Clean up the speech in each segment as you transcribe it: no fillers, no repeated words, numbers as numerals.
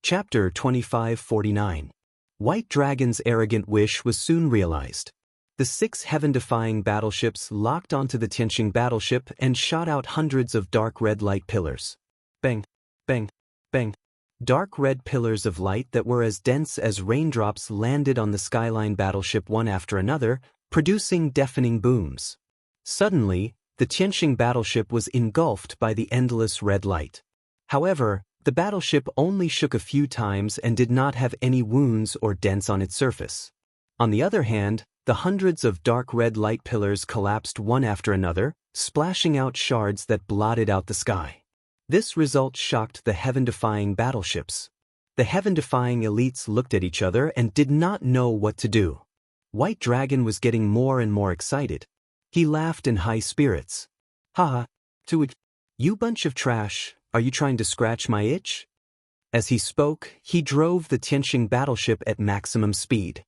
Chapter 2549. White Dragon's arrogant wish was soon realized. The 6 heaven-defying battleships locked onto the Tianqing battleship and shot out hundreds of dark red light pillars. Bang, bang, bang. Dark red pillars of light that were as dense as raindrops landed on the Skyline battleship one after another, producing deafening booms. Suddenly, the Tianqing battleship was engulfed by the endless red light. However, the battleship only shook a few times and did not have any wounds or dents on its surface. On the other hand, the hundreds of dark red light pillars collapsed one after another, splashing out shards that blotted out the sky. This result shocked the heaven-defying battleships. The heaven-defying elites looked at each other and did not know what to do. White Dragon was getting more and more excited. He laughed in high spirits. "Ha ha, you bunch of trash. Are you trying to scratch my itch?" As he spoke, he drove the Tianqing battleship at maximum speed.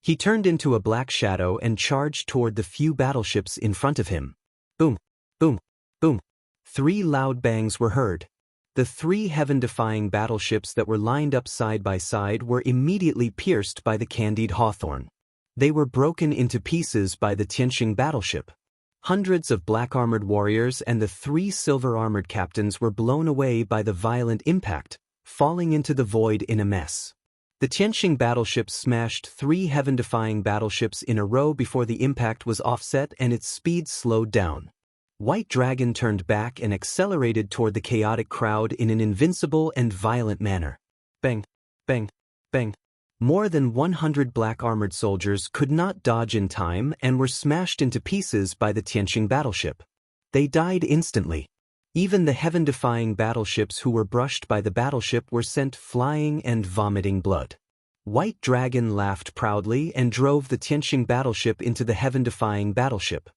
He turned into a black shadow and charged toward the few battleships in front of him. Boom, boom, boom. 3 loud bangs were heard. The 3 heaven-defying battleships that were lined up side by side were immediately pierced by the candied hawthorn. They were broken into pieces by the Tianqing battleship. Hundreds of black-armored warriors and the 3 silver-armored captains were blown away by the violent impact, falling into the void in a mess. The Tianqing battleship smashed 3 heaven-defying battleships in a row before the impact was offset and its speed slowed down. White Dragon turned back and accelerated toward the chaotic crowd in an invincible and violent manner. Bang, bang, bang. More than 100 black-armored soldiers could not dodge in time and were smashed into pieces by the Tianqing battleship. They died instantly. Even the heaven-defying battleships who were brushed by the battleship were sent flying and vomiting blood. White Dragon laughed proudly and drove the Tianqing battleship into the heaven-defying battleship.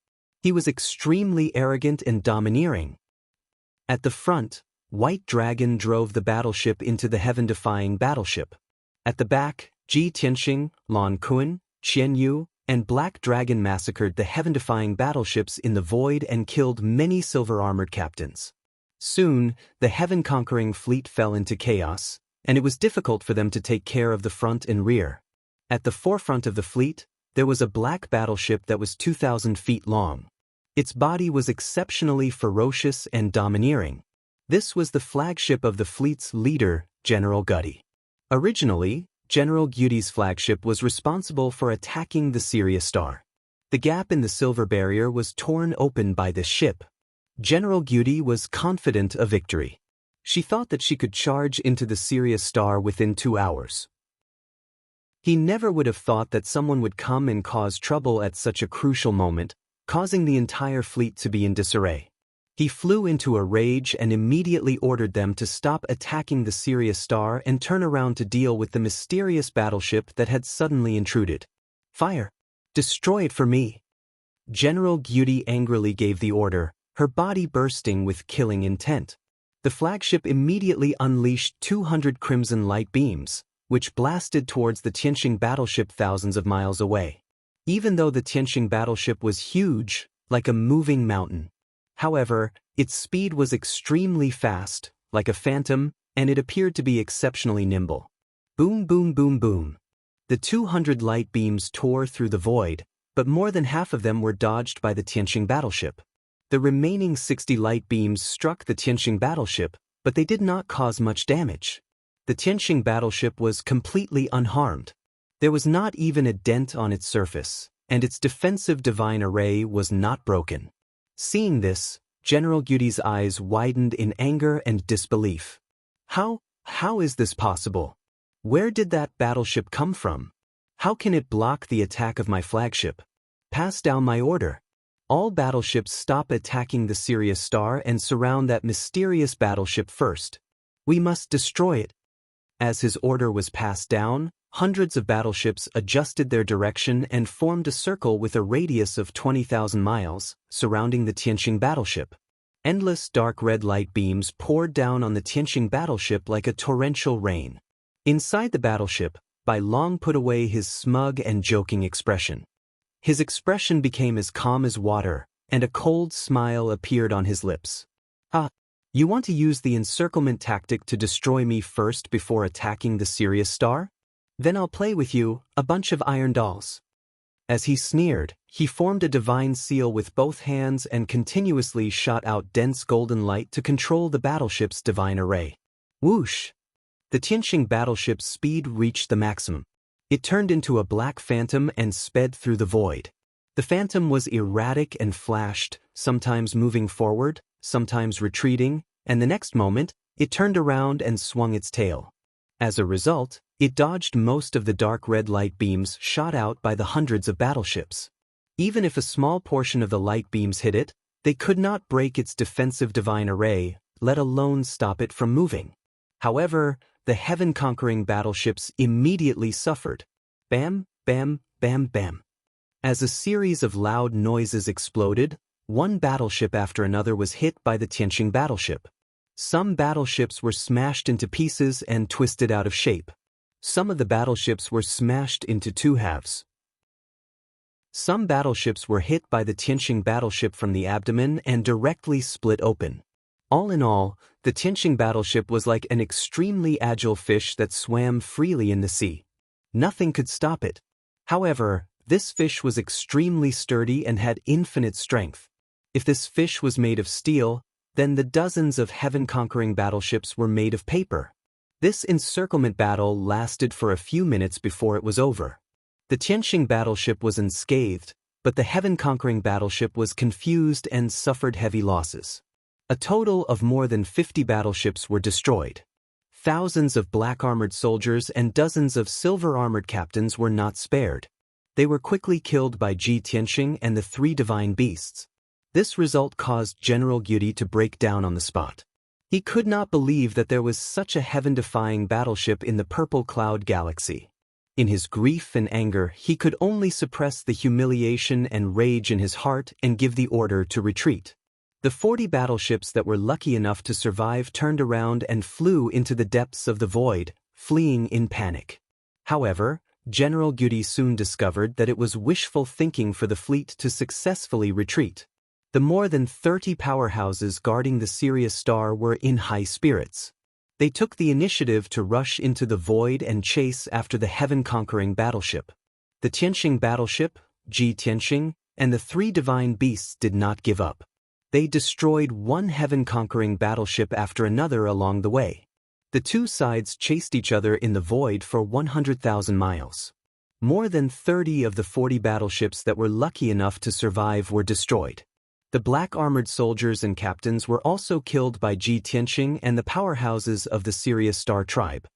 He was extremely arrogant and domineering. At the front, White Dragon drove the battleship into the heaven-defying battleship. At the back, Ji Tianqing, Lan Kun, Qian Yu, and Black Dragon massacred the heaven-defying battleships in the void and killed many silver-armored captains. Soon, the heaven-conquering fleet fell into chaos, and it was difficult for them to take care of the front and rear. At the forefront of the fleet, there was a black battleship that was 2,000 feet long. Its body was exceptionally ferocious and domineering. This was the flagship of the fleet's leader, General Gudi. Originally, General Gudi's flagship was responsible for attacking the Sirius Star. The gap in the silver barrier was torn open by this ship. General Gudi was confident of victory. She thought that she could charge into the Sirius Star within 2 hours. He never would have thought that someone would come and cause trouble at such a crucial moment, causing the entire fleet to be in disarray. He flew into a rage and immediately ordered them to stop attacking the Sirius Star and turn around to deal with the mysterious battleship that had suddenly intruded. "Fire! Destroy it for me!" General Gudi angrily gave the order, her body bursting with killing intent. The flagship immediately unleashed 200 crimson light beams, which blasted towards the Tianqing battleship thousands of miles away. Even though the Tianqing battleship was huge, like a moving mountain. However, its speed was extremely fast, like a phantom, and it appeared to be exceptionally nimble. Boom, boom, boom, boom. The 200 light beams tore through the void, but more than half of them were dodged by the Tianqing battleship. The remaining 60 light beams struck the Tianqing battleship, but they did not cause much damage. The Tianqing battleship was completely unharmed. There was not even a dent on its surface, and its defensive divine array was not broken. Seeing this, General Gudi's eyes widened in anger and disbelief. How is this possible? Where did that battleship come from? How can it block the attack of my flagship? Pass down my order. All battleships stop attacking the Sirius Star and surround that mysterious battleship first. We must destroy it. As his order was passed down, hundreds of battleships adjusted their direction and formed a circle with a radius of 20,000 miles, surrounding the Tianqing battleship. Endless dark red light beams poured down on the Tianqing battleship like a torrential rain. Inside the battleship, Bai Long put away his smug and joking expression. His expression became as calm as water, and a cold smile appeared on his lips. "Ah, You want to use the encirclement tactic to destroy me first before attacking the Sirius star? Then I'll play with you, a bunch of iron dolls. As he sneered, he formed a divine seal with both hands and continuously shot out dense golden light to control the battleship's divine array. Whoosh! The Tianqing battleship's speed reached the maximum. It turned into a black phantom and sped through the void. The phantom was erratic and flashed, sometimes moving forward, sometimes retreating, and the next moment, it turned around and swung its tail. As a result, it dodged most of the dark red light beams shot out by the hundreds of battleships. Even if a small portion of the light beams hit it, they could not break its defensive divine array, let alone stop it from moving. However, the heaven-conquering battleships immediately suffered. Bam, bam, bam, bam. As a series of loud noises exploded, one battleship after another was hit by the Tianqing battleship. Some battleships were smashed into pieces and twisted out of shape. Some of the battleships were smashed into two halves. Some battleships were hit by the Tianqing battleship from the abdomen and directly split open. All in all, the Tianqing battleship was like an extremely agile fish that swam freely in the sea. Nothing could stop it. However, this fish was extremely sturdy and had infinite strength. If this fish was made of steel, then the dozens of heaven-conquering battleships were made of paper. This encirclement battle lasted for a few minutes before it was over. The Tianqing battleship was unscathed, but the heaven-conquering battleship was confused and suffered heavy losses. A total of more than 50 battleships were destroyed. Thousands of black-armored soldiers and dozens of silver-armored captains were not spared. They were quickly killed by Ji Tianqing and the three divine beasts. This result caused General Guti to break down on the spot. He could not believe that there was such a heaven-defying battleship in the Purple Cloud Galaxy. In his grief and anger, he could only suppress the humiliation and rage in his heart and give the order to retreat. The 40 battleships that were lucky enough to survive turned around and flew into the depths of the void, fleeing in panic. However, General Guti soon discovered that it was wishful thinking for the fleet to successfully retreat. The more than 30 powerhouses guarding the Sirius star were in high spirits. They took the initiative to rush into the void and chase after the heaven-conquering battleship. The Tianqing battleship, Ji Tianqing, and the three divine beasts did not give up. They destroyed one heaven-conquering battleship after another along the way. The two sides chased each other in the void for 100,000 miles. More than 30 of the 40 battleships that were lucky enough to survive were destroyed. The black-armored soldiers and captains were also killed by Ji Tianqing and the powerhouses of the Sirius Star tribe.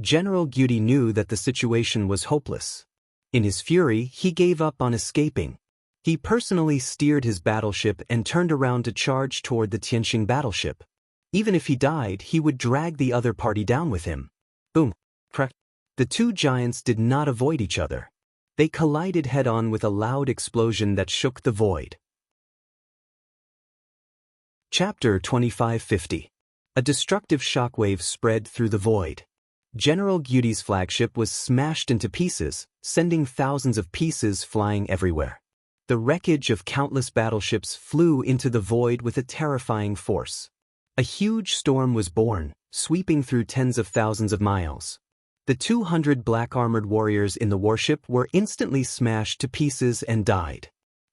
General Guti knew that the situation was hopeless. In his fury, he gave up on escaping. He personally steered his battleship and turned around to charge toward the Tianqing battleship. Even if he died, he would drag the other party down with him. Boom! Crack! The two giants did not avoid each other. They collided head-on with a loud explosion that shook the void. Chapter 2550. A destructive shockwave spread through the void. General Guti's flagship was smashed into pieces, sending thousands of pieces flying everywhere. The wreckage of countless battleships flew into the void with a terrifying force. A huge storm was born, sweeping through tens of thousands of miles. The 200 black-armored warriors in the warship were instantly smashed to pieces and died.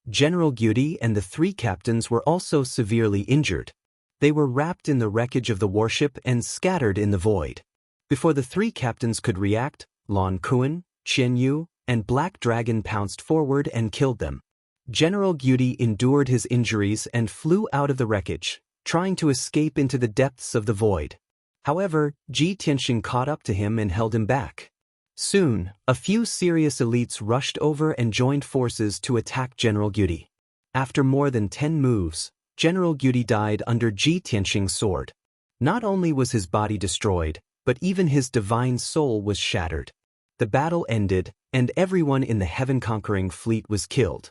General Guti and the three captains were also severely injured. They were wrapped in the wreckage of the warship and scattered in the void. Before the three captains could react, Lan Kuan, Chen Yu, and Black Dragon pounced forward and killed them. General Guti endured his injuries and flew out of the wreckage, trying to escape into the depths of the void. However, Ji Tianqing caught up to him and held him back. Soon, a few serious elites rushed over and joined forces to attack General Guti. After more than 10 moves, General Guti died under Ji Tianqing's sword. Not only was his body destroyed, but even his divine soul was shattered. The battle ended, and everyone in the heaven-conquering fleet was killed.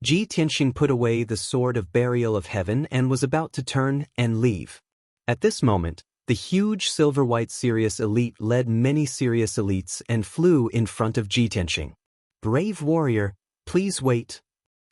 Ji Tianqing put away the sword of burial of heaven and was about to turn and leave. At this moment, the huge silver-white Sirius elite led many Sirius elites and flew in front of Ji Tianqing. "Brave warrior, please wait."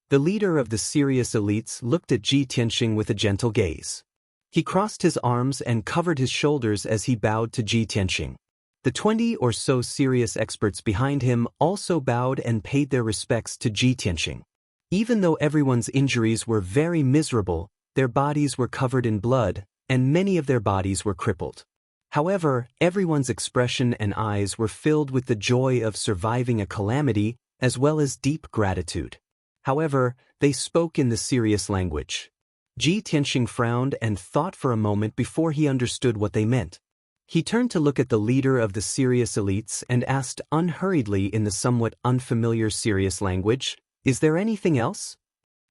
The leader of the Sirius elites looked at Ji Tianqing with a gentle gaze. He crossed his arms and covered his shoulders as he bowed to Ji Tianxing. The 20 or so serious experts behind him also bowed and paid their respects to Ji Tianxing. Even though everyone's injuries were very miserable, their bodies were covered in blood, and many of their bodies were crippled. However, everyone's expression and eyes were filled with the joy of surviving a calamity as well as deep gratitude. However, they spoke in the serious language. Ji Tianxing frowned and thought for a moment before he understood what they meant. He turned to look at the leader of the serious elites and asked unhurriedly in the somewhat unfamiliar serious language, "Is there anything else?"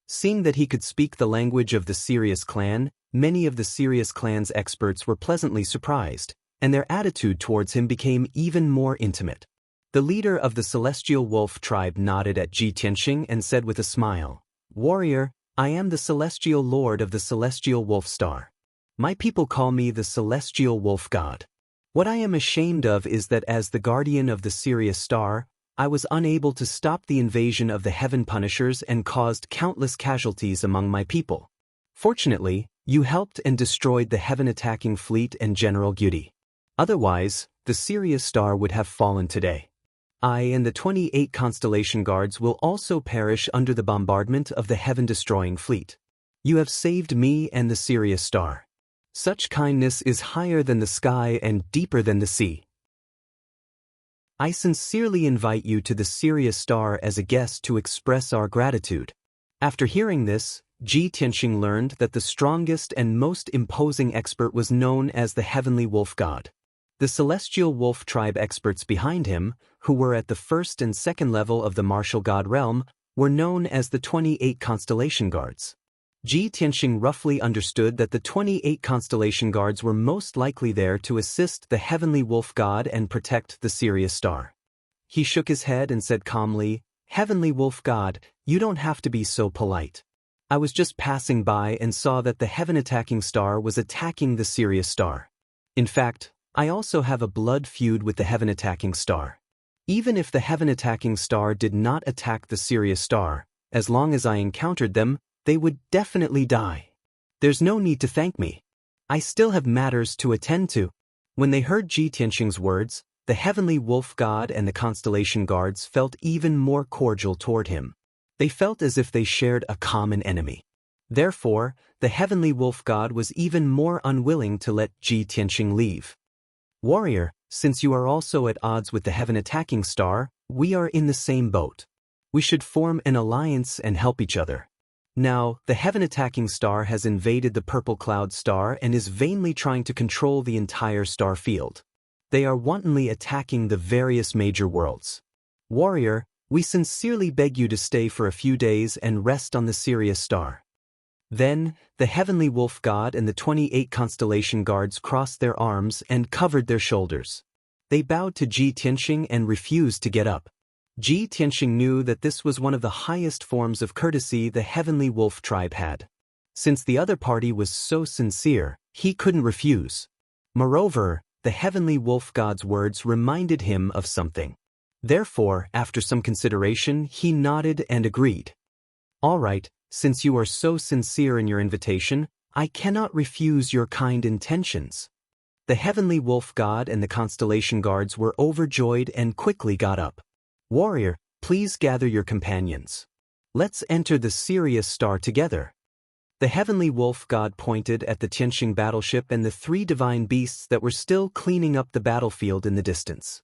Seeing that he could speak the language of the serious clan, many of the serious clan's experts were pleasantly surprised, and their attitude towards him became even more intimate. The leader of the celestial wolf tribe nodded at Ji Tianxing and said with a smile, "Warrior, I am the celestial lord of the celestial wolf star. My people call me the celestial wolf god. What I am ashamed of is that as the guardian of the Sirius star, I was unable to stop the invasion of the heaven punishers and caused countless casualties among my people. Fortunately, you helped and destroyed the heaven-attacking fleet and General Gyuri. Otherwise, the Sirius star would have fallen today. I and the 28 constellation guards will also perish under the bombardment of the heaven-destroying fleet. You have saved me and the Sirius star. Such kindness is higher than the sky and deeper than the sea. I sincerely invite you to the Sirius star as a guest to express our gratitude." After hearing this, Ji Tianxing learned that the strongest and most imposing expert was known as the Heavenly Wolf God. The celestial wolf tribe experts behind him, who were at the first and second level of the martial god realm, were known as the 28 constellation guards. Ji Tianxing roughly understood that the 28 constellation guards were most likely there to assist the heavenly wolf god and protect the Sirius star. He shook his head and said calmly, "Heavenly wolf god, you don't have to be so polite. I was just passing by and saw that the heaven-attacking star was attacking the Sirius star. In fact, I also have a blood feud with the heaven-attacking star. Even if the heaven-attacking star did not attack the Sirius star, as long as I encountered them, they would definitely die. There's no need to thank me. I still have matters to attend to." When they heard Ji Tianxing's words, the heavenly wolf god and the constellation guards felt even more cordial toward him. They felt as if they shared a common enemy. Therefore, the heavenly wolf god was even more unwilling to let Ji Tianxing leave. "Warrior, since you are also at odds with the heaven-attacking star, we are in the same boat. We should form an alliance and help each other. Now, the heaven-attacking star has invaded the purple cloud star and is vainly trying to control the entire star field. They are wantonly attacking the various major worlds. Warrior, we sincerely beg you to stay for a few days and rest on the Sirius star." Then, the heavenly wolf god and the 28 constellation guards crossed their arms and covered their shoulders. They bowed to Ji Tianxing and refused to get up. Ji Tianxing knew that this was one of the highest forms of courtesy the heavenly wolf tribe had. Since the other party was so sincere, he couldn't refuse. Moreover, the heavenly wolf god's words reminded him of something. Therefore, after some consideration, he nodded and agreed. "All right, since you are so sincere in your invitation, I cannot refuse your kind intentions." The heavenly wolf god and the constellation guards were overjoyed and quickly got up. "Warrior, please gather your companions. Let's enter the Sirius star together." The heavenly wolf god pointed at the Tianxing battleship and the 3 divine beasts that were still cleaning up the battlefield in the distance.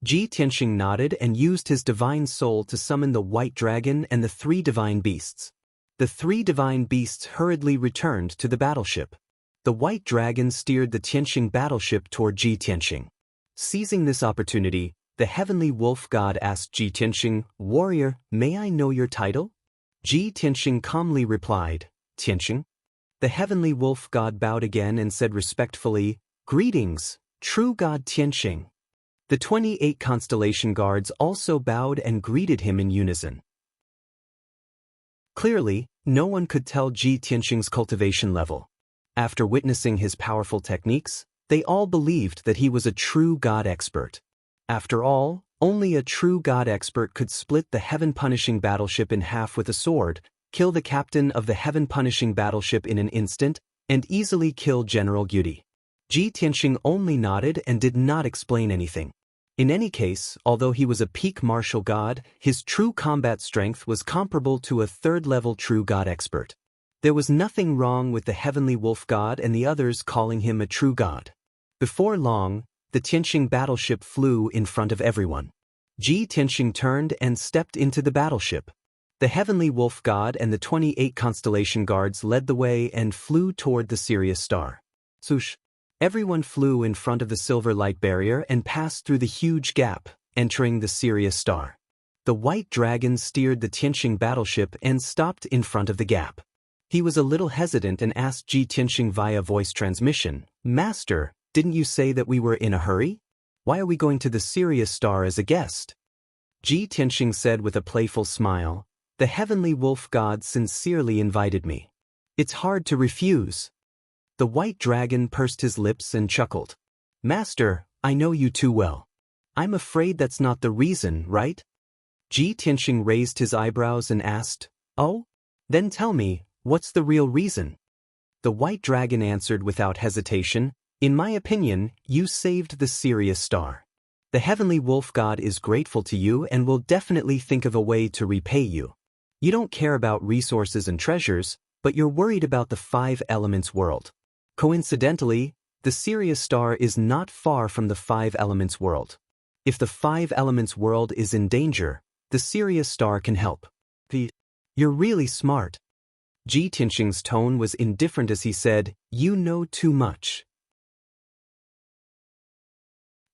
Ji Tianxing nodded and used his divine soul to summon the white dragon and the 3 divine beasts. The 3 divine beasts hurriedly returned to the battleship. The white dragon steered the Tianxing battleship toward Ji Tianxing. Seizing this opportunity, the heavenly wolf god asked Ji Tianxing, "Warrior, may I know your title?" Ji Tianxing calmly replied, "Tianxing." The heavenly wolf god bowed again and said respectfully, "Greetings, true god Tianxing." The 28 constellation guards also bowed and greeted him in unison. Clearly, no one could tell Ji Tianxing's cultivation level. After witnessing his powerful techniques, they all believed that he was a true god expert. After all, only a true god expert could split the heaven-punishing battleship in half with a sword, kill the captain of the heaven-punishing battleship in an instant, and easily kill General Gyuri. Ji Tianxing only nodded and did not explain anything. In any case, although he was a peak martial god, his true combat strength was comparable to a third-level true god expert. There was nothing wrong with the heavenly wolf god and the others calling him a true god. Before long, the Tianxing battleship flew in front of everyone. Ji Tianxing turned and stepped into the battleship. The heavenly wolf god and the 28 constellation guards led the way and flew toward the Sirius star. Swoosh! Everyone flew in front of the silver light barrier and passed through the huge gap, entering the Sirius star. The white dragon steered the Tianxing battleship and stopped in front of the gap. He was a little hesitant and asked Ji Tianxing via voice transmission, "Master, didn't you say that we were in a hurry? Why are we going to the Sirius star as a guest?" Ji Tianxing said with a playful smile, "The heavenly wolf god sincerely invited me. It's hard to refuse." The white dragon pursed his lips and chuckled. "Master, I know you too well. I'm afraid that's not the reason, right?" Ji Tianxing raised his eyebrows and asked, "Oh? Then tell me, what's the real reason?" The white dragon answered without hesitation, "In my opinion, you saved the Sirius star. The heavenly wolf god is grateful to you and will definitely think of a way to repay you. You don't care about resources and treasures, but you're worried about the 5 elements world. Coincidentally, the Sirius star is not far from the 5 elements world. If the 5 elements world is in danger, the Sirius star can help." "You're really smart." Ji Tianxing's tone was indifferent as he said, "You know too much."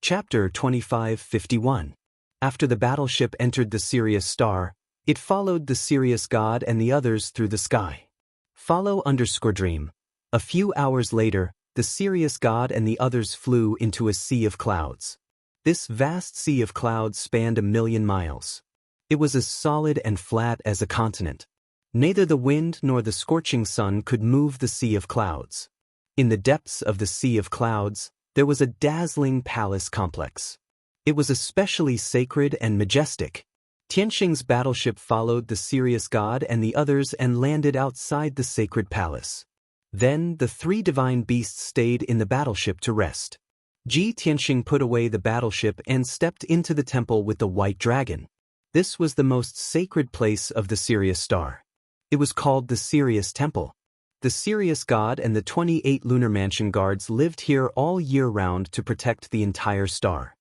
Chapter 2551. After the battleship entered the Sirius star, it followed the Sirius god and the others through the sky. Follow_dream. A few hours later, the Sirius god and the others flew into a sea of clouds. This vast sea of clouds spanned 1,000,000 miles. It was as solid and flat as a continent. Neither the wind nor the scorching sun could move the sea of clouds. In the depths of the sea of clouds, there was a dazzling palace complex. It was especially sacred and majestic. Tianxing's battleship followed the Sirius god and the others and landed outside the sacred palace. Then the 3 divine beasts stayed in the battleship to rest. Ji Tianxing put away the battleship and stepped into the temple with the white dragon. This was the most sacred place of the Sirius star. It was called the Sirius Temple. The Sirius god and the 28 lunar mansion guards lived here all year round to protect the entire star.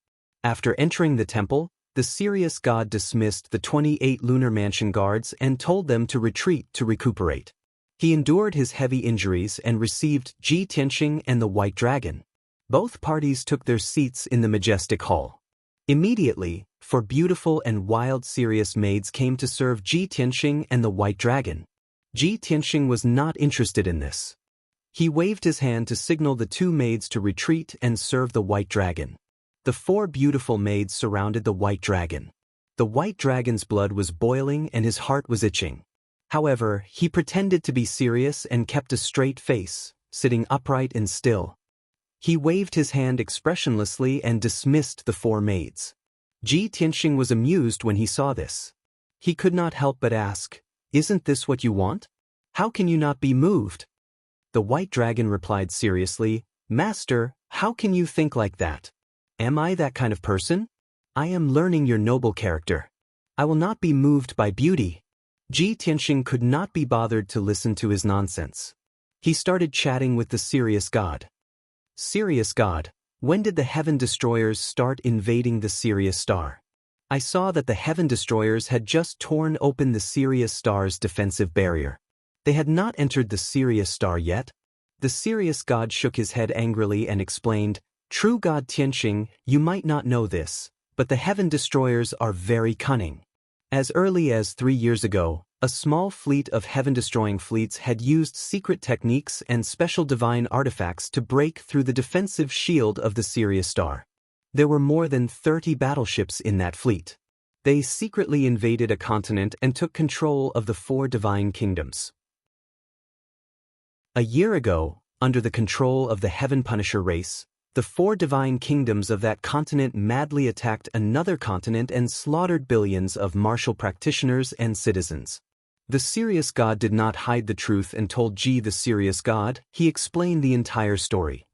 After entering the temple, the Sirius god dismissed the 28 lunar mansion guards and told them to retreat to recuperate. He endured his heavy injuries and received Ji Tianxing and the white dragon. Both parties took their seats in the majestic hall. Immediately, 4 beautiful and wild Sirius maids came to serve Ji Tianxing and the white dragon. Ji Tianxing was not interested in this. He waved his hand to signal the 2 maids to retreat and serve the white dragon. The 4 beautiful maids surrounded the white dragon. The white dragon's blood was boiling and his heart was itching. However, he pretended to be serious and kept a straight face, sitting upright and still. He waved his hand expressionlessly and dismissed the 4 maids. Ji Tianxing was amused when he saw this. He could not help but ask, "Isn't this what you want? How can you not be moved?" The white dragon replied seriously, "Master, how can you think like that? Am I that kind of person? I am learning your noble character. I will not be moved by beauty." Ji Tianxing could not be bothered to listen to his nonsense. He started chatting with the Sirius god. "Sirius god, when did the Heaven Destroyers start invading the Sirius star? I saw that the Heaven Destroyers had just torn open the Sirius star's defensive barrier. They had not entered the Sirius star yet." The Sirius god shook his head angrily and explained, "True god Tianxing, you might not know this, but the Heaven Destroyers are very cunning. As early as 3 years ago, a small fleet of heaven-destroying fleets had used secret techniques and special divine artifacts to break through the defensive shield of the Sirius star. There were more than 30 battleships in that fleet. They secretly invaded a continent and took control of the 4 divine kingdoms. A year ago, under the control of the Heaven Punisher race, the 4 divine kingdoms of that continent madly attacked another continent and slaughtered billions of martial practitioners and citizens. The serious god did not hide the truth and told Ji the serious god. He explained the entire story.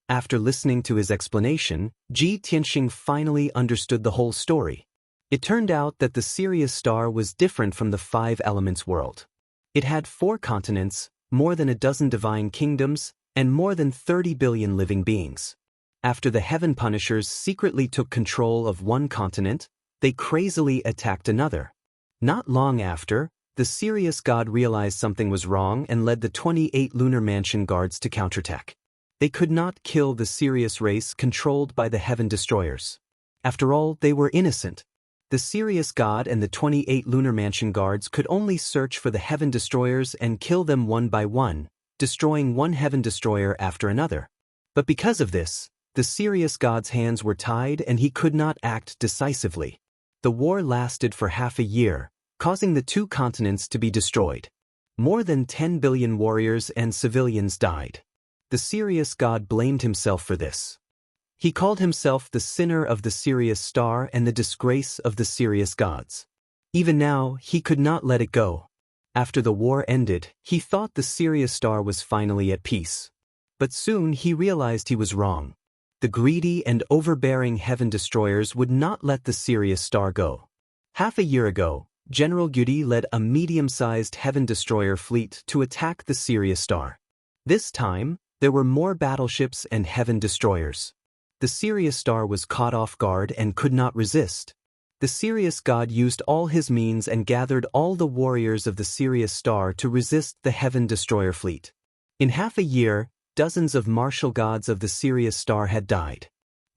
After listening to his explanation, Ji Tianxing finally understood the whole story. It turned out that the Sirius star was different from the five elements world. It had 4 continents, more than a dozen divine kingdoms, and more than 30 billion living beings. After the Heaven Punishers secretly took control of one continent, they crazily attacked another. Not long after, the Sirius god realized something was wrong and led the 28 Lunar Mansion guards to counterattack. They could not kill the Sirius race controlled by the Heaven Destroyers. After all, they were innocent. The Sirius god and the 28 Lunar Mansion guards could only search for the Heaven Destroyers and kill them one by one, destroying one Heaven Destroyer after another. But because of this, the Sirius god's hands were tied and he could not act decisively. The war lasted for half a year, causing the 2 continents to be destroyed. More than 10 billion warriors and civilians died. The Sirius god blamed himself for this. He called himself the sinner of the Sirius star and the disgrace of the Sirius gods. Even now, he could not let it go. After the war ended, he thought the Sirius star was finally at peace. But soon he realized he was wrong. The greedy and overbearing Heaven Destroyers would not let the Sirius star go. Half a year ago, General Gudi led a medium-sized Heaven Destroyer fleet to attack the Sirius star. This time, there were more battleships and Heaven Destroyers. The Sirius star was caught off guard and could not resist. The Sirius god used all his means and gathered all the warriors of the Sirius star to resist the Heaven Destroyer fleet. In half a year, dozens of martial gods of the Sirius star had died.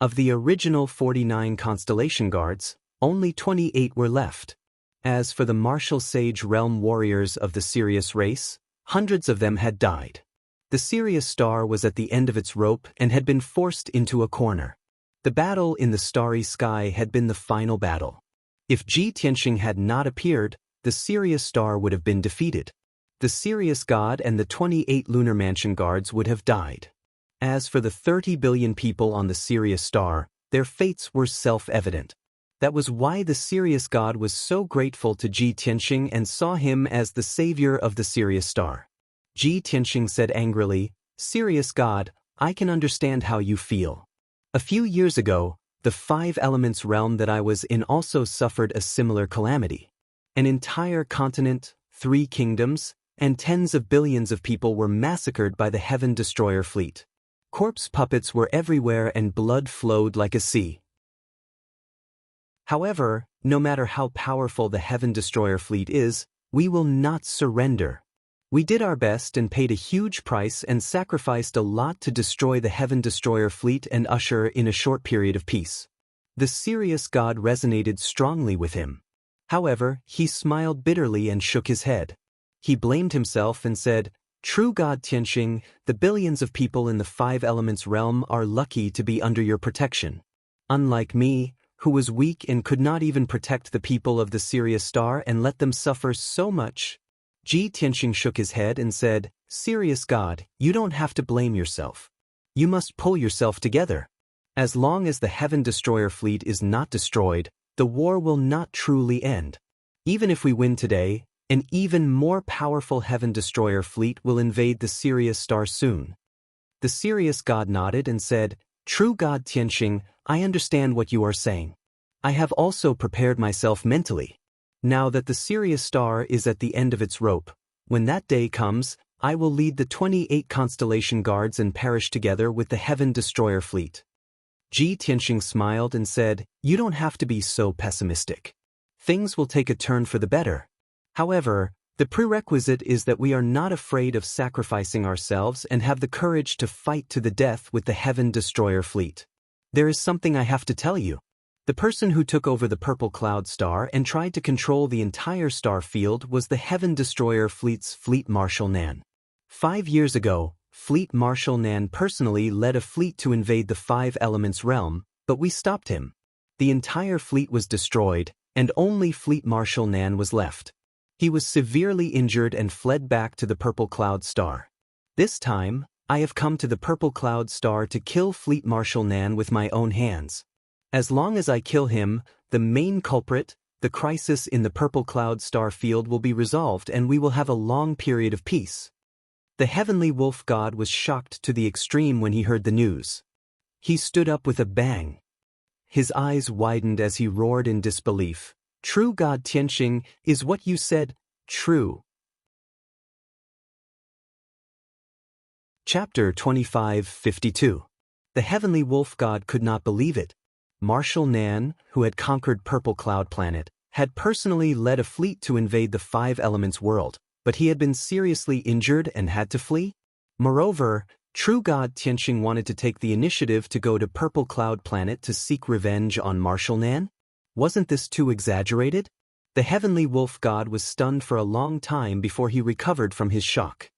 Of the original 49 constellation guards, only 28 were left. As for the martial sage realm warriors of the Sirius race, hundreds of them had died. The Sirius star was at the end of its rope and had been forced into a corner. The battle in the starry sky had been the final battle. If Ji Tianxing had not appeared, the Sirius star would have been defeated. The Sirius god and the 28 Lunar Mansion guards would have died. As for the 30 billion people on the Sirius star, their fates were self-evident. That was why the Sirius god was so grateful to Ji Tianxing and saw him as the savior of the Sirius star. Ji Tianxing said angrily, "Sirius god, I can understand how you feel. A few years ago, the 5 elements realm that I was in also suffered a similar calamity. An entire continent, 3 kingdoms, and tens of billions of people were massacred by the Heaven Destroyer fleet. Corpse puppets were everywhere and blood flowed like a sea. However, no matter how powerful the Heaven Destroyer fleet is, we will not surrender. We did our best and paid a huge price and sacrificed a lot to destroy the Heaven Destroyer fleet and usher in a short period of peace." The Sirius god resonated strongly with him. However, he smiled bitterly and shook his head. He blamed himself and said, "True God Tianxing, the billions of people in the 5 elements realm are lucky to be under your protection. Unlike me, who was weak and could not even protect the people of the Sirius star and let them suffer so much." Ji Tianxing shook his head and said, "Sirius god, you don't have to blame yourself. You must pull yourself together. As long as the Heaven Destroyer fleet is not destroyed, the war will not truly end. Even if we win today, an even more powerful Heaven Destroyer fleet will invade the Sirius star soon." The Sirius god nodded and said, "True God Tianxing, I understand what you are saying. I have also prepared myself mentally. Now that the Sirius star is at the end of its rope, when that day comes, I will lead the 28 constellation guards and perish together with the Heaven Destroyer fleet." Ji Tianxing smiled and said, "You don't have to be so pessimistic. Things will take a turn for the better. However, the prerequisite is that we are not afraid of sacrificing ourselves and have the courage to fight to the death with the Heaven Destroyer fleet. There is something I have to tell you. The person who took over the Purple Cloud Star and tried to control the entire star field was the Heaven Destroyer fleet's Fleet Marshal Nan. 5 years ago, Fleet Marshal Nan personally led a fleet to invade the 5 elements realm, but we stopped him. The entire fleet was destroyed, and only Fleet Marshal Nan was left. He was severely injured and fled back to the Purple Cloud Star. This time, I have come to the Purple Cloud Star to kill Fleet Marshal Nan with my own hands. As long as I kill him, the main culprit, the crisis in the purple cloud star field will be resolved and we will have a long period of peace. The heavenly wolf god was shocked to the extreme when he heard the news. He stood up with a bang. His eyes widened as he roared in disbelief. True God Tianxing, is what you said true? Chapter 25:52. The heavenly wolf god could not believe it. Marshal Nan, who had conquered Purple Cloud Planet, had personally led a fleet to invade the Five Elements world, but he had been seriously injured and had to flee. Moreover, True God Tianxing wanted to take the initiative to go to Purple Cloud Planet to seek revenge on Marshal Nan. Wasn't this too exaggerated? The heavenly wolf god was stunned for a long time before he recovered from his shock.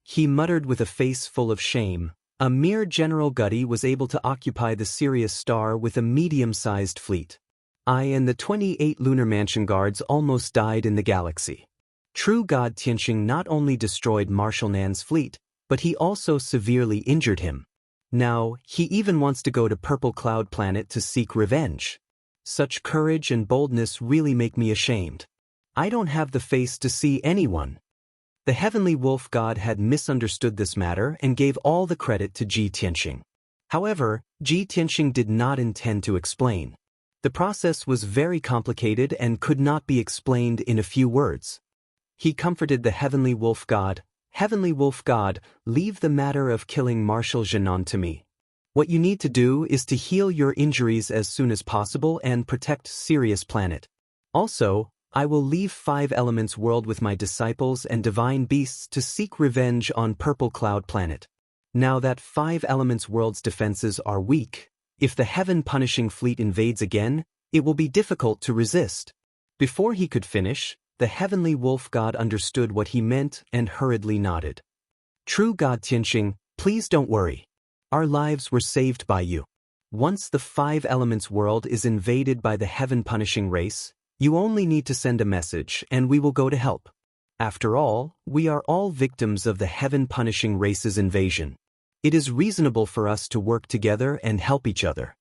He muttered with a face full of shame, a mere General Gutty was able to occupy the Sirius star with a medium-sized fleet. I and the 28 lunar mansion guards almost died in the galaxy. True God Tianxing not only destroyed Marshal Nan's fleet, but he also severely injured him. Now, he even wants to go to Purple Cloud Planet to seek revenge. Such courage and boldness really make me ashamed. I don't have the face to see anyone. The heavenly wolf god had misunderstood this matter and gave all the credit to Ji Tianxing. However, Ji Tianxing did not intend to explain. The process was very complicated and could not be explained in a few words. He comforted the heavenly wolf god. Heavenly wolf god, leave the matter of killing Marshal Jinan to me. What you need to do is to heal your injuries as soon as possible and protect Sirius Planet. Also, I will leave Five Elements world with my disciples and divine beasts to seek revenge on Purple Cloud Planet. Now that Five Elements world's defenses are weak, if the heaven-punishing fleet invades again, it will be difficult to resist. Before he could finish, the heavenly wolf god understood what he meant and hurriedly nodded. True God Tianxing, please don't worry. Our lives were saved by you. Once the Five Elements world is invaded by the heaven-punishing race, you only need to send a message and we will go to help. After all, we are all victims of the heaven-punishing race's invasion. It is reasonable for us to work together and help each other.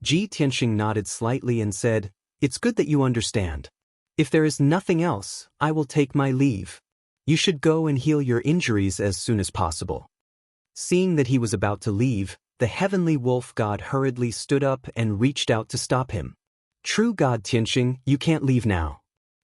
Ji Tianxing nodded slightly and said, It's good that you understand. If there is nothing else, I will take my leave. You should go and heal your injuries as soon as possible. Seeing that he was about to leave, the heavenly wolf god hurriedly stood up and reached out to stop him. True God Tianxing, you can't leave now.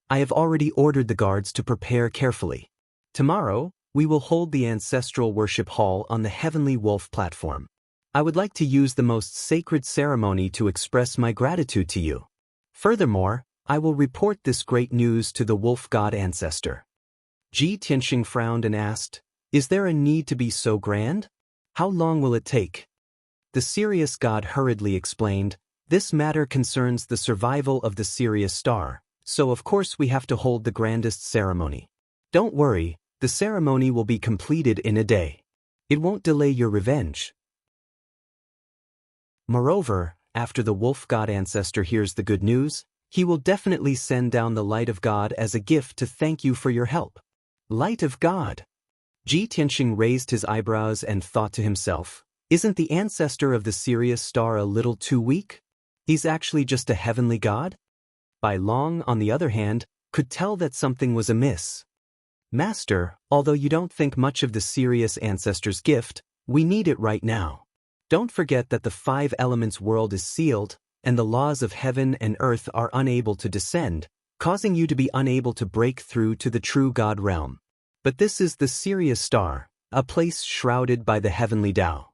I have already ordered the guards to prepare carefully. Tomorrow, we will hold the ancestral worship hall on the heavenly wolf platform. I would like to use the most sacred ceremony to express my gratitude to you. Furthermore, I will report this great news to the wolf god ancestor. Ji Tianxing frowned and asked, Is there a need to be so grand? How long will it take? The Sirius god hurriedly explained, This matter concerns the survival of the Sirius star, so of course we have to hold the grandest ceremony. Don't worry, the ceremony will be completed in a day. It won't delay your revenge. Moreover, after the wolf god ancestor hears the good news, he will definitely send down the light of God as a gift to thank you for your help. Light of God. Ji Tianxing raised his eyebrows and thought to himself, Isn't the ancestor of the Sirius star a little too weak? He's actually just a heavenly god? Bai Long, on the other hand, could tell that something was amiss. Master, although you don't think much of the Sirius ancestor's gift, we need it right now. Don't forget that the Five Elements world is sealed, and the laws of heaven and earth are unable to descend, causing you to be unable to break through to the true God realm. But this is the Sirius star, a place shrouded by the heavenly Tao.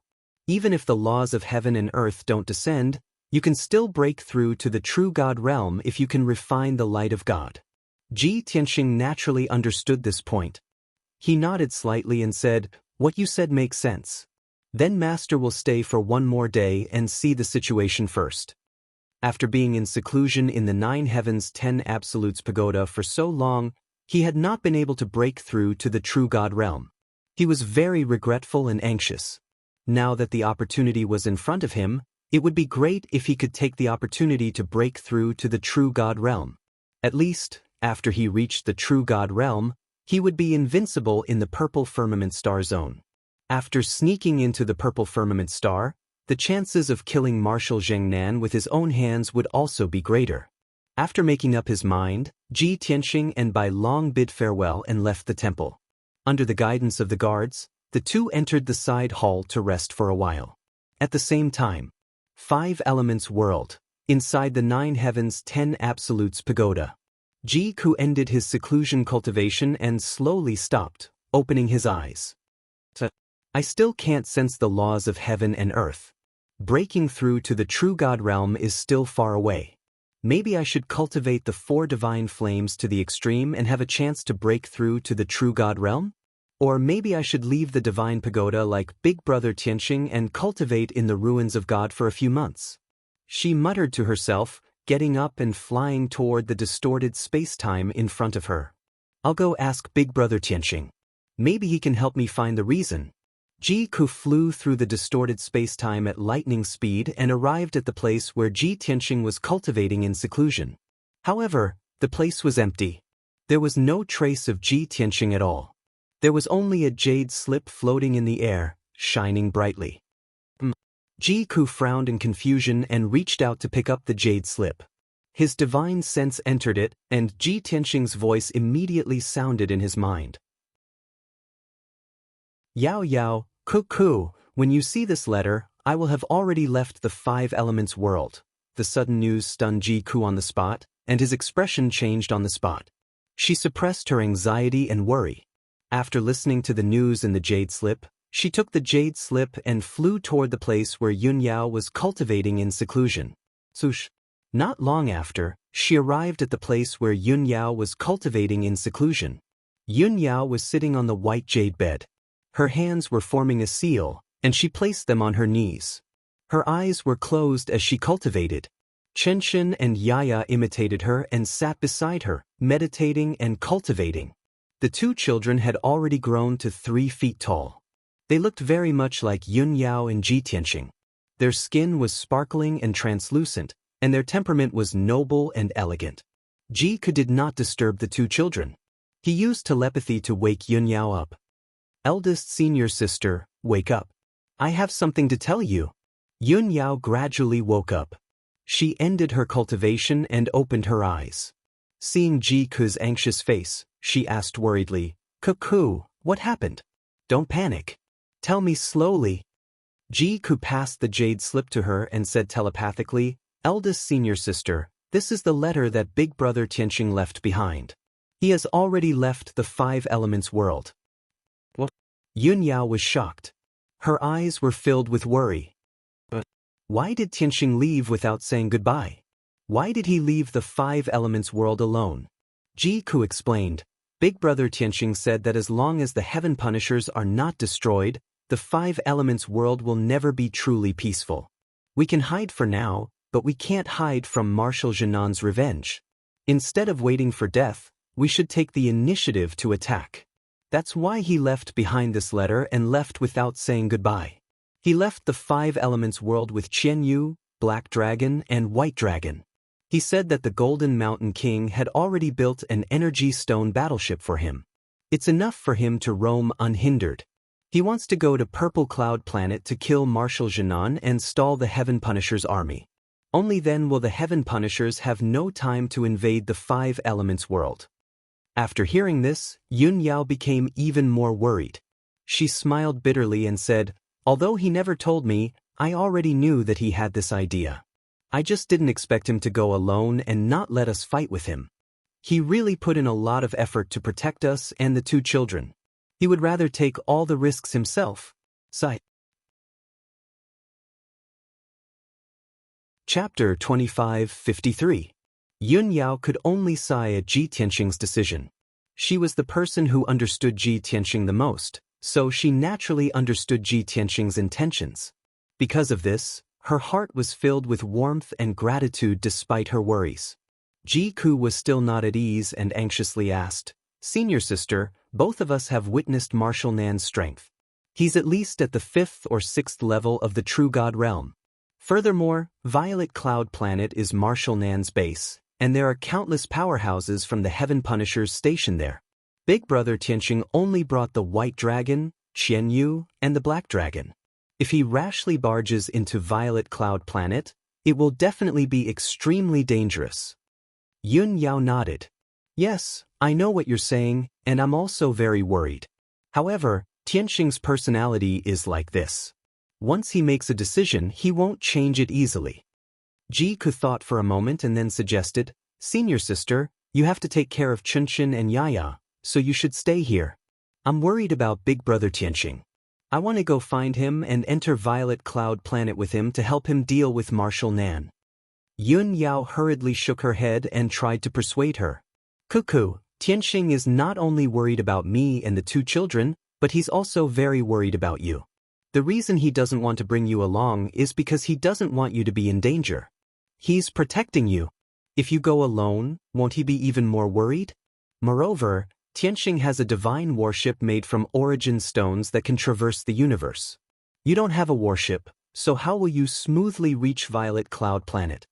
Even if the laws of heaven and earth don't descend, you can still break through to the true God realm if you can refine the light of God. Ji Tianxing naturally understood this point. He nodded slightly and said, What you said makes sense. Then Master will stay for one more day and see the situation first. After being in seclusion in the Nine Heavens 10 Absolutes Pagoda for so long, he had not been able to break through to the true God realm. He was very regretful and anxious. Now that the opportunity was in front of him, it would be great if he could take the opportunity to break through to the true God realm. At least, after he reached the true God realm, he would be invincible in the purple firmament star zone. After sneaking into the purple firmament star, the chances of killing Marshal Jinan with his own hands would also be greater. After making up his mind, Ji Tianxing and Bai Long bid farewell and left the temple. Under the guidance of the guards, the two entered the side hall to rest for a while. At the same time, 5 Elements World, inside the 9 Heavens 10 Absolutes Pagoda. Ji Ku ended his seclusion cultivation and slowly stopped, opening his eyes. I still can't sense the laws of heaven and earth. Breaking through to the true God realm is still far away. Maybe I should cultivate the 4 divine flames to the extreme and have a chance to break through to the true God realm? Or maybe I should leave the divine pagoda like Big Brother Tianxing and cultivate in the ruins of God for a few months. She muttered to herself, getting up and flying toward the distorted space-time in front of her. I'll go ask Big Brother Tianxing. Maybe he can help me find the reason. Ji Ku flew through the distorted space-time at lightning speed and arrived at the place where Ji Tianxing was cultivating in seclusion. However, the place was empty. There was no trace of Ji Tianxing at all. There was only a jade slip floating in the air, shining brightly. Ji Ku frowned in confusion and reached out to pick up the jade slip. His divine sense entered it, and Ji Tianxing's voice immediately sounded in his mind. Yao Yao, Ku, when you see this letter, I will have already left the 5 Elements World. The sudden news stunned Ji Ku on the spot, and his expression changed on the spot. She suppressed her anxiety and worry. After listening to the news in the jade slip, she took the jade slip and flew toward the place where Yun Yao was cultivating in seclusion. Not long after, she arrived at the place where Yun Yao was cultivating in seclusion. Yun Yao was sitting on the white jade bed. Her hands were forming a seal, and she placed them on her knees. Her eyes were closed as she cultivated. Chenshin and Yaya imitated her and sat beside her, meditating and cultivating. The 2 children had already grown to 3 feet tall. They looked very much like Yun Yao and Ji Tianxing. Their skin was sparkling and translucent, and their temperament was noble and elegant. Ji Ku did not disturb the 2 children. He used telepathy to wake Yun Yao up. Eldest senior sister, wake up. I have something to tell you. Yun Yao gradually woke up. She ended her cultivation and opened her eyes. Seeing Ji Ku's anxious face, she asked worriedly, Ku, what happened? Don't panic. Tell me slowly. Ji Ku passed the jade slip to her and said telepathically, Eldest senior sister, this is the letter that Big Brother Tianxing left behind. He has already left the 5 Elements World. What? Yun Yao was shocked. Her eyes were filled with worry. But why did Tianxing leave without saying goodbye? Why did he leave the 5 Elements World alone? Ji Ku explained, Big Brother Tianxing said that as long as the Heaven Punishers are not destroyed, the 5 Elements World will never be truly peaceful. We can hide for now, but we can't hide from Marshal Jianan's revenge. Instead of waiting for death, we should take the initiative to attack. That's why he left behind this letter and left without saying goodbye. He left the 5 Elements World with Qian Yu, Black Dragon, and White Dragon. He said that the Golden Mountain King had already built an energy stone battleship for him. It's enough for him to roam unhindered. He wants to go to Purple Cloud Planet to kill Marshal Jianan and stall the Heaven Punishers' army. Only then will the Heaven Punishers have no time to invade the 5 Elements World. After hearing this, Yun Yao became even more worried. She smiled bitterly and said, Although he never told me, I already knew that he had this idea. I just didn't expect him to go alone and not let us fight with him. He really put in a lot of effort to protect us and the 2 children. He would rather take all the risks himself. Sigh. Chapter 2553. Yun Yao could only sigh at Ji Tianxing's decision. She was the person who understood Ji Tianxing the most, so she naturally understood Ji Tianxing's intentions. Because of this, her heart was filled with warmth and gratitude despite her worries. Ji Ku was still not at ease and anxiously asked, Senior sister, both of us have witnessed Marshal Nan's strength. He's at least at the 5th or 6th level of the true God realm. Furthermore, Violet Cloud Planet is Marshal Nan's base, and there are countless powerhouses from the Heaven Punishers stationed there. Big Brother Tianxing only brought the White Dragon, Qian Yu, and the Black Dragon. If he rashly barges into Violet Cloud Planet, it will definitely be extremely dangerous. Yun Yao nodded. Yes, I know what you're saying, and I'm also very worried. However, Tianxing's personality is like this. Once he makes a decision, he won't change it easily. Ji Ku thought for a moment and then suggested, Senior sister, you have to take care of Chunxin and Yaya, so you should stay here. I'm worried about big brother Tianxing. I want to go find him and enter Violet Cloud Planet with him to help him deal with Marshal Nan. Yun Yao hurriedly shook her head and tried to persuade her. Cuckoo, Tianxing is not only worried about me and the two children, but he's also very worried about you. The reason he doesn't want to bring you along is because he doesn't want you to be in danger. He's protecting you. If you go alone, won't he be even more worried? Moreover, Tianxing has a divine warship made from origin stones that can traverse the universe. You don't have a warship, so how will you smoothly reach Violet Cloud Planet?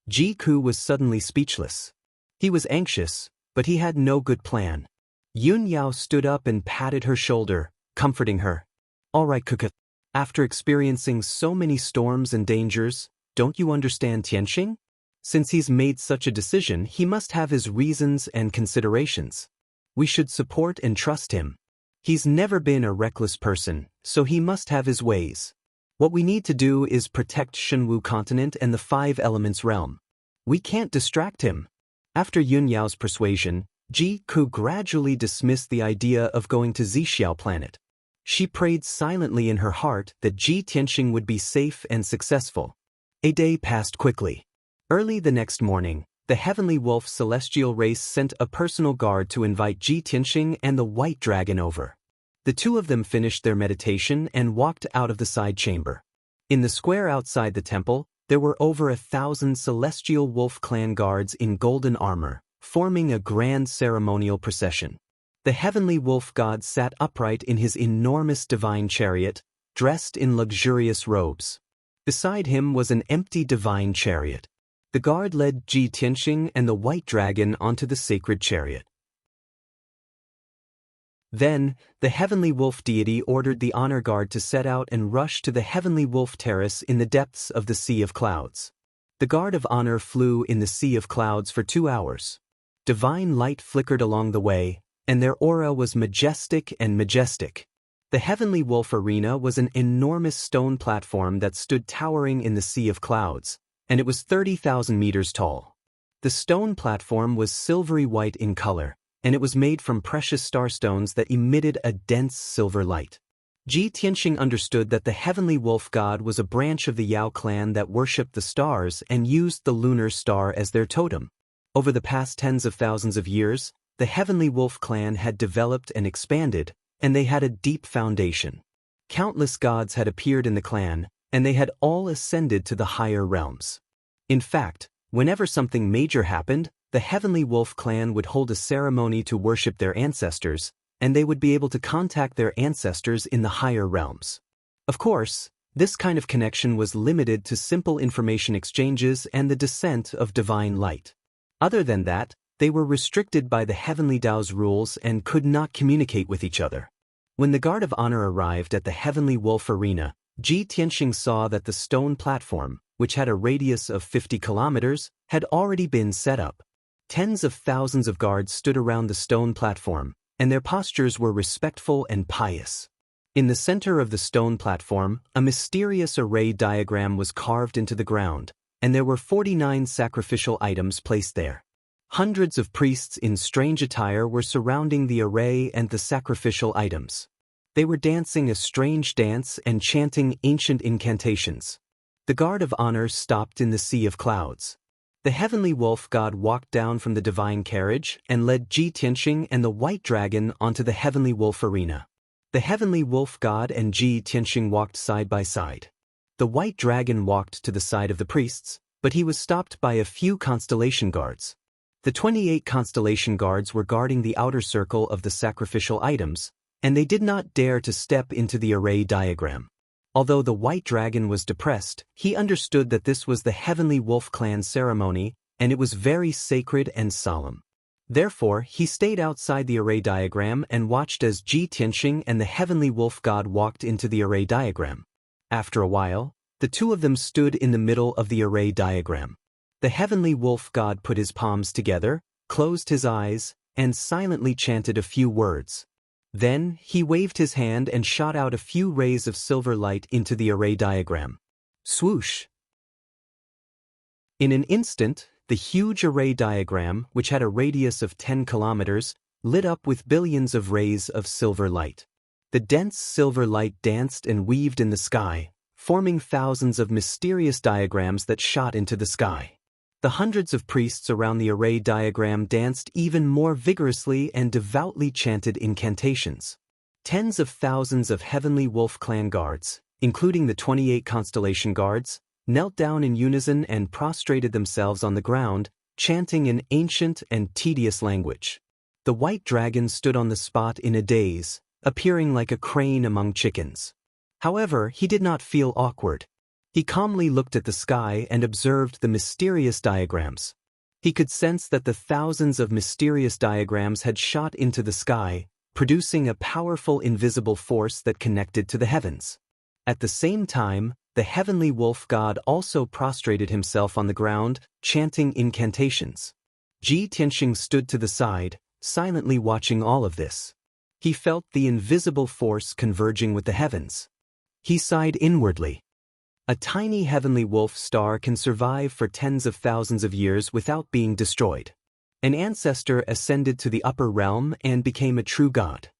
Ji Ku was suddenly speechless. He was anxious, but he had no good plan. Yun Yao stood up and patted her shoulder, comforting her. All right, Kuka. After experiencing so many storms and dangers, don't you understand Tianxing? Since he's made such a decision, he must have his reasons and considerations. We should support and trust him. He's never been a reckless person, so he must have his ways. What we need to do is protect Shenwu continent and the Five Elements realm. We can't distract him. After Yun Yao's persuasion, Ji Ku gradually dismissed the idea of going to Zixiao planet. She prayed silently in her heart that Ji Tianxing would be safe and successful. A day passed quickly. Early the next morning, the Heavenly Wolf celestial race sent a personal guard to invite Ji Tianxing and the White Dragon over. The two of them finished their meditation and walked out of the side chamber. In the square outside the temple, there were over 1,000 celestial wolf clan guards in golden armor, forming a grand ceremonial procession. The Heavenly Wolf God sat upright in his enormous divine chariot, dressed in luxurious robes. Beside him was an empty divine chariot. The guard led Ji Tianxing and the White Dragon onto the sacred chariot. Then, the Heavenly Wolf deity ordered the honor guard to set out and rush to the Heavenly Wolf terrace in the depths of the Sea of Clouds. The guard of honor flew in the Sea of Clouds for 2 hours. Divine light flickered along the way, and their aura was majestic and majestic. The Heavenly Wolf Arena was an enormous stone platform that stood towering in the Sea of Clouds, and it was 30,000 meters tall. The stone platform was silvery white in color, and it was made from precious starstones that emitted a dense silver light. Ji Tianxing understood that the Heavenly Wolf God was a branch of the Yao clan that worshipped the stars and used the lunar star as their totem. Over the past tens of thousands of years, the Heavenly Wolf clan had developed and expanded, and they had a deep foundation. Countless gods had appeared in the clan, and they had all ascended to the higher realms. In fact, whenever something major happened, the Heavenly Wolf clan would hold a ceremony to worship their ancestors, and they would be able to contact their ancestors in the higher realms. Of course, this kind of connection was limited to simple information exchanges and the descent of divine light. Other than that, they were restricted by the Heavenly Tao's rules and could not communicate with each other. When the Guard of Honor arrived at the Heavenly Wolf Arena, Ji Tianxing saw that the stone platform, which had a radius of 50 kilometers, had already been set up. Tens of thousands of guards stood around the stone platform, and their postures were respectful and pious. In the center of the stone platform, a mysterious array diagram was carved into the ground, and there were 49 sacrificial items placed there. Hundreds of priests in strange attire were surrounding the array and the sacrificial items. They were dancing a strange dance and chanting ancient incantations. The Guard of Honor stopped in the Sea of Clouds. The Heavenly Wolf God walked down from the divine carriage and led Ji Tianxing and the White Dragon onto the Heavenly Wolf Arena. The Heavenly Wolf God and Ji Tianxing walked side by side. The White Dragon walked to the side of the priests, but he was stopped by a few constellation guards. The 28 constellation guards were guarding the outer circle of the sacrificial items, and they did not dare to step into the array diagram. Although the White Dragon was depressed, he understood that this was the Heavenly Wolf clan ceremony, and it was very sacred and solemn. Therefore, he stayed outside the array diagram and watched as Ji Tianxing and the Heavenly Wolf God walked into the array diagram. After a while, the two of them stood in the middle of the array diagram. The heavenly wolf god put his palms together, closed his eyes, and silently chanted a few words. Then, he waved his hand and shot out a few rays of silver light into the array diagram. Swoosh! In an instant, the huge array diagram, which had a radius of 10 kilometers, lit up with billions of rays of silver light. The dense silver light danced and weaved in the sky, forming thousands of mysterious diagrams that shot into the sky. The hundreds of priests around the array diagram danced even more vigorously and devoutly chanted incantations. Tens of thousands of heavenly wolf clan guards, including the 28 constellation guards, knelt down in unison and prostrated themselves on the ground, chanting in ancient and tedious language. The white dragon stood on the spot in a daze, appearing like a crane among chickens. However, he did not feel awkward. He calmly looked at the sky and observed the mysterious diagrams. He could sense that the thousands of mysterious diagrams had shot into the sky, producing a powerful invisible force that connected to the heavens. At the same time, the heavenly wolf god also prostrated himself on the ground, chanting incantations. Ji Tianxing stood to the side, silently watching all of this. He felt the invisible force converging with the heavens. He sighed inwardly. A tiny heavenly wolf star can survive for tens of thousands of years without being destroyed. An ancestor ascended to the upper realm and became a true god.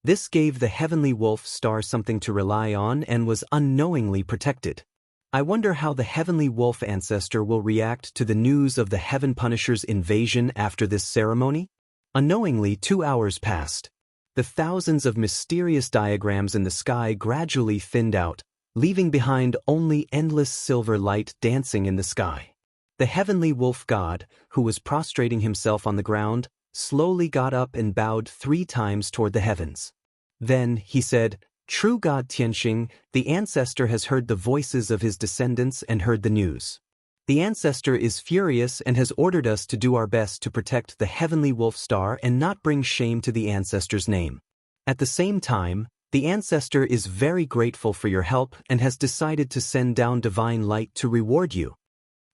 This gave the heavenly wolf star something to rely on and was unknowingly protected. I wonder how the heavenly wolf ancestor will react to the news of the Heaven Punisher's invasion after this ceremony. Unknowingly, 2 hours passed. The thousands of mysterious diagrams in the sky gradually thinned out, leaving behind only endless silver light dancing in the sky. The heavenly wolf god, who was prostrating himself on the ground, slowly got up and bowed 3 times toward the heavens. Then, he said, "True God Tianxing, the ancestor has heard the voices of his descendants and heard the news. The ancestor is furious and has ordered us to do our best to protect the heavenly wolf star and not bring shame to the ancestor's name. At the same time, the ancestor is very grateful for your help and has decided to send down divine light to reward you."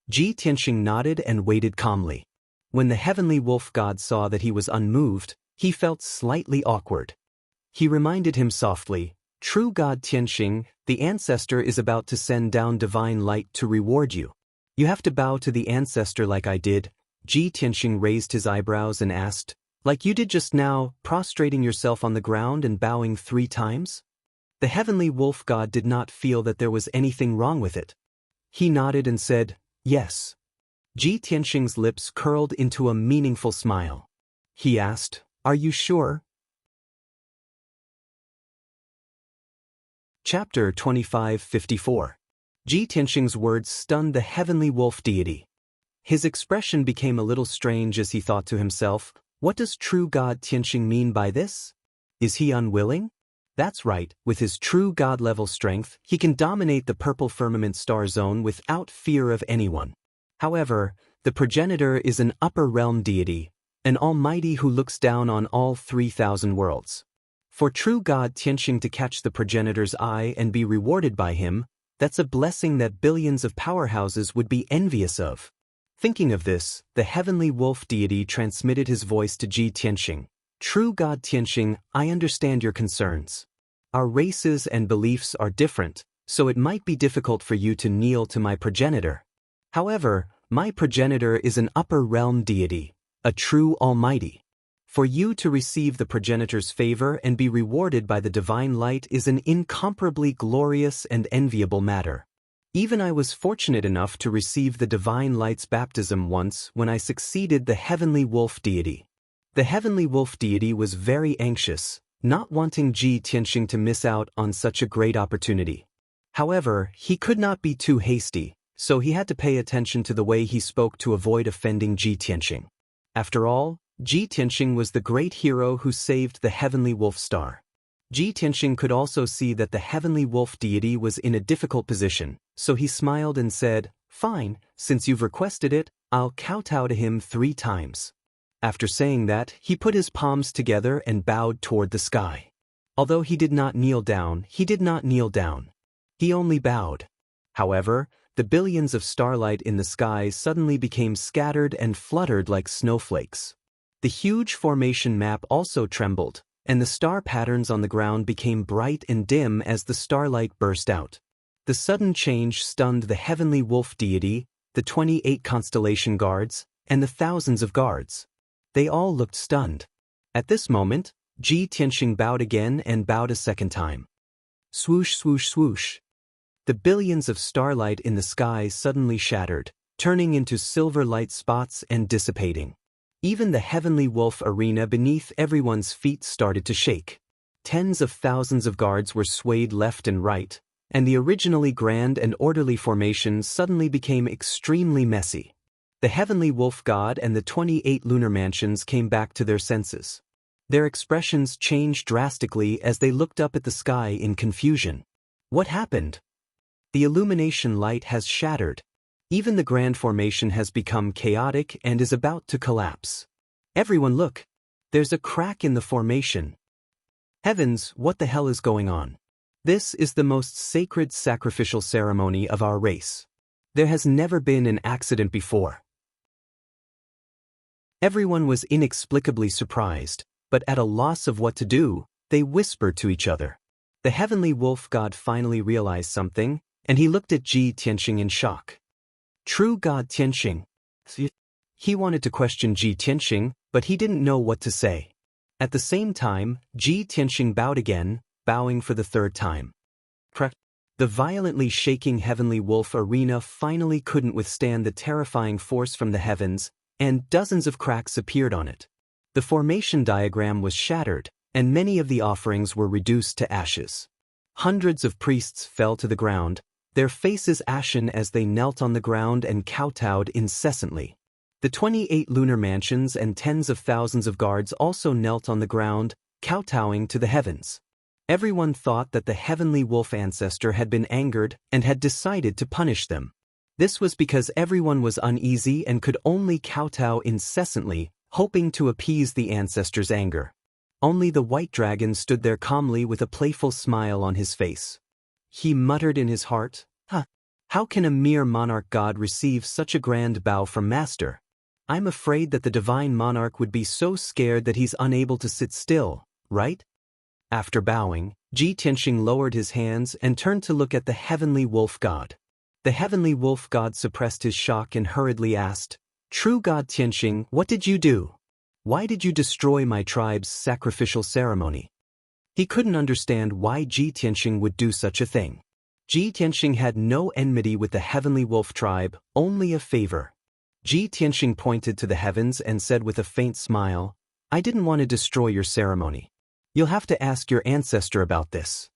Ji Tianxing nodded and waited calmly. When the heavenly wolf god saw that he was unmoved, he felt slightly awkward. He reminded him softly, "True God Tianxing, the ancestor is about to send down divine light to reward you. You have to bow to the ancestor like I did." Ji Tianxing raised his eyebrows and asked, "Like you did just now, prostrating yourself on the ground and bowing 3 times? The heavenly wolf god did not feel that there was anything wrong with it. He nodded and said, "Yes." Ji Tianxing's lips curled into a meaningful smile. He asked, "Are you sure?" Chapter 2554. Ji Tianxing's words stunned the heavenly wolf deity. His expression became a little strange as he thought to himself, "What does true God Tianxing mean by this? Is he unwilling? That's right, with his true god-level strength, he can dominate the purple firmament star zone without fear of anyone. However, the progenitor is an upper realm deity, an almighty who looks down on all 3,000 worlds. For true God Tianxing to catch the progenitor's eye and be rewarded by him, that's a blessing that billions of powerhouses would be envious of." Thinking of this, the heavenly wolf deity transmitted his voice to Ji Tianxing. "True God Tianxing, I understand your concerns. Our races and beliefs are different, so it might be difficult for you to kneel to my progenitor. However, my progenitor is an upper realm deity, a true almighty. For you to receive the progenitor's favor and be rewarded by the divine light is an incomparably glorious and enviable matter. Even I was fortunate enough to receive the divine light's baptism once when I succeeded the heavenly wolf deity." The heavenly wolf deity was very anxious, not wanting Ji Tianxing to miss out on such a great opportunity. However, he could not be too hasty, so he had to pay attention to the way he spoke to avoid offending Ji Tianxing. After all, Ji Tianxing was the great hero who saved the heavenly wolf star. Ji Tianxing could also see that the heavenly wolf deity was in a difficult position, so he smiled and said, "Fine, since you've requested it, I'll kowtow to him 3 times. After saying that, he put his palms together and bowed toward the sky. Although he did not kneel down, he only bowed. However, the billions of starlight in the sky suddenly became scattered and fluttered like snowflakes. The huge formation map also trembled, and the star patterns on the ground became bright and dim as the starlight burst out. The sudden change stunned the heavenly wolf deity, the 28 constellation guards, and the thousands of guards. They all looked stunned. At this moment, Ji Tianxing bowed again and bowed a second time. Swoosh, swoosh, swoosh. The billions of starlight in the sky suddenly shattered, turning into silver light spots and dissipating. Even the heavenly wolf arena beneath everyone's feet started to shake. Tens of thousands of guards were swayed left and right, and the originally grand and orderly formation suddenly became extremely messy. The heavenly wolf god and the 28 lunar mansions came back to their senses. Their expressions changed drastically as they looked up at the sky in confusion. What happened? The illumination light has shattered. Even the grand formation has become chaotic and is about to collapse. Everyone look! There's a crack in the formation. Heavens, what the hell is going on? This is the most sacred sacrificial ceremony of our race. There has never been an accident before. Everyone was inexplicably surprised, but at a loss of what to do, they whispered to each other. The heavenly wolf god finally realized something, and he looked at Ji Tianxing in shock. True God Tianxing. He wanted to question Ji Tianxing, but he didn't know what to say. At the same time, Ji Tianxing bowed again, bowing for the third time. The violently shaking heavenly wolf arena finally couldn't withstand the terrifying force from the heavens, and dozens of cracks appeared on it. The formation diagram was shattered, and many of the offerings were reduced to ashes. Hundreds of priests fell to the ground, their faces ashen as they knelt on the ground and kowtowed incessantly. The 28 lunar mansions and tens of thousands of guards also knelt on the ground, kowtowing to the heavens. Everyone thought that the heavenly wolf ancestor had been angered and had decided to punish them. This was because everyone was uneasy and could only kowtow incessantly, hoping to appease the ancestor's anger. Only the white dragon stood there calmly with a playful smile on his face. He muttered in his heart, How can a mere monarch god receive such a grand bow from Master? I'm afraid that the divine monarch would be so scared that he's unable to sit still, right? After bowing, Ji Tianxing lowered his hands and turned to look at the heavenly wolf god. The heavenly wolf god suppressed his shock and hurriedly asked, True God Tianxing, what did you do? Why did you destroy my tribe's sacrificial ceremony? He couldn't understand why Ji Tianxing would do such a thing. Ji Tianxing had no enmity with the heavenly wolf tribe, only a favor. Ji Tianxing pointed to the heavens and said with a faint smile, I didn't want to destroy your ceremony. You'll have to ask your ancestor about this.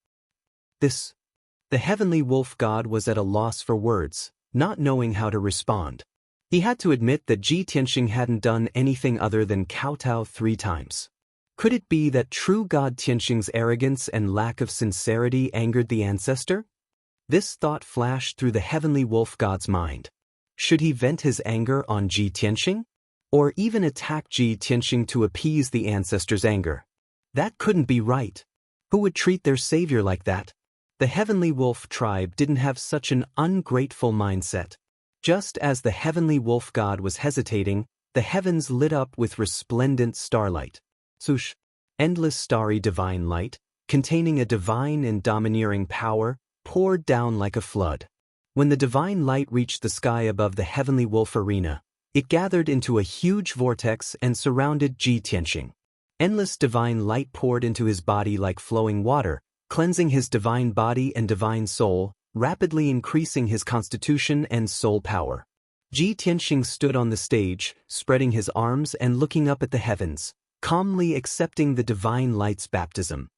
The heavenly wolf god was at a loss for words, not knowing how to respond. He had to admit that Ji Tianxing hadn't done anything other than kowtow 3 times. Could it be that true God Tianxing's arrogance and lack of sincerity angered the ancestor? This thought flashed through the heavenly wolf god's mind. Should he vent his anger on Ji Tianxing? Or even attack Ji Tianxing to appease the ancestor's anger? That couldn't be right. Who would treat their savior like that? The heavenly wolf tribe didn't have such an ungrateful mindset. Just as the heavenly wolf god was hesitating, the heavens lit up with resplendent starlight. Swoosh! Endless starry divine light, containing a divine and domineering power, poured down like a flood. When the divine light reached the sky above the heavenly wolf arena, it gathered into a huge vortex and surrounded Ji Tianxing. Endless divine light poured into his body like flowing water, cleansing his divine body and divine soul, rapidly increasing his constitution and soul power. Ji Tianxing stood on the stage, spreading his arms and looking up at the heavens, calmly accepting the divine light's baptism.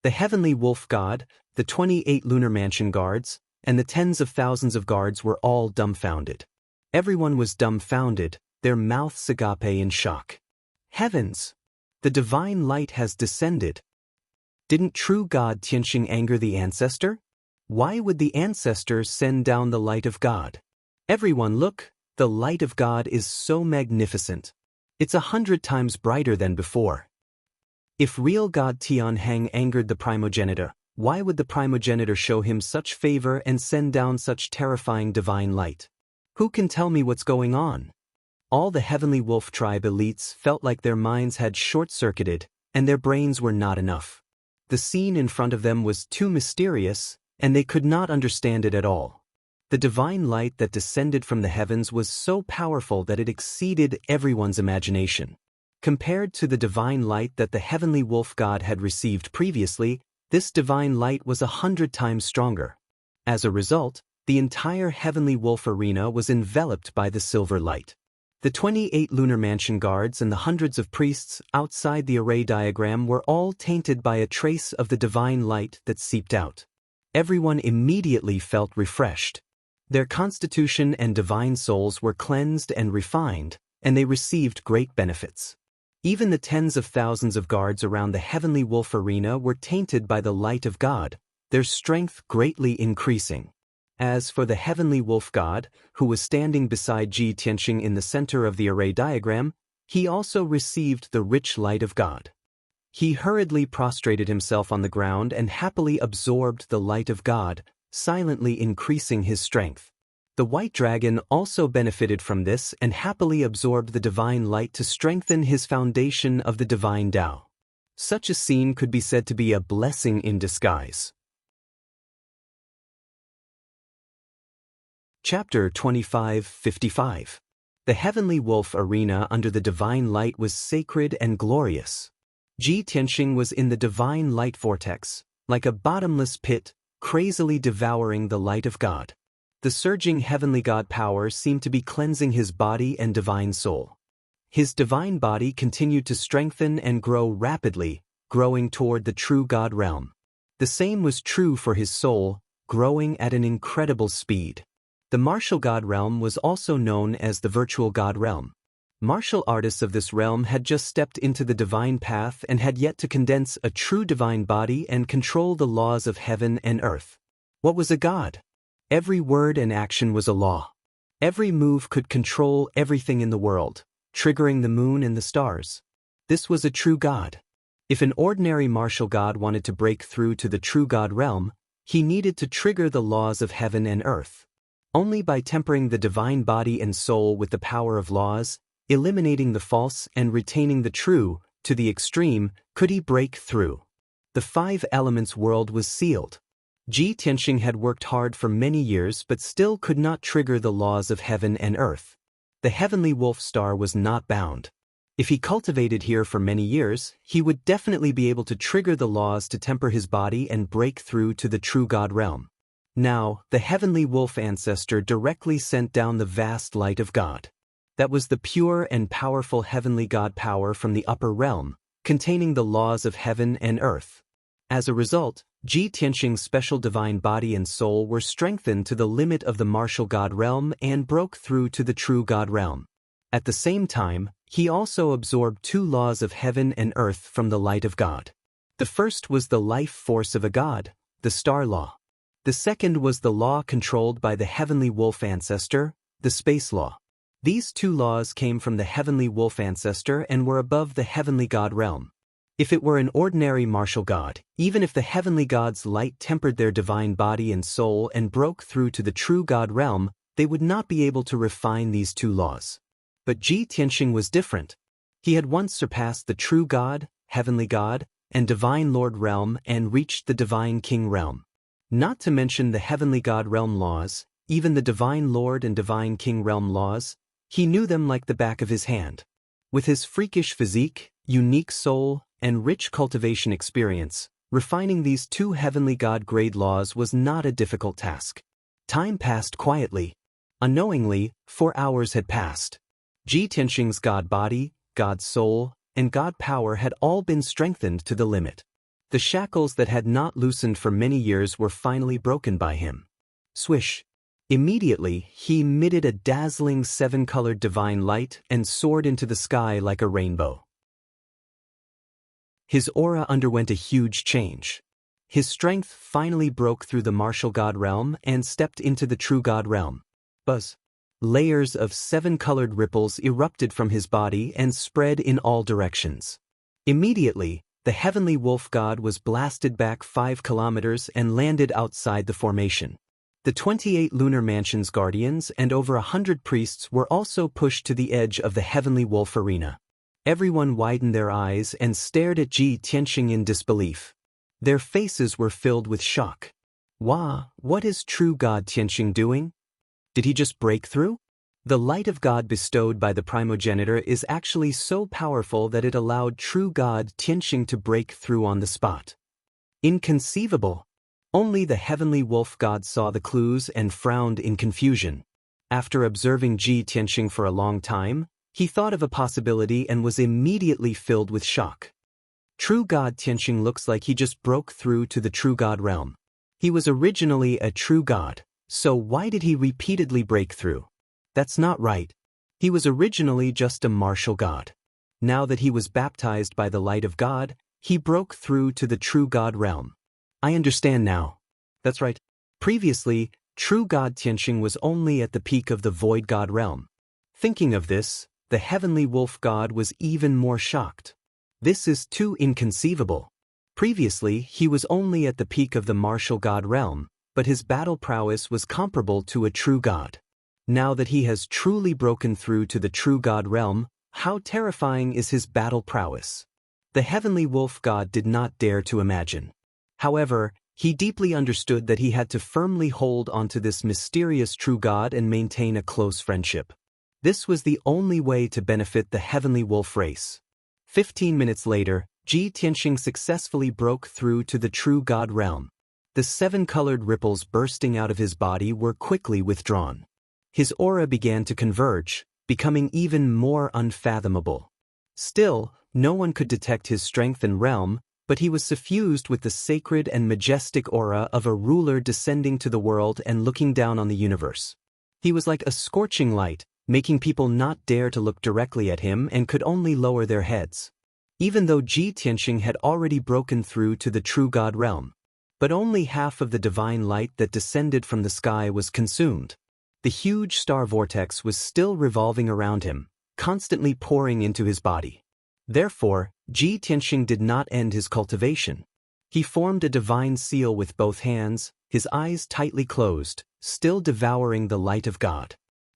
The heavenly wolf god, the 28 lunar mansion guards, and the tens of thousands of guards were all dumbfounded. Everyone was dumbfounded, their mouths agape in shock. Heavens! The divine light has descended. Didn't true God Tianxing anger the ancestor? Why would the ancestor send down the light of God? Everyone look, the light of God is so magnificent. It's 100 times brighter than before. If real God Tianheng angered the primogenitor, Why would the primogenitor show him such favor and send down such terrifying divine light? Who can tell me what's going on? All the Heavenly Wolf tribe elites felt like their minds had short-circuited, and their brains were not enough. The scene in front of them was too mysterious, and they could not understand it at all. The divine light that descended from the heavens was so powerful that it exceeded everyone's imagination. Compared to the divine light that the Heavenly Wolf God had received previously, this divine light was 100 times stronger. As a result, the entire Heavenly Wolf arena was enveloped by the silver light. The 28 lunar mansion guards and the hundreds of priests outside the array diagram were all tainted by a trace of the divine light that seeped out. Everyone immediately felt refreshed. Their constitution and divine souls were cleansed and refined, and they received great benefits. Even the tens of thousands of guards around the Heavenly Wolf arena were tainted by the light of God, their strength greatly increasing. As for the Heavenly Wolf God, who was standing beside Ji Tianxing in the center of the array diagram, he also received the rich light of God. He hurriedly prostrated himself on the ground and happily absorbed the light of God, silently increasing his strength. The white dragon also benefited from this and happily absorbed the divine light to strengthen his foundation of the divine Tao. Such a scene could be said to be a blessing in disguise. Chapter 25:55. The Heavenly Wolf arena under the divine light was sacred and glorious. Ji Tianxing was in the divine light vortex, like a bottomless pit, crazily devouring the light of God. The surging heavenly God power seemed to be cleansing his body and divine soul. His divine body continued to strengthen and grow rapidly, growing toward the true God realm. The same was true for his soul, growing at an incredible speed. The martial God realm was also known as the virtual God realm. Martial artists of this realm had just stepped into the divine path and had yet to condense a true divine body and control the laws of heaven and earth. What was a god? Every word and action was a law. Every move could control everything in the world, triggering the moon and the stars. This was a true god. If an ordinary martial god wanted to break through to the true God realm, he needed to trigger the laws of heaven and earth. Only by tempering the divine body and soul with the power of laws, eliminating the false and retaining the true, to the extreme, could he break through. The five elements world was sealed. Ji Tianxing had worked hard for many years but still could not trigger the laws of heaven and earth. The Heavenly Wolf star was not bound. If he cultivated here for many years, he would definitely be able to trigger the laws to temper his body and break through to the true God realm. Now, the Heavenly Wolf ancestor directly sent down the vast light of God. That was the pure and powerful heavenly God power from the upper realm, containing the laws of heaven and earth. As a result, Ji Tianxing's special divine body and soul were strengthened to the limit of the martial God realm and broke through to the true God realm. At the same time, he also absorbed two laws of heaven and earth from the light of God. The first was the life force of a god, the star law. The second was the law controlled by the Heavenly Wolf ancestor, the space law. These two laws came from the Heavenly Wolf ancestor and were above the heavenly God realm. If it were an ordinary martial god, even if the heavenly god's light tempered their divine body and soul and broke through to the true God realm, they would not be able to refine these two laws. But Ji Tianxing was different. He had once surpassed the true God, heavenly God, and divine Lord realm and reached the divine King realm. Not to mention the heavenly God realm laws, even the divine Lord and divine King realm laws, he knew them like the back of his hand. With his freakish physique, unique soul, and rich cultivation experience, refining these two heavenly God grade laws was not a difficult task. Time passed quietly. Unknowingly, 4 hours had passed. Ji Tianxing's God body, God soul, and God power had all been strengthened to the limit. The shackles that had not loosened for many years were finally broken by him. Swish! Immediately, he emitted a dazzling 7-colored divine light and soared into the sky like a rainbow. His aura underwent a huge change. His strength finally broke through the martial God realm and stepped into the true God realm. Buzz! Layers of 7-colored ripples erupted from his body and spread in all directions. Immediately, The heavenly wolf god was blasted back 5 kilometers and landed outside the formation. The 28 lunar mansion's guardians and over 100 priests were also pushed to the edge of the heavenly wolf arena. Everyone widened their eyes and stared at Ji Tianxing in disbelief. Their faces were filled with shock. What is true God Tianxing doing? Did he just break through? The light of God bestowed by the primogenitor is actually so powerful that it allowed true God Tianxing to break through on the spot. Inconceivable! Only the heavenly wolf god saw the clues and frowned in confusion. After observing Ji Tianxing for a long time, he thought of a possibility and was immediately filled with shock. True God Tianxing looks like he just broke through to the true God realm. He was originally a true god, so why did he repeatedly break through? That's not right. He was originally just a martial god. Now that he was baptized by the light of God, he broke through to the true God realm. I understand now. That's right. Previously, true God Tianxing was only at the peak of the void god realm. Thinking of this, the heavenly wolf god was even more shocked. This is too inconceivable. Previously, he was only at the peak of the martial god realm, but his battle prowess was comparable to a true god. Now that he has truly broken through to the true god realm, how terrifying is his battle prowess? The heavenly wolf god did not dare to imagine. However, he deeply understood that he had to firmly hold onto this mysterious true god and maintain a close friendship. This was the only way to benefit the heavenly wolf race. 15 minutes later, Ji Tianxing successfully broke through to the true God realm. The 7-colored ripples bursting out of his body were quickly withdrawn. His aura began to converge, becoming even more unfathomable. Still, no one could detect his strength and realm, but he was suffused with the sacred and majestic aura of a ruler descending to the world and looking down on the universe. He was like a scorching light, making people not dare to look directly at him and could only lower their heads. Even though Ji Tianxing had already broken through to the true God realm. But only half of the divine light that descended from the sky was consumed. The huge star vortex was still revolving around him, constantly pouring into his body. Therefore, Ji Tianxing did not end his cultivation. He formed a divine seal with both hands, his eyes tightly closed, still devouring the light of God.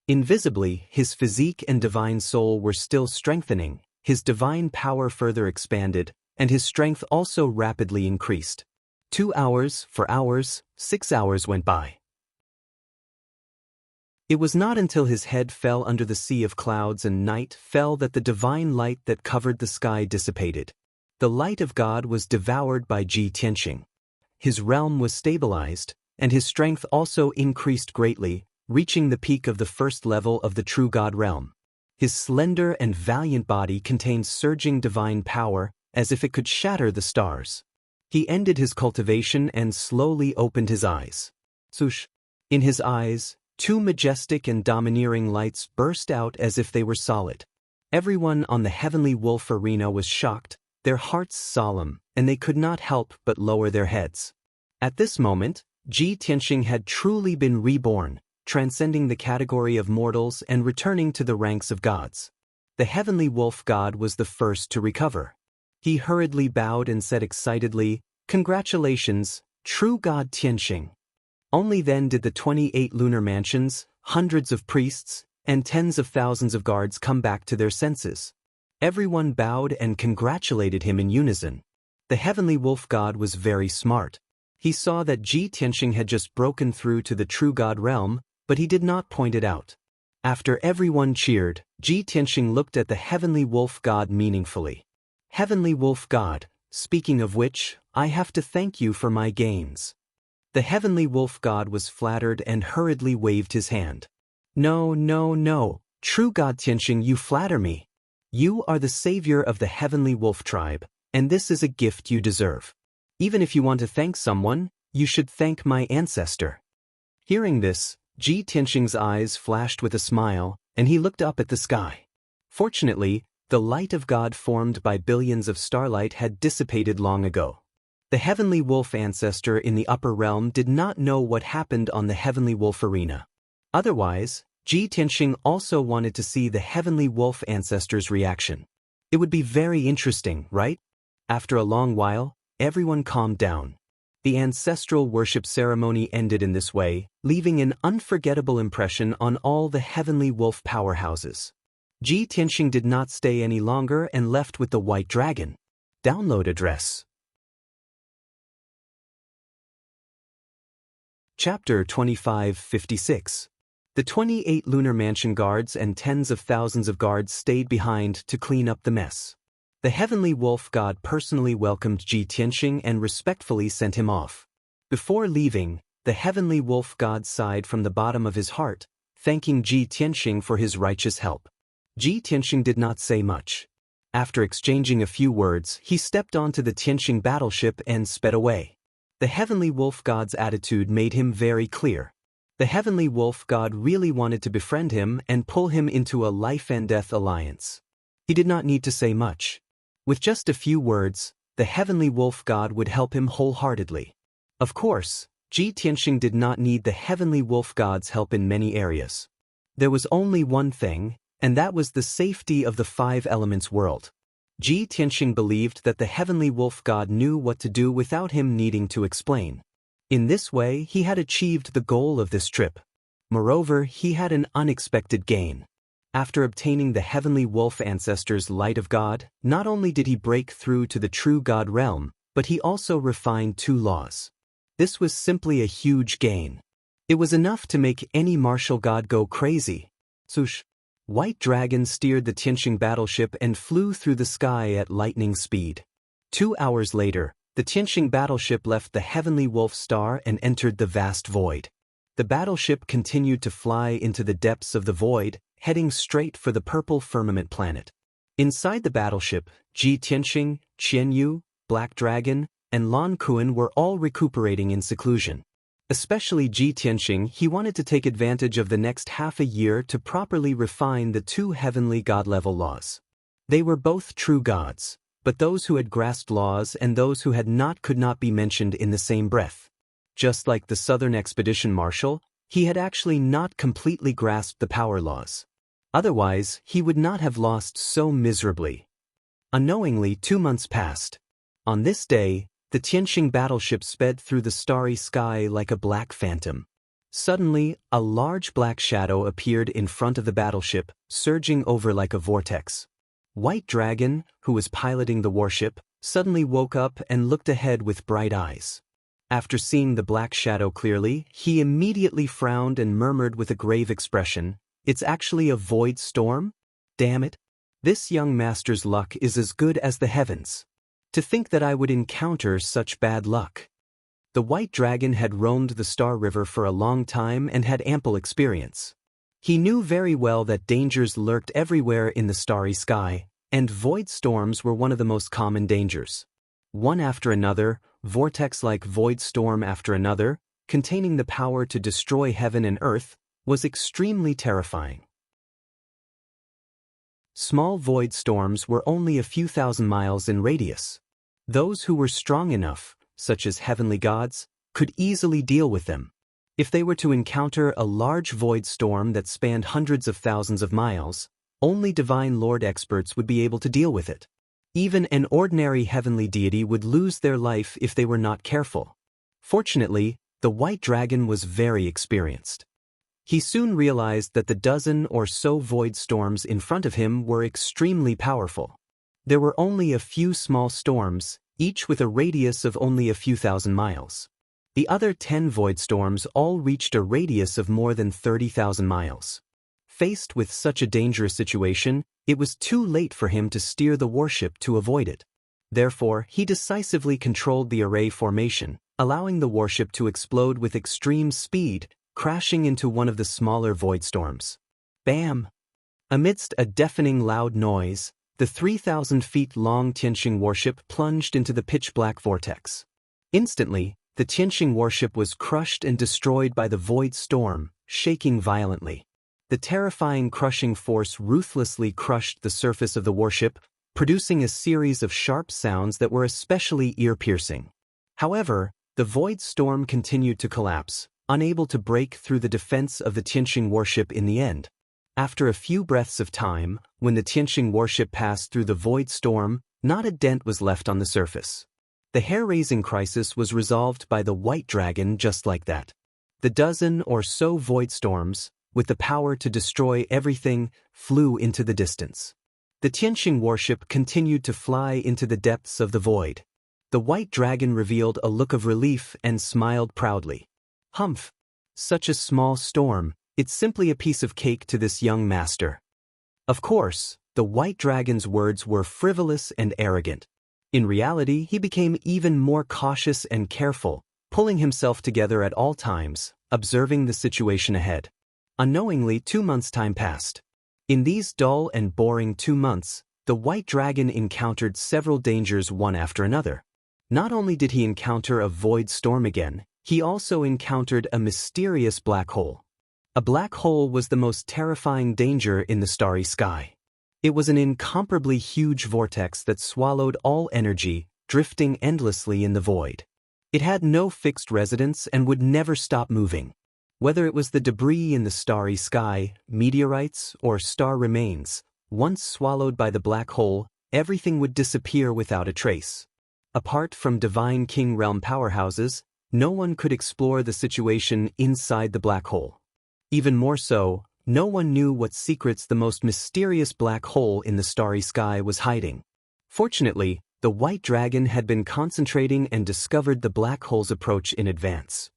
Invisibly, his physique and divine soul were still strengthening, his divine power further expanded, and his strength also rapidly increased. 2 hours, 4 hours, 6 hours went by. It was not until his head fell under the sea of clouds and night fell that the divine light that covered the sky dissipated. The light of God was devoured by Ji Tianxing. His realm was stabilized, and his strength also increased greatly, reaching the peak of the first level of the true God realm. His slender and valiant body contained surging divine power, as if it could shatter the stars. He ended his cultivation and slowly opened his eyes. Swoosh! In his eyes, 2 majestic and domineering lights burst out as if they were solid. Everyone on the heavenly wolf arena was shocked, their hearts solemn, and they could not help but lower their heads. At this moment, Ji Tianxing had truly been reborn, transcending the category of mortals and returning to the ranks of gods. The heavenly wolf god was the first to recover. He hurriedly bowed and said excitedly, "Congratulations, true God Tianxing." Only then did the 28 lunar mansions, hundreds of priests, and tens of thousands of guards come back to their senses. Everyone bowed and congratulated him in unison. The heavenly wolf god was very smart. He saw that Ji Tianxing had just broken through to the true God realm, but he did not point it out. After everyone cheered, Ji Tianxing looked at the heavenly wolf god meaningfully. "Heavenly wolf god, speaking of which, I have to thank you for my gains." The heavenly wolf god was flattered and hurriedly waved his hand. "No, no, no, true God Tianxing, you flatter me. You are the savior of the heavenly wolf tribe, and this is a gift you deserve. Even if you want to thank someone, you should thank my ancestor." Hearing this, Ji Tianxing's eyes flashed with a smile, and he looked up at the sky. Fortunately, the light of God formed by billions of starlight had dissipated long ago. The heavenly wolf ancestor in the upper realm did not know what happened on the heavenly wolf arena. Otherwise, Ji Tianxing also wanted to see the heavenly wolf ancestor's reaction. It would be very interesting, right? After a long while, everyone calmed down. The ancestral worship ceremony ended in this way, leaving an unforgettable impression on all the heavenly wolf powerhouses. Ji Tianxing did not stay any longer and left with the white dragon. Download address. Chapter 2556. The 28 lunar mansion guards and tens of thousands of guards stayed behind to clean up the mess. The heavenly wolf god personally welcomed Ji Tianxing and respectfully sent him off. Before leaving, the heavenly wolf god sighed from the bottom of his heart, thanking Ji Tianxing for his righteous help. Ji Tianxing did not say much. After exchanging a few words, he stepped onto the Tianxing battleship and sped away. The heavenly wolf god's attitude made him very clear. The heavenly wolf god really wanted to befriend him and pull him into a life-and-death alliance. He did not need to say much. With just a few words, the heavenly wolf god would help him wholeheartedly. Of course, Ji Tianxing did not need the heavenly wolf god's help in many areas. There was only one thing, and that was the safety of the five elements world. Ji Tianxing believed that the heavenly wolf god knew what to do without him needing to explain. In this way, he had achieved the goal of this trip. Moreover, he had an unexpected gain. After obtaining the heavenly wolf ancestors' light of God, not only did he break through to the true God realm, but he also refined 2 laws. This was simply a huge gain. It was enough to make any martial god go crazy. Swoosh! White Dragon steered the Tianxing battleship and flew through the sky at lightning speed. 2 hours later, the Tianxing battleship left the heavenly wolf star and entered the vast void. The battleship continued to fly into the depths of the void, heading straight for the purple firmament planet. Inside the battleship, Ji Tianxing, Qianyu, Black Dragon, and Lan Kuan were all recuperating in seclusion. Especially Ji Tianxing, he wanted to take advantage of the next half a year to properly refine the 2 heavenly god-level laws. They were both true gods, but those who had grasped laws and those who had not could not be mentioned in the same breath. Just like the Southern Expedition Marshal, he had actually not completely grasped the power laws. Otherwise, he would not have lost so miserably. Unknowingly, 2 months passed. On this day, the Tianxing battleship sped through the starry sky like a black phantom. Suddenly, a large black shadow appeared in front of the battleship, surging over like a vortex. White Dragon, who was piloting the warship, suddenly woke up and looked ahead with bright eyes. After seeing the black shadow clearly, he immediately frowned and murmured with a grave expression, "It's actually a void storm? Damn it! This young master's luck is as good as the heavens. To think that I would encounter such bad luck." The White Dragon had roamed the Star River for a long time and had ample experience. He knew very well that dangers lurked everywhere in the starry sky, and void storms were one of the most common dangers. One after another, vortex-like void storm after another, containing the power to destroy heaven and earth, was extremely terrifying. Small void storms were only a few thousand miles in radius. Those who were strong enough, such as heavenly gods, could easily deal with them. If they were to encounter a large void storm that spanned hundreds of thousands of miles, only divine lord experts would be able to deal with it. Even an ordinary heavenly deity would lose their life if they were not careful. Fortunately, the White Dragon was very experienced. He soon realized that the dozen or so void storms in front of him were extremely powerful. There were only a few small storms, each with a radius of only a few thousand miles. The other 10 void storms all reached a radius of more than 30,000 miles. Faced with such a dangerous situation, it was too late for him to steer the warship to avoid it. Therefore, he decisively controlled the array formation, allowing the warship to explode with extreme speed, crashing into one of the smaller void storms. Bam! Amidst a deafening loud noise, the 3,000 feet long Tianxing warship plunged into the pitch-black vortex. Instantly, the Tianxing warship was crushed and destroyed by the void storm, shaking violently. The terrifying crushing force ruthlessly crushed the surface of the warship, producing a series of sharp sounds that were especially ear-piercing. However, the void storm continued to collapse, unable to break through the defense of the Tianxing warship in the end. After a few breaths of time, when the Tianxing warship passed through the void storm, Not a dent was left on the surface. The hair-raising crisis was resolved by the White Dragon just like that. The dozen or so void storms, with the power to destroy everything, flew into the distance. The Tianqing warship continued to fly into the depths of the void. The White Dragon revealed a look of relief and smiled proudly. Humph! Such a small storm, it's simply a piece of cake to this young master. Of course, the White Dragon's words were frivolous and arrogant. In reality, he became even more cautious and careful, pulling himself together at all times, observing the situation ahead. Unknowingly, 2 months' time passed. In these dull and boring 2 months, the White Dragon encountered several dangers one after another. Not only did he encounter a void storm again, he also encountered a mysterious black hole. A black hole was the most terrifying danger in the starry sky. It was an incomparably huge vortex that swallowed all energy, drifting endlessly in the void. It had no fixed residence and would never stop moving. Whether it was the debris in the starry sky, meteorites, or star remains, once swallowed by the black hole, everything would disappear without a trace. Apart from Divine King Realm powerhouses, no one could explore the situation inside the black hole. Even more so, no one knew what secrets the most mysterious black hole in the starry sky was hiding. Fortunately, the White Dragon had been concentrating and discovered the black hole's approach in advance.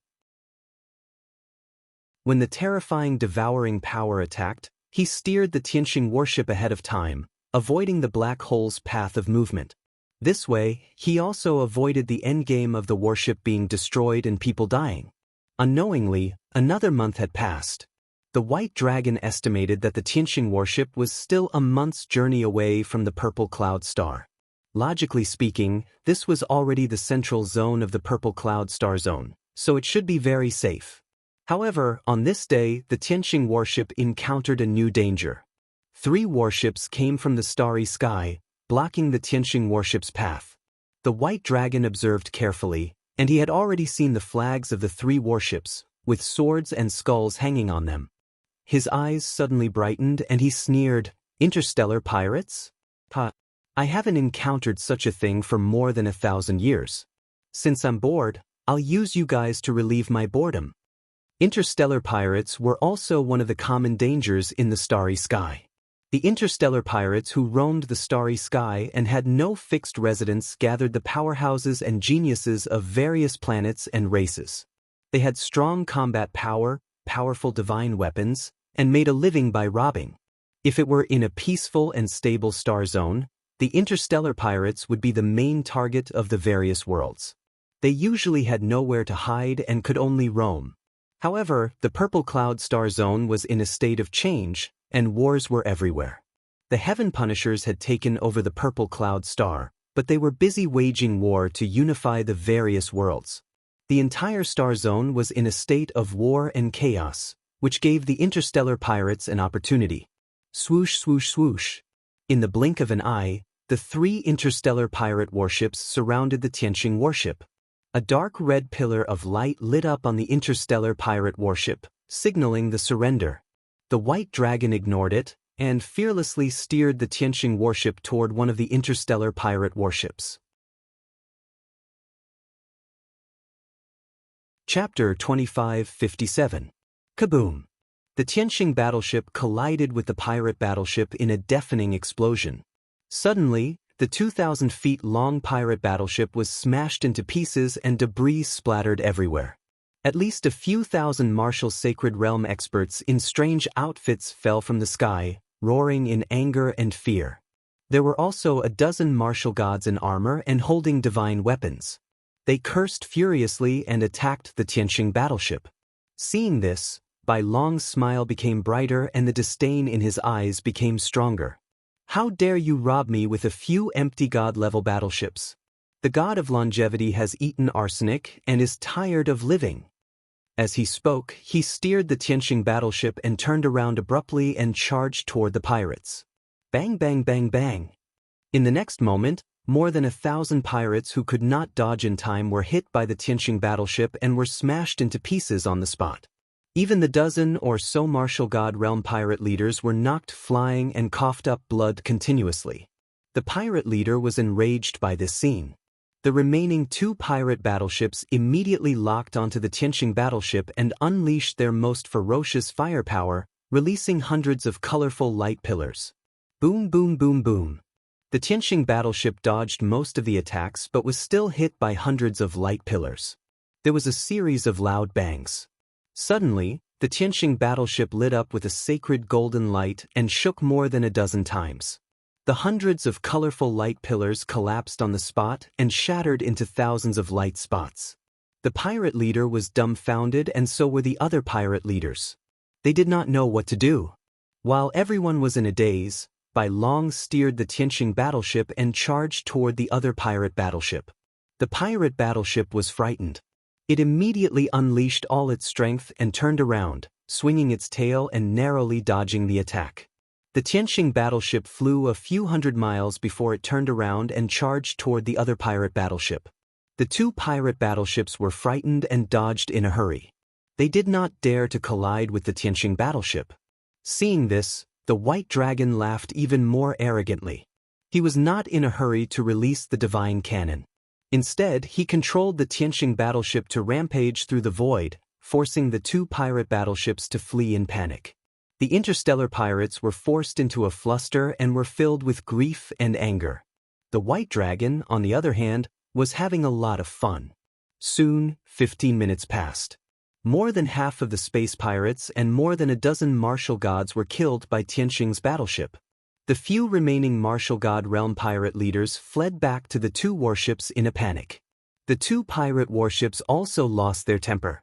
When the terrifying devouring power attacked, he steered the Tianqing warship ahead of time, avoiding the black hole's path of movement. This way, he also avoided the endgame of the warship being destroyed and people dying. Unknowingly, another month had passed. The White Dragon estimated that the Tianqing warship was still a month's journey away from the Purple Cloud Star. Logically speaking, this was already the central zone of the Purple Cloud Star Zone, so it should be very safe. However, on this day, the Tianqing warship encountered a new danger. 3 warships came from the starry sky, blocking the Tianqing warship's path. The White Dragon observed carefully, and he had already seen the flags of the 3 warships, with swords and skulls hanging on them. His eyes suddenly brightened and he sneered, "Interstellar pirates? I haven't encountered such a thing for more than 1,000 years. Since I'm bored, I'll use you guys to relieve my boredom." Interstellar pirates were also one of the common dangers in the starry sky. The interstellar pirates who roamed the starry sky and had no fixed residence gathered the powerhouses and geniuses of various planets and races. They had strong combat power, powerful divine weapons, and made a living by robbing. If it were in a peaceful and stable star zone, the interstellar pirates would be the main target of the various worlds. They usually had nowhere to hide and could only roam. However, the Purple Cloud Star Zone was in a state of change, and wars were everywhere. The Heaven Punishers had taken over the Purple Cloud Star, but they were busy waging war to unify the various worlds. The entire star zone was in a state of war and chaos, which gave the interstellar pirates an opportunity. Swoosh, swoosh, swoosh. In the blink of an eye, the 3 interstellar pirate warships surrounded the Tianqing warship. A dark red pillar of light lit up on the interstellar pirate warship, signaling the surrender. The White Dragon ignored it, and fearlessly steered the Tianqing warship toward one of the interstellar pirate warships. Chapter 2557. Kaboom! The Tianqing battleship collided with the pirate battleship in a deafening explosion. Suddenly, the 2,000 feet long pirate battleship was smashed into pieces and debris splattered everywhere. At least a few thousand martial Sacred Realm experts in strange outfits fell from the sky, roaring in anger and fear. There were also a dozen martial gods in armor and holding divine weapons. They cursed furiously and attacked the Tianqing battleship. Seeing this, Bai Long's smile became brighter and the disdain in his eyes became stronger. "How dare you rob me with a few empty god-level battleships? The god of longevity has eaten arsenic and is tired of living." As he spoke, he steered the Tianqing battleship and turned around abruptly and charged toward the pirates. Bang, bang, bang, bang. In the next moment, more than 1,000 pirates who could not dodge in time were hit by the Tianqing battleship and were smashed into pieces on the spot. Even the dozen or so martial god realm pirate leaders were knocked flying and coughed up blood continuously. The pirate leader was enraged by this scene. The remaining 2 pirate battleships immediately locked onto the Tianqing battleship and unleashed their most ferocious firepower, releasing hundreds of colorful light pillars. Boom, boom, boom, boom. The Tianqing battleship dodged most of the attacks but was still hit by hundreds of light pillars. There was a series of loud bangs. Suddenly, the Tianqing battleship lit up with a sacred golden light and shook more than a dozen times. The hundreds of colorful light pillars collapsed on the spot and shattered into thousands of light spots. The pirate leader was dumbfounded, and so were the other pirate leaders. They did not know what to do. While everyone was in a daze, Bai Long steered the Tianqing battleship and charged toward the other pirate battleship. The pirate battleship was frightened. It immediately unleashed all its strength and turned around, swinging its tail and narrowly dodging the attack. The Tianqing battleship flew a few hundred miles before it turned around and charged toward the other pirate battleship. The 2 pirate battleships were frightened and dodged in a hurry. They did not dare to collide with the Tianqing battleship. Seeing this, the White Dragon laughed even more arrogantly. He was not in a hurry to release the divine cannon. Instead, he controlled the Tianqing battleship to rampage through the void, forcing the 2 pirate battleships to flee in panic. The interstellar pirates were forced into a fluster and were filled with grief and anger. The White Dragon, on the other hand, was having a lot of fun. Soon, 15 minutes passed. More than half of the space pirates and more than a dozen martial gods were killed by Tianqing's battleship. The few remaining martial god realm pirate leaders fled back to the 2 warships in a panic. The 2 pirate warships also lost their temper.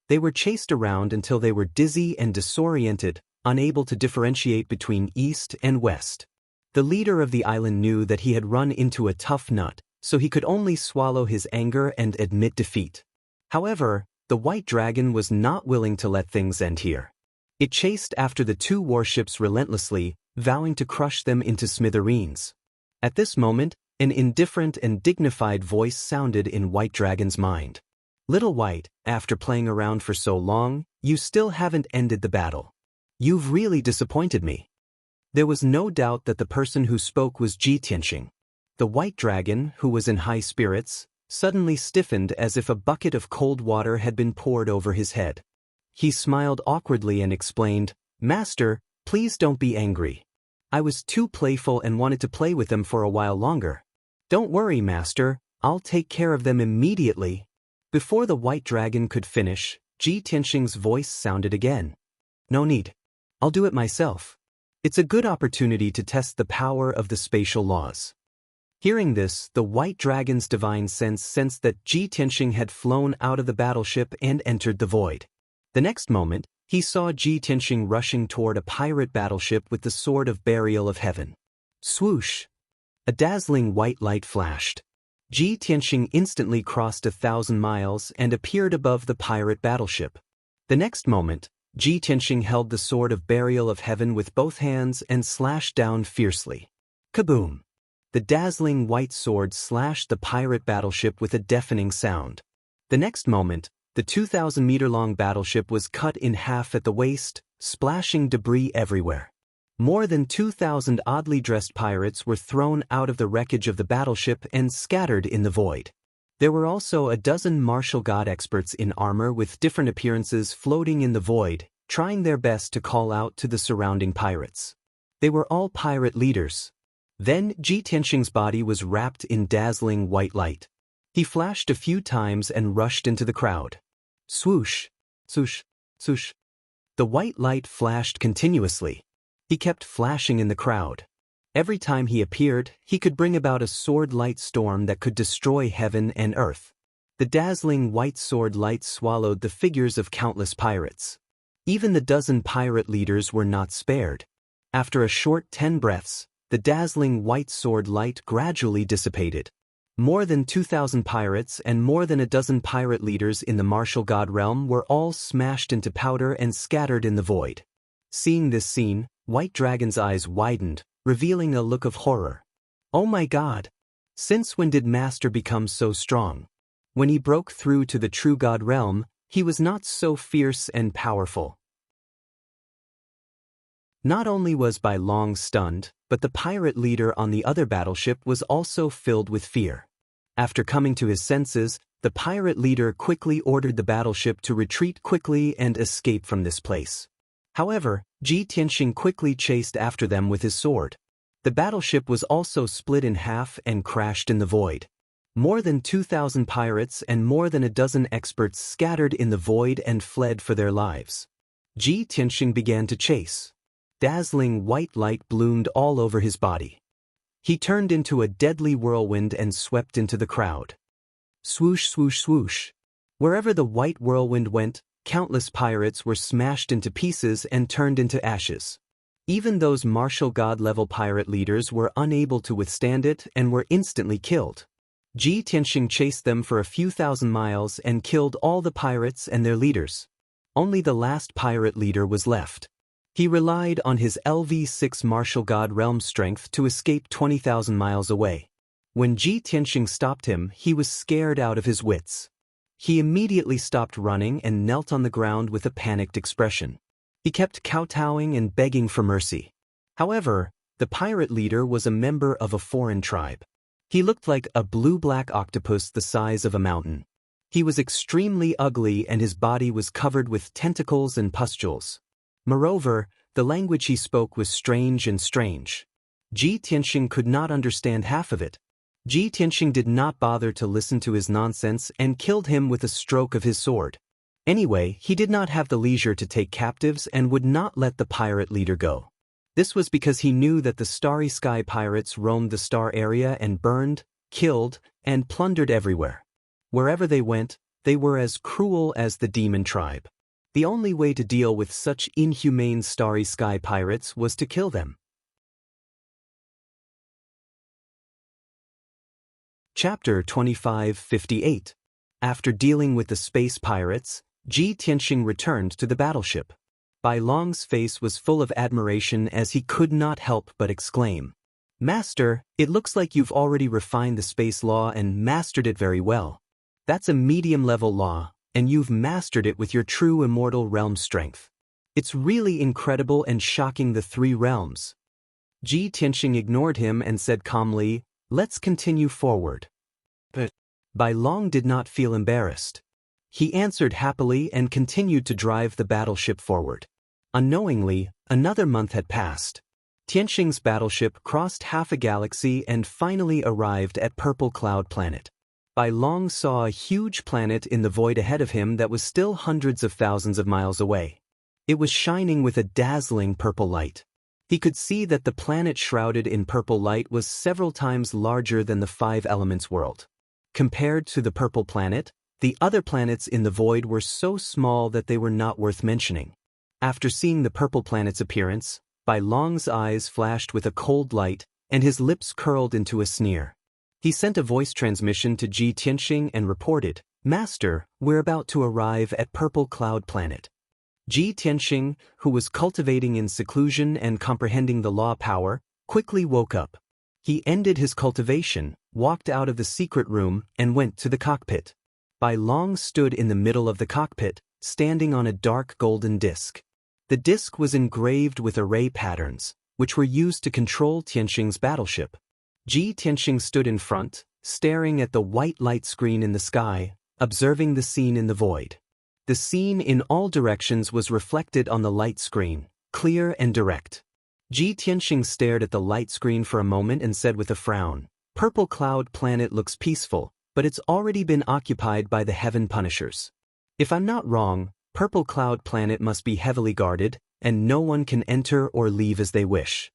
They were chased around until they were dizzy and disoriented, unable to differentiate between east and west. The leader of the island knew that he had run into a tough nut, so he could only swallow his anger and admit defeat. However, the White Dragon was not willing to let things end here. It chased after the 2 warships relentlessly, vowing to crush them into smithereens. At this moment, an indifferent and dignified voice sounded in White Dragon's mind. "Little White, after playing around for so long, you still haven't ended the battle. You've really disappointed me." There was no doubt that the person who spoke was Tianqing. The White Dragon, who was in high spirits, suddenly stiffened as if a bucket of cold water had been poured over his head. He smiled awkwardly and explained, "Master, please don't be angry. I was too playful and wanted to play with them for a while longer. Don't worry, Master, I'll take care of them immediately." Before the White Dragon could finish, Tianqing's voice sounded again. "No need. I'll do it myself. It's a good opportunity to test the power of the spatial laws." Hearing this, the White Dragon's divine sense sensed that Tianqing had flown out of the battleship and entered the void. The next moment, he saw Tianqing rushing toward a pirate battleship with the sword of burial of heaven. Swoosh! A dazzling white light flashed. Tianqing instantly crossed 1,000 miles and appeared above the pirate battleship. The next moment, Tianqing held the sword of burial of heaven with both hands and slashed down fiercely. Kaboom! The dazzling white sword slashed the pirate battleship with a deafening sound. The next moment, the 2,000-meter-long battleship was cut in half at the waist, splashing debris everywhere. More than 2,000 oddly dressed pirates were thrown out of the wreckage of the battleship and scattered in the void. There were also a dozen martial god experts in armor with different appearances floating in the void, trying their best to call out to the surrounding pirates. They were all pirate leaders. Then Tianqing's body was wrapped in dazzling white light. He flashed a few times and rushed into the crowd. Swoosh! Swoosh! Swoosh! The white light flashed continuously. He kept flashing in the crowd. Every time he appeared, he could bring about a sword-light storm that could destroy heaven and earth. The dazzling white sword light swallowed the figures of countless pirates. Even the dozen pirate leaders were not spared. After a short 10 breaths, the dazzling white sword light gradually dissipated. More than 2,000 pirates and more than a dozen pirate leaders in the martial god realm were all smashed into powder and scattered in the void. Seeing this scene, White Dragon's eyes widened, revealing a look of horror. Oh my god! Since when did Master become so strong? When he broke through to the true god realm, he was not so fierce and powerful. Not only was Bai Long stunned, but the pirate leader on the other battleship was also filled with fear. After coming to his senses, the pirate leader quickly ordered the battleship to retreat quickly and escape from this place. However, Ji Tianxing quickly chased after them with his sword. The battleship was also split in half and crashed in the void. More than 2,000 pirates and more than a dozen experts scattered in the void and fled for their lives. Ji Tianxing began to chase. Dazzling white light bloomed all over his body. He turned into a deadly whirlwind and swept into the crowd. Swoosh, swoosh, swoosh. Wherever the white whirlwind went, countless pirates were smashed into pieces and turned into ashes. Even those martial god-level pirate leaders were unable to withstand it and were instantly killed. Ji Tianxing chased them for a few thousand miles and killed all the pirates and their leaders. Only the last pirate leader was left. He relied on his LV6 martial god realm strength to escape 20,000 miles away. When Ji Tianxing stopped him, he was scared out of his wits. He immediately stopped running and knelt on the ground with a panicked expression. He kept kowtowing and begging for mercy. However, the pirate leader was a member of a foreign tribe. He looked like a blue-black octopus the size of a mountain. He was extremely ugly and his body was covered with tentacles and pustules. Moreover, the language he spoke was strange and strange. Ji Tianxing could not understand half of it. Ji Tianxing did not bother to listen to his nonsense and killed him with a stroke of his sword. Anyway, he did not have the leisure to take captives and would not let the pirate leader go. This was because he knew that the Starry Sky pirates roamed the star area and burned, killed, and plundered everywhere. Wherever they went, they were as cruel as the demon tribe. The only way to deal with such inhumane Starry Sky pirates was to kill them. Chapter 2558. After dealing with the space pirates, Ji Tianxing returned to the battleship. Bai Long's face was full of admiration as he could not help but exclaim, "Master, it looks like you've already refined the space law and mastered it very well. That's a medium-level law, and you've mastered it with your true immortal realm strength. It's really incredible and shocking, the three realms." Ji Tianxing ignored him and said calmly, "Let's continue forward." But Bai Long did not feel embarrassed. He answered happily and continued to drive the battleship forward. Unknowingly, another month had passed. Tianxing's battleship crossed half a galaxy and finally arrived at Purple Cloud Planet. Bai Long saw a huge planet in the void ahead of him that was still hundreds of thousands of miles away. It was shining with a dazzling purple light. He could see that the planet shrouded in purple light was several times larger than the Five Elements world. Compared to the purple planet, the other planets in the void were so small that they were not worth mentioning. After seeing the purple planet's appearance, Bai Long's eyes flashed with a cold light, and his lips curled into a sneer. He sent a voice transmission to Ji Tianxing and reported, "Master, we're about to arrive at Purple Cloud Planet." Ji Tianxing, who was cultivating in seclusion and comprehending the law power, quickly woke up. He ended his cultivation, walked out of the secret room, and went to the cockpit. Bai Long stood in the middle of the cockpit, standing on a dark golden disc. The disc was engraved with array patterns, which were used to control Tianxing's battleship. Ji Tianxing stood in front, staring at the white light screen in the sky, observing the scene in the void. The scene in all directions was reflected on the light screen, clear and direct. Ji Tianxing stared at the light screen for a moment and said with a frown, "Purple Cloud Planet looks peaceful, but it's already been occupied by the Heaven Punishers. If I'm not wrong, Purple Cloud Planet must be heavily guarded, and no one can enter or leave as they wish."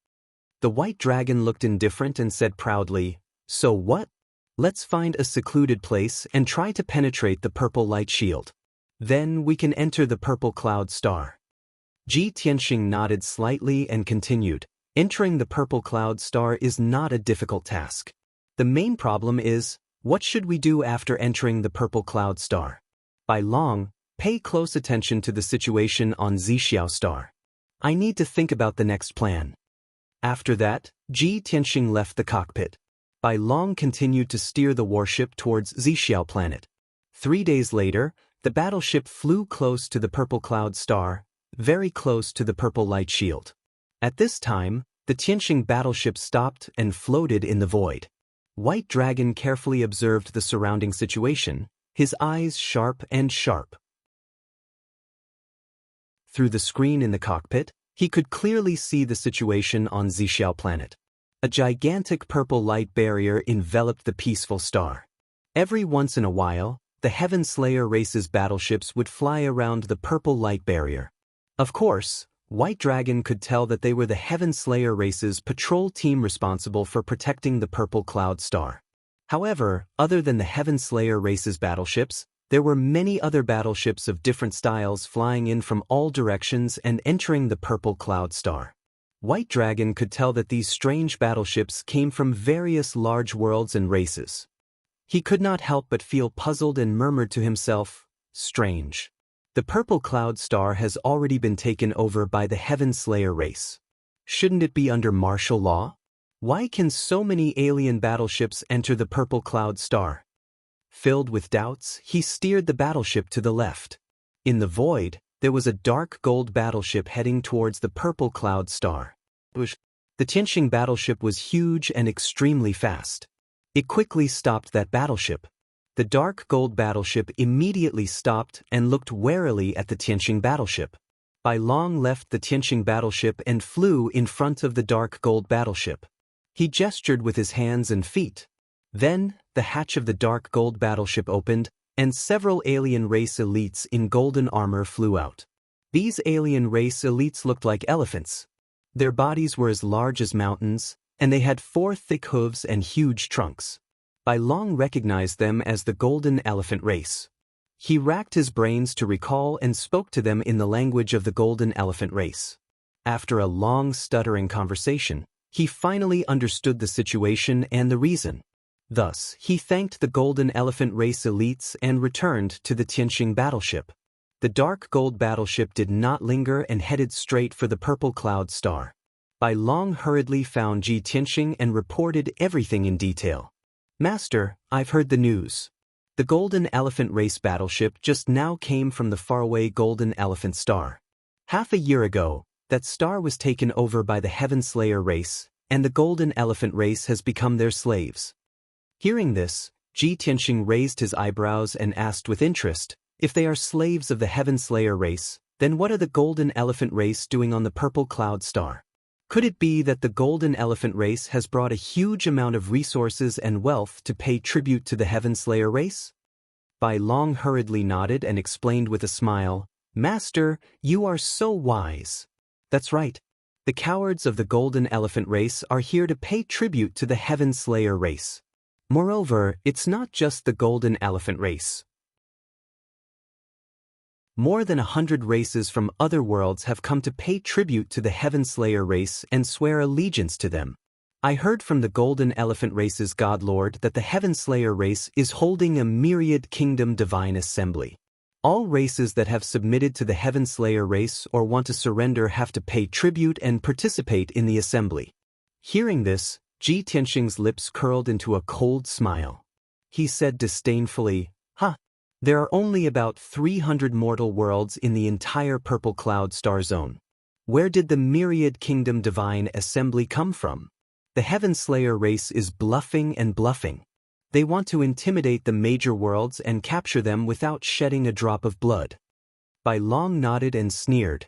The white dragon looked indifferent and said proudly, "So what? Let's find a secluded place and try to penetrate the purple light shield. Then we can enter the purple cloud star." Ji Tianxing nodded slightly and continued, "Entering the purple cloud star is not a difficult task. The main problem is, what should we do after entering the purple cloud star? Bai Long, pay close attention to the situation on Xixiao star. I need to think about the next plan." After that, Ji Tianxing left the cockpit. Bai Long continued to steer the warship towards Xixiao planet. 3 days later, the battleship flew close to the purple cloud star, very close to the purple light shield. At this time, the Tianqing battleship stopped and floated in the void. White Dragon carefully observed the surrounding situation, his eyes sharp and sharp. Through the screen in the cockpit, he could clearly see the situation on Xixiao planet. A gigantic purple light barrier enveloped the peaceful star. Every once in a while, the Heaven Slayer race's battleships would fly around the purple light barrier. Of course, White Dragon could tell that they were the Heaven Slayer race's patrol team responsible for protecting the purple cloud star. However, other than the Heaven Slayer race's battleships, there were many other battleships of different styles flying in from all directions and entering the purple cloud star. White Dragon could tell that these strange battleships came from various large worlds and races. He could not help but feel puzzled and murmured to himself, "Strange. The purple cloud star has already been taken over by the Heaven Slayer race. Shouldn't it be under martial law? Why can so many alien battleships enter the purple cloud star?" Filled with doubts, he steered the battleship to the left. In the void, there was a dark gold battleship heading towards the purple cloud star. The Tianqing battleship was huge and extremely fast. It quickly stopped that battleship. The dark gold battleship immediately stopped and looked warily at the Tianqing battleship. Bai Long left the Tianqing battleship and flew in front of the dark gold battleship. He gestured with his hands and feet. Then, the hatch of the dark gold battleship opened, and several alien race elites in golden armor flew out. These alien race elites looked like elephants. Their bodies were as large as mountains, and they had 4 thick hooves and huge trunks. Bai Long recognized them as the golden elephant race. He racked his brains to recall and spoke to them in the language of the golden elephant race. After a long stuttering conversation, he finally understood the situation and the reason. Thus, he thanked the golden elephant race elites and returned to the Tianqing battleship. The dark gold battleship did not linger and headed straight for the purple cloud star. Bai Long hurriedly found Ji Tianqing and reported everything in detail. "Master, I've heard the news. The golden elephant race battleship just now came from the faraway golden elephant star. Half a year ago, that star was taken over by the Heaven Slayer race, and the golden elephant race has become their slaves." Hearing this, Ji Tianqing raised his eyebrows and asked with interest, "If they are slaves of the Heaven Slayer race, then what are the golden elephant race doing on the purple cloud star? Could it be that the golden elephant race has brought a huge amount of resources and wealth to pay tribute to the Heaven Slayer race?" Bai Long hurriedly nodded and explained with a smile, "Master, you are so wise. That's right. The cowards of the golden elephant race are here to pay tribute to the Heaven Slayer race. Moreover, it's not just the golden elephant race. More than 100 races from other worlds have come to pay tribute to the Heaven Slayer race and swear allegiance to them. I heard from the Golden Elephant race's God Lord that the Heaven Slayer race is holding a myriad kingdom divine assembly. All races that have submitted to the Heaven Slayer race or want to surrender have to pay tribute and participate in the assembly." Hearing this, Ji Tianqing's lips curled into a cold smile. He said disdainfully, "Ha! There are only about 300 mortal worlds in the entire purple cloud star zone. Where did the myriad kingdom divine assembly come from? The Heaven Slayer race is bluffing and bluffing. They want to intimidate the major worlds and capture them without shedding a drop of blood." Bai Long nodded and sneered.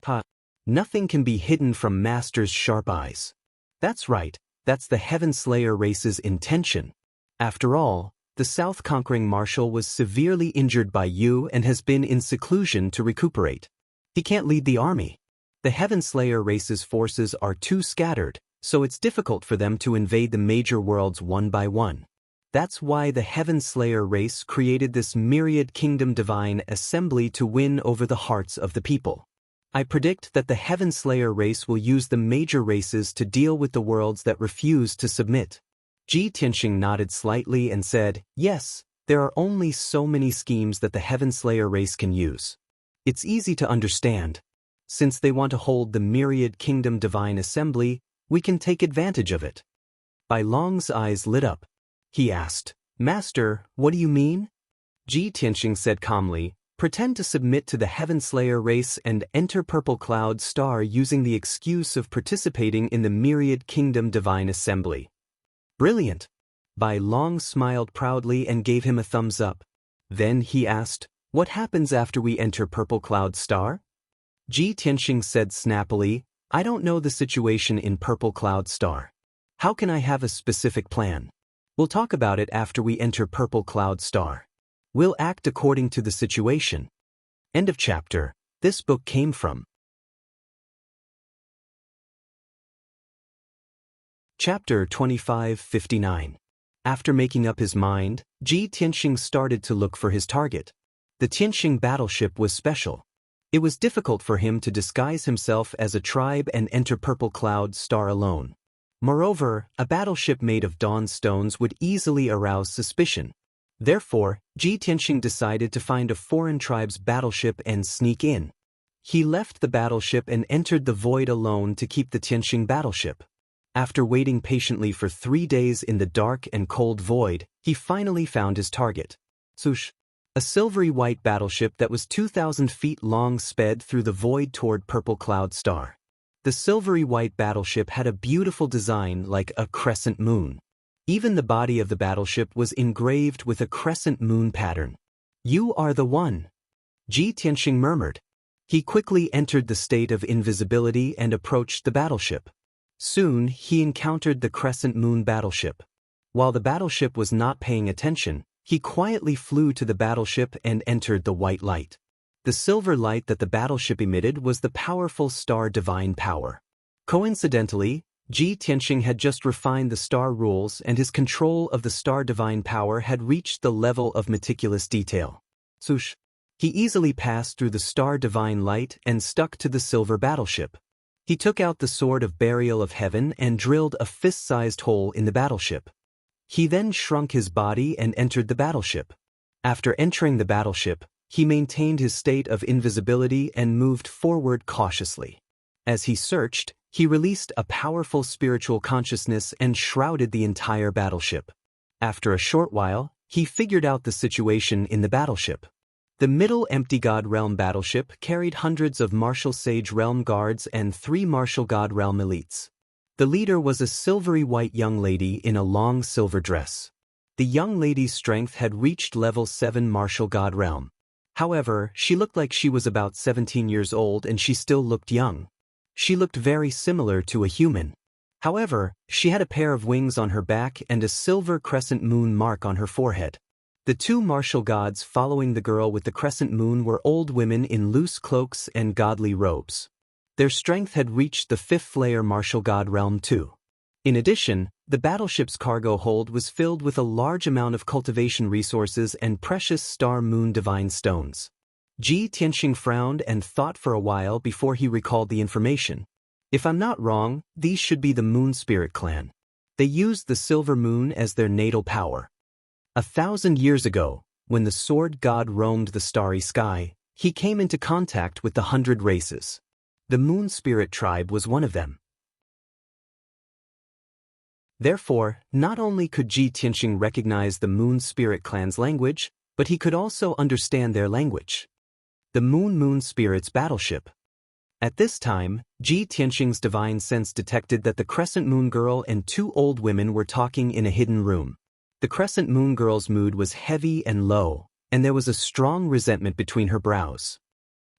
"Ha! Nothing can be hidden from Master's sharp eyes. That's right, that's the Heaven Slayer race's intention. After all, the South Conquering Marshal was severely injured by you and has been in seclusion to recuperate. He can't lead the army. The Heaven Slayer race's forces are too scattered, so it's difficult for them to invade the major worlds one by one. That's why the Heaven Slayer race created this myriad kingdom divine assembly to win over the hearts of the people. I predict that the Heaven Slayer race will use the major races to deal with the worlds that refuse to submit." Ji Tianqing nodded slightly and said, "Yes, there are only so many schemes that the Heaven Slayer race can use. It's easy to understand. Since they want to hold the myriad kingdom divine assembly, we can take advantage of it." Bai Long's eyes lit up. He asked, "Master, what do you mean?" Ji Tianqing said calmly, Pretend to submit to the Heaven Slayer race and enter Purple Cloud Star using the excuse of participating in the Myriad Kingdom Divine Assembly. Brilliant! Bai Long smiled proudly and gave him a thumbs up. Then he asked, "What happens after we enter Purple Cloud Star?" Ji Tianxing said snappily, "I don't know the situation in Purple Cloud Star. How can I have a specific plan? We'll talk about it after we enter Purple Cloud Star. We'll act according to the situation." End of chapter. This book came from Chapter 2559. After making up his mind, Ji Tianxing started to look for his target. The Tianxing battleship was special. It was difficult for him to disguise himself as a tribe and enter Purple Cloud Star alone. Moreover, a battleship made of dawn stones would easily arouse suspicion. Therefore, Ji Tianxing decided to find a foreign tribe's battleship and sneak in. He left the battleship and entered the void alone to keep the Tianxing battleship. After waiting patiently for 3 days in the dark and cold void, he finally found his target. Swoosh! A silvery white battleship that was 2,000 feet long sped through the void toward Purple Cloud Star. The silvery white battleship had a beautiful design like a crescent moon. Even the body of the battleship was engraved with a crescent moon pattern. "You are the one," Ji Tianxing murmured. He quickly entered the state of invisibility and approached the battleship. Soon, he encountered the crescent moon battleship. While the battleship was not paying attention, he quietly flew to the battleship and entered the white light. The silver light that the battleship emitted was the powerful star divine power. Coincidentally, Ji Tianxing had just refined the star rules and his control of the star divine power had reached the level of meticulous detail. Swoosh! He easily passed through the star divine light and stuck to the silver battleship. He took out the sword of burial of heaven and drilled a fist-sized hole in the battleship. He then shrunk his body and entered the battleship. After entering the battleship, he maintained his state of invisibility and moved forward cautiously. As he searched, he released a powerful spiritual consciousness and shrouded the entire battleship. After a short while, he figured out the situation in the battleship. The Middle Empty God Realm battleship carried hundreds of Martial Sage Realm guards and 3 Martial God Realm elites. The leader was a silvery white young lady in a long silver dress. The young lady's strength had reached level 7 Martial God Realm. However, she looked like she was about 17 years old and she still looked young. She looked very similar to a human. However, she had a pair of wings on her back and a silver crescent moon mark on her forehead. The 2 martial gods following the girl with the crescent moon were old women in loose cloaks and godly robes. Their strength had reached the 5th layer martial god realm too. In addition, the battleship's cargo hold was filled with a large amount of cultivation resources and precious star moon divine stones. Ji Tianxing frowned and thought for a while before he recalled the information. If I'm not wrong, these should be the Moon Spirit clan. They used the silver moon as their natal power. 1,000 years ago, when the sword god roamed the starry sky, he came into contact with the 100 races. The Moon Spirit tribe was one of them. Therefore, not only could Ji Tianxing recognize the Moon Spirit clan's language, but he could also understand their language. The Moon Spirit's battleship. At this time, Ji Tianxing's divine sense detected that the Crescent Moon Girl and 2 old women were talking in a hidden room. The Crescent Moon Girl's mood was heavy and low, and there was a strong resentment between her brows.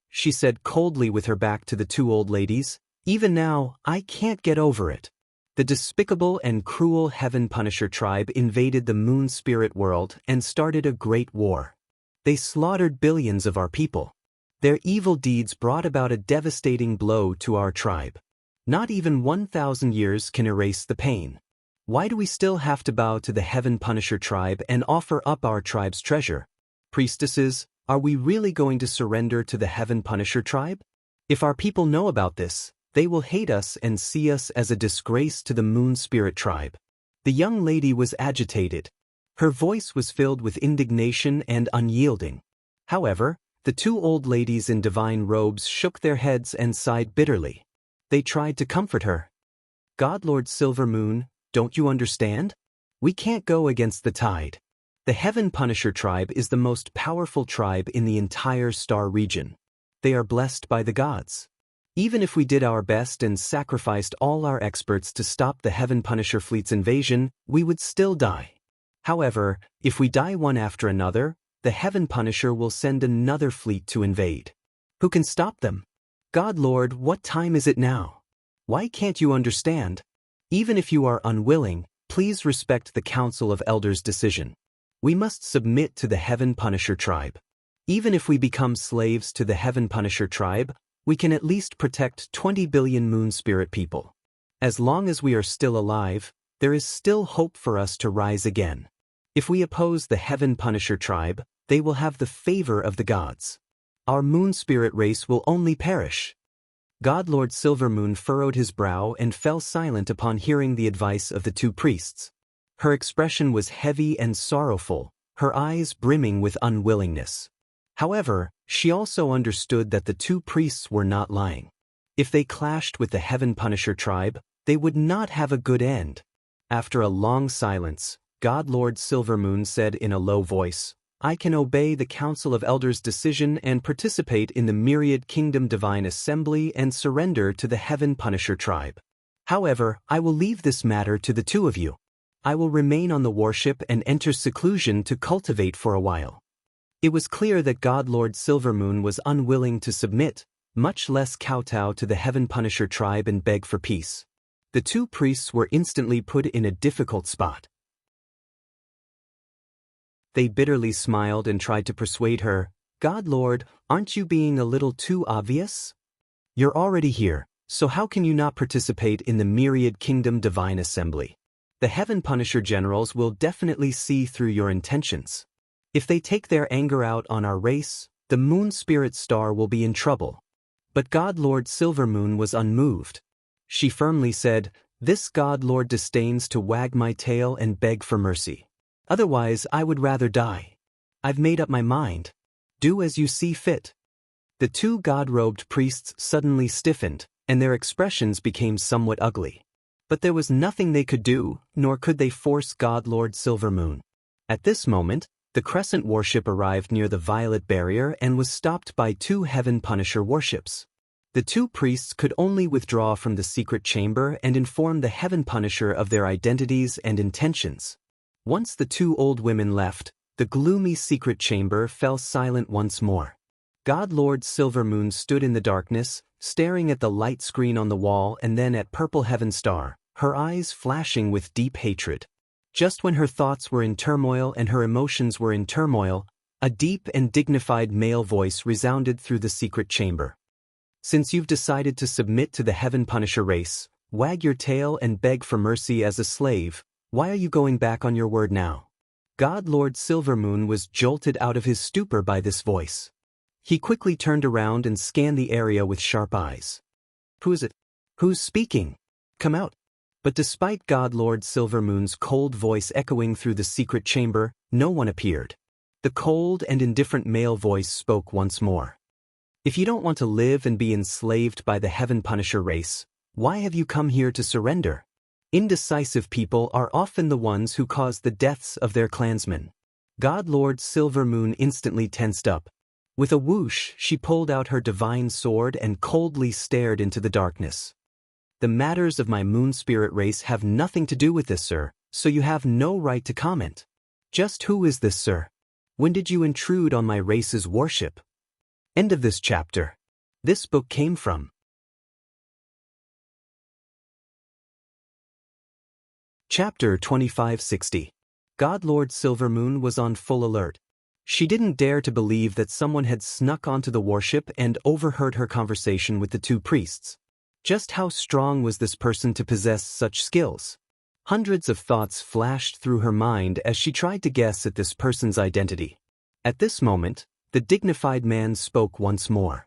She said coldly with her back to the 2 old ladies, "Even now, I can't get over it. The despicable and cruel Heaven Punisher tribe invaded the Moon Spirit world and started a great war. They slaughtered billions of our people. Their evil deeds brought about a devastating blow to our tribe. Not even 1,000 years can erase the pain. Why do we still have to bow to the Heaven Punisher tribe and offer up our tribe's treasure? Priestesses, are we really going to surrender to the Heaven Punisher tribe? If our people know about this, they will hate us and see us as a disgrace to the Moon Spirit tribe." The young lady was agitated. Her voice was filled with indignation and unyielding. However, the 2 old ladies in divine robes shook their heads and sighed bitterly. They tried to comfort her. "God Lord Silver Moon, don't you understand? We can't go against the tide. The Heaven Punisher tribe is the most powerful tribe in the entire star region. They are blessed by the gods. Even if we did our best and sacrificed all our experts to stop the Heaven Punisher fleet's invasion, we would still die. However, if we die one after another, the Heaven Punisher will send another fleet to invade. Who can stop them? God Lord, what time is it now? Why can't you understand? Even if you are unwilling, please respect the Council of Elders' decision. We must submit to the Heaven Punisher tribe. Even if we become slaves to the Heaven Punisher tribe, we can at least protect 20 billion Moon Spirit people. As long as we are still alive, there is still hope for us to rise again. If we oppose the Heaven Punisher tribe, they will have the favor of the gods. Our Moon Spirit race will only perish. God Lord Silvermoon furrowed his brow and fell silent upon hearing the advice of the two priests. Her expression was heavy and sorrowful, her eyes brimming with unwillingness. However, she also understood that the two priests were not lying. If they clashed with the Heaven Punisher tribe, they would not have a good end. After a long silence, God Lord Silvermoon said in a low voice, I can obey the Council of Elders' decision and participate in the Myriad Kingdom Divine Assembly and surrender to the Heaven Punisher tribe. However, I will leave this matter to the two of you. I will remain on the warship and enter seclusion to cultivate for a while. It was clear that God Lord Silvermoon was unwilling to submit, much less kowtow to the Heaven Punisher tribe and beg for peace. The two priests were instantly put in a difficult spot. They bitterly smiled and tried to persuade her, God Lord, aren't you being a little too obvious? You're already here, so how can you not participate in the Myriad Kingdom Divine Assembly? The Heaven Punisher generals will definitely see through your intentions. If they take their anger out on our race, the Moon Spirit Star will be in trouble. But God Lord Silvermoon was unmoved. She firmly said, This God Lord disdains to wag my tail and beg for mercy. Otherwise, I would rather die. I've made up my mind. Do as you see fit. The two god-robed priests suddenly stiffened, and their expressions became somewhat ugly. But there was nothing they could do, nor could they force God Lord Silvermoon. At this moment, the Crescent warship arrived near the Violet Barrier and was stopped by two Heaven Punisher warships. The two priests could only withdraw from the secret chamber and inform the Heaven Punisher of their identities and intentions. Once the two old women left, the gloomy secret chamber fell silent once more. God Lord Silvermoon stood in the darkness, staring at the light screen on the wall and then at Purple Heaven Star, her eyes flashing with deep hatred. Just when her thoughts were in turmoil and her emotions were in turmoil, a deep and dignified male voice resounded through the secret chamber. Since you've decided to submit to the Heaven Punisher race, wag your tail and beg for mercy as a slave, why are you going back on your word now? God Lord Silvermoon was jolted out of his stupor by this voice. He quickly turned around and scanned the area with sharp eyes. Who is it? Who's speaking? Come out. But despite God Lord Silvermoon's cold voice echoing through the secret chamber, no one appeared. The cold and indifferent male voice spoke once more. If you don't want to live and be enslaved by the Heaven Punisher race, why have you come here to surrender? Indecisive people are often the ones who cause the deaths of their clansmen. God Lord Silvermoon instantly tensed up. With a whoosh, she pulled out her divine sword and coldly stared into the darkness. The matters of my Moon Spirit race have nothing to do with this, sir, so you have no right to comment. Just who is this, sir? When did you intrude on my race's warship? End of this chapter. This book came from Chapter 2560. God Lord Silvermoon was on full alert. She didn't dare to believe that someone had snuck onto the warship and overheard her conversation with the two priests. Just how strong was this person to possess such skills? Hundreds of thoughts flashed through her mind as she tried to guess at this person's identity. At this moment, the dignified man spoke once more.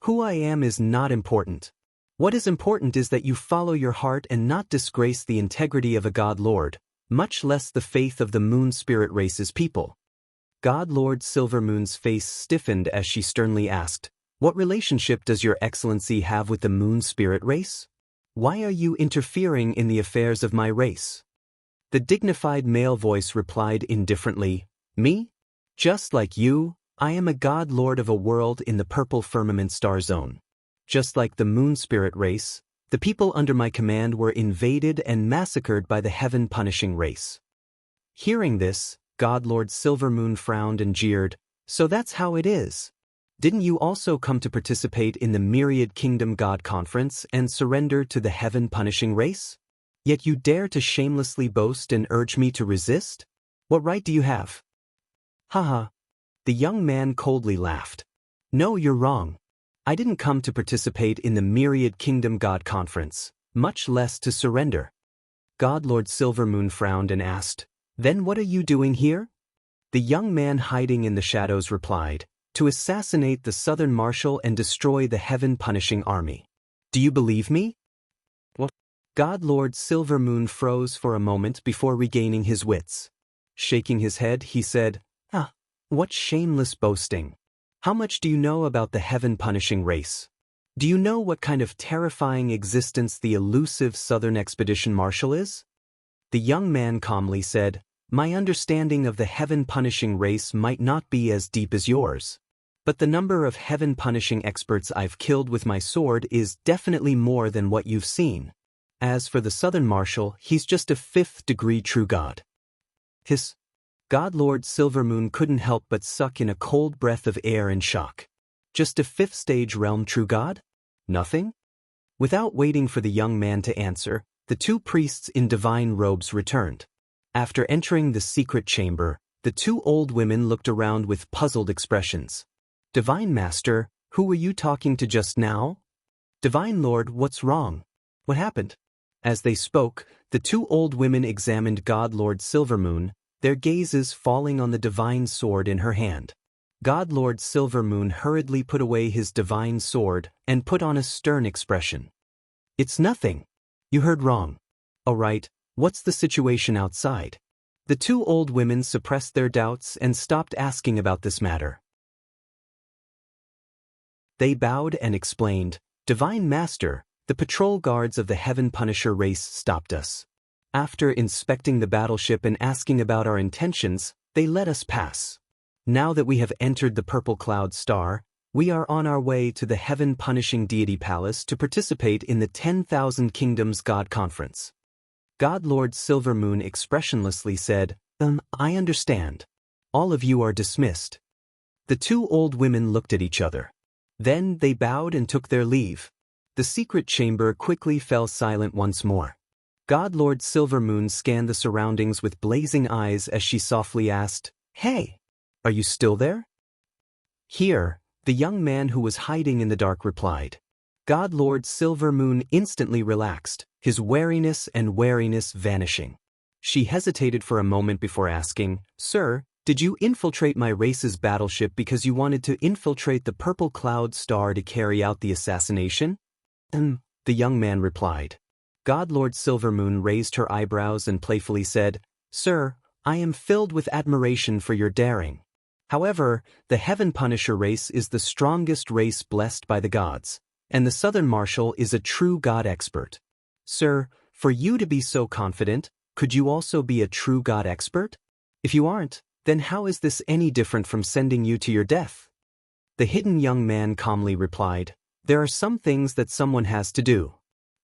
Who I am is not important. What is important is that you follow your heart and not disgrace the integrity of a God Lord, much less the faith of the Moon Spirit race's people. God Lord Silvermoon's face stiffened as she sternly asked, What relationship does your excellency have with the Moon Spirit race? Why are you interfering in the affairs of my race? The dignified male voice replied indifferently, "Me? Just like you, I am a god lord of a world in the purple firmament star zone. Just like the moon spirit race, the people under my command were invaded and massacred by the heaven-punishing race." Hearing this, God Lord Silvermoon frowned and jeered, "So that's how it is. Didn't you also come to participate in the Myriad Kingdom God Conference and surrender to the heaven-punishing race? Yet you dare to shamelessly boast and urge me to resist? What right do you have?" Haha. The young man coldly laughed. "No, you're wrong. I didn't come to participate in the Myriad Kingdom God Conference, much less to surrender." God Lord Silvermoon frowned and asked, "Then what are you doing here?" The young man hiding in the shadows replied, "To assassinate the Southern Marshal and destroy the heaven-punishing army. Do you believe me?" What? God Lord Silvermoon froze for a moment before regaining his wits. Shaking his head, he said, "What shameless boasting. How much do you know about the heaven-punishing race? Do you know what kind of terrifying existence the elusive Southern Expedition Marshal is?" The young man calmly said, "My understanding of the heaven-punishing race might not be as deep as yours. But the number of heaven-punishing experts I've killed with my sword is definitely more than what you've seen. As for the Southern Marshal, he's just a fifth-degree true god." His God Lord Silvermoon couldn't help but suck in a cold breath of air in shock. Just a fifth-stage realm true god? Nothing? Without waiting for the young man to answer, the two priests in divine robes returned. After entering the secret chamber, the two old women looked around with puzzled expressions. "Divine Master, who were you talking to just now?" "Divine Lord, what's wrong? What happened?" As they spoke, the two old women examined God Lord Silvermoon, their gazes falling on the divine sword in her hand. God Lord Silvermoon hurriedly put away his divine sword and put on a stern expression. "It's nothing. You heard wrong. All right, what's the situation outside?" The two old women suppressed their doubts and stopped asking about this matter. They bowed and explained, "Divine Master, the patrol guards of the Heaven Punisher race stopped us. After inspecting the battleship and asking about our intentions, they let us pass. Now that we have entered the Purple Cloud Star, we are on our way to the Heaven-Punishing Deity Palace to participate in the 10,000 Kingdoms God Conference." God Lord Silvermoon expressionlessly said, I understand. All of you are dismissed." The two old women looked at each other. Then they bowed and took their leave. The secret chamber quickly fell silent once more. God Lord Silvermoon scanned the surroundings with blazing eyes as she softly asked, "Hey, are you still there?" "Here," the young man who was hiding in the dark replied. God Lord Silvermoon instantly relaxed, his wariness vanishing. She hesitated for a moment before asking, "Sir, did you infiltrate my race's battleship because you wanted to infiltrate the Purple Cloud Star to carry out the assassination?" The young man replied. God Lord Silvermoon raised her eyebrows and playfully said, "Sir, I am filled with admiration for your daring. However, the Heaven Punisher race is the strongest race blessed by the gods, and the Southern Marshal is a true god expert. Sir, for you to be so confident, could you also be a true god expert? If you aren't, then how is this any different from sending you to your death?" The hidden young man calmly replied, "There are some things that someone has to do.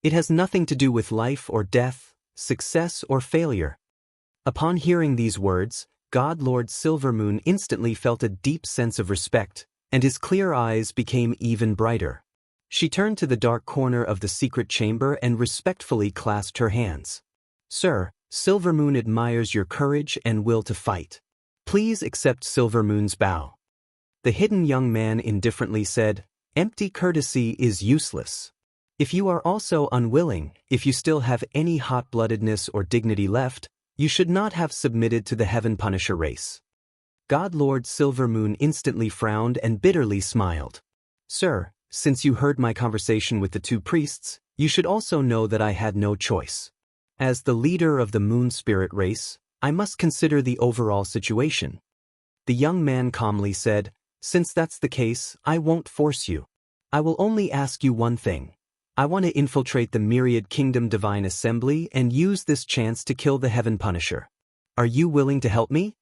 It has nothing to do with life or death, success or failure." Upon hearing these words, God Lord Silvermoon instantly felt a deep sense of respect, and his clear eyes became even brighter. She turned to the dark corner of the secret chamber and respectfully clasped her hands. "Sir, Silvermoon admires your courage and will to fight. Please accept Silvermoon's bow." The hidden young man indifferently said, "Empty courtesy is useless. If you are also unwilling, if you still have any hot-bloodedness or dignity left, you should not have submitted to the Heaven Punisher race." God Lord Silvermoon instantly frowned and bitterly smiled. "Sir, since you heard my conversation with the two priests, you should also know that I had no choice. As the leader of the Moon Spirit race, I must consider the overall situation." The young man calmly said, "Since that's the case, I won't force you. I will only ask you one thing. I want to infiltrate the myriad kingdom divine assembly and use this chance to kill the heaven punisher. Are you willing to help me?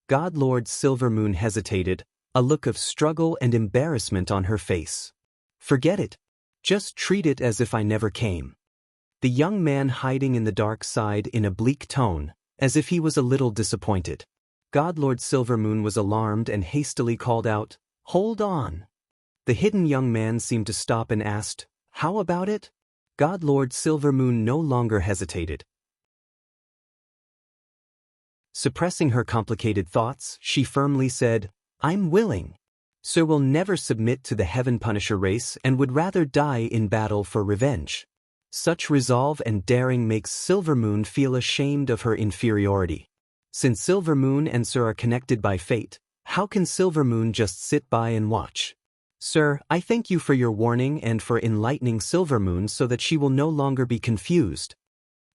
God Lord Silvermoon hesitated, a look of struggle and embarrassment on her face. Forget it. Just treat it as if I never came. The young man hiding in the dark sighed in a bleak tone, as if he was a little disappointed. God Lord Silvermoon was alarmed and hastily called out, "Hold on." The hidden young man seemed to stop and asked, "How about it?" God Lord Silvermoon no longer hesitated. Suppressing her complicated thoughts, she firmly said, "I'm willing. Sir will never submit to the Heaven Punisher race and would rather die in battle for revenge." Such resolve and daring makes Silvermoon feel ashamed of her inferiority. Since Silvermoon and Sir are connected by fate, how can Silvermoon just sit by and watch? "Sir, I thank you for your warning and for enlightening Silvermoon so that she will no longer be confused."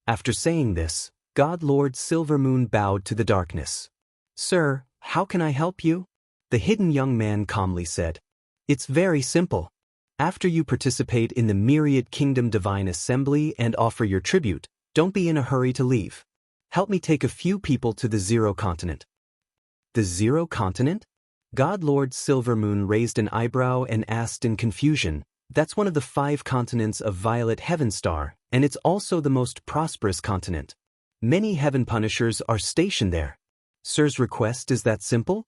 After saying this, God Lord Silvermoon bowed to the darkness. "Sir, how can I help you?" The hidden young man calmly said, "It's very simple. After you participate in the Myriad Kingdom Divine Assembly and offer your tribute, don't be in a hurry to leave. Help me take a few people to the Zero Continent." The Zero Continent? God Lord Silvermoon raised an eyebrow and asked in confusion, "That's one of the 5 continents of Violet Heavenstar, and it's also the most prosperous continent. Many Heaven Punishers are stationed there. Sir's request is that simple?"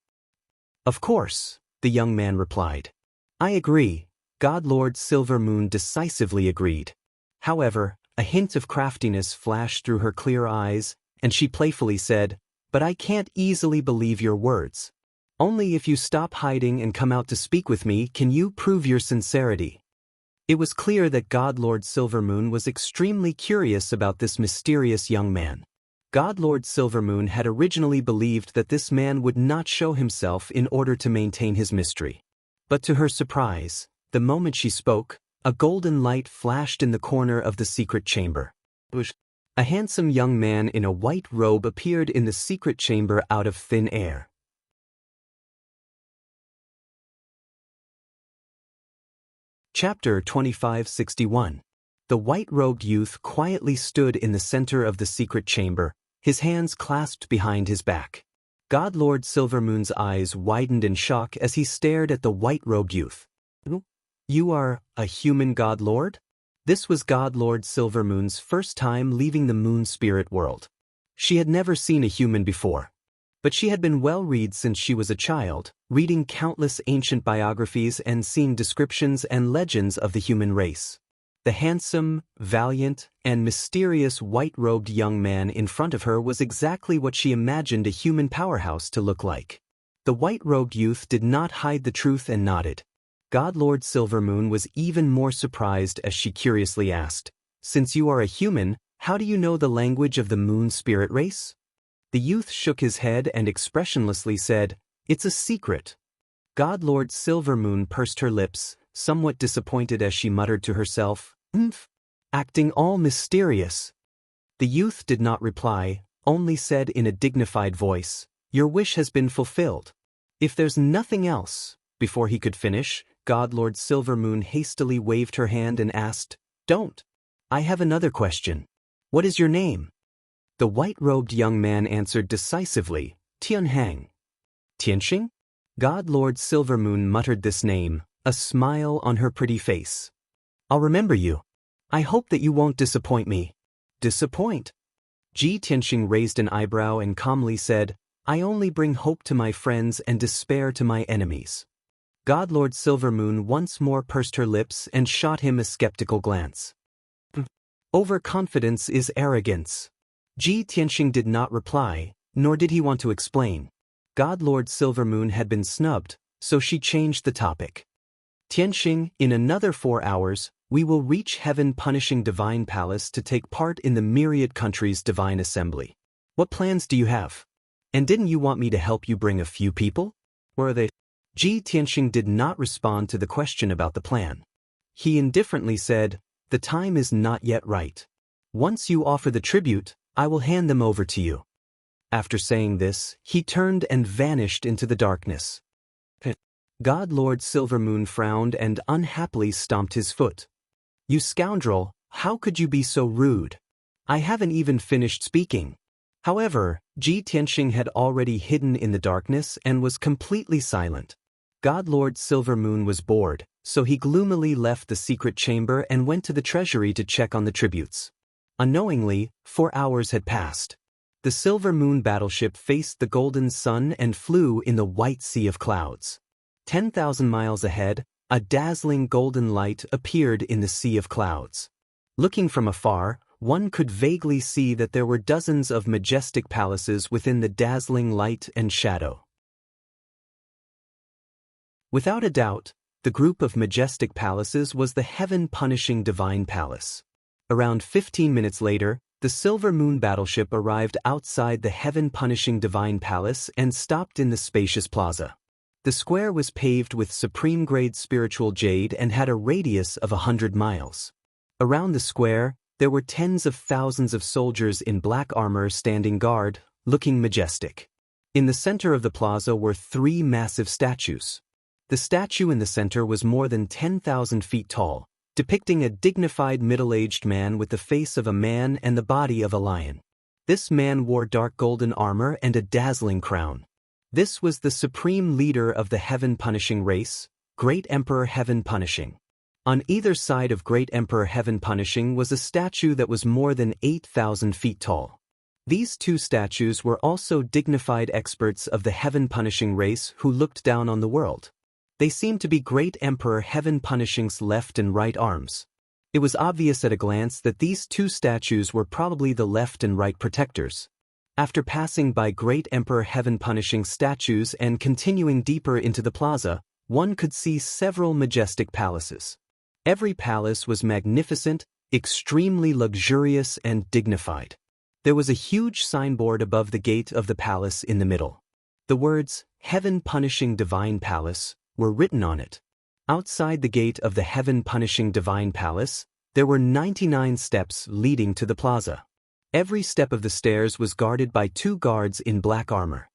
"Of course," the young man replied. "I agree." God Lord Silvermoon decisively agreed. However, a hint of craftiness flashed through her clear eyes, and she playfully said, "But I can't easily believe your words. Only if you stop hiding and come out to speak with me can you prove your sincerity." It was clear that God Lord Silvermoon was extremely curious about this mysterious young man. God Lord Silvermoon had originally believed that this man would not show himself in order to maintain his mystery. But to her surprise, the moment she spoke, a golden light flashed in the corner of the secret chamber. A handsome young man in a white robe appeared in the secret chamber out of thin air. Chapter 2561. The white-robed youth quietly stood in the center of the secret chamber, his hands clasped behind his back. God Lord Silvermoon's eyes widened in shock as he stared at the white-robed youth. "You are a human God Lord?" This was God Lord Silvermoon's first time leaving the moon spirit world. She had never seen a human before. But she had been well-read since she was a child, reading countless ancient biographies and seeing descriptions and legends of the human race. The handsome, valiant, and mysterious white-robed young man in front of her was exactly what she imagined a human powerhouse to look like. The white-robed youth did not hide the truth and nodded. God Lord Silvermoon was even more surprised as she curiously asked, "Since you are a human, how do you know the language of the moon spirit race?" The youth shook his head and expressionlessly said, "It's a secret." God Lord Silvermoon pursed her lips, somewhat disappointed as she muttered to herself, acting all mysterious." The youth did not reply, only said in a dignified voice, "Your wish has been fulfilled. If there's nothing else." Before he could finish, God Lord Silvermoon hastily waved her hand and asked, "Don't. I have another question. What is your name?" The white-robed young man answered decisively, "Tianhang." "Tianxing?" God Lord Silvermoon muttered this name, a smile on her pretty face. "I'll remember you. I hope that you won't disappoint me." "Disappoint?" Tianxing raised an eyebrow and calmly said, "I only bring hope to my friends and despair to my enemies." God Lord Silvermoon once more pursed her lips and shot him a skeptical glance. "Overconfidence is arrogance." Tianxing did not reply, nor did he want to explain. God Lord Silvermoon had been snubbed, so she changed the topic. "Tianxing, in another 4 hours, we will reach Heaven Punishing Divine Palace to take part in the Myriad Countries Divine Assembly. What plans do you have? And didn't you want me to help you bring a few people? Where are they?" Tianxing did not respond to the question about the plan. He indifferently said, "The time is not yet right. Once you offer the tribute, I will hand them over to you." After saying this, he turned and vanished into the darkness. God Lord Silvermoon frowned and unhappily stomped his foot. "You scoundrel, how could you be so rude? I haven't even finished speaking." However, Ji Tianxing had already hidden in the darkness and was completely silent. God Lord Silver Moon was bored, so he gloomily left the secret chamber and went to the treasury to check on the tributes. Unknowingly, 4 hours had passed. The Silver Moon battleship faced the golden sun and flew in the white sea of clouds. 10,000 miles ahead, a dazzling golden light appeared in the sea of clouds. Looking from afar, one could vaguely see that there were dozens of majestic palaces within the dazzling light and shadow. Without a doubt, the group of majestic palaces was the heaven-punishing divine palace. Around 15 minutes later, the Silver Moon battleship arrived outside the heaven-punishing divine palace and stopped in the spacious plaza. The square was paved with supreme-grade spiritual jade and had a radius of 100 miles. Around the square, there were tens of thousands of soldiers in black armor standing guard, looking majestic. In the center of the plaza were 3 massive statues. The statue in the center was more than 10,000 feet tall, depicting a dignified middle-aged man with the face of a man and the body of a lion. This man wore dark golden armor and a dazzling crown. This was the supreme leader of the heaven-punishing race, Great Emperor Heaven Punishing. On either side of Great Emperor Heaven Punishing was a statue that was more than 8,000 feet tall. These 2 statues were also dignified experts of the Heaven Punishing race who looked down on the world. They seemed to be Great Emperor Heaven Punishing's left and right arms. It was obvious at a glance that these 2 statues were probably the left and right protectors. After passing by Great Emperor Heaven Punishing statues and continuing deeper into the plaza, one could see several majestic palaces. Every palace was magnificent, extremely luxurious and dignified. There was a huge signboard above the gate of the palace in the middle. The words, "Heaven Punishing Divine Palace," were written on it. Outside the gate of the Heaven Punishing Divine Palace, there were 99 steps leading to the plaza. Every step of the stairs was guarded by 2 guards in black armor.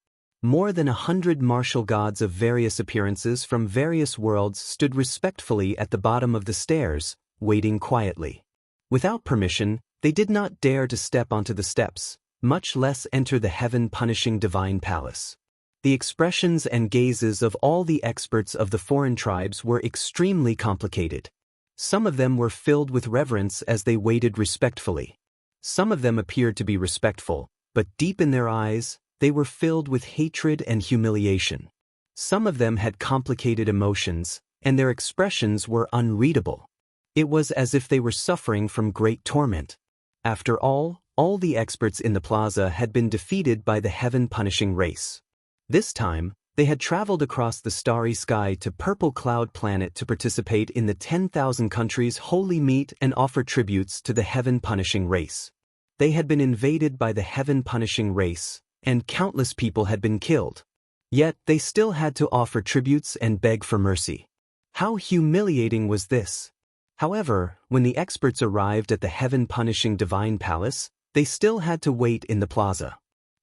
More than 100 martial gods of various appearances from various worlds stood respectfully at the bottom of the stairs, waiting quietly. Without permission, they did not dare to step onto the steps, much less enter the heaven-punishing divine palace. The expressions and gazes of all the experts of the foreign tribes were extremely complicated. Some of them were filled with reverence as they waited respectfully. Some of them appeared to be respectful, but deep in their eyes, they were filled with hatred and humiliation. Some of them had complicated emotions, and their expressions were unreadable. It was as if they were suffering from great torment. After all the experts in the plaza had been defeated by the heaven-punishing race. This time, they had traveled across the starry sky to Purple Cloud Planet to participate in the 10,000 countries holy meet and offer tributes to the heaven-punishing race. They had been invaded by the heaven-punishing race, and countless people had been killed. Yet they still had to offer tributes and beg for mercy. How humiliating was this? However, when the experts arrived at the heaven-punishing divine palace, they still had to wait in the plaza.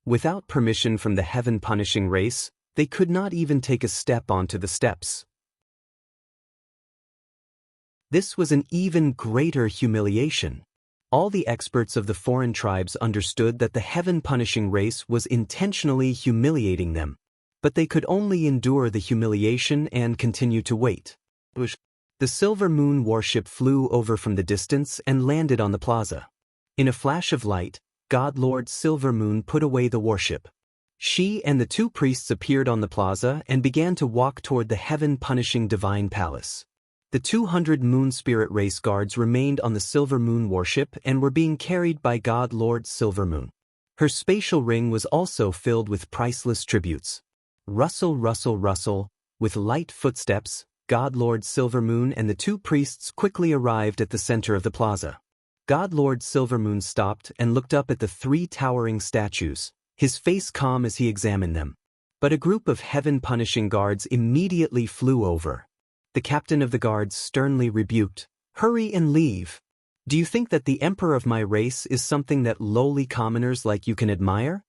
Without permission from the heaven-punishing race, they could not even take a step onto the steps. This was an even greater humiliation. All the experts of the foreign tribes understood that the heaven-punishing race was intentionally humiliating them, but they could only endure the humiliation and continue to wait. The Silver Moon warship flew over from the distance and landed on the plaza. In a flash of light, God Lord Silver Moon put away the warship. She and the 2 priests appeared on the plaza and began to walk toward the heaven-punishing divine palace. The 200 Moon Spirit Race guards remained on the Silver Moon warship and were being carried by God Lord Silver Moon. Her spatial ring was also filled with priceless tributes. Rustle, rustle, rustle, with light footsteps, God Lord Silver Moon and the 2 priests quickly arrived at the center of the plaza. God Lord Silver Moon stopped and looked up at the 3 towering statues, his face calm as he examined them. But a group of heaven-punishing guards immediately flew over. The captain of the guards sternly rebuked, "Hurry and leave. Do you think that the emperor of my race is something that lowly commoners like you can admire?"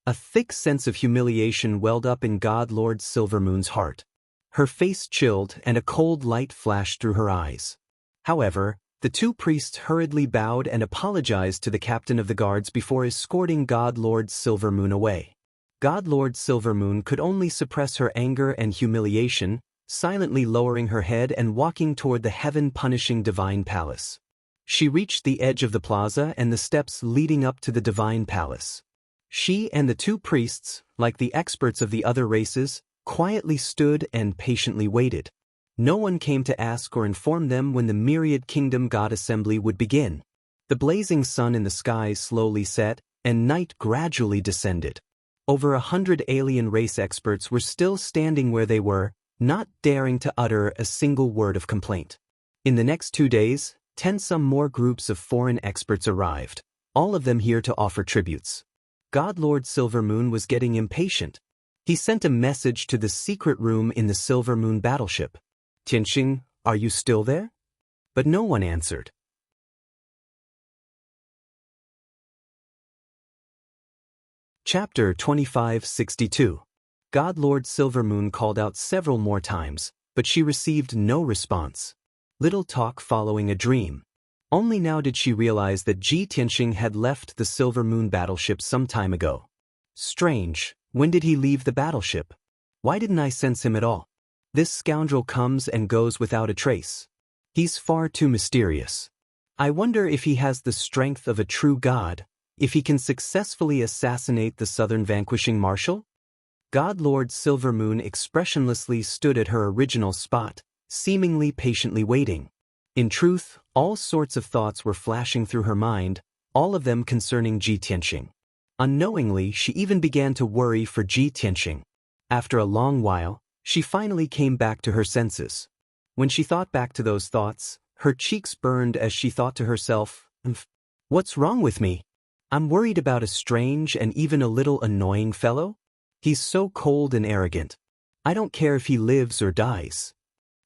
A thick sense of humiliation welled up in God Lord Silver Moon's heart. Her face chilled and a cold light flashed through her eyes. However, The two priests hurriedly bowed and apologized to the captain of the guards before escorting God Lord Silvermoon away. God Lord Silvermoon could only suppress her anger and humiliation, silently lowering her head and walking toward the heaven-punishing divine palace. She reached the edge of the plaza and the steps leading up to the divine palace. She and the two priests, like the experts of the other races, quietly stood and patiently waited. No one came to ask or inform them when the myriad kingdom god assembly would begin. The blazing sun in the sky slowly set, and night gradually descended. Over 100 alien race experts were still standing where they were, not daring to utter a single word of complaint. In the next 2 days, 10 some more groups of foreign experts arrived, all of them here to offer tributes. God Lord Silvermoon was getting impatient. He sent a message to the secret room in the Silvermoon battleship. "Xianxia, are you still there?" But no one answered. Chapter 2562. God Lord Silvermoon called out several more times, but she received no response. Little talk following a dream. Only now did she realize that Xianxia had left the Silvermoon battleship some time ago. Strange, when did he leave the battleship? Why didn't I sense him at all? This scoundrel comes and goes without a trace. He's far too mysterious. I wonder if he has the strength of a true god, if he can successfully assassinate the Southern vanquishing marshal? God Lord Silvermoon expressionlessly stood at her original spot, seemingly patiently waiting. In truth, all sorts of thoughts were flashing through her mind, all of them concerning Xianxia. Unknowingly, she even began to worry for Xianxia. After a long while, she finally came back to her senses. When she thought back to those thoughts, her cheeks burned as she thought to herself, "What's wrong with me? I'm worried about a strange and even a little annoying fellow. He's so cold and arrogant. I don't care if he lives or dies."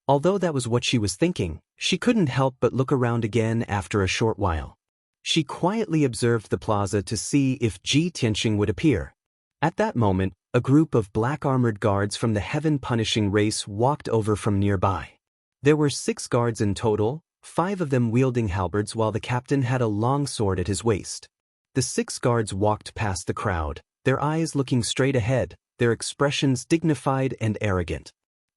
Although that was what she was thinking, she couldn't help but look around again after a short while. She quietly observed the plaza to see if Xianxia would appear. At that moment, a group of black-armored guards from the heaven-punishing race walked over from nearby. There were 6 guards in total, 5 of them wielding halberds while the captain had a long sword at his waist. The 6 guards walked past the crowd, their eyes looking straight ahead, their expressions dignified and arrogant.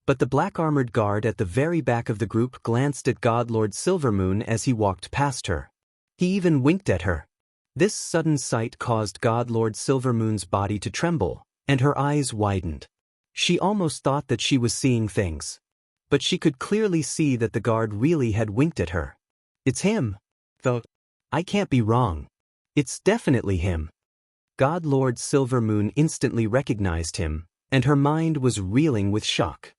But the black-armored guard at the very back of the group glanced at God Lord Silvermoon as he walked past her. He even winked at her. This sudden sight caused God Lord Silvermoon's body to tremble, and her eyes widened. She almost thought that she was seeing things. But she could clearly see that the guard really had winked at her. "It's him. Though, I can't be wrong. It's definitely him." God Lord Silvermoon instantly recognized him, and her mind was reeling with shock.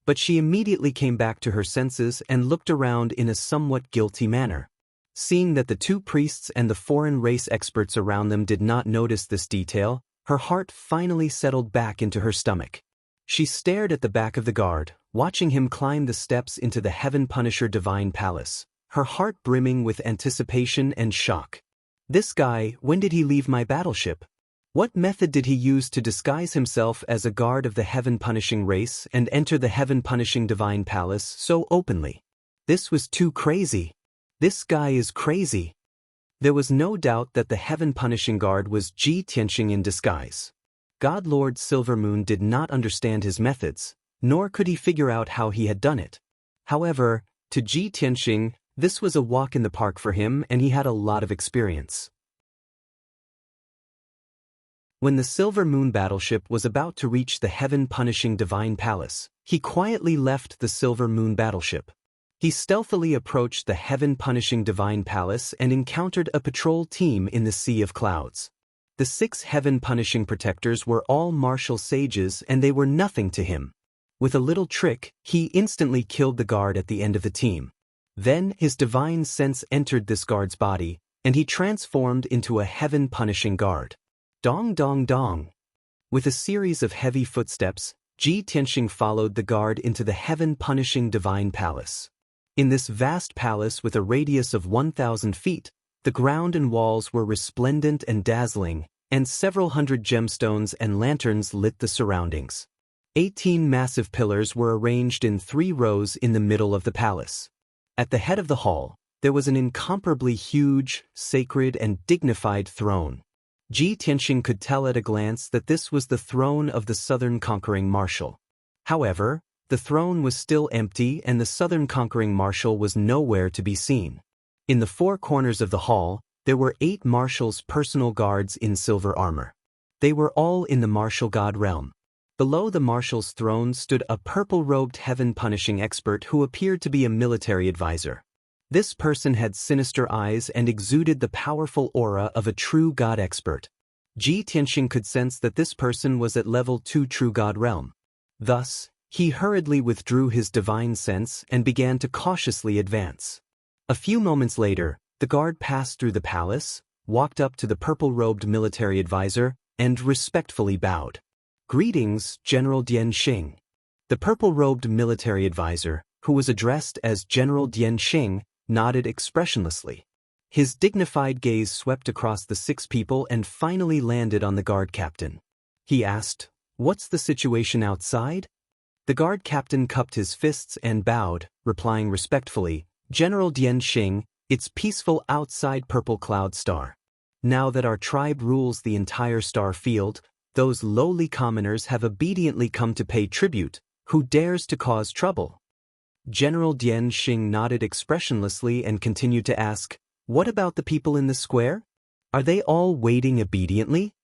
But she immediately came back to her senses and looked around in a somewhat guilty manner. Seeing that the 2 priests and the foreign race experts around them did not notice this detail, her heart finally settled back into her stomach. She stared at the back of the guard, watching him climb the steps into the Heaven Punisher Divine Palace, her heart brimming with anticipation and shock. This guy, when did he leave my battleship? What method did he use to disguise himself as a guard of the heaven-punishing race and enter the heaven-punishing Divine Palace so openly? This was too crazy. This guy is crazy. There was no doubt that the heaven-punishing guard was Xianxia in disguise. God Lord Silvermoon did not understand his methods, nor could he figure out how he had done it. However, to Xianxia, this was a walk in the park for him and he had a lot of experience. When the Silvermoon battleship was about to reach the heaven-punishing Divine Palace, he quietly left the Silvermoon battleship. He stealthily approached the heaven-punishing Divine Palace and encountered a patrol team in the Sea of Clouds. The 6 heaven-punishing protectors were all martial sages and they were nothing to him. With a little trick, he instantly killed the guard at the end of the team. Then his divine sense entered this guard's body, and he transformed into a heaven-punishing guard. Dong dong dong. With a series of heavy footsteps, Xianxia followed the guard into the heaven-punishing Divine Palace. In this vast palace with a radius of 1,000 feet, the ground and walls were resplendent and dazzling, and several hundred gemstones and lanterns lit the surroundings. 18 massive pillars were arranged in 3 rows in the middle of the palace. At the head of the hall, there was an incomparably huge, sacred, and dignified throne. Ji Tianxing could tell at a glance that this was the throne of the southern conquering marshal. However, the throne was still empty and the southern conquering marshal was nowhere to be seen. In the four corners of the hall, there were 8 marshals' personal guards in silver armor. They were all in the martial god realm. Below the marshal's throne stood a purple-robed heaven-punishing expert who appeared to be a military advisor. This person had sinister eyes and exuded the powerful aura of a true god expert. Ji Tianxing could sense that this person was at level 2 true god realm. Thus, he hurriedly withdrew his divine sense and began to cautiously advance. A few moments later, the guard passed through the palace, walked up to the purple-robed military advisor, and respectfully bowed. "Greetings, General Dian Xing." The purple-robed military advisor, who was addressed as General Dian Xing, nodded expressionlessly. His dignified gaze swept across the 6 people and finally landed on the guard captain. He asked, "What's the situation outside?" The guard captain cupped his fists and bowed, replying respectfully, "General Dian Xing, it's peaceful outside Purple Cloud Star. Now that our tribe rules the entire star field, those lowly commoners have obediently come to pay tribute. Who dares to cause trouble?" General Dian Xing nodded expressionlessly and continued to ask, "What about the people in the square? Are they all waiting obediently?"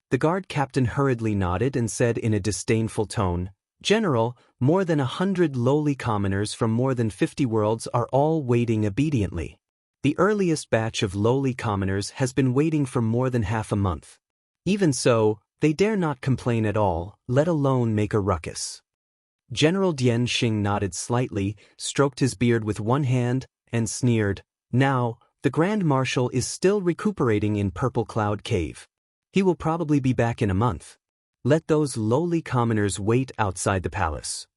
The guard captain hurriedly nodded and said in a disdainful tone, "General, more than 100 lowly commoners from more than 50 worlds are all waiting obediently. The earliest batch of lowly commoners has been waiting for more than half a month. Even so, they dare not complain at all, let alone make a ruckus." General Dian Xing nodded slightly, stroked his beard with one hand, and sneered, "Now, the Grand Marshal is still recuperating in Purple Cloud Cave. He will probably be back in a month. Let those lowly commoners wait outside the palace.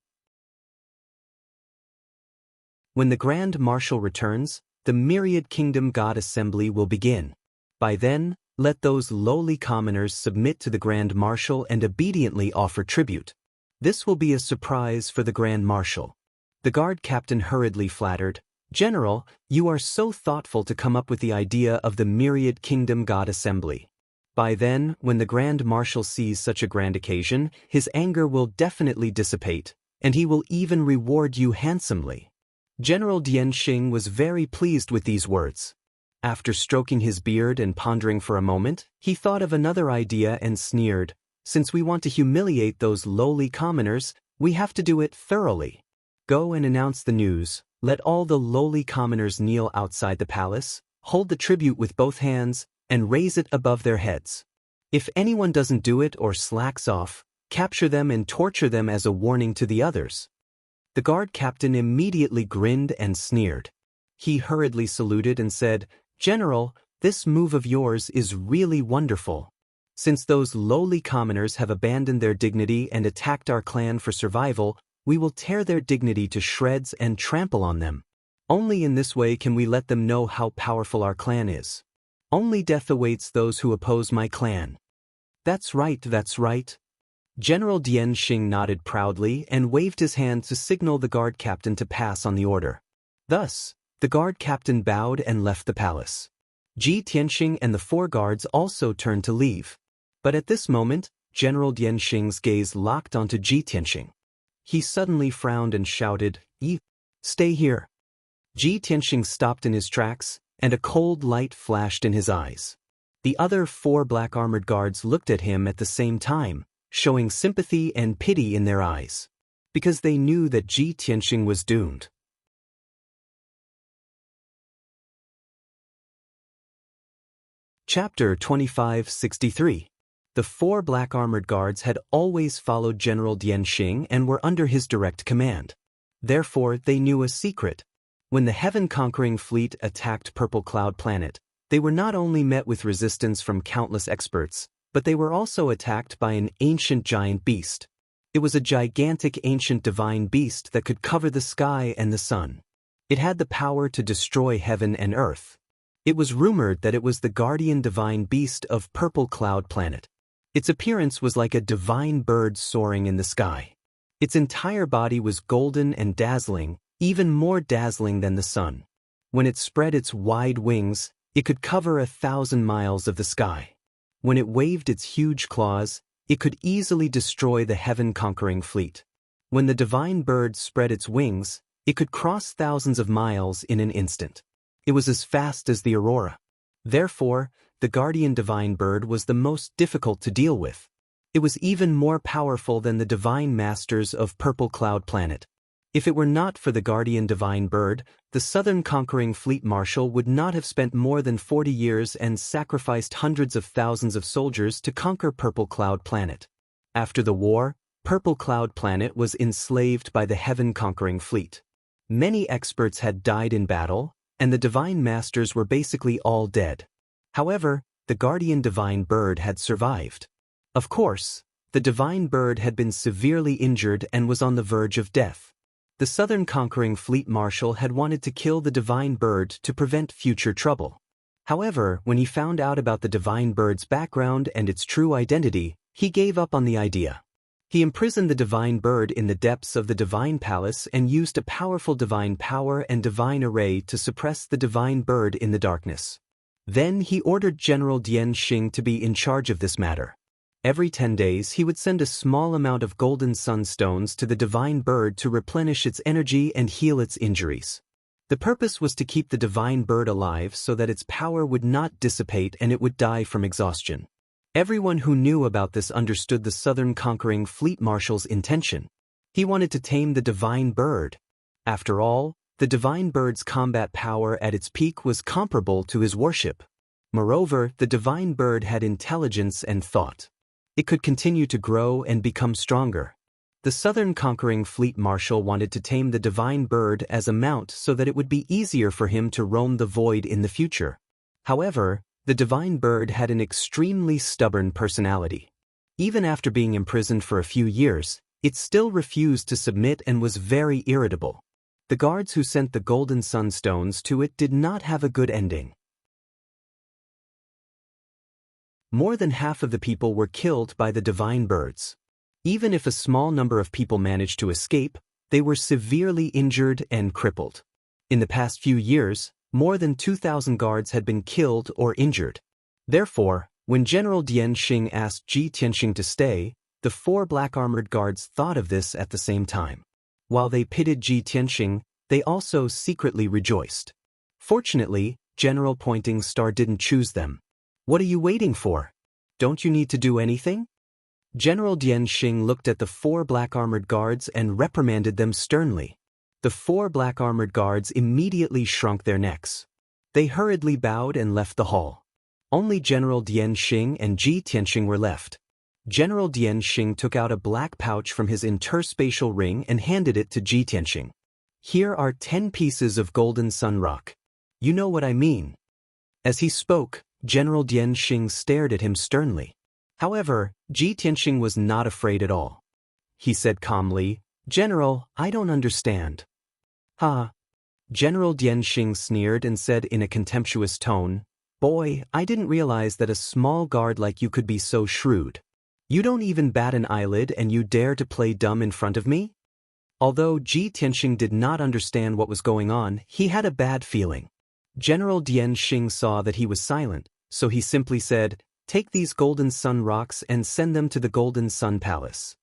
When the Grand Marshal returns, the Myriad Kingdom God Assembly will begin. By then, let those lowly commoners submit to the Grand Marshal and obediently offer tribute. This will be a surprise for the Grand Marshal." The guard captain hurriedly flattered, "General, you are so thoughtful to come up with the idea of the Myriad Kingdom God Assembly. By then, when the Grand Marshal sees such a grand occasion, his anger will definitely dissipate, and he will even reward you handsomely." General Dian Xing was very pleased with these words. After stroking his beard and pondering for a moment, he thought of another idea and sneered, "Since we want to humiliate those lowly commoners, we have to do it thoroughly. Go and announce the news. Let all the lowly commoners kneel outside the palace, hold the tribute with both hands, and raise it above their heads. If anyone doesn't do it or slacks off, capture them and torture them as a warning to the others." The guard captain immediately grinned and sneered. He hurriedly saluted and said, "General, this move of yours is really wonderful. Since those lowly commoners have abandoned their dignity and attacked our clan for survival, we will tear their dignity to shreds and trample on them. Only in this way can we let them know how powerful our clan is. Only death awaits those who oppose my clan." That's right, that's right." General Dian Xing nodded proudly and waved his hand to signal the guard captain to pass on the order. Thus, the guard captain bowed and left the palace. Ji Tianxing and the 4 guards also turned to leave. But at this moment, General Dian Xing's gaze locked onto Ji Tianxing. He suddenly frowned and shouted, Stay here." Ji Tianxing stopped in his tracks, and a cold light flashed in his eyes. The other 4 black-armored guards looked at him at the same time, showing sympathy and pity in their eyes, because they knew that Ji Tianxing was doomed. Chapter 2563. The 4 black-armored guards had always followed General Dian Xing and were under his direct command. Therefore, they knew a secret. When the heaven-conquering fleet attacked Purple Cloud Planet, they were not only met with resistance from countless experts, but they were also attacked by an ancient giant beast. It was a gigantic ancient divine beast that could cover the sky and the sun. It had the power to destroy heaven and earth. It was rumored that it was the guardian divine beast of Purple Cloud Planet. Its appearance was like a divine bird soaring in the sky. Its entire body was golden and dazzling, even more dazzling than the sun. When it spread its wide wings, it could cover 1,000 miles of the sky. When it waved its huge claws, it could easily destroy the heaven-conquering fleet. When the divine bird spread its wings, it could cross thousands of miles in an instant. It was as fast as the aurora. Therefore, the guardian divine bird was the most difficult to deal with. It was even more powerful than the divine masters of Purple Cloud Planet. If it were not for the guardian divine bird, the southern conquering fleet marshal would not have spent more than 40 years and sacrificed hundreds of thousands of soldiers to conquer Purple Cloud Planet. After the war, Purple Cloud Planet was enslaved by the heaven-conquering fleet. Many experts had died in battle, and the divine masters were basically all dead. However, the guardian divine bird had survived. Of course, the divine bird had been severely injured and was on the verge of death. The southern conquering fleet marshal had wanted to kill the divine bird to prevent future trouble. However, when he found out about the divine bird's background and its true identity, he gave up on the idea. He imprisoned the divine bird in the depths of the divine palace and used a powerful divine power and divine array to suppress the divine bird in the darkness. Then he ordered General Dian Xing to be in charge of this matter. Every 10 days he would send a small amount of golden sunstones to the divine bird to replenish its energy and heal its injuries. The purpose was to keep the divine bird alive so that its power would not dissipate and it would die from exhaustion. Everyone who knew about this understood the southern conquering fleet marshal's intention. He wanted to tame the divine bird. After all, the divine bird's combat power at its peak was comparable to his worship. Moreover, the divine bird had intelligence and thought. It could continue to grow and become stronger. The southern conquering fleet marshal wanted to tame the divine bird as a mount so that it would be easier for him to roam the void in the future. However, the divine bird had an extremely stubborn personality. Even after being imprisoned for a few years, it still refused to submit and was very irritable. The guards who sent the golden sunstones to it did not have a good ending. More than half of the people were killed by the divine birds. Even if a small number of people managed to escape, they were severely injured and crippled. In the past few years, more than 2,000 guards had been killed or injured. Therefore, when General Dian Xing asked Ji Tianxing to stay, the 4 black-armored guards thought of this at the same time. While they pitied Ji Tianxing, they also secretly rejoiced. Fortunately, General Pointing Star didn't choose them. What are you waiting for? Don't you need to do anything? General Dian Xing looked at the 4 black-armored guards and reprimanded them sternly. The 4 black-armored guards immediately shrunk their necks. They hurriedly bowed and left the hall. Only General Dian Xing and Ji Tianxing were left. General Dian Xing took out a black pouch from his interspatial ring and handed it to Ji Tianxing. Here are 10 pieces of golden sun rock. You know what I mean. As he spoke, General Dian Xing stared at him sternly. However, Ji Tianxing was not afraid at all. He said calmly, "General, I don't understand." "Ha." General Dian Xing sneered and said in a contemptuous tone, "Boy, I didn't realize that a small guard like you could be so shrewd. You don't even bat an eyelid and you dare to play dumb in front of me?" Although Ji Tianxing did not understand what was going on, he had a bad feeling. General Dian Xing saw that he was silent, so he simply said, "Take these golden sun rocks and send them to the Golden Sun Palace.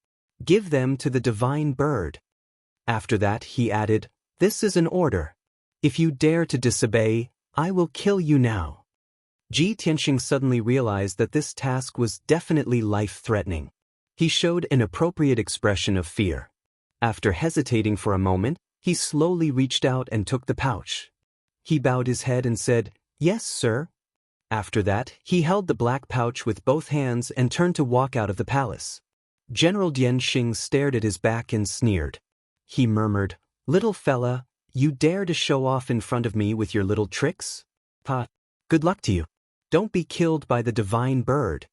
Give them to the divine bird." After that, he added, "This is an order. If you dare to disobey, I will kill you now." Ji Tianxing suddenly realized that this task was definitely life-threatening. He showed an appropriate expression of fear. After hesitating for a moment, he slowly reached out and took the pouch. He bowed his head and said, "Yes, sir." After that, he held the black pouch with both hands and turned to walk out of the palace. General Dian Xing stared at his back and sneered. He murmured, "Little fella, you dare to show off in front of me with your little tricks? Ha! Good luck to you. Don't be killed by the divine bird."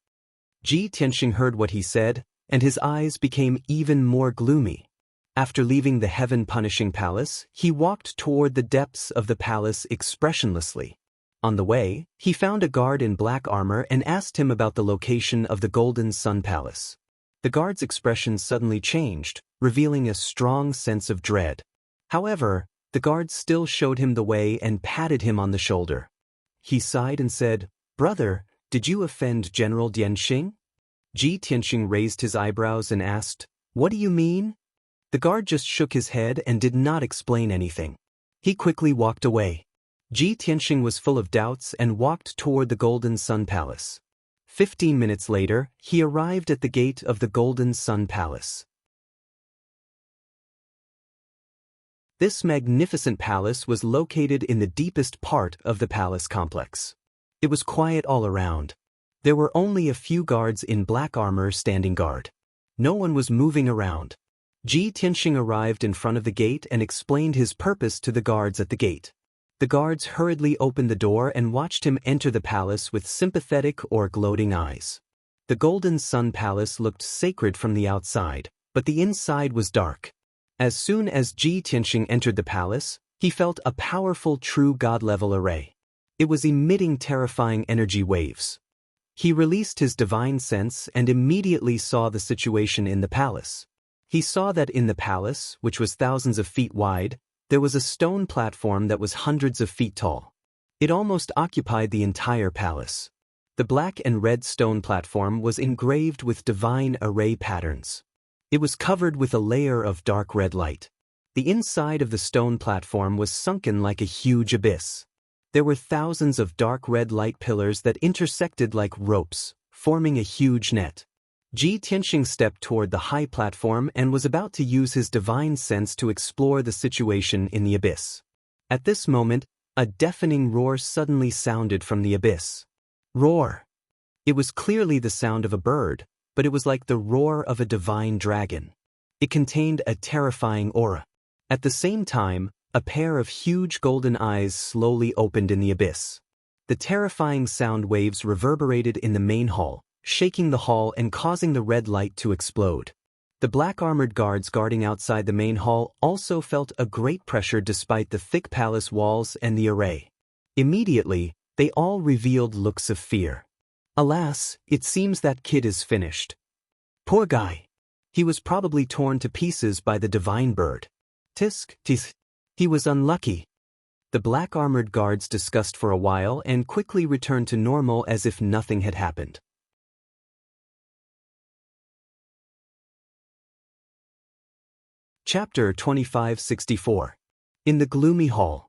Ji Tianxing heard what he said, and his eyes became even more gloomy. After leaving the heaven-punishing palace, he walked toward the depths of the palace expressionlessly. On the way, he found a guard in black armor and asked him about the location of the Golden Sun Palace. The guard's expression suddenly changed, revealing a strong sense of dread. However, The guard still showed him the way and patted him on the shoulder. He sighed and said, "Brother, did you offend General Dianxing?" Ji Tianxing raised his eyebrows and asked, "What do you mean?" The guard just shook his head and did not explain anything. He quickly walked away. Ji Tianxing was full of doubts and walked toward the Golden Sun Palace. 15 minutes later, he arrived at the gate of the Golden Sun Palace. This magnificent palace was located in the deepest part of the palace complex. It was quiet all around. There were only a few guards in black armor standing guard. No one was moving around. Ji Tianxing arrived in front of the gate and explained his purpose to the guards at the gate. The guards hurriedly opened the door and watched him enter the palace with sympathetic or gloating eyes. The Golden Sun Palace looked sacred from the outside, but the inside was dark. As soon as Ji Tianxing entered the palace, he felt a powerful true god-level array. It was emitting terrifying energy waves. He released his divine sense and immediately saw the situation in the palace. He saw that in the palace, which was thousands of feet wide, there was a stone platform that was hundreds of feet tall. It almost occupied the entire palace. The black and red stone platform was engraved with divine array patterns. It was covered with a layer of dark red light. The inside of the stone platform was sunken like a huge abyss. There were thousands of dark red light pillars that intersected like ropes, forming a huge net. Ji Tianxing stepped toward the high platform and was about to use his divine sense to explore the situation in the abyss. At this moment, a deafening roar suddenly sounded from the abyss. Roar! It was clearly the sound of a bird, but it was like the roar of a divine dragon. It contained a terrifying aura. At the same time, a pair of huge golden eyes slowly opened in the abyss. The terrifying sound waves reverberated in the main hall, shaking the hall and causing the red light to explode. The black-armored guards guarding outside the main hall also felt a great pressure despite the thick palace walls and the array. Immediately, they all revealed looks of fear. Alas, it seems that kid is finished. Poor guy. He was probably torn to pieces by the divine bird. Tisk, tisk. He was unlucky. The black-armored guards discussed for a while and quickly returned to normal as if nothing had happened. Chapter 2564. In the gloomy hall.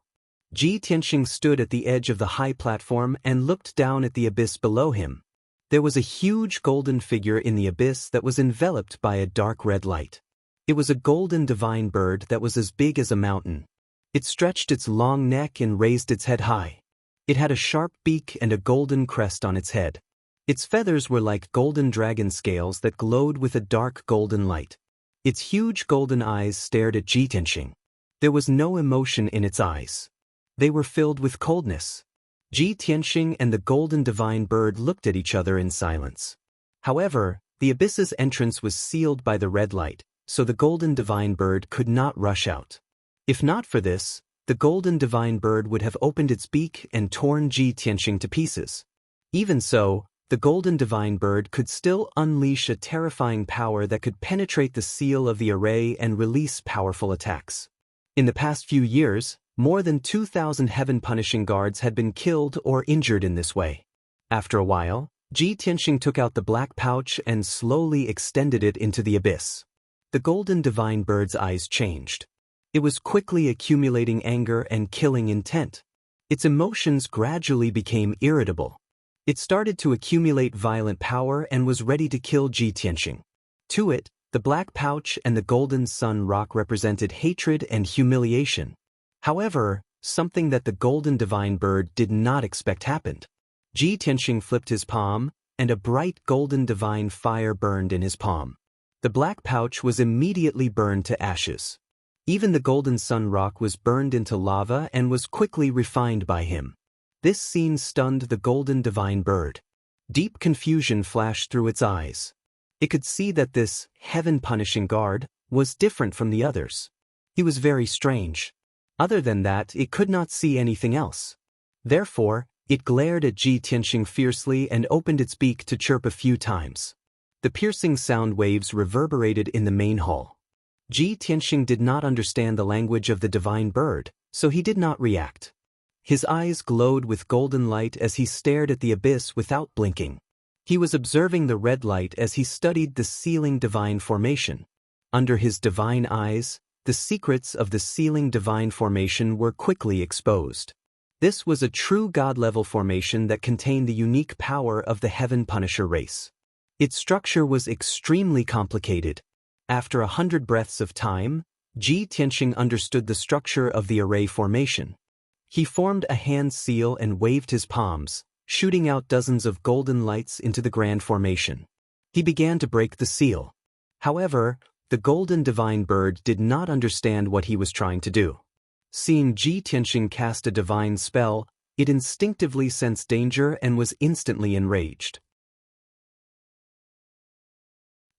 Ji Tianxing stood at the edge of the high platform and looked down at the abyss below him. There was a huge golden figure in the abyss that was enveloped by a dark red light. It was a golden divine bird that was as big as a mountain. It stretched its long neck and raised its head high. It had a sharp beak and a golden crest on its head. Its feathers were like golden dragon scales that glowed with a dark golden light. Its huge golden eyes stared at Ji Tianxing. There was no emotion in its eyes. They were filled with coldness. Ji Tianxing and the golden divine bird looked at each other in silence. However, the abyss's entrance was sealed by the red light, so the golden divine bird could not rush out. If not for this, the golden divine bird would have opened its beak and torn Ji Tianxing to pieces. Even so, the golden divine bird could still unleash a terrifying power that could penetrate the seal of the array and release powerful attacks. In the past few years, more than 2,000 heaven-punishing guards had been killed or injured in this way. After a while, Ji Tianxing took out the black pouch and slowly extended it into the abyss. The golden divine bird's eyes changed. It was quickly accumulating anger and killing intent. Its emotions gradually became irritable. It started to accumulate violent power and was ready to kill Ji Tianxing. To it, the black pouch and the golden sun rock represented hatred and humiliation. However, something that the golden divine bird did not expect happened. Ji Tianxing flipped his palm, and a bright golden divine fire burned in his palm. The black pouch was immediately burned to ashes. Even the golden sun rock was burned into lava and was quickly refined by him. This scene stunned the golden divine bird. Deep confusion flashed through its eyes. It could see that this heaven-punishing guard was different from the others. He was very strange. Other than that, it could not see anything else. Therefore, it glared at Ji Tianxing fiercely and opened its beak to chirp a few times. The piercing sound waves reverberated in the main hall. Ji Tianxing did not understand the language of the divine bird, so he did not react. His eyes glowed with golden light as he stared at the abyss without blinking. He was observing the red light as he studied the sealing divine formation. Under his divine eyes, the secrets of the sealing divine formation were quickly exposed. This was a true god-level formation that contained the unique power of the Heaven Punisher race. Its structure was extremely complicated. After 100 breaths of time, Ji Tianxing understood the structure of the array formation. He formed a hand seal and waved his palms, shooting out dozens of golden lights into the grand formation. He began to break the seal. However, the golden divine bird did not understand what he was trying to do. Seeing Ji Tianxing cast a divine spell, it instinctively sensed danger and was instantly enraged.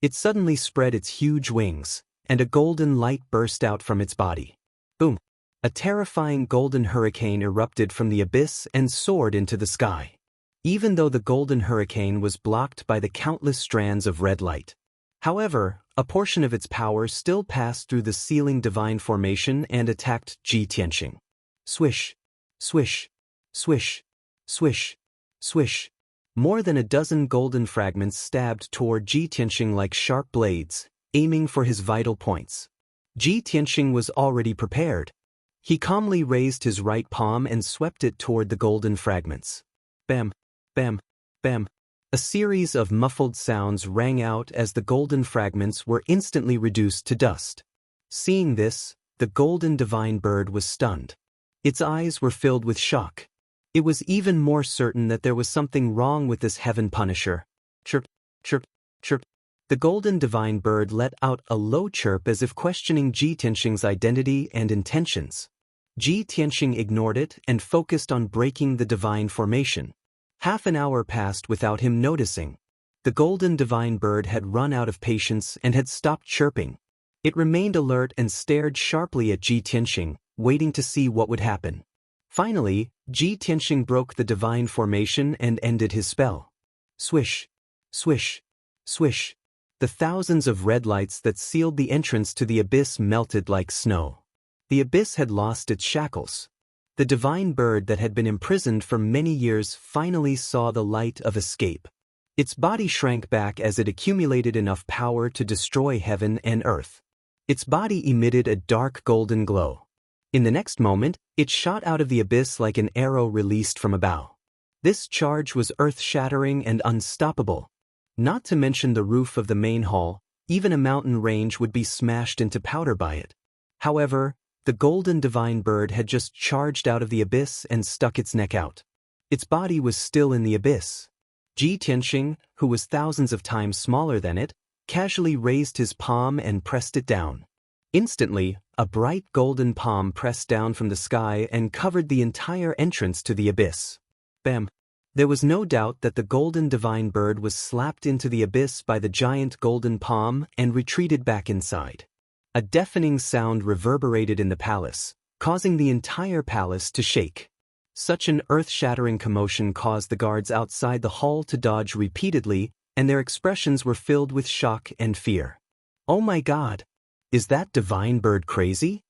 It suddenly spread its huge wings, and a golden light burst out from its body. Boom! A terrifying golden hurricane erupted from the abyss and soared into the sky. Even though the golden hurricane was blocked by the countless strands of red light. However, a portion of its power still passed through the sealing divine formation and attacked Ji Tianxing. Swish! Swish! Swish! Swish! Swish! More than a dozen golden fragments stabbed toward Ji Tianxing like sharp blades, aiming for his vital points. Ji Tianxing was already prepared. He calmly raised his right palm and swept it toward the golden fragments. Bam! Bam! Bam! A series of muffled sounds rang out as the golden fragments were instantly reduced to dust. Seeing this, the golden divine bird was stunned. Its eyes were filled with shock. It was even more certain that there was something wrong with this Heaven Punisher. Chirp, chirp, chirp. The golden divine bird let out a low chirp as if questioning Ji Tianxing's identity and intentions. Ji Tianxing ignored it and focused on breaking the divine formation. Half an hour passed without him noticing. The golden divine bird had run out of patience and had stopped chirping. It remained alert and stared sharply at Ji Tianxing, waiting to see what would happen. Finally, Ji Tianxing broke the divine formation and ended his spell. Swish! Swish! Swish! The thousands of red lights that sealed the entrance to the abyss melted like snow. The abyss had lost its shackles. The divine bird that had been imprisoned for many years finally saw the light of escape. Its body shrank back as it accumulated enough power to destroy heaven and earth. Its body emitted a dark golden glow. In the next moment, it shot out of the abyss like an arrow released from a bow. This charge was earth-shattering and unstoppable. Not to mention the roof of the main hall, even a mountain range would be smashed into powder by it. However, the golden divine bird had just charged out of the abyss and stuck its neck out. Its body was still in the abyss. Ji Tianxing, who was thousands of times smaller than it, casually raised his palm and pressed it down. Instantly, a bright golden palm pressed down from the sky and covered the entire entrance to the abyss. Bam! There was no doubt that the golden divine bird was slapped into the abyss by the giant golden palm and retreated back inside. A deafening sound reverberated in the palace, causing the entire palace to shake. Such an earth-shattering commotion caused the guards outside the hall to dodge repeatedly, and their expressions were filled with shock and fear. Oh my God! Is that divine bird crazy?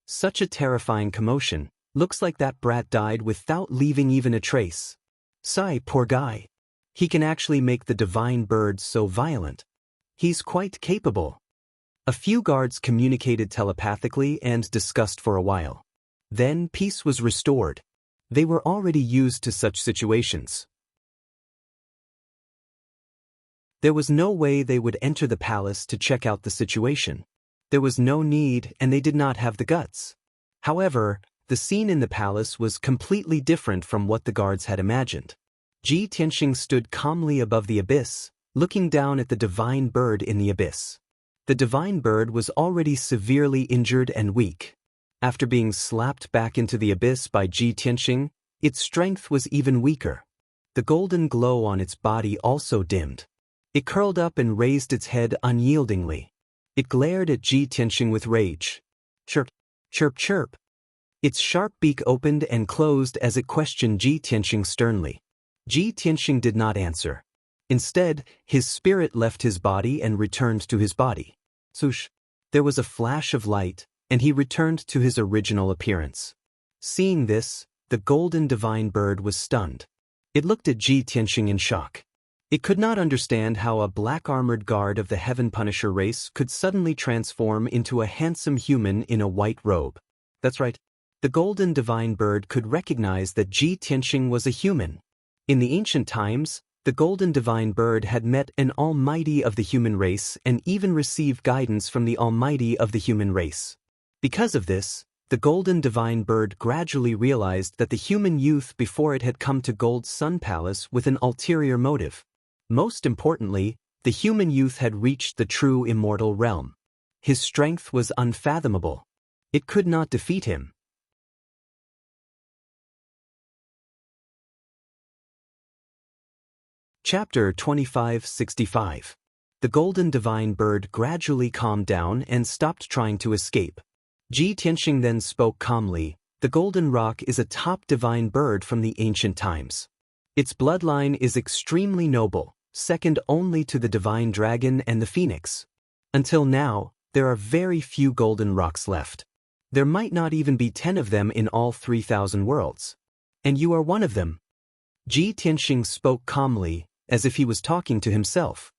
Such a terrifying commotion. Looks like that brat died without leaving even a trace. Sigh, poor guy. He can actually make the divine bird so violent. He's quite capable. A few guards communicated telepathically and discussed for a while. Then peace was restored. They were already used to such situations. There was no way they would enter the palace to check out the situation. There was no need, and they did not have the guts. However, the scene in the palace was completely different from what the guards had imagined. Ji Tianxing stood calmly above the abyss, looking down at the divine bird in the abyss. The divine bird was already severely injured and weak. After being slapped back into the abyss by Ji Tianxing, its strength was even weaker. The golden glow on its body also dimmed. It curled up and raised its head unyieldingly. It glared at Ji Tianxing with rage. Chirp, chirp, chirp. Its sharp beak opened and closed as it questioned Ji Tianxing sternly. Ji Tianxing did not answer. Instead, his spirit left his body and returned to his body. Swoosh, There was a flash of light, and he returned to his original appearance. Seeing this, the golden divine bird was stunned. It looked at Ji Tianxing in shock. It could not understand how a black-armored guard of the Heaven Punisher race could suddenly transform into a handsome human in a white robe. That's right. The golden divine bird could recognize that Ji Tianxing was a human. In the ancient times, the golden divine bird had met an almighty of the human race and even received guidance from the almighty of the human race. Because of this, the golden divine bird gradually realized that the human youth before it had come to Gold Sun Palace with an ulterior motive. Most importantly, the human youth had reached the true immortal realm. His strength was unfathomable. It could not defeat him. Chapter 2565. The golden divine bird gradually calmed down and stopped trying to escape. Ji Tianxing then spoke calmly. The golden roc is a top divine bird from the ancient times. Its bloodline is extremely noble, second only to the divine dragon and the phoenix. Until now, there are very few golden rocs left. There might not even be 10 of them in all 3,000 worlds. And you are one of them. Ji Tianxing spoke calmly, as if he was talking to himself.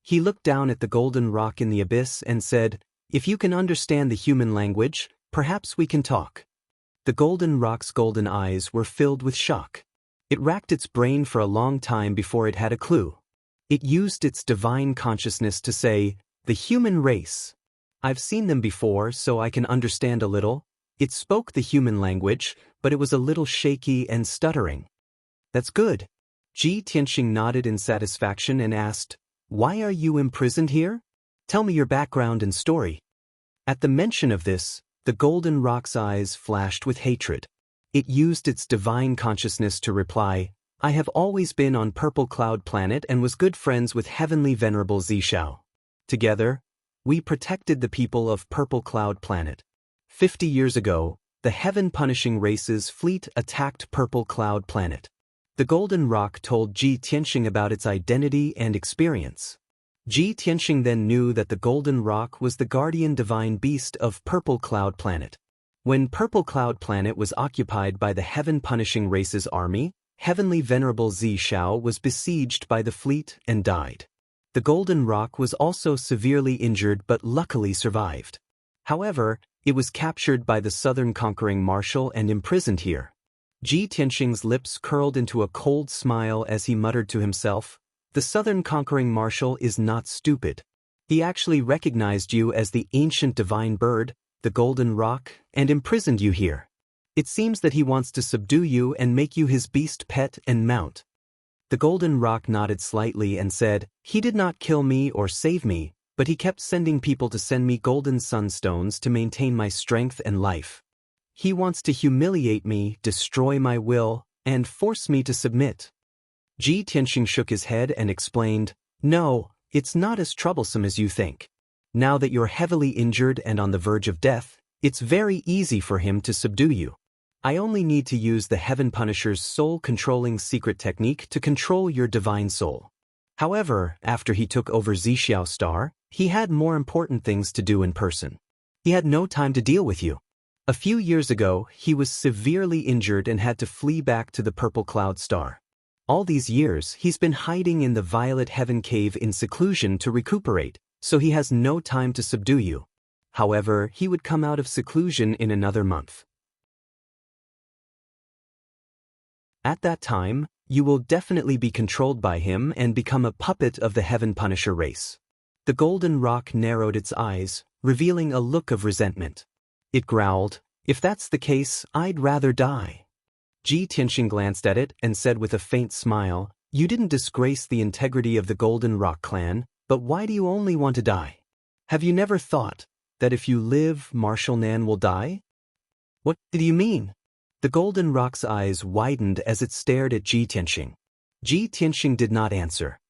He looked down at the golden roc in the abyss and said, "If you can understand the human language, perhaps we can talk." The golden roc's golden eyes were filled with shock. It racked its brain for a long time before it had a clue. It used its divine consciousness to say, "The human race. I've seen them before, so I can understand a little." It spoke the human language, but it was a little shaky and stuttering. "That's good." Ji Tianxing nodded in satisfaction and asked, "Why are you imprisoned here? Tell me your background and story." At the mention of this, the golden roc's eyes flashed with hatred. It used its divine consciousness to reply, "I have always been on Purple Cloud Planet and was good friends with Heavenly Venerable Xiao. Together, we protected the people of Purple Cloud Planet. 50 years ago, the heaven-punishing race's fleet attacked Purple Cloud Planet." The golden roc told Ji Tianxing about its identity and experience. Ji Tianxing then knew that the golden roc was the guardian divine beast of Purple Cloud Planet. When Purple Cloud Planet was occupied by the heaven-punishing race's army, Heavenly Venerable Xiao was besieged by the fleet and died. The golden roc was also severely injured but luckily survived. However, it was captured by the Southern Conquering Marshal and imprisoned here. Ji Tianxing's lips curled into a cold smile as he muttered to himself, "The Southern Conquering Marshal is not stupid. He actually recognized you as the ancient divine bird, the golden roc, and imprisoned you here. It seems that he wants to subdue you and make you his beast pet and mount." The golden roc nodded slightly and said, "He did not kill me or save me, but he kept sending people to send me golden sunstones to maintain my strength and life. He wants to humiliate me, destroy my will, and force me to submit." Ji Tianxing shook his head and explained, "No, it's not as troublesome as you think. Now that you're heavily injured and on the verge of death, it's very easy for him to subdue you. I only need to use the Heaven Punisher's soul-controlling secret technique to control your divine soul." However, after he took over Xiao's star, he had more important things to do in person. He had no time to deal with you. A few years ago, he was severely injured and had to flee back to the Purple Cloud Star. All these years, he's been hiding in the Violet Heaven Cave in seclusion to recuperate, so he has no time to subdue you. However, he would come out of seclusion in another month. At that time, you will definitely be controlled by him and become a puppet of the Heaven Punisher race. The golden roc narrowed its eyes, revealing a look of resentment. It growled, "If that's the case, I'd rather die." Ji Tianxing glanced at it and said with a faint smile, "You didn't disgrace the integrity of the Golden Roc clan, but why do you only want to die? Have you never thought that if you live, Marshal Nan will die?" "What do you mean?" The golden roc's eyes widened as it stared at Ji Tianxing. Ji Tianxing did not answer.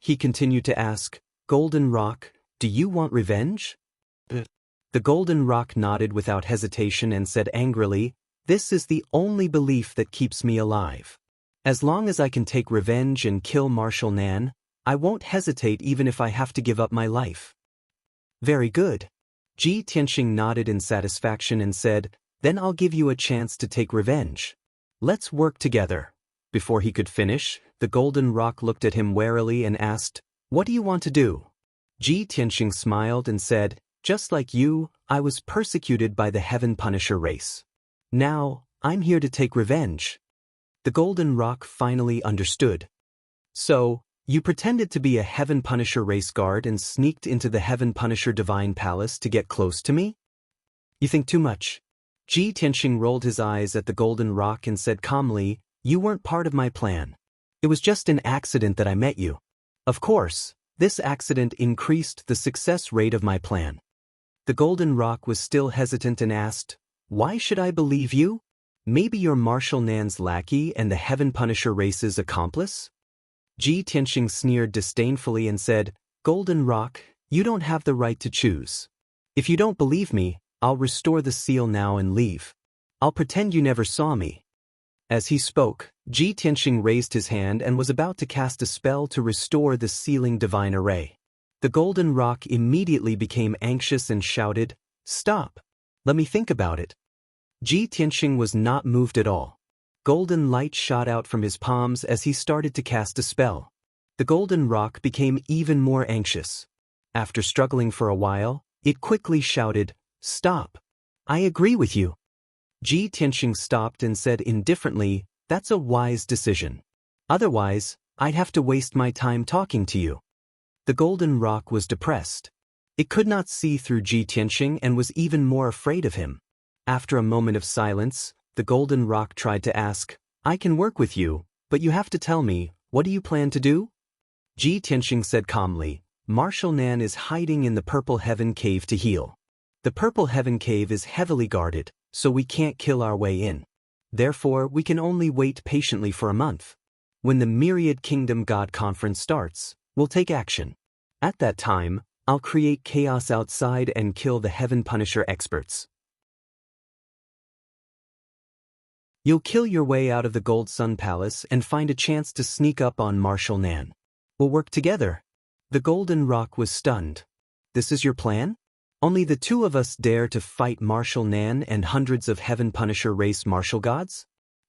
He continued to ask, "Golden roc, do you want revenge?" The golden roc nodded without hesitation and said angrily, "This is the only belief that keeps me alive. As long as I can take revenge and kill Marshal Nan, I won't hesitate even if I have to give up my life." "Very good." Ji Tianxing nodded in satisfaction and said, "Then I'll give you a chance to take revenge. Let's work together." Before he could finish, the golden rock looked at him warily and asked, "What do you want to do?" Ji Tianxing smiled and said, "Just like you, I was persecuted by the Heaven Punisher race. Now, I'm here to take revenge." The golden rock finally understood. "So, you pretended to be a Heaven Punisher race guard and sneaked into the Heaven Punisher Divine Palace to get close to me? You think too much." Ji Tianxing rolled his eyes at the golden rock and said calmly, "You weren't part of my plan. It was just an accident that I met you. Of course, this accident increased the success rate of my plan." The golden rock was still hesitant and asked, "Why should I believe you? Maybe you're Marshal Nan's lackey and the Heaven Punisher race's accomplice?" Ji Tianxing sneered disdainfully and said, "Golden rock, you don't have the right to choose. If you don't believe me, I'll restore the seal now and leave. I'll pretend you never saw me." As he spoke, Ji Tianxing raised his hand and was about to cast a spell to restore the sealing divine array. The golden rock immediately became anxious and shouted, "Stop! Let me think about it." Ji Tianxing was not moved at all. Golden light shot out from his palms as he started to cast a spell. The golden rock became even more anxious. After struggling for a while, it quickly shouted, "Stop! I agree with you." Ji Tianxing stopped and said indifferently, "That's a wise decision. Otherwise, I'd have to waste my time talking to you." The golden rock was depressed. It could not see through Ji Tianxing and was even more afraid of him. After a moment of silence, the golden rock tried to ask, "I can work with you, but you have to tell me, what do you plan to do?" Ji Tianxing said calmly, "Marshal Nan is hiding in the Purple Heaven Cave to heal. The Purple Heaven Cave is heavily guarded, so we can't kill our way in. Therefore, we can only wait patiently for a month. When the Myriad Kingdom God Conference starts, we'll take action. At that time, I'll create chaos outside and kill the Heaven Punisher experts. You'll kill your way out of the Gold Sun Palace and find a chance to sneak up on Marshal Nan. We'll work together." The golden rock was stunned. "This is your plan? Only the two of us dare to fight Marshal Nan and hundreds of Heaven Punisher race martial gods?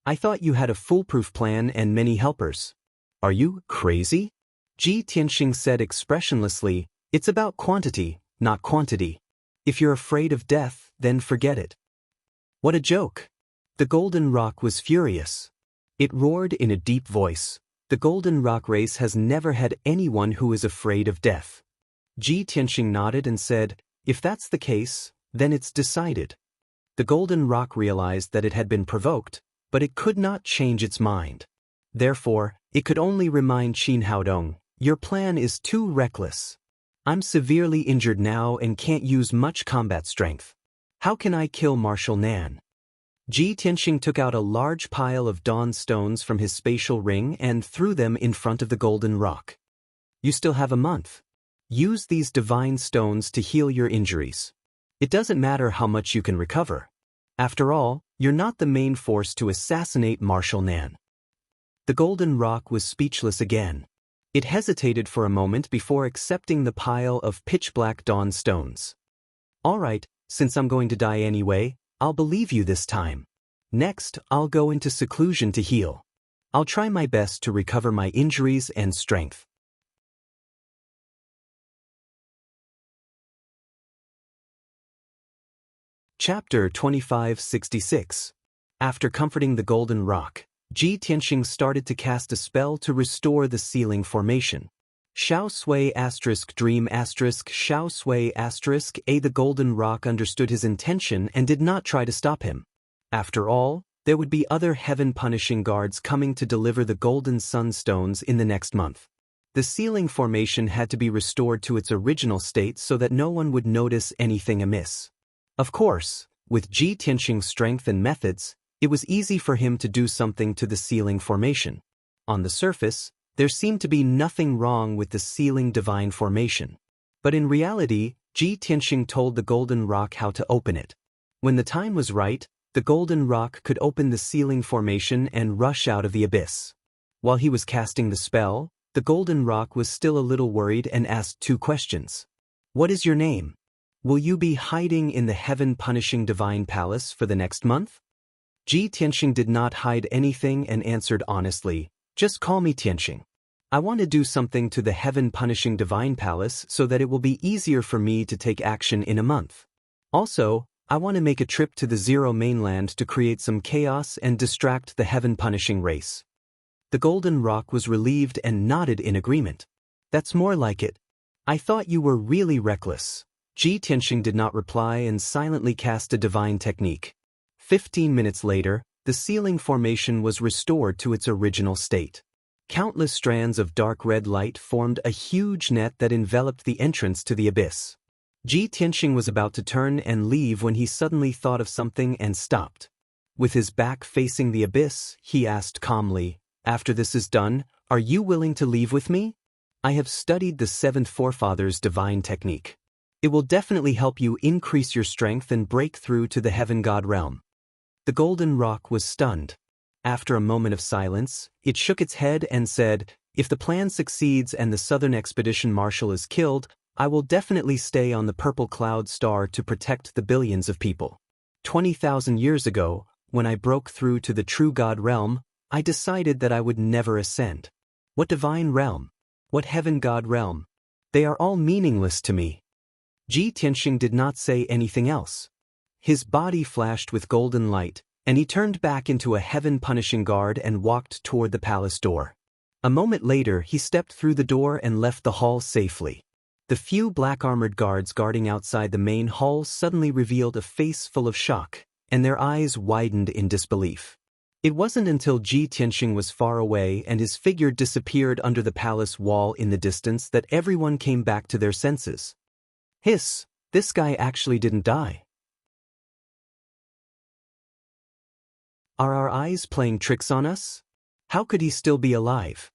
I thought you had a foolproof plan and many helpers. Are you crazy?" Ji Tianxing said expressionlessly, "It's about quantity, not quantity. If you're afraid of death, then forget it." What a joke! The golden rock was furious. It roared in a deep voice, "The golden rock race has never had anyone who is afraid of death." Ji Tianxing nodded and said, "If that's the case, then it's decided." The golden rock realized that it had been provoked, but it could not change its mind. Therefore, it could only remind Qin Haodong, "Your plan is too reckless. I'm severely injured now and can't use much combat strength. How can I kill Marshal Nan?" Ji Tianxing took out a large pile of dawn stones from his spatial ring and threw them in front of the golden rock. "You still have a month. Use these divine stones to heal your injuries. It doesn't matter how much you can recover. After all, you're not the main force to assassinate Marshal Nan." The golden rock was speechless again. It hesitated for a moment before accepting the pile of pitch-black dawn stones. "All right, since I'm going to die anyway, I'll believe you this time. Next, I'll go into seclusion to heal. I'll try my best to recover my injuries and strength." Chapter 2566. After comforting the golden rock, Ji Tianxing started to cast a spell to restore the sealing formation. Xiao Sui * dream * Xiao Sui * A. The golden rock understood his intention and did not try to stop him. After all, there would be other heaven punishing guards coming to deliver the golden sunstones in the next month. The sealing formation had to be restored to its original state so that no one would notice anything amiss. Of course, with Ji Tianxing's strength and methods, it was easy for him to do something to the sealing formation. On the surface, there seemed to be nothing wrong with the sealing divine formation. But in reality, Ji Tianxing told the golden rock how to open it. When the time was right, the golden rock could open the sealing formation and rush out of the abyss. While he was casting the spell, the golden rock was still a little worried and asked two questions. "What is your name?" Will you be hiding in the heaven-punishing divine palace for the next month? Ji Tianxing did not hide anything and answered honestly, just call me Tianxing. I want to do something to the heaven-punishing divine palace so that it will be easier for me to take action in a month. Also, I want to make a trip to the Zero mainland to create some chaos and distract the heaven-punishing race. The golden rock was relieved and nodded in agreement. That's more like it. I thought you were really reckless. Ji Tianxing did not reply and silently cast a divine technique. 15 minutes later, the ceiling formation was restored to its original state. Countless strands of dark red light formed a huge net that enveloped the entrance to the abyss. Ji Tianxing was about to turn and leave when he suddenly thought of something and stopped. With his back facing the abyss, he asked calmly, "After this is done, are you willing to leave with me? I have studied the Seventh Forefathers' divine technique. It will definitely help you increase your strength and break through to the heaven god realm." The golden rock was stunned. After a moment of silence, it shook its head and said, "If the plan succeeds and the Southern Expedition Marshal is killed, I will definitely stay on the Purple Cloud Star to protect the billions of people. 20,000 years ago, when I broke through to the true God realm, I decided that I would never ascend. What divine realm? What heaven god realm? They are all meaningless to me." Ji Tianxing did not say anything else. His body flashed with golden light, and he turned back into a heaven-punishing guard and walked toward the palace door. A moment later, he stepped through the door and left the hall safely. The few black-armored guards guarding outside the main hall suddenly revealed a face full of shock, and their eyes widened in disbelief. It wasn't until Ji Tianxing was far away and his figure disappeared under the palace wall in the distance that everyone came back to their senses. Hiss, this guy actually didn't die. Are our eyes playing tricks on us? How could he still be alive?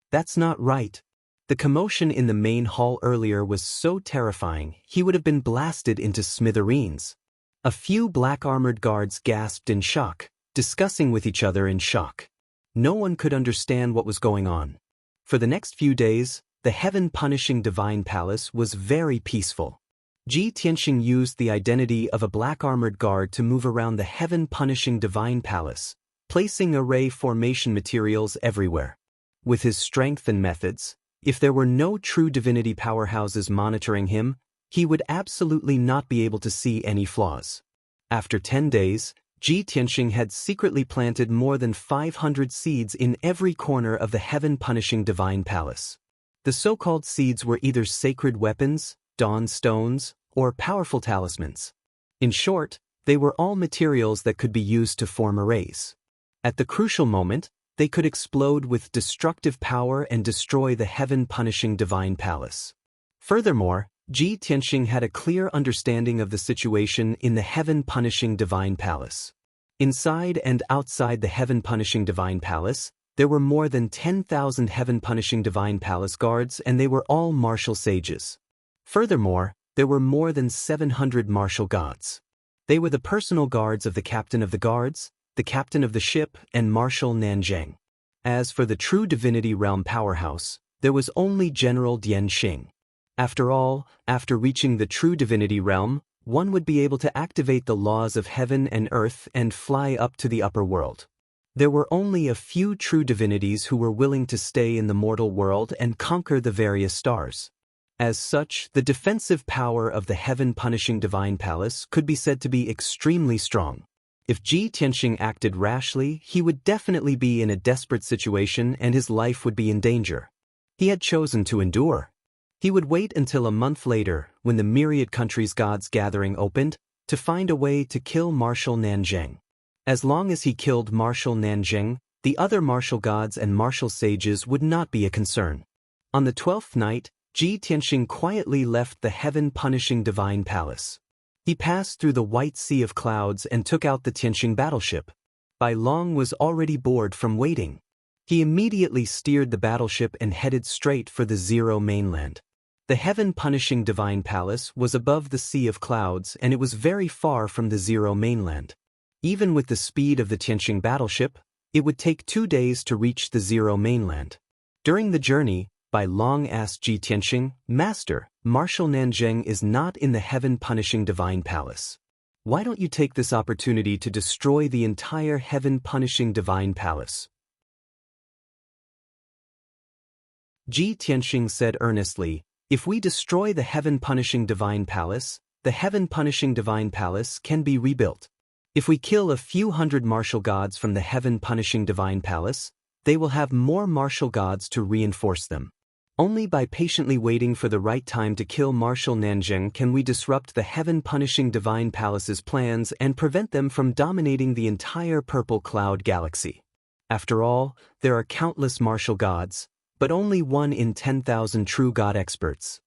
That's not right. The commotion in the main hall earlier was so terrifying, he would have been blasted into smithereens. A few black-armored guards gasped in shock, discussing with each other in shock. No one could understand what was going on. For the next few days, the heaven-punishing divine palace was very peaceful. Ji Tianxing used the identity of a black-armored guard to move around the heaven-punishing divine palace, placing array formation materials everywhere. With his strength and methods, if there were no true divinity powerhouses monitoring him, he would absolutely not be able to see any flaws. After 10 days, Ji Tianxing had secretly planted more than 500 seeds in every corner of the heaven-punishing divine palace. The so-called seeds were either sacred weapons, dawn stones, or powerful talismans. In short, they were all materials that could be used to form arrays. At the crucial moment, they could explode with destructive power and destroy the heaven-punishing divine palace. Furthermore, Ji Tianxing had a clear understanding of the situation in the heaven-punishing divine palace. Inside and outside the heaven-punishing divine palace, there were more than 10,000 heaven-punishing divine palace guards, and they were all martial sages. Furthermore, there were more than 700 martial gods. They were the personal guards of the captain of the guards, the captain of the ship, and Marshal Nanjing. As for the true divinity realm powerhouse, there was only General Dian Xing. After all, after reaching the true divinity realm, one would be able to activate the laws of heaven and earth and fly up to the upper world. There were only a few true divinities who were willing to stay in the mortal world and conquer the various stars. As such, the defensive power of the heaven-punishing divine palace could be said to be extremely strong. If Ji Tianxing acted rashly, he would definitely be in a desperate situation and his life would be in danger. He had chosen to endure. He would wait until a month later, when the myriad countries' gods gathering opened, to find a way to kill Marshal Nanjing. As long as he killed Marshal Nanjing, the other martial gods and martial sages would not be a concern. On the 12th night, Ji Tianxing quietly left the heaven-punishing divine palace. He passed through the white sea of clouds and took out the Tianxing battleship. Bai Long was already bored from waiting. He immediately steered the battleship and headed straight for the Zero mainland. The heaven-punishing divine palace was above the sea of clouds and it was very far from the Zero mainland. Even with the speed of the Tianxing battleship, it would take 2 days to reach the Zero mainland. During the journey, Bai Long asked Ji Tianxing, "Master, Marshal Nanjing is not in the heaven-punishing divine palace. Why don't you take this opportunity to destroy the entire heaven-punishing divine palace? Ji Tianxing said earnestly, if we destroy the heaven-punishing divine palace, the heaven-punishing divine palace can be rebuilt. If we kill a few hundred martial gods from the heaven-punishing divine palace, they will have more martial gods to reinforce them. Only by patiently waiting for the right time to kill Marshal Nanjing can we disrupt the heaven-punishing divine palace's plans and prevent them from dominating the entire purple cloud galaxy. After all, there are countless martial gods, but only 1 in 10,000 true god experts.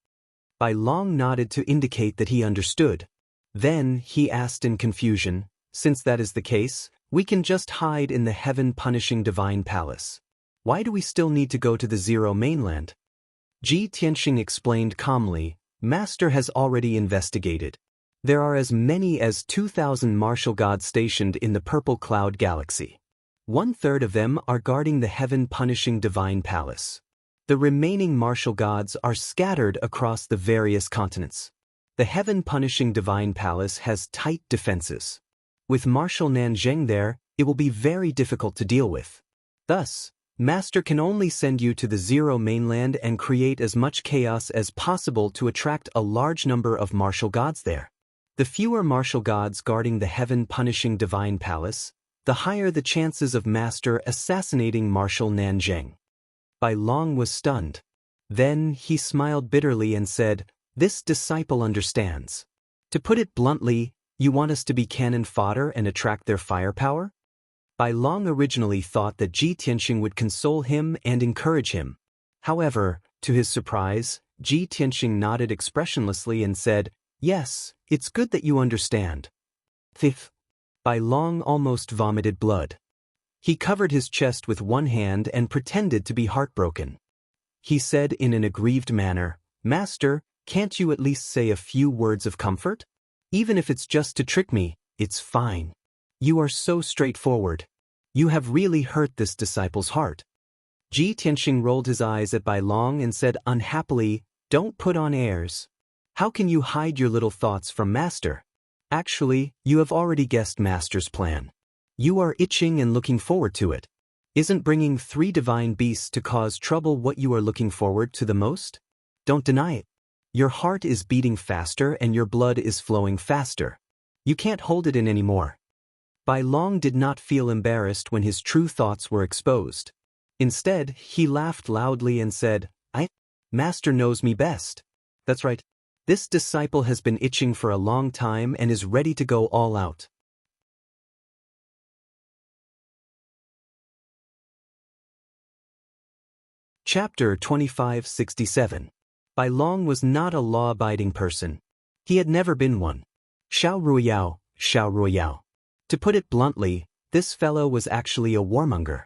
Bai Long nodded to indicate that he understood. Then, he asked in confusion, since that is the case, we can just hide in the heaven-punishing divine palace. Why do we still need to go to the Zero Mainland? Ji Tianxing explained calmly, Master has already investigated. There are as many as 2,000 martial gods stationed in the purple cloud galaxy. 1/3 of them are guarding the heaven-punishing divine palace. The remaining martial gods are scattered across the various continents. The heaven-punishing divine palace has tight defenses. With Marshal Nanjing there, it will be very difficult to deal with. Thus, Master can only send you to the Zero Mainland and create as much chaos as possible to attract a large number of martial gods there. The fewer martial gods guarding the heaven-punishing divine palace, the higher the chances of Master assassinating Marshal Nanjing. Bai Long was stunned. Then he smiled bitterly and said, this disciple understands. To put it bluntly, you want us to be cannon fodder and attract their firepower? Bai Long originally thought that Ji Tianxing would console him and encourage him. However, to his surprise, Ji Tianxing nodded expressionlessly and said, yes, it's good that you understand. Fifth. Bai Long almost vomited blood. He covered his chest with one hand and pretended to be heartbroken. He said in an aggrieved manner, Master, can't you at least say a few words of comfort? Even if it's just to trick me, it's fine. You are so straightforward. You have really hurt this disciple's heart. Ji Tianxing rolled his eyes at Bai Long and said unhappily, don't put on airs. How can you hide your little thoughts from Master? Actually, you have already guessed Master's plan. You are itching and looking forward to it. Isn't bringing 3 divine beasts to cause trouble what you are looking forward to the most? Don't deny it. Your heart is beating faster and your blood is flowing faster. You can't hold it in anymore. Bai Long did not feel embarrassed when his true thoughts were exposed. Instead, he laughed loudly and said, Master knows me best. That's right. This disciple has been itching for a long time and is ready to go all out. Chapter 2567. Bai Long was not a law-abiding person. He had never been one. Xiao Ruiyao, Xiao Ruiyao. To put it bluntly, this fellow was actually a warmonger.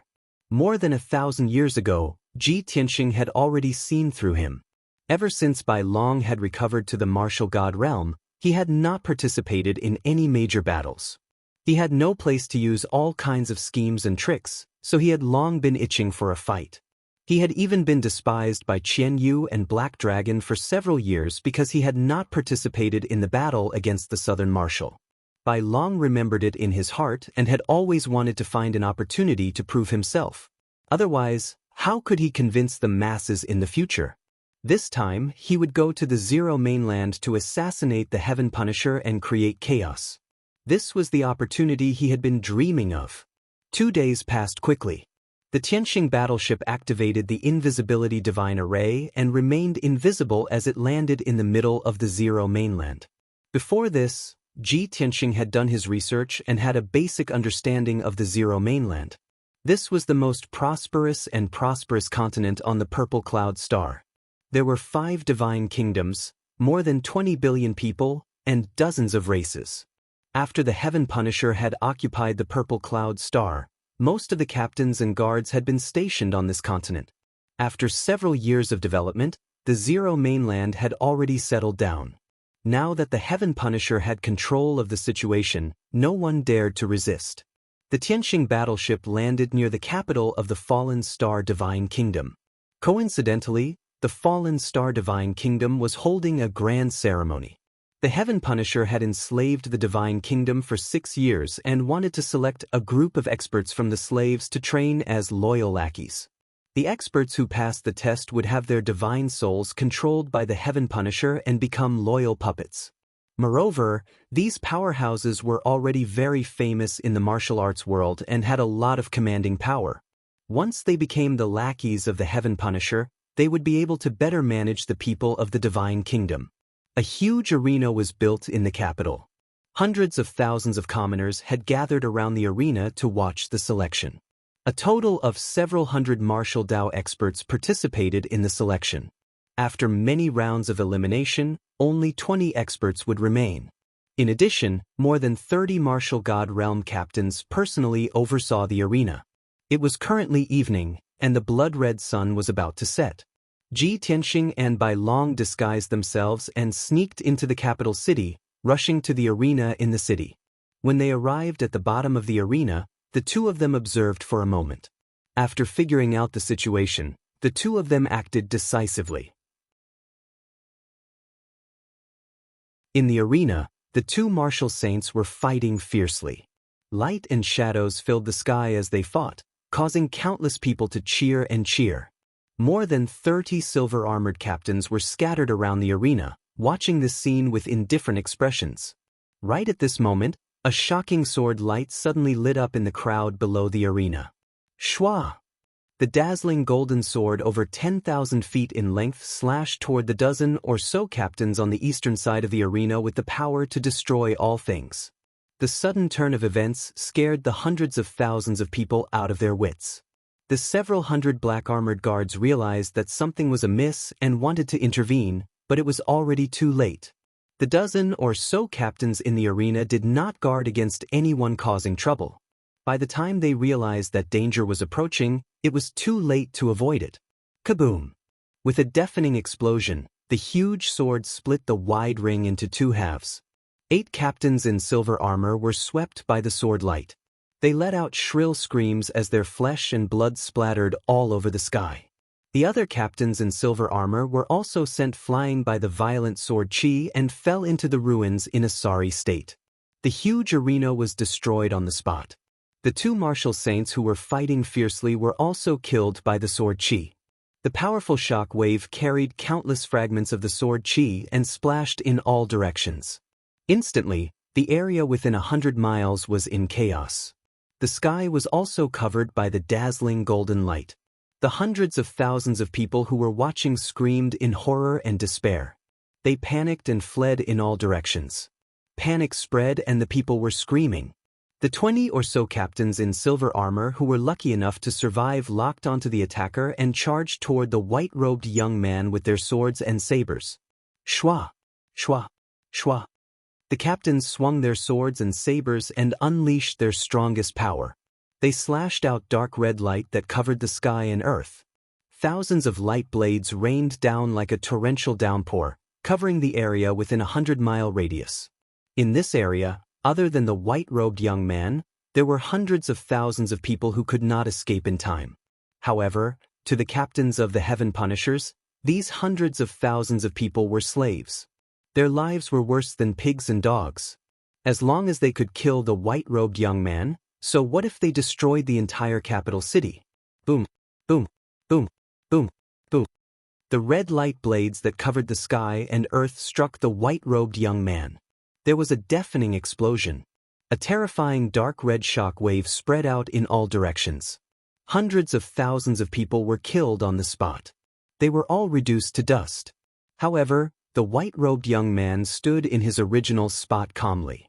More than 1,000 years ago, Ji Tianxing had already seen through him. Ever since Bai Long had recovered to the martial god realm, he had not participated in any major battles. He had no place to use all kinds of schemes and tricks, so he had long been itching for a fight. He had even been despised by Qian Yu and Black Dragon for several years because he had not participated in the battle against the Southern Marshal. Bai Long remembered it in his heart and had always wanted to find an opportunity to prove himself. Otherwise, how could he convince the masses in the future? This time, he would go to the Zero Mainland to assassinate the Heaven Punisher and create chaos. This was the opportunity he had been dreaming of. 2 days passed quickly. The Tianxing battleship activated the invisibility divine array and remained invisible as it landed in the middle of the Zero Mainland. Before this, Ji Tianxing had done his research and had a basic understanding of the Zero Mainland. This was the most prosperous continent on the Purple Cloud Star. There were 5 divine kingdoms, more than 20 billion people, and dozens of races. After the Heaven Punisher had occupied the Purple Cloud Star, most of the captains and guards had been stationed on this continent. After several years of development, the Zero Mainland had already settled down. Now that the Heaven Punisher had control of the situation, no one dared to resist. The Tianxing battleship landed near the capital of the Fallen Star Divine Kingdom. Coincidentally, the fallen star divine kingdom was holding a grand ceremony. The Heaven Punisher had enslaved the divine kingdom for 6 years and wanted to select a group of experts from the slaves to train as loyal lackeys. The experts who passed the test would have their divine souls controlled by the Heaven Punisher and become loyal puppets. Moreover, these powerhouses were already very famous in the martial arts world and had a lot of commanding power. Once they became the lackeys of the Heaven Punisher, they would be able to better manage the people of the divine kingdom. A huge arena was built in the capital. Hundreds of thousands of commoners had gathered around the arena to watch the selection. A total of several hundred martial Dao experts participated in the selection. After many rounds of elimination, only 20 experts would remain. In addition, more than 30 martial god realm captains personally oversaw the arena. It was currently evening, and the blood-red sun was about to set. Xianxia and Bai Long disguised themselves and sneaked into the capital city, rushing to the arena in the city. When they arrived at the bottom of the arena, the two of them observed for a moment. After figuring out the situation, the two of them acted decisively. In the arena, the two martial saints were fighting fiercely. Light and shadows filled the sky as they fought, causing countless people to cheer and cheer. More than 30 silver-armored captains were scattered around the arena, watching this scene with indifferent expressions. Right at this moment, a shocking sword light suddenly lit up in the crowd below the arena. Shua! The dazzling golden sword over 10,000 feet in length slashed toward the dozen or so captains on the eastern side of the arena with the power to destroy all things. The sudden turn of events scared the hundreds of thousands of people out of their wits. The several hundred black-armored guards realized that something was amiss and wanted to intervene, but it was already too late. The dozen or so captains in the arena did not guard against anyone causing trouble. By the time they realized that danger was approaching, it was too late to avoid it. Kaboom! With a deafening explosion, the huge sword split the wide ring into 2 halves. 8 captains in silver armor were swept by the sword light. They let out shrill screams as their flesh and blood splattered all over the sky. The other captains in silver armor were also sent flying by the violent sword chi and fell into the ruins in a sorry state. The huge arena was destroyed on the spot. The 2 martial saints who were fighting fiercely were also killed by the sword chi. The powerful shock wave carried countless fragments of the sword chi and splashed in all directions. Instantly, the area within 100 miles was in chaos. The sky was also covered by the dazzling golden light. The hundreds of thousands of people who were watching screamed in horror and despair. They panicked and fled in all directions. Panic spread and the people were screaming. The 20 or so captains in silver armor who were lucky enough to survive locked onto the attacker and charged toward the white-robed young man with their swords and sabers. Shua! Shua! Shua! The captains swung their swords and sabers and unleashed their strongest power. They slashed out dark red light that covered the sky and earth. Thousands of light blades rained down like a torrential downpour, covering the area within a 100-mile radius. In this area, other than the white-robed young man, there were hundreds of thousands of people who could not escape in time. However, to the captains of the Heaven Punishers, these hundreds of thousands of people were slaves. Their lives were worse than pigs and dogs. As long as they could kill the white-robed young man, so what if they destroyed the entire capital city? Boom, boom, boom, boom, boom. The red light blades that covered the sky and earth struck the white-robed young man. There was a deafening explosion. A terrifying dark red shock wave spread out in all directions. Hundreds of thousands of people were killed on the spot. They were all reduced to dust. However, the white-robed young man stood in his original spot calmly.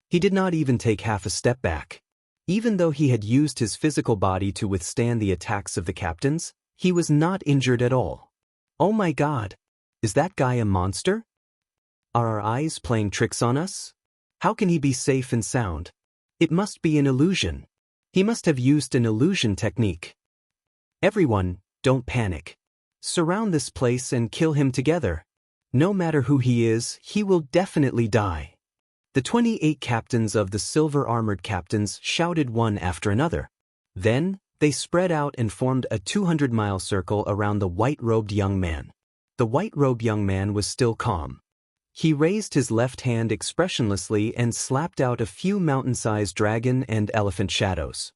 He did not even take half a step back. Even though he had used his physical body to withstand the attacks of the captains, he was not injured at all. Oh my God! Is that guy a monster? Are our eyes playing tricks on us? How can he be safe and sound? It must be an illusion. He must have used an illusion technique. Everyone, don't panic. Surround this place and kill him together. No matter who he is, he will definitely die. The 28 captains of the silver-armored captains shouted one after another. Then, They spread out and formed a 200-mile circle around the white-robed young man. The white-robed young man was still calm. He raised his left hand expressionlessly and slapped out a few mountain-sized dragon and elephant shadows.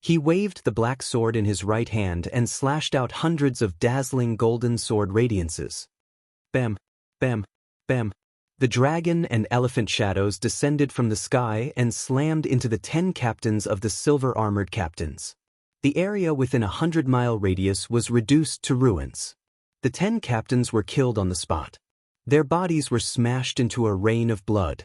He waved the black sword in his right hand and slashed out hundreds of dazzling golden sword radiances. Bam, bam, bam. The dragon and elephant shadows descended from the sky and slammed into the 10 captains of the silver-armored captains. The area within a 100-mile radius was reduced to ruins. The 10 captains were killed on the spot. Their bodies were smashed into a rain of blood.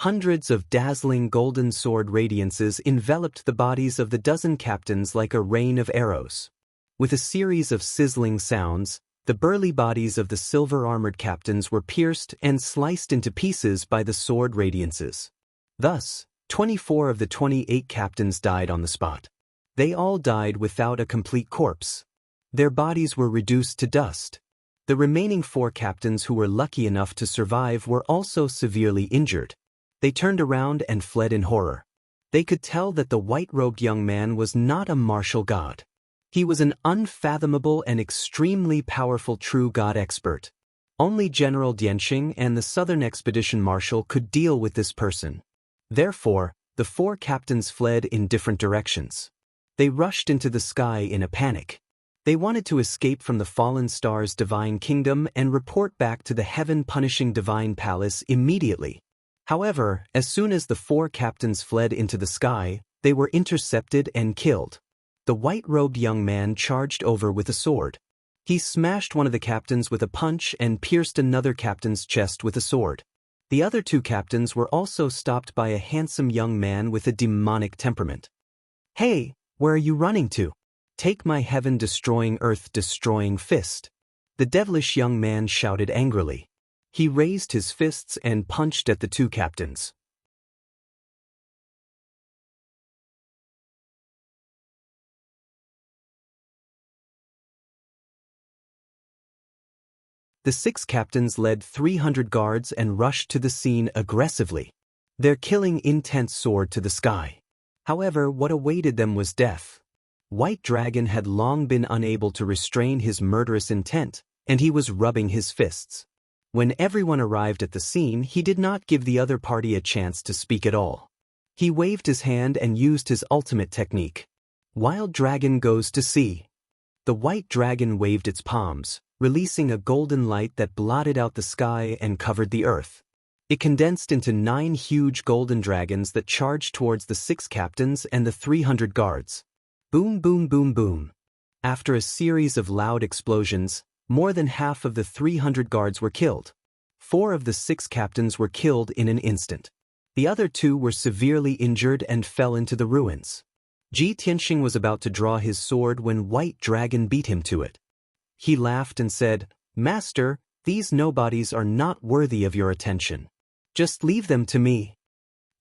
Hundreds of dazzling golden sword radiances enveloped the bodies of the dozen captains like a rain of arrows. With a series of sizzling sounds, the burly bodies of the silver-armored captains were pierced and sliced into pieces by the sword radiances. Thus, 24 of the 28 captains died on the spot. They all died without a complete corpse. Their bodies were reduced to dust. The remaining 4 captains who were lucky enough to survive were also severely injured. They turned around and fled in horror. They could tell that the white-robed young man was not a martial god. He was an unfathomable and extremely powerful true god expert. Only General Dianxing and the Southern Expedition Marshal could deal with this person. Therefore, the 4 captains fled in different directions. They rushed into the sky in a panic. They wanted to escape from the fallen star's divine kingdom and report back to the heaven-punishing divine palace immediately. However, as soon as the 4 captains fled into the sky, they were intercepted and killed. The white-robed young man charged over with a sword. He smashed one of the captains with a punch and pierced another captain's chest with a sword. The other 2 captains were also stopped by a handsome young man with a demonic temperament. "Hey, where are you running to? Take my heaven-destroying, earth-destroying fist." The devilish young man shouted angrily. He raised his fists and punched at the 2 captains. The 6 captains led 300 guards and rushed to the scene aggressively. Their killing intent soared to the sky. However, what awaited them was death. White Dragon had long been unable to restrain his murderous intent, and he was rubbing his fists. When everyone arrived at the scene, he did not give the other party a chance to speak at all. He waved his hand and used his ultimate technique. Wild Dragon goes to sea. The white dragon waved its palms, releasing a golden light that blotted out the sky and covered the earth. It condensed into 9 huge golden dragons that charged towards the 6 captains and the 300 guards. Boom, boom, boom, boom. After a series of loud explosions, more than half of the 300 guards were killed. 4 of the 6 captains were killed in an instant. The other 2 were severely injured and fell into the ruins. Ji Tianxing was about to draw his sword when White Dragon beat him to it. He laughed and said, "Master, these nobodies are not worthy of your attention. Just leave them to me."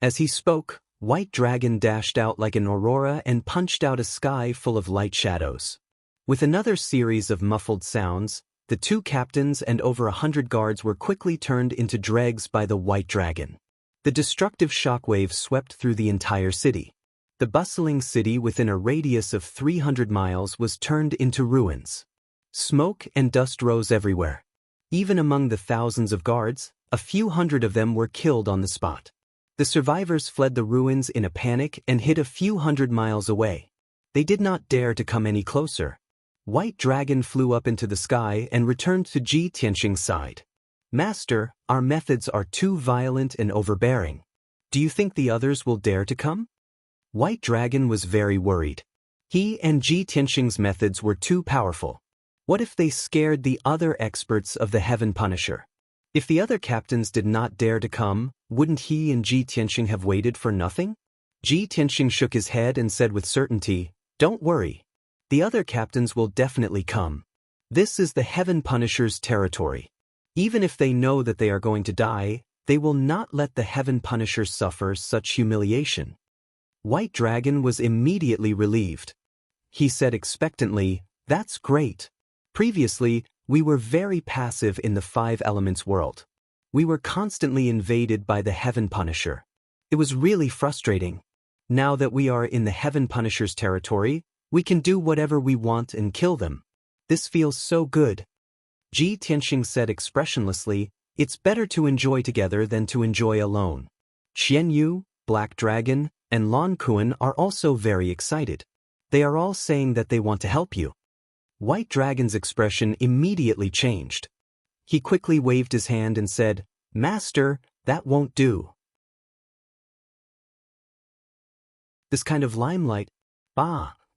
As he spoke, White Dragon dashed out like an aurora and punched out a sky full of light shadows. With another series of muffled sounds, the 2 captains and over 100 guards were quickly turned into dregs by the White Dragon. The destructive shockwave swept through the entire city. The bustling city within a radius of 300 miles was turned into ruins. Smoke and dust rose everywhere. Even among the thousands of guards, a few hundred of them were killed on the spot. The survivors fled the ruins in a panic and hid a few hundred miles away. They did not dare to come any closer. White Dragon flew up into the sky and returned to Ji Tianxing's side. "Master, our methods are too violent and overbearing. Do you think the others will dare to come?" White Dragon was very worried. He and Ji Tianxing's methods were too powerful. What if they scared the other experts of the Heaven Punisher? If the other captains did not dare to come, wouldn't he and Ji Tianxing have waited for nothing? Ji Tianxing shook his head and said with certainty, "Don't worry. The other captains will definitely come. This is the Heaven Punisher's territory. Even if they know that they are going to die, they will not let the Heaven Punisher suffer such humiliation." White Dragon was immediately relieved. He said expectantly, "That's great. Previously, we were very passive in the 5 elements world. We were constantly invaded by the Heaven Punisher. It was really frustrating. Now that we are in the Heaven Punisher's territory, We can do whatever we want and kill them. This feels so good. Ji Tianxing said expressionlessly, it's better to enjoy together than to enjoy alone. Xianyu, Black Dragon, and Lan Kuan are also very excited. They are all saying that they want to help you. White Dragon's expression immediately changed. He quickly waved his hand and said, Master, that won't do. This kind of limelight,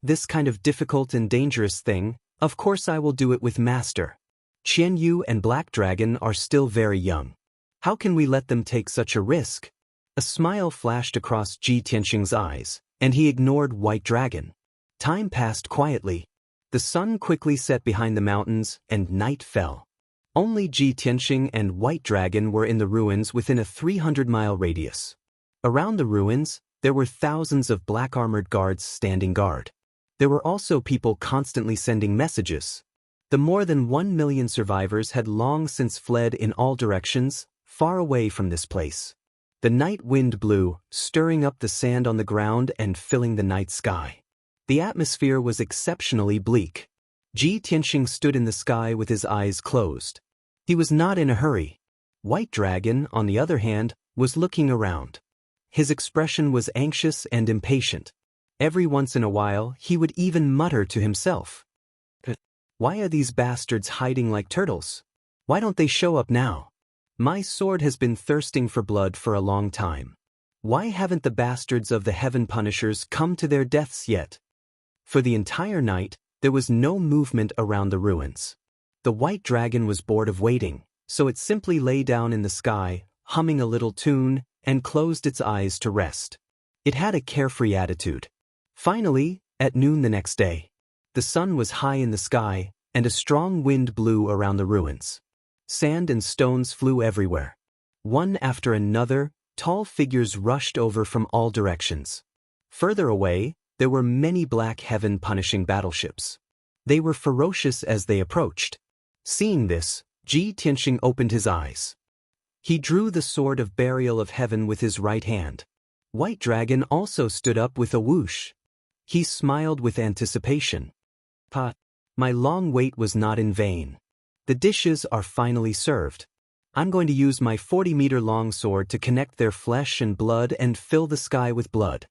this kind of difficult and dangerous thing, of course I will do it with Master. Xianyu and Black Dragon are still very young. How can we let them take such a risk? A smile flashed across Ji Tianxing's eyes, and he ignored White Dragon. Time passed quietly. The sun quickly set behind the mountains, and night fell. Only Ji Tianxing and White Dragon were in the ruins within a 300-mile radius. Around the ruins, there were thousands of black-armored guards standing guard. There were also people constantly sending messages. The more than 1 million survivors had long since fled in all directions, far away from this place. The night wind blew, stirring up the sand on the ground and filling the night sky. The atmosphere was exceptionally bleak. Ji Tianxing stood in the sky with his eyes closed. He was not in a hurry. White Dragon, on the other hand, was looking around. His expression was anxious and impatient. Every once in a while, he would even mutter to himself. Why are these bastards hiding like turtles? Why don't they show up now? My sword has been thirsting for blood for a long time. Why haven't the bastards of the Heaven Punishers come to their deaths yet? For the entire night, there was no movement around the ruins. The White Dragon was bored of waiting, so it simply lay down in the sky, humming a little tune, and closed its eyes to rest. It had a carefree attitude. Finally, at noon the next day, the sun was high in the sky, and a strong wind blew around the ruins. Sand and stones flew everywhere. One after another, tall figures rushed over from all directions. Further away, there were many black heaven-punishing battleships. They were ferocious as they approached. Seeing this, Ji Tianxing opened his eyes. He drew the sword of burial of heaven with his right hand. White Dragon also stood up with a whoosh. He smiled with anticipation. My long wait was not in vain. The dishes are finally served. I'm going to use my 40-meter-long sword to connect their flesh and blood and fill the sky with blood.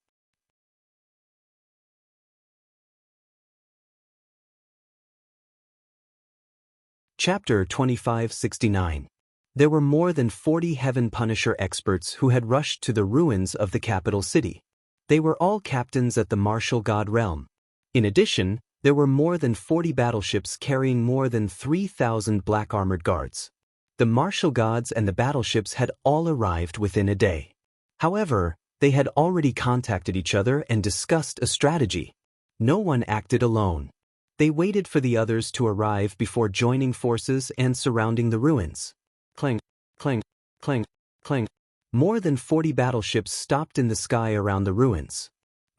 Chapter 2569. There were more than 40 Heaven Punisher experts who had rushed to the ruins of the capital city. They were all captains at the martial god realm. In addition, there were more than 40 battleships carrying more than 3,000 black-armored guards. The martial gods and the battleships had all arrived within a day. However, they had already contacted each other and discussed a strategy. No one acted alone. They waited for the others to arrive before joining forces and surrounding the ruins. Clang, clang, clang, clang. More than 40 battleships stopped in the sky around the ruins.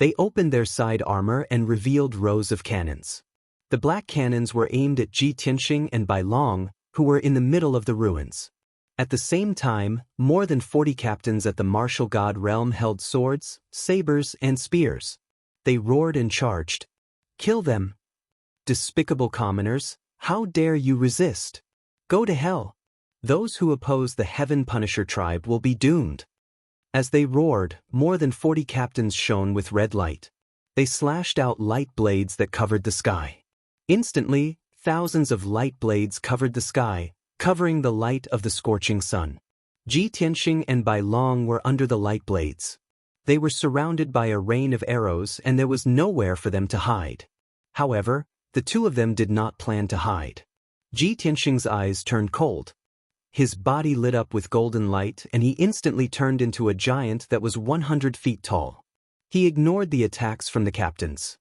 They opened their side armor and revealed rows of cannons. The black cannons were aimed at Ji Tianxing and Bai Long, who were in the middle of the ruins. At the same time, more than 40 captains at the martial god realm held swords, sabers, and spears. They roared and charged. Kill them! Despicable commoners, how dare you resist? Go to hell! Those who oppose the Heaven Punisher tribe will be doomed. As they roared, more than 40 captains shone with red light. They slashed out light blades that covered the sky. Instantly, thousands of light blades covered the sky, covering the light of the scorching sun. Ji Tianxing and Bai Long were under the light blades. They were surrounded by a rain of arrows and there was nowhere for them to hide. However, the two of them did not plan to hide. Ji Tianxing's eyes turned cold. His body lit up with golden light and he instantly turned into a giant that was 100 feet tall. He ignored the attacks from the captains.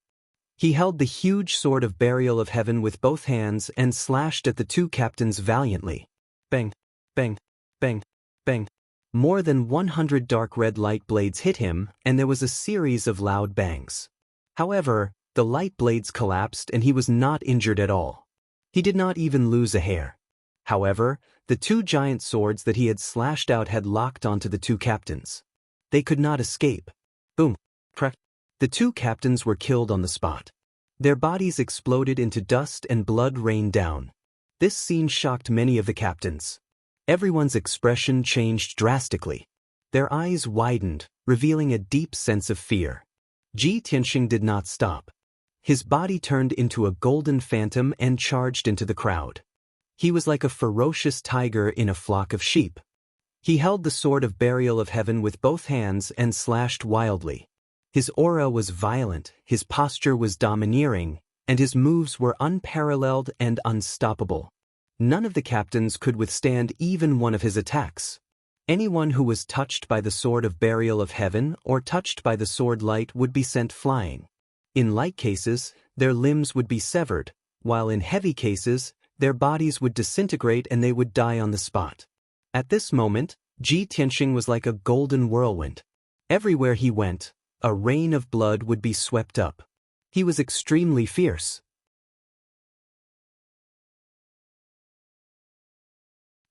He held the huge sword of burial of heaven with both hands and slashed at the two captains valiantly. Bang, bang, bang, bang. More than 100 dark red light blades hit him and there was a series of loud bangs. However, the light blades collapsed and he was not injured at all. He did not even lose a hair. However, the two giant swords that he had slashed out had locked onto the two captains. They could not escape. Boom. Crack. The two captains were killed on the spot. Their bodies exploded into dust and blood rained down. This scene shocked many of the captains. Everyone's expression changed drastically. Their eyes widened, revealing a deep sense of fear. Ji Tianxing did not stop. His body turned into a golden phantom and charged into the crowd. He was like a ferocious tiger in a flock of sheep. He held the sword of burial of heaven with both hands and slashed wildly. His aura was violent, his posture was domineering, and his moves were unparalleled and unstoppable. None of the captains could withstand even one of his attacks. Anyone who was touched by the sword of burial of heaven or touched by the sword light would be sent flying. In light cases, their limbs would be severed, while in heavy cases, their bodies would disintegrate and they would die on the spot. At this moment, Ji Tianxing was like a golden whirlwind. Everywhere he went, a rain of blood would be swept up. He was extremely fierce.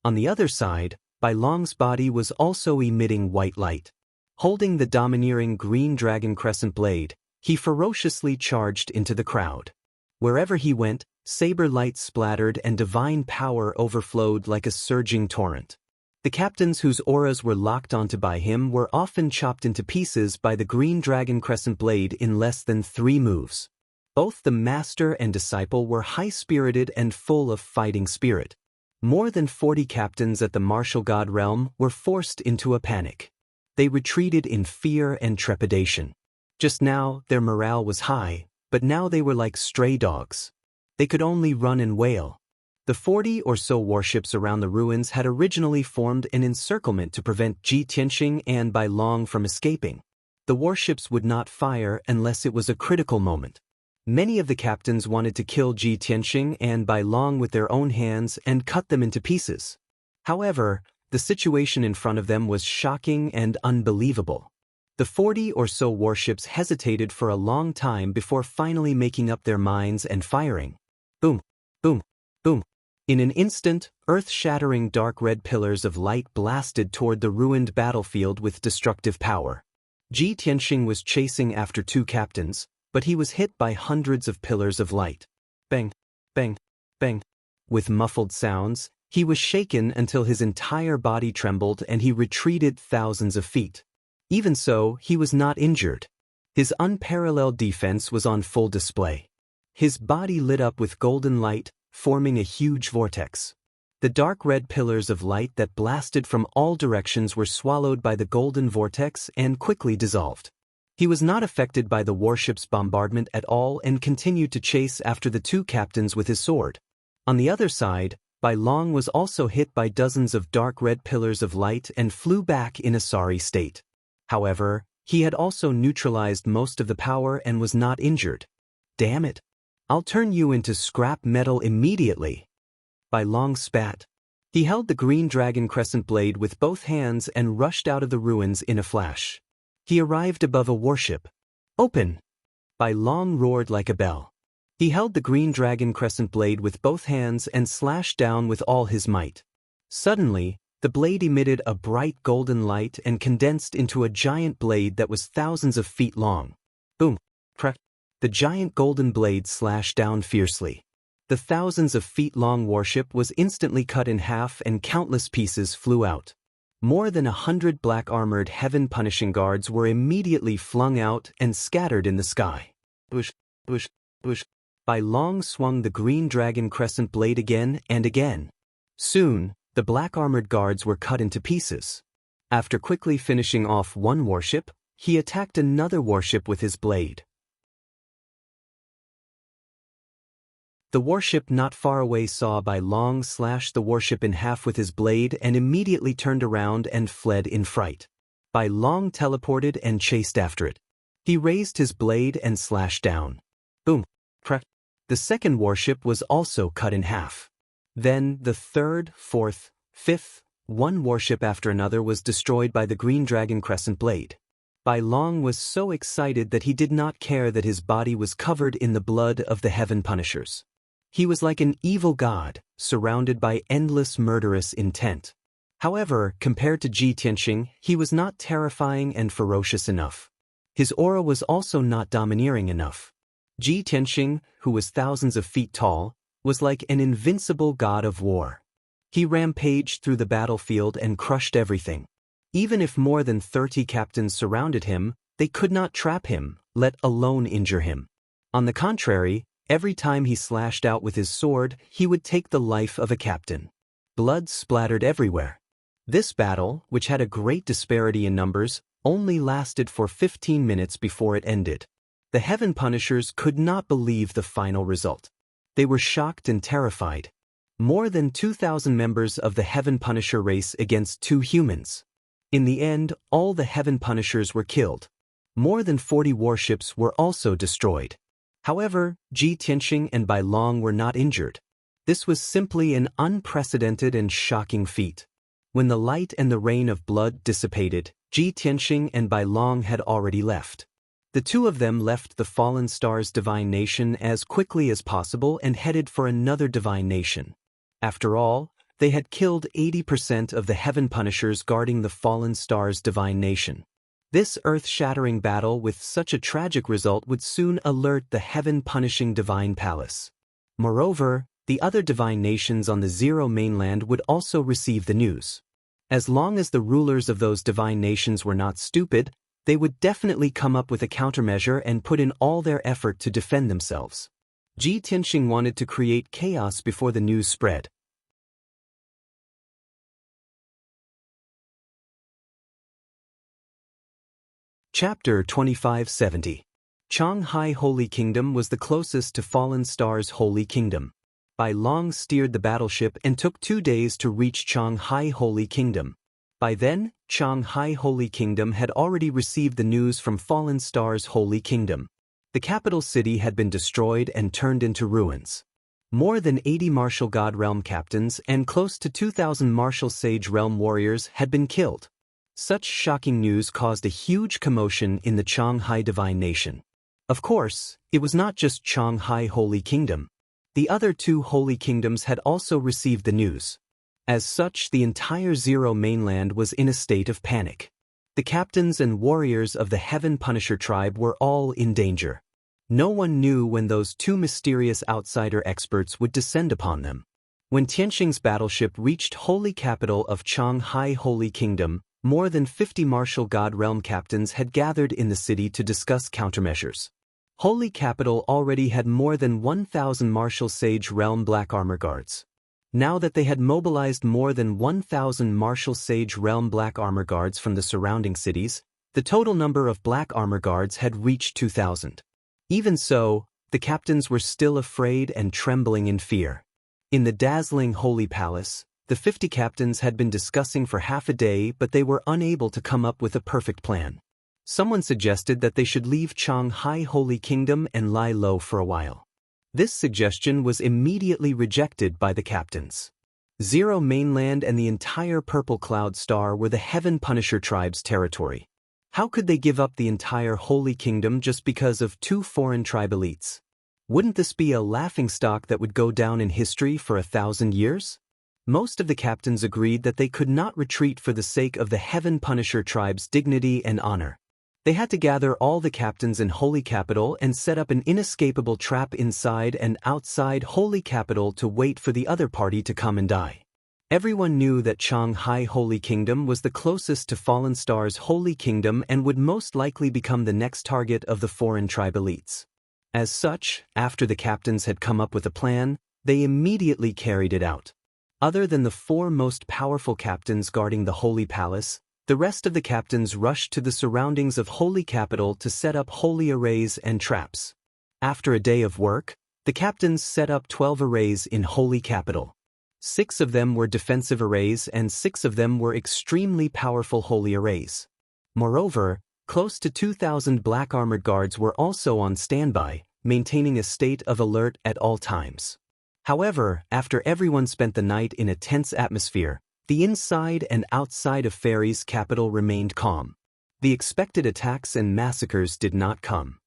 On the other side, Bai Long's body was also emitting white light. Holding the domineering green dragon crescent blade, he ferociously charged into the crowd. Wherever he went, saber light splattered and divine power overflowed like a surging torrent. The captains whose auras were locked onto by him were often chopped into pieces by the green dragon crescent blade in less than 3 moves. Both the master and disciple were high-spirited and full of fighting spirit. More than 40 captains at the martial god realm were forced into a panic. They retreated in fear and trepidation. Just now, their morale was high, but now they were like stray dogs. They could only run and wail. The 40 or so warships around the ruins had originally formed an encirclement to prevent Ji Tianxing and Bai Long from escaping. The warships would not fire unless it was a critical moment. Many of the captains wanted to kill Ji Tianxing and Bai Long with their own hands and cut them into pieces. However, the situation in front of them was shocking and unbelievable. The 40 or so warships hesitated for a long time before finally making up their minds and firing. Boom, boom, boom. In an instant, earth-shattering dark red pillars of light blasted toward the ruined battlefield with destructive power. Ji Tianxing was chasing after 2 captains, but he was hit by hundreds of pillars of light. Bang, bang, bang. With muffled sounds, he was shaken until his entire body trembled and he retreated thousands of feet. Even so, he was not injured. His unparalleled defense was on full display. His body lit up with golden light, forming a huge vortex. The dark red pillars of light that blasted from all directions were swallowed by the golden vortex and quickly dissolved. He was not affected by the warship's bombardment at all and continued to chase after the 2 captains with his sword. On the other side, Bai Long was also hit by dozens of dark red pillars of light and flew back in a sorry state. However, he had also neutralized most of the power and was not injured. Damn it! I'll turn you into scrap metal immediately. Bai Long spat. He held the green dragon crescent blade with both hands and rushed out of the ruins in a flash. He arrived above a warship. Open! Bai Long roared like a bell. He held the green dragon crescent blade with both hands and slashed down with all his might. Suddenly, the blade emitted a bright golden light and condensed into a giant blade that was thousands of feet long. Boom! Crack! The giant golden blade slashed down fiercely. The thousands of feet-long warship was instantly cut in half and countless pieces flew out. More than 100 black-armored heaven-punishing guards were immediately flung out and scattered in the sky. Bush, bush, bush. Bai Long swung the green dragon crescent blade again and again. Soon, the black-armored guards were cut into pieces. After quickly finishing off one warship, he attacked another warship with his blade. The warship not far away saw Bai Long slash the warship in half with his blade and immediately turned around and fled in fright. Bai Long teleported and chased after it. He raised his blade and slashed down. Boom! Crack! The second warship was also cut in half. Then the third, fourth, fifth, one warship after another was destroyed by the green dragon crescent blade. Bai Long was so excited that he did not care that his body was covered in the blood of the heaven punishers. He was like an evil god, surrounded by endless murderous intent. However, compared to Ji Tianxing, he was not terrifying and ferocious enough. His aura was also not domineering enough. Ji Tianxing, who was thousands of feet tall, was like an invincible god of war. He rampaged through the battlefield and crushed everything. Even if more than 30 captains surrounded him, they could not trap him, let alone injure him. On the contrary, every time he slashed out with his sword, he would take the life of a captain. Blood splattered everywhere. This battle, which had a great disparity in numbers, only lasted for 15 minutes before it ended. The Heaven Punishers could not believe the final result. They were shocked and terrified. More than 2,000 members of the Heaven Punisher race against 2 humans. In the end, all the Heaven Punishers were killed. More than 40 warships were also destroyed. However, Ji Tianxing and Bai Long were not injured. This was simply an unprecedented and shocking feat. When the light and the rain of blood dissipated, Ji Tianxing and Bai Long had already left. The two of them left the Fallen Star's divine nation as quickly as possible and headed for another divine nation. After all, they had killed 80% of the Heaven Punishers guarding the Fallen Star's divine nation. This earth-shattering battle with such a tragic result would soon alert the heaven-punishing divine palace. Moreover, the other divine nations on the Zero mainland would also receive the news. As long as the rulers of those divine nations were not stupid, they would definitely come up with a countermeasure and put in all their effort to defend themselves. Ji Tianxing wanted to create chaos before the news spread. Chapter 2570. Shanghai Holy Kingdom was the closest to Fallen Star's Holy Kingdom. Bai Long steered the battleship and took 2 days to reach Shanghai Holy Kingdom. By then, Shanghai Holy Kingdom had already received the news from Fallen Star's Holy Kingdom. The capital city had been destroyed and turned into ruins. More than 80 martial god realm captains and close to 2,000 martial sage realm warriors had been killed. Such shocking news caused a huge commotion in the Shanghai Divine Nation. Of course, it was not just Shanghai Holy Kingdom. The other 2 holy kingdoms had also received the news. As such, the entire Zero mainland was in a state of panic. The captains and warriors of the Heaven Punisher tribe were all in danger. No one knew when those 2 mysterious outsider experts would descend upon them. When Tianxing's battleship reached holy capital of Shanghai Holy Kingdom, more than 50 martial god realm captains had gathered in the city to discuss countermeasures. Holy Capital already had more than 1,000 martial sage realm black armor guards. Now that they had mobilized more than 1,000 martial sage realm black armor guards from the surrounding cities, the total number of black armor guards had reached 2,000. Even so, the captains were still afraid and trembling in fear. In the dazzling Holy Palace, the 50 captains had been discussing for half a day, but they were unable to come up with a perfect plan. Someone suggested that they should leave Shanghai Holy Kingdom and lie low for a while. This suggestion was immediately rejected by the captains. Zero mainland and the entire Purple Cloud Star were the Heaven Punisher tribe's territory. How could they give up the entire Holy Kingdom just because of 2 foreign tribe elites? Wouldn't this be a laughingstock that would go down in history for 1,000 years? Most of the captains agreed that they could not retreat for the sake of the Heaven Punisher tribe's dignity and honor. They had to gather all the captains in Holy Capital and set up an inescapable trap inside and outside Holy Capital to wait for the other party to come and die. Everyone knew that Shanghai Holy Kingdom was the closest to Fallen Star's Holy Kingdom and would most likely become the next target of the foreign tribe elites. As such, after the captains had come up with a plan, they immediately carried it out. Other than the 4 most powerful captains guarding the Holy Palace, the rest of the captains rushed to the surroundings of Holy Capital to set up holy arrays and traps. After a day of work, the captains set up 12 arrays in Holy Capital. 6 of them were defensive arrays and 6 of them were extremely powerful holy arrays. Moreover, close to 2,000 black armored guards were also on standby, maintaining a state of alert at all times. However, after everyone spent the night in a tense atmosphere, the inside and outside of Fairy's capital remained calm. The expected attacks and massacres did not come.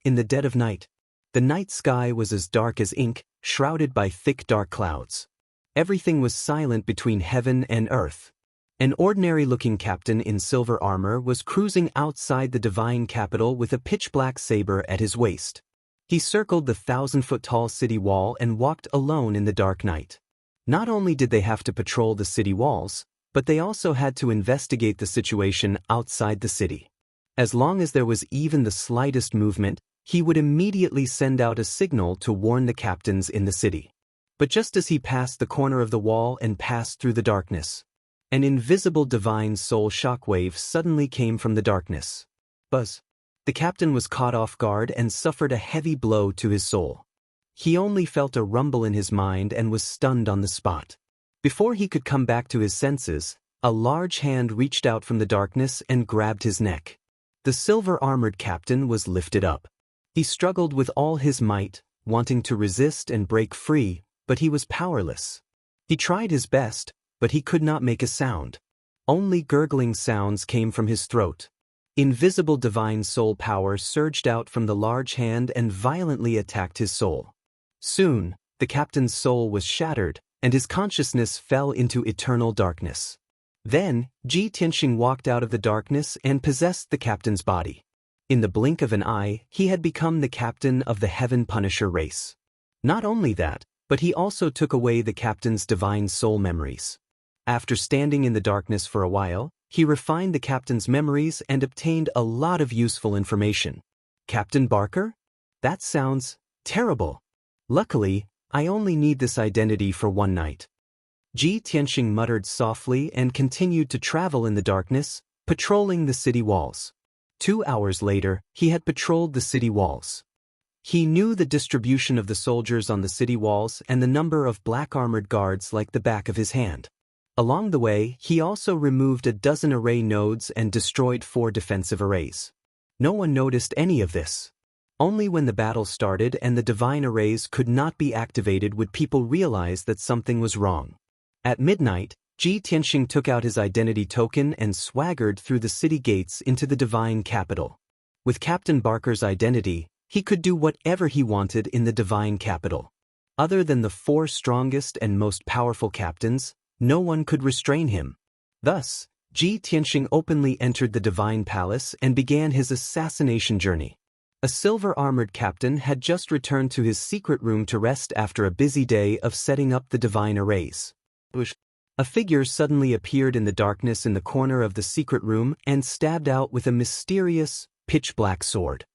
In the dead of night, the night sky was as dark as ink, shrouded by thick dark clouds. Everything was silent between heaven and earth. An ordinary-looking captain in silver armor was cruising outside the divine capital with a pitch-black saber at his waist. He circled the 1,000-foot-tall city wall and walked alone in the dark night. Not only did they have to patrol the city walls, but they also had to investigate the situation outside the city. As long as there was even the slightest movement, he would immediately send out a signal to warn the captains in the city. But just as he passed the corner of the wall and passed through the darkness, an invisible divine soul shockwave suddenly came from the darkness. Buzz. The captain was caught off guard and suffered a heavy blow to his soul. He only felt a rumble in his mind and was stunned on the spot. Before he could come back to his senses, a large hand reached out from the darkness and grabbed his neck. The silver-armored captain was lifted up. He struggled with all his might, wanting to resist and break free, but he was powerless. He tried his best, but he could not make a sound. Only gurgling sounds came from his throat. Invisible divine soul power surged out from the large hand and violently attacked his soul. Soon, the captain's soul was shattered, and his consciousness fell into eternal darkness. Then, Ji Tianxing walked out of the darkness and possessed the captain's body. In the blink of an eye, he had become the captain of the Heaven Punisher race. Not only that, but he also took away the captain's divine soul memories. After standing in the darkness for a while, he refined the captain's memories and obtained a lot of useful information. Captain Barker? That sounds terrible. Luckily, I only need this identity for one night. Ji Tianxing muttered softly and continued to travel in the darkness, patrolling the city walls. 2 hours later, he had patrolled the city walls. He knew the distribution of the soldiers on the city walls and the number of black-armored guards like the back of his hand. Along the way, he also removed a dozen array nodes and destroyed 4 defensive arrays. No one noticed any of this. Only when the battle started and the divine arrays could not be activated would people realize that something was wrong. At midnight, Ji Tianxing took out his identity token and swaggered through the city gates into the divine capital. With Captain Barker's identity, he could do whatever he wanted in the divine capital. Other than the 4 strongest and most powerful captains, no one could restrain him. Thus, Ji Tianxing openly entered the divine palace and began his assassination journey. A silver-armored captain had just returned to his secret room to rest after a busy day of setting up the divine arrays. A figure suddenly appeared in the darkness in the corner of the secret room and stabbed out with a mysterious, pitch-black sword.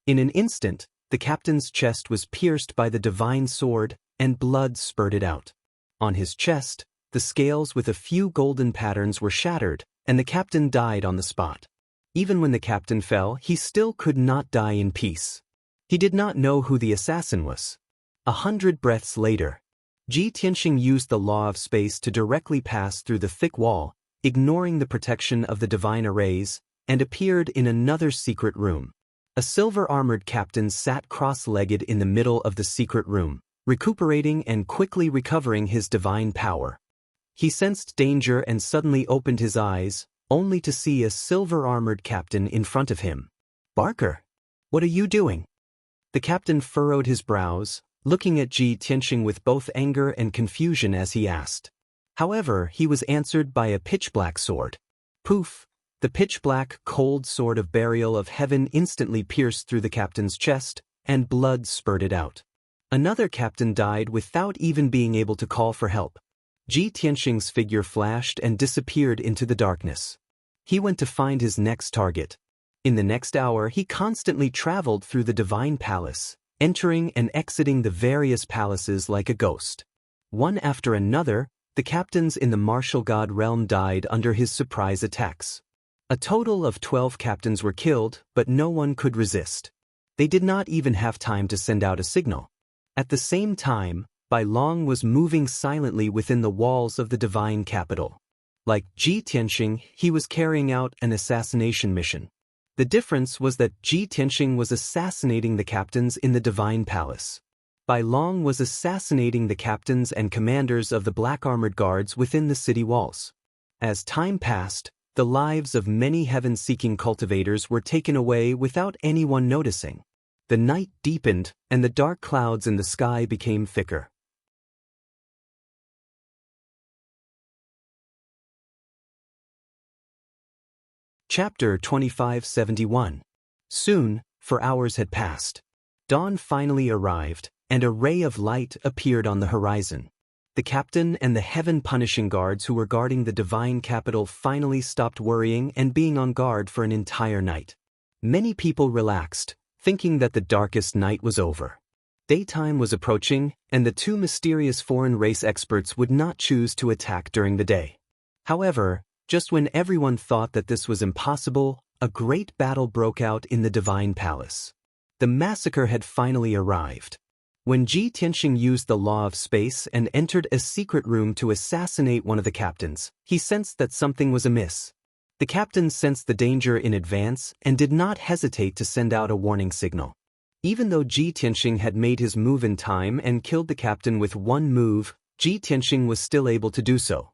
In an instant, the captain's chest was pierced by the divine sword, and blood spurted out. On his chest, the scales with a few golden patterns were shattered, and the captain died on the spot. Even when the captain fell, he still could not die in peace. He did not know who the assassin was. 100 breaths later, Ji Tianxing used the law of space to directly pass through the thick wall, ignoring the protection of the divine arrays, and appeared in another secret room. A silver-armored captain sat cross-legged in the middle of the secret room, recuperating and quickly recovering his divine power. He sensed danger and suddenly opened his eyes, only to see a silver-armored captain in front of him. "Barker, what are you doing?" The captain furrowed his brows, looking at Ji Tianxing with both anger and confusion as he asked. However, he was answered by a pitch-black sword. Poof! The pitch-black, cold sword of burial of heaven instantly pierced through the captain's chest, and blood spurted out. Another captain died without even being able to call for help. Ji Tianxing's figure flashed and disappeared into the darkness. He went to find his next target. In the next hour, he constantly traveled through the divine palace, entering and exiting the various palaces like a ghost. One after another, the captains in the martial god realm died under his surprise attacks. A total of 12 captains were killed, but no one could resist. They did not even have time to send out a signal. At the same time, Bai Long was moving silently within the walls of the divine capital. Like Ji Tianxing, he was carrying out an assassination mission. The difference was that Ji Tianxing was assassinating the captains in the divine palace. Bai Long was assassinating the captains and commanders of the black-armored guards within the city walls. As time passed, the lives of many heaven-seeking cultivators were taken away without anyone noticing. The night deepened, and the dark clouds in the sky became thicker. Chapter 2571. Soon, for hours had passed. Dawn finally arrived, and a ray of light appeared on the horizon. The captain and the heaven-punishing guards who were guarding the divine capital finally stopped worrying and being on guard for an entire night. Many people relaxed, thinking that the darkest night was over. Daytime was approaching, and the two mysterious foreign race experts would not choose to attack during the day. However, just when everyone thought that this was impossible, a great battle broke out in the divine palace. The massacre had finally arrived. When Ji Tianxing used the law of space and entered a secret room to assassinate one of the captains, he sensed that something was amiss. The captain sensed the danger in advance and did not hesitate to send out a warning signal. Even though Ji Tianxing had made his move in time and killed the captain with one move, Ji Tianxing was still able to do so.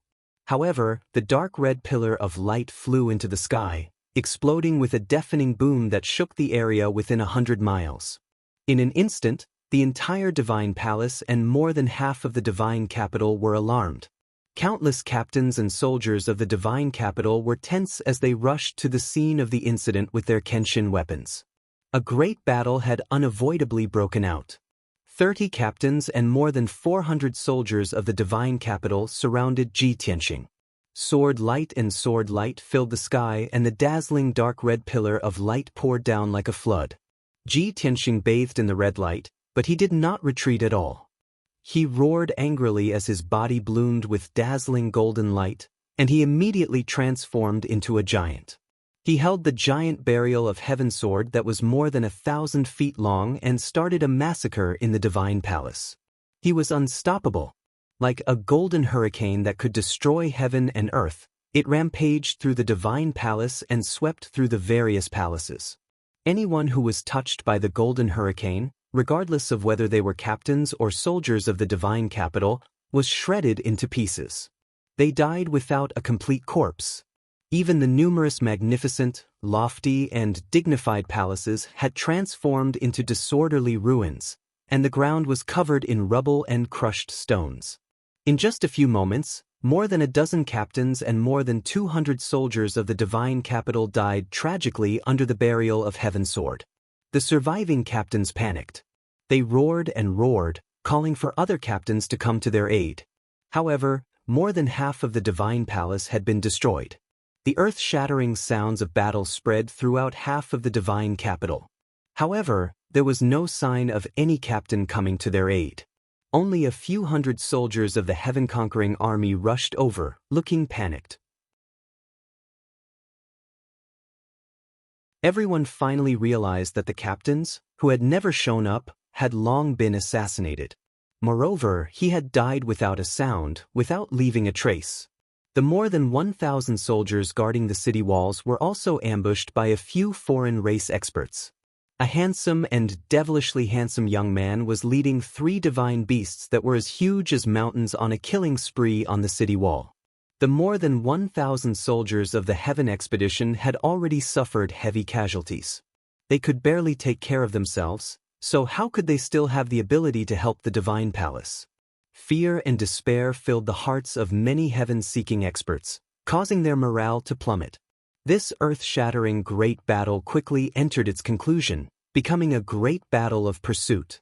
However, the dark red pillar of light flew into the sky, exploding with a deafening boom that shook the area within 100 miles. In an instant, the entire divine palace and more than half of the divine capital were alarmed. Countless captains and soldiers of the divine capital were tense as they rushed to the scene of the incident with their Kenshin weapons. A great battle had unavoidably broken out. 30 captains and more than 400 soldiers of the divine capital surrounded Ji Tianxing. Sword light and sword light filled the sky, and the dazzling dark red pillar of light poured down like a flood. Ji Tianxing bathed in the red light, but he did not retreat at all. He roared angrily as his body bloomed with dazzling golden light, and he immediately transformed into a giant. He held the giant burial of heaven sword that was more than 1,000 feet long and started a massacre in the divine palace. He was unstoppable. Like a golden hurricane that could destroy heaven and earth, it rampaged through the divine palace and swept through the various palaces. Anyone who was touched by the golden hurricane, regardless of whether they were captains or soldiers of the divine capital, was shredded into pieces. They died without a complete corpse. Even the numerous magnificent, lofty, and dignified palaces had transformed into disorderly ruins, and the ground was covered in rubble and crushed stones. In just a few moments, more than a dozen captains and more than 200 soldiers of the divine capital died tragically under the burial of Heaven Sword. The surviving captains panicked. They roared and roared, calling for other captains to come to their aid. However, more than half of the divine palace had been destroyed. The earth-shattering sounds of battle spread throughout half of the divine capital. However, there was no sign of any captain coming to their aid. Only a few hundred soldiers of the heaven-conquering army rushed over, looking panicked. Everyone finally realized that the captains, who had never shown up, had long been assassinated. Moreover, he had died without a sound, without leaving a trace. The more than 1,000 soldiers guarding the city walls were also ambushed by a few foreign race experts. A handsome and devilishly handsome young man was leading 3 divine beasts that were as huge as mountains on a killing spree on the city wall. The more than 1,000 soldiers of the Heaven Expedition had already suffered heavy casualties. They could barely take care of themselves, so how could they still have the ability to help the divine palace? Fear and despair filled the hearts of many heaven-seeking experts, causing their morale to plummet. This earth-shattering great battle quickly entered its conclusion, becoming a great battle of pursuit.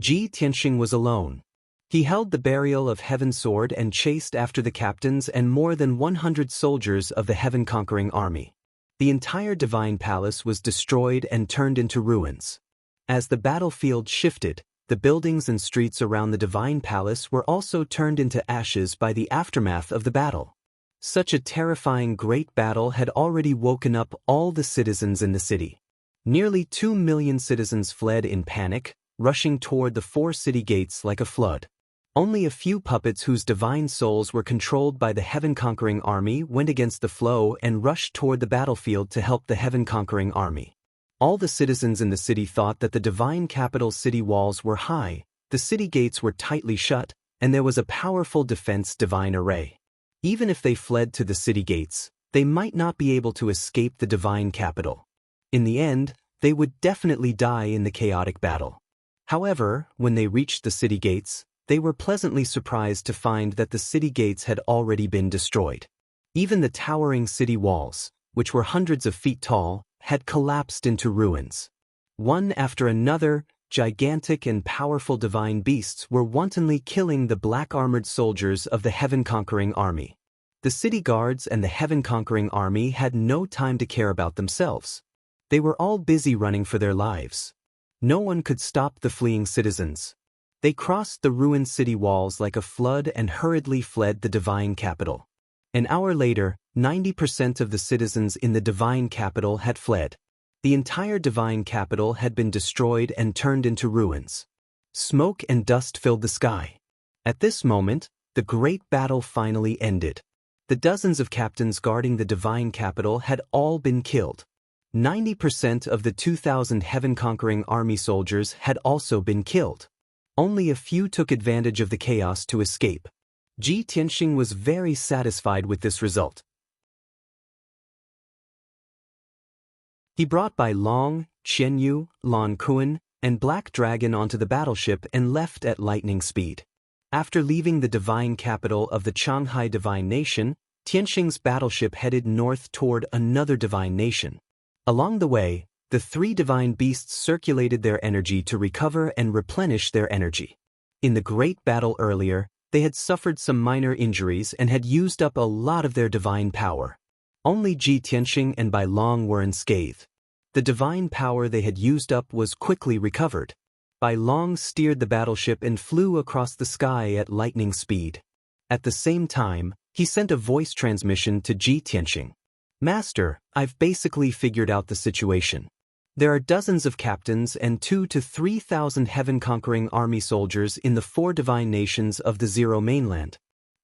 Ji Tianxing was alone. He held the burial of Heaven Sword and chased after the captains and more than 100 soldiers of the heaven-conquering army. The entire divine palace was destroyed and turned into ruins. As the battlefield shifted, the buildings and streets around the divine palace were also turned into ashes by the aftermath of the battle. Such a terrifying great battle had already woken up all the citizens in the city. Nearly 2 million citizens fled in panic, rushing toward the 4 city gates like a flood. Only a few puppets whose divine souls were controlled by the heaven-conquering army went against the flow and rushed toward the battlefield to help the heaven-conquering army. All the citizens in the city thought that the divine capital's city walls were high, the city gates were tightly shut, and there was a powerful defense divine array. Even if they fled to the city gates, they might not be able to escape the divine capital. In the end, they would definitely die in the chaotic battle. However, when they reached the city gates, they were pleasantly surprised to find that the city gates had already been destroyed. Even the towering city walls, which were hundreds of feet tall, had collapsed into ruins. One after another, gigantic and powerful divine beasts were wantonly killing the black-armored soldiers of the heaven-conquering army. The city guards and the heaven-conquering army had no time to care about themselves. They were all busy running for their lives. No one could stop the fleeing citizens. They crossed the ruined city walls like a flood and hurriedly fled the divine capital. An hour later, 90% of the citizens in the divine capital had fled. The entire divine capital had been destroyed and turned into ruins. Smoke and dust filled the sky. At this moment, the great battle finally ended. The dozens of captains guarding the divine capital had all been killed. 90% of the 2,000 heaven-conquering army soldiers had also been killed. Only a few took advantage of the chaos to escape. Ji Tianxing was very satisfied with this result. He brought by Long, Qianyu, Lan Kuan, and Black Dragon onto the battleship and left at lightning speed. After leaving the divine capital of the Shanghai Divine Nation, Tianxing's battleship headed north toward another divine nation. Along the way, the three divine beasts circulated their energy to recover and replenish their energy. In the great battle earlier, they had suffered some minor injuries and had used up a lot of their divine power. Only Ji Tianxing and Bai Long were unscathed. The divine power they had used up was quickly recovered. Bai Long steered the battleship and flew across the sky at lightning speed. At the same time, he sent a voice transmission to Ji Tianxing. "Master, I've basically figured out the situation. There are dozens of captains and 2,000 to 3,000 heaven-conquering army soldiers in the 4 divine nations of the Zero Mainland.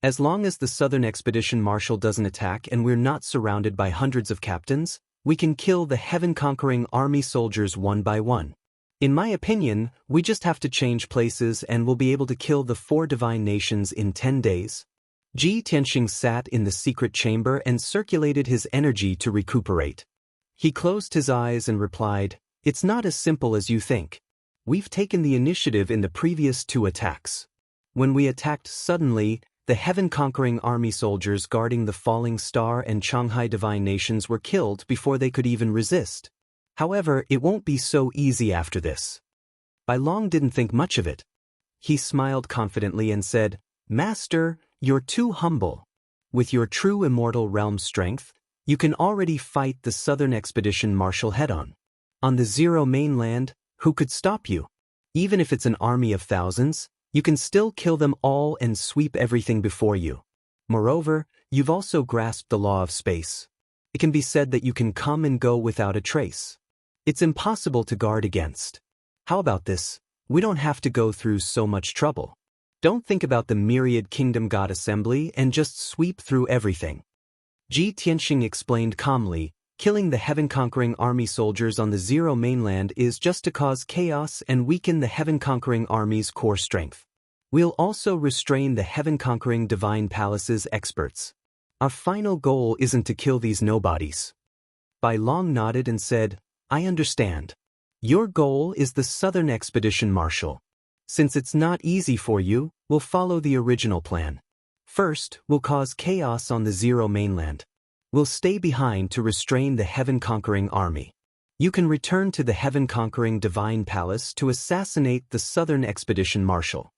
As long as the Southern Expedition Marshal doesn't attack and we're not surrounded by hundreds of captains, we can kill the heaven-conquering army soldiers one by one. In my opinion, we just have to change places and we'll be able to kill the 4 divine nations in 10 days. Ji Tianxing sat in the secret chamber and circulated his energy to recuperate. He closed his eyes and replied, "It's not as simple as you think. We've taken the initiative in the previous 2 attacks. When we attacked suddenly, the heaven-conquering army soldiers guarding the Falling Star and Shanghai Divine Nations were killed before they could even resist. However, it won't be so easy after this." Bai Long didn't think much of it. He smiled confidently and said, "Master, you're too humble. With your true immortal realm strength, you can already fight the Southern Expedition Marshal head-on. On the Zero Mainland, who could stop you? Even if it's an army of thousands, you can still kill them all and sweep everything before you. Moreover, you've also grasped the law of space. It can be said that you can come and go without a trace. It's impossible to guard against. How about this? We don't have to go through so much trouble. Don't think about the myriad kingdom god assembly and just sweep through everything." Ji Tianxing explained calmly, "Killing the heaven-conquering army soldiers on the Zero Mainland is just to cause chaos and weaken the heaven-conquering army's core strength. We'll also restrain the heaven-conquering divine palace's experts. Our final goal isn't to kill these nobodies." Bai Long nodded and said, "I understand. Your goal is the Southern Expedition Marshal. Since it's not easy for you, we'll follow the original plan. First, we'll cause chaos on the Zero Mainland. We'll stay behind to restrain the heaven-conquering army. You can return to the heaven-conquering divine palace to assassinate the Southern Expedition Marshal."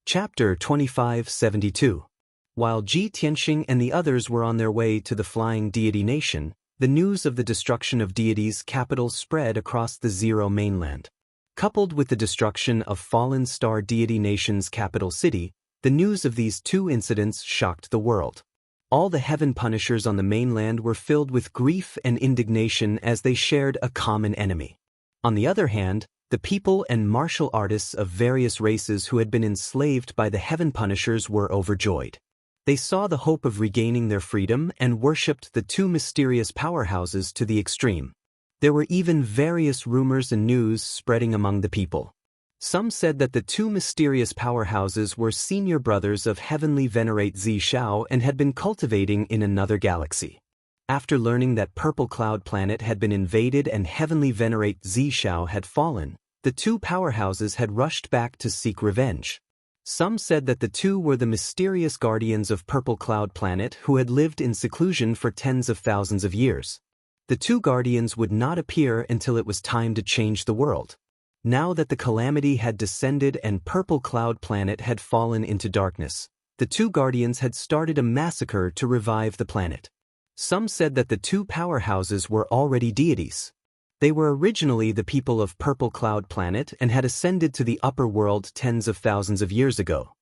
Chapter 2572. While Ji Tianxing and the others were on their way to the Flying Deity Nation, the news of the destruction of deities' capitals spread across the Zero Mainland. Coupled with the destruction of Fallen Star Deity Nation's capital city, the news of these 2 incidents shocked the world. All the heaven punishers on the mainland were filled with grief and indignation as they shared a common enemy. On the other hand, the people and martial artists of various races who had been enslaved by the heaven punishers were overjoyed. They saw the hope of regaining their freedom and worshipped the 2 mysterious powerhouses to the extreme. There were even various rumors and news spreading among the people. Some said that the 2 mysterious powerhouses were senior brothers of Heavenly Venerate Zishao and had been cultivating in another galaxy. After learning that Purple Cloud Planet had been invaded and Heavenly Venerate Zishao had fallen, the 2 powerhouses had rushed back to seek revenge. Some said that the two were the mysterious guardians of Purple Cloud Planet who had lived in seclusion for tens of thousands of years. The two guardians would not appear until it was time to change the world. Now that the calamity had descended and Purple Cloud Planet had fallen into darkness, the two guardians had started a massacre to revive the planet. Some said that the two powerhouses were already deities. They were originally the people of Purple Cloud Planet and had ascended to the upper world tens of thousands of years ago.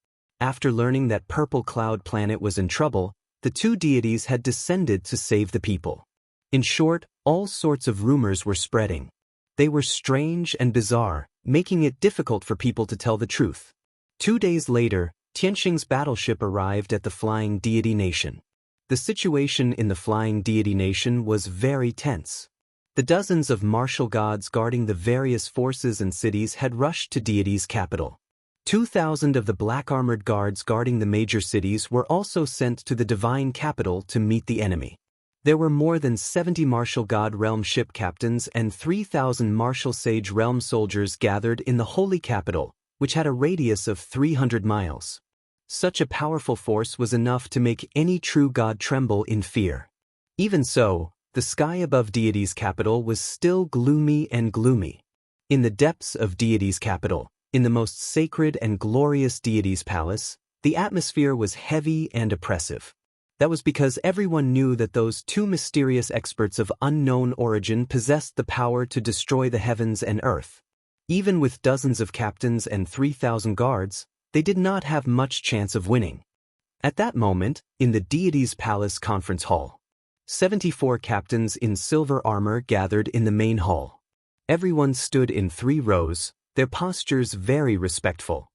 After learning that Purple Cloud Planet was in trouble, the two deities had descended to save the people. In short, all sorts of rumors were spreading. They were strange and bizarre, making it difficult for people to tell the truth. 2 days later, Xianxia's battleship arrived at the Flying Deity Nation. The situation in the Flying Deity Nation was very tense. The dozens of martial gods guarding the various forces and cities had rushed to Deity's capital. 2,000 of the black-armored guards guarding the major cities were also sent to the divine capital to meet the enemy. There were more than 70 martial god realm ship captains and 3,000 martial sage realm soldiers gathered in the holy capital, which had a radius of 300 miles. Such a powerful force was enough to make any true god tremble in fear. Even so, the sky above Deity's capital was still gloomy and gloomy. In the depths of Deity's capital, in the most sacred and glorious Deity's palace, the atmosphere was heavy and oppressive. That was because everyone knew that those two mysterious experts of unknown origin possessed the power to destroy the heavens and earth. Even with dozens of captains and 3,000 guards, they did not have much chance of winning. At that moment, in the Deity's palace conference hall, 74 captains in silver armor gathered in the main hall. Everyone stood in 3 rows, their postures very respectful.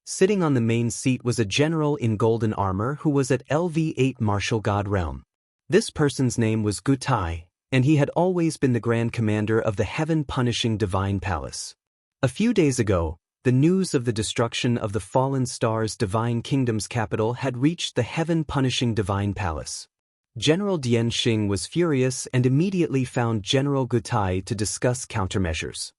Sitting on the main seat was a general in golden armor who was at LV8 Martial God Realm. This person's name was Gutai, and he had always been the Grand Commander of the Heaven-Punishing Divine Palace. A few days ago, the news of the destruction of the fallen star's divine kingdom's capital had reached the heaven-punishing divine palace. General Dian Xing was furious and immediately found General Gutai to discuss countermeasures.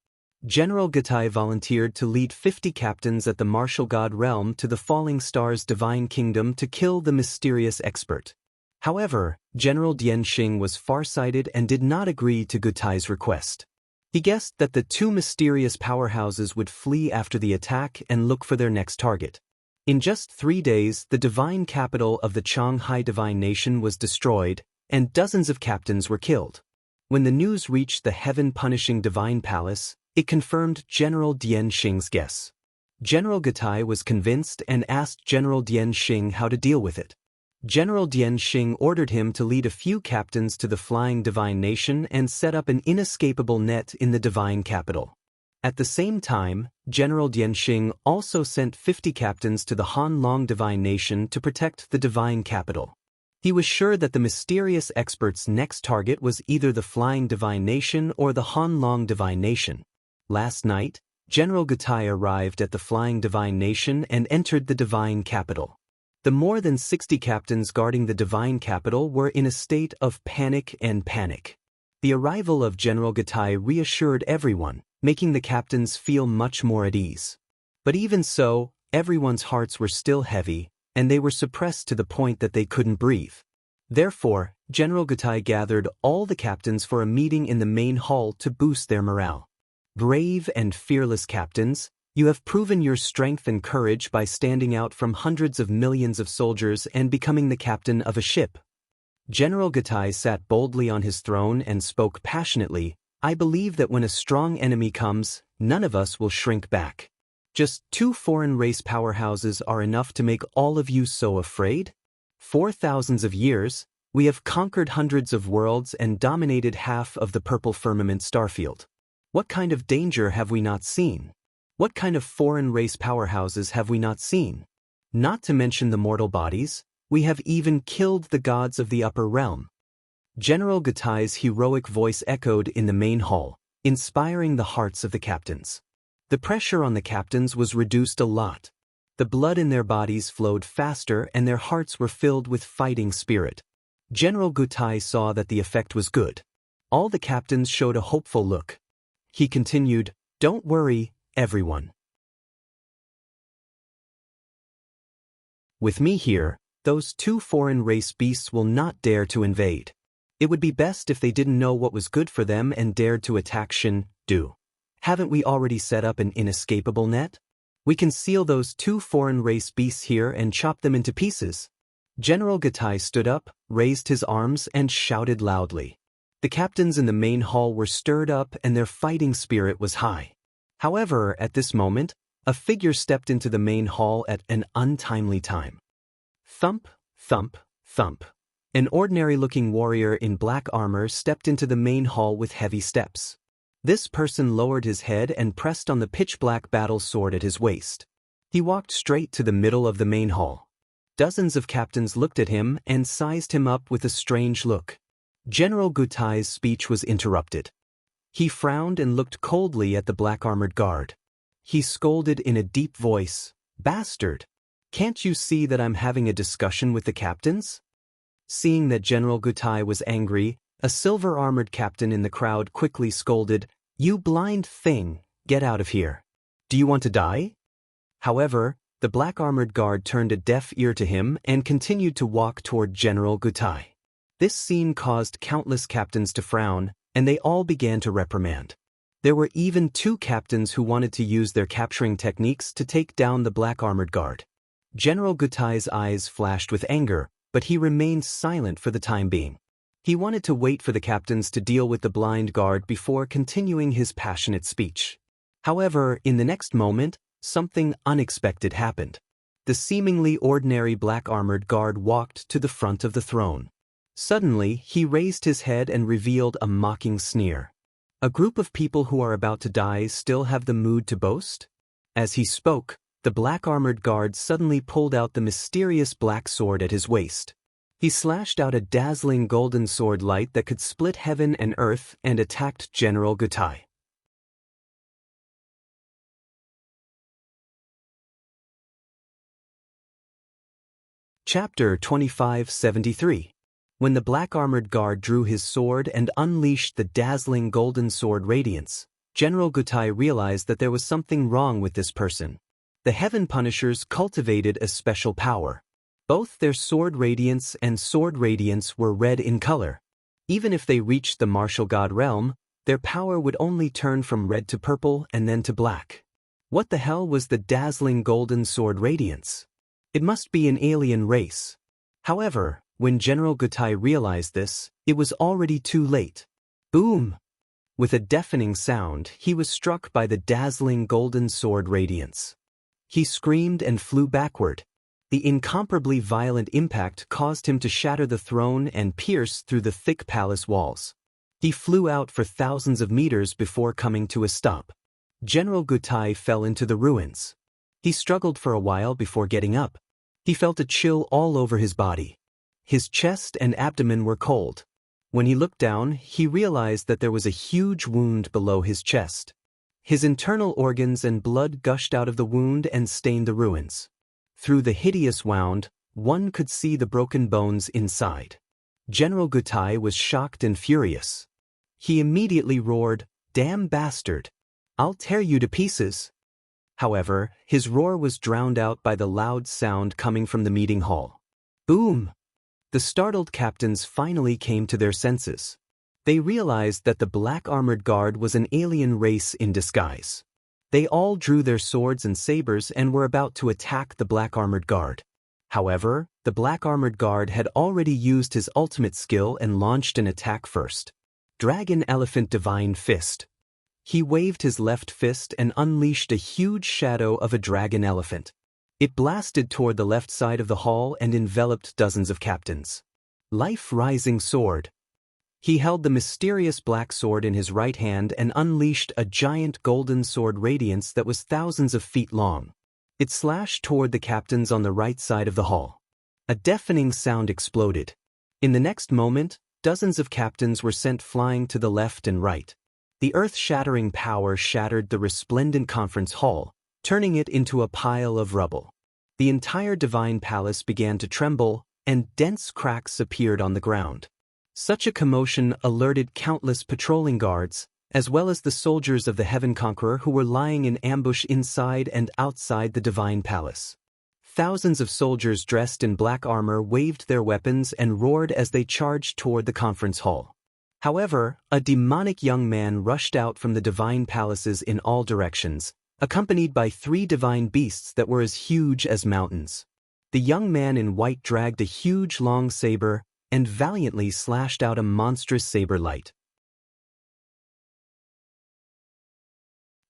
General Gutai volunteered to lead 50 captains at the martial god realm to the falling star's divine kingdom to kill the mysterious expert. However, General Dian Xing was farsighted and did not agree to Gutai's request. He guessed that the two mysterious powerhouses would flee after the attack and look for their next target. In just 3 days, the divine capital of the Shanghai Divine Nation was destroyed, and dozens of captains were killed. When the news reached the heaven-punishing divine palace, it confirmed General Dian Xing's guess. General Gutai was convinced and asked General Dian Xing how to deal with it. General Dian Xing ordered him to lead a few captains to the Flying Divine Nation and set up an inescapable net in the divine capital. At the same time, General Dian Xing also sent 50 captains to the Han Long Divine Nation to protect the divine capital. He was sure that the mysterious expert's next target was either the Flying Divine Nation or the Han Long Divine Nation. Last night, General Gutai arrived at the Flying Divine Nation and entered the divine capital. The more than 60 captains guarding the divine capital were in a state of panic. The arrival of General Gutai reassured everyone, making the captains feel much more at ease. But even so, everyone's hearts were still heavy, and they were suppressed to the point that they couldn't breathe. Therefore, General Gutai gathered all the captains for a meeting in the main hall to boost their morale. Brave and fearless captains, you have proven your strength and courage by standing out from hundreds of millions of soldiers and becoming the captain of a ship. General Gutai sat boldly on his throne and spoke passionately. I believe that when a strong enemy comes, none of us will shrink back. Just 2 foreign race powerhouses are enough to make all of you so afraid? For thousands of years, we have conquered hundreds of worlds and dominated half of the purple firmament starfield. What kind of danger have we not seen? What kind of foreign race powerhouses have we not seen? Not to mention the mortal bodies, we have even killed the gods of the upper realm. General Gutai's heroic voice echoed in the main hall, inspiring the hearts of the captains. The pressure on the captains was reduced a lot. The blood in their bodies flowed faster and their hearts were filled with fighting spirit. General Gutai saw that the effect was good. All the captains showed a hopeful look. He continued, Don't worry, everyone. With me here, those two foreign race beasts will not dare to invade. It would be best if they didn't know what was good for them and dared to attack Shin-du. Haven't we already set up an inescapable net? We can seal those two foreign race beasts here and chop them into pieces. General Gatai stood up, raised his arms, and shouted loudly. The captains in the main hall were stirred up and their fighting spirit was high. However, at this moment, a figure stepped into the main hall at an untimely time. Thump, thump, thump. An ordinary-looking warrior in black armor stepped into the main hall with heavy steps. This person lowered his head and pressed on the pitch-black battle sword at his waist. He walked straight to the middle of the main hall. Dozens of captains looked at him and sized him up with a strange look. General Gutai's speech was interrupted. He frowned and looked coldly at the black-armored guard. He scolded in a deep voice, "Bastard! Can't you see that I'm having a discussion with the captains?" Seeing that General Gutai was angry, a silver-armored captain in the crowd quickly scolded, "You blind thing, get out of here. Do you want to die?" However, the black-armored guard turned a deaf ear to him and continued to walk toward General Gutai. This scene caused countless captains to frown, and they all began to reprimand. There were even two captains who wanted to use their capturing techniques to take down the black-armored guard. General Gutai's eyes flashed with anger, but he remained silent for the time being. He wanted to wait for the captains to deal with the blind guard before continuing his passionate speech. However, in the next moment, something unexpected happened. The seemingly ordinary black-armored guard walked to the front of the throne. Suddenly, he raised his head and revealed a mocking sneer. "A group of people who are about to die still have the mood to boast?" As he spoke, the black-armored guard suddenly pulled out the mysterious black sword at his waist. He slashed out a dazzling golden sword light that could split heaven and earth and attacked General Gutai. Chapter 2573. When the black-armored guard drew his sword and unleashed the dazzling golden sword radiance, General Gutai realized that there was something wrong with this person. The Heaven Punishers cultivated a special power. Both their sword radiance and sword radiance were red in color. Even if they reached the martial god realm, their power would only turn from red to purple and then to black. What the hell was the dazzling golden sword radiance? It must be an alien race. However, when General Gutai realized this, it was already too late. Boom! With a deafening sound, he was struck by the dazzling golden sword radiance. He screamed and flew backward. The incomparably violent impact caused him to shatter the throne and pierce through the thick palace walls. He flew out for thousands of meters before coming to a stop. General Gutai fell into the ruins. He struggled for a while before getting up. He felt a chill all over his body. His chest and abdomen were cold. When he looked down, he realized that there was a huge wound below his chest. His internal organs and blood gushed out of the wound and stained the ruins. Through the hideous wound, one could see the broken bones inside. General Gutai was shocked and furious. He immediately roared, "Damn bastard! I'll tear you to pieces!" However, his roar was drowned out by the loud sound coming from the meeting hall. Boom! The startled captains finally came to their senses. They realized that the black-armored guard was an alien race in disguise. They all drew their swords and sabers and were about to attack the black-armored guard. However, the black-armored guard had already used his ultimate skill and launched an attack first. Dragon Elephant Divine Fist. He waved his left fist and unleashed a huge shadow of a dragon elephant. It blasted toward the left side of the hall and enveloped dozens of captains. Life Rising Sword. He held the mysterious black sword in his right hand and unleashed a giant golden sword radiance that was thousands of feet long. It slashed toward the captains on the right side of the hall. A deafening sound exploded. In the next moment, dozens of captains were sent flying to the left and right. The earth-shattering power shattered the resplendent conference hall, turning it into a pile of rubble. The entire divine palace began to tremble, and dense cracks appeared on the ground. Such a commotion alerted countless patrolling guards, as well as the soldiers of the Heaven Conqueror who were lying in ambush inside and outside the divine palace. Thousands of soldiers dressed in black armor waved their weapons and roared as they charged toward the conference hall. However, a demonic young man rushed out from the divine palaces in all directions, accompanied by 3 divine beasts that were as huge as mountains. The young man in white dragged a huge long saber and valiantly slashed out a monstrous saber light.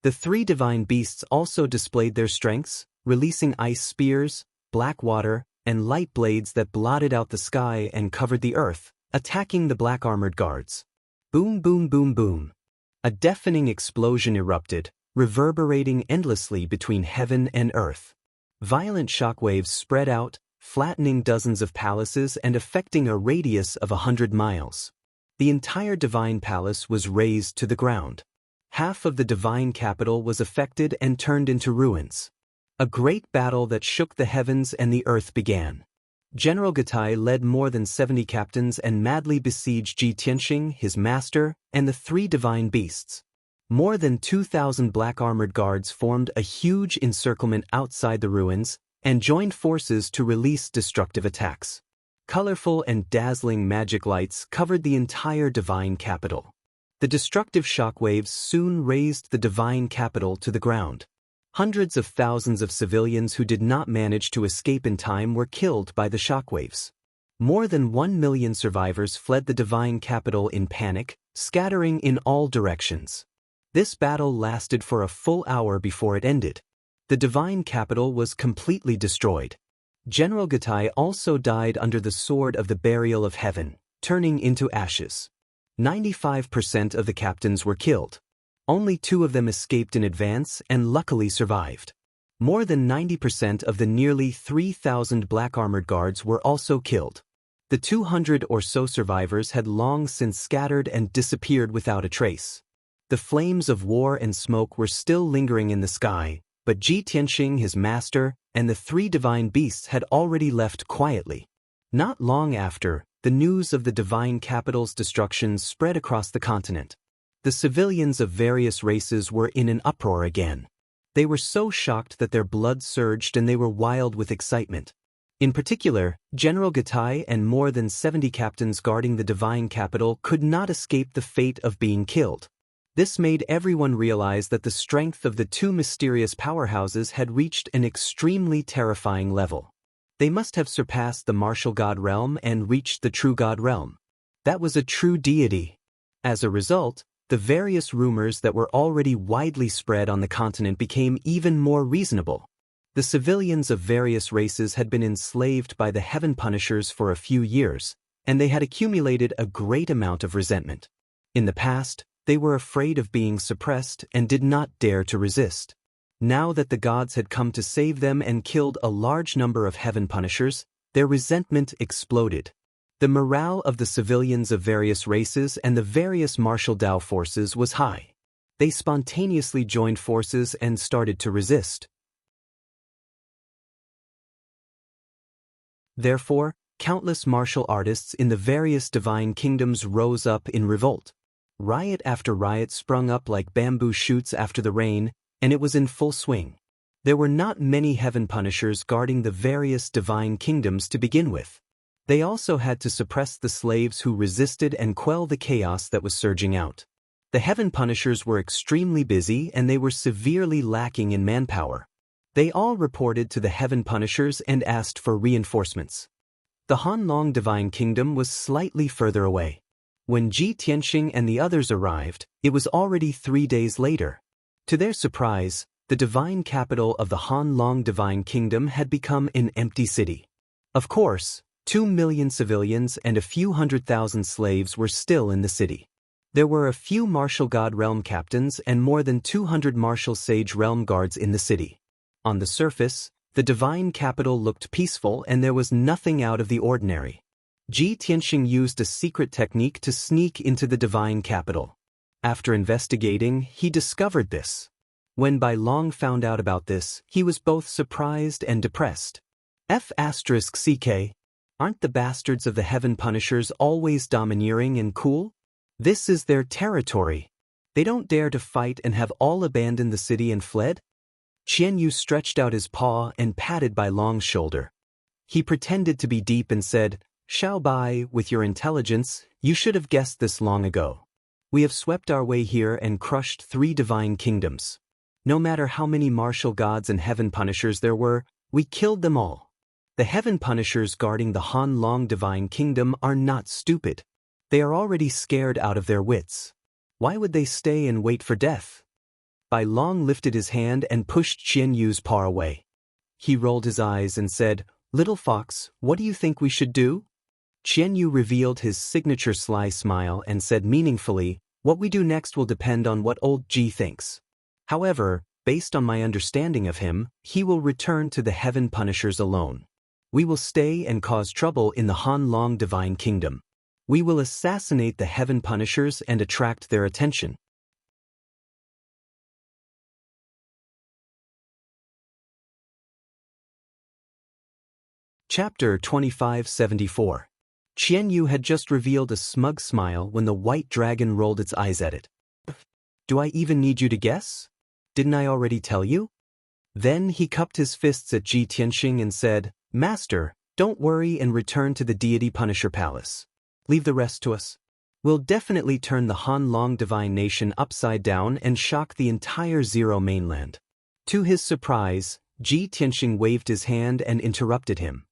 The 3 divine beasts also displayed their strengths, releasing ice spears, black water, and light blades that blotted out the sky and covered the earth, attacking the black-armored guards. Boom, boom, boom, boom. A deafening explosion erupted, reverberating endlessly between heaven and earth. Violent shockwaves spread out, flattening dozens of palaces and affecting a radius of 100 miles. The entire divine palace was razed to the ground. Half of the divine capital was affected and turned into ruins. A great battle that shook the heavens and the earth began. General Gatai led more than 70 captains and madly besieged Ji Tianxing, his master, and the 3 divine beasts. More than 2,000 black-armored guards formed a huge encirclement outside the ruins and joined forces to release destructive attacks. Colorful and dazzling magic lights covered the entire divine capital. The destructive shockwaves soon razed the divine capital to the ground. Hundreds of thousands of civilians who did not manage to escape in time were killed by the shockwaves. More than 1 million survivors fled the divine capital in panic, scattering in all directions. This battle lasted for a full hour before it ended. The divine capital was completely destroyed. General Gatai also died under the sword of the burial of heaven, turning into ashes. 95% of the captains were killed. Only 2 of them escaped in advance and luckily survived. More than 90% of the nearly 3,000 black-armored guards were also killed. The 200 or so survivors had long since scattered and disappeared without a trace. The flames of war and smoke were still lingering in the sky, but Ji Tianxing, his master, and the 3 divine beasts had already left quietly. Not long after, the news of the divine capital's destruction spread across the continent. The civilians of various races were in an uproar again. They were so shocked that their blood surged and they were wild with excitement. In particular, General Gatai and more than 70 captains guarding the divine capital could not escape the fate of being killed. This made everyone realize that the strength of the 2 mysterious powerhouses had reached an extremely terrifying level. They must have surpassed the martial god realm and reached the true god realm. That was a true deity. As a result, the various rumors that were already widely spread on the continent became even more reasonable. The civilians of various races had been enslaved by the Heaven Punishers for a few years, and they had accumulated a great amount of resentment. In the past, they were afraid of being suppressed and did not dare to resist. Now that the gods had come to save them and killed a large number of Heaven Punishers, their resentment exploded. The morale of the civilians of various races and the various martial Dao forces was high. They spontaneously joined forces and started to resist. Therefore, countless martial artists in the various divine kingdoms rose up in revolt. Riot after riot sprung up like bamboo shoots after the rain, and it was in full swing. There were not many Heaven Punishers guarding the various divine kingdoms to begin with. They also had to suppress the slaves who resisted and quell the chaos that was surging out. The Heaven Punishers were extremely busy and they were severely lacking in manpower. They all reported to the Heaven Punishers and asked for reinforcements. The Hanlong Divine Kingdom was slightly further away. When Ji Tianxing and the others arrived, it was already 3 days later. To their surprise, the divine capital of the Hanlong Divine Kingdom had become an empty city. Of course, 2 million civilians and a few 100,000 slaves were still in the city. There were a few martial god realm captains and more than 200 martial sage realm guards in the city. On the surface, the divine capital looked peaceful and there was nothing out of the ordinary. Ji Tianxing used a secret technique to sneak into the divine capital. After investigating, he discovered this. When Bai Long found out about this, he was both surprised and depressed. F***ck. Aren't the bastards of the Heaven Punishers always domineering and cool? This is their territory. They don't dare to fight and have all abandoned the city and fled? Xianyu stretched out his paw and patted Bai Long's shoulder. He pretended to be deep and said, "Xiao Bai, with your intelligence, you should have guessed this long ago. We have swept our way here and crushed 3 divine kingdoms. No matter how many martial gods and heaven punishers there were, we killed them all. The heaven punishers guarding the Han Long divine kingdom are not stupid. They are already scared out of their wits. Why would they stay and wait for death?" Bai Long lifted his hand and pushed Xianyu's paw away. He rolled his eyes and said, "Little fox, what do you think we should do?" Xianyu revealed his signature sly smile and said meaningfully, "What we do next will depend on what old Ji thinks. However, based on my understanding of him, he will return to the heaven punishers alone. We will stay and cause trouble in the Han Long divine kingdom. We will assassinate the heaven punishers and attract their attention." Chapter 2574. Xianyu had just revealed a smug smile when the white dragon rolled its eyes at it. "Do I even need you to guess? Didn't I already tell you?" Then he cupped his fists at Ji Tianxing and said, "Master, don't worry and return to the deity Punisher Palace. Leave the rest to us. We'll definitely turn the Han Long divine nation upside down and shock the entire Zero mainland." To his surprise, Ji Tianxing waved his hand and interrupted him.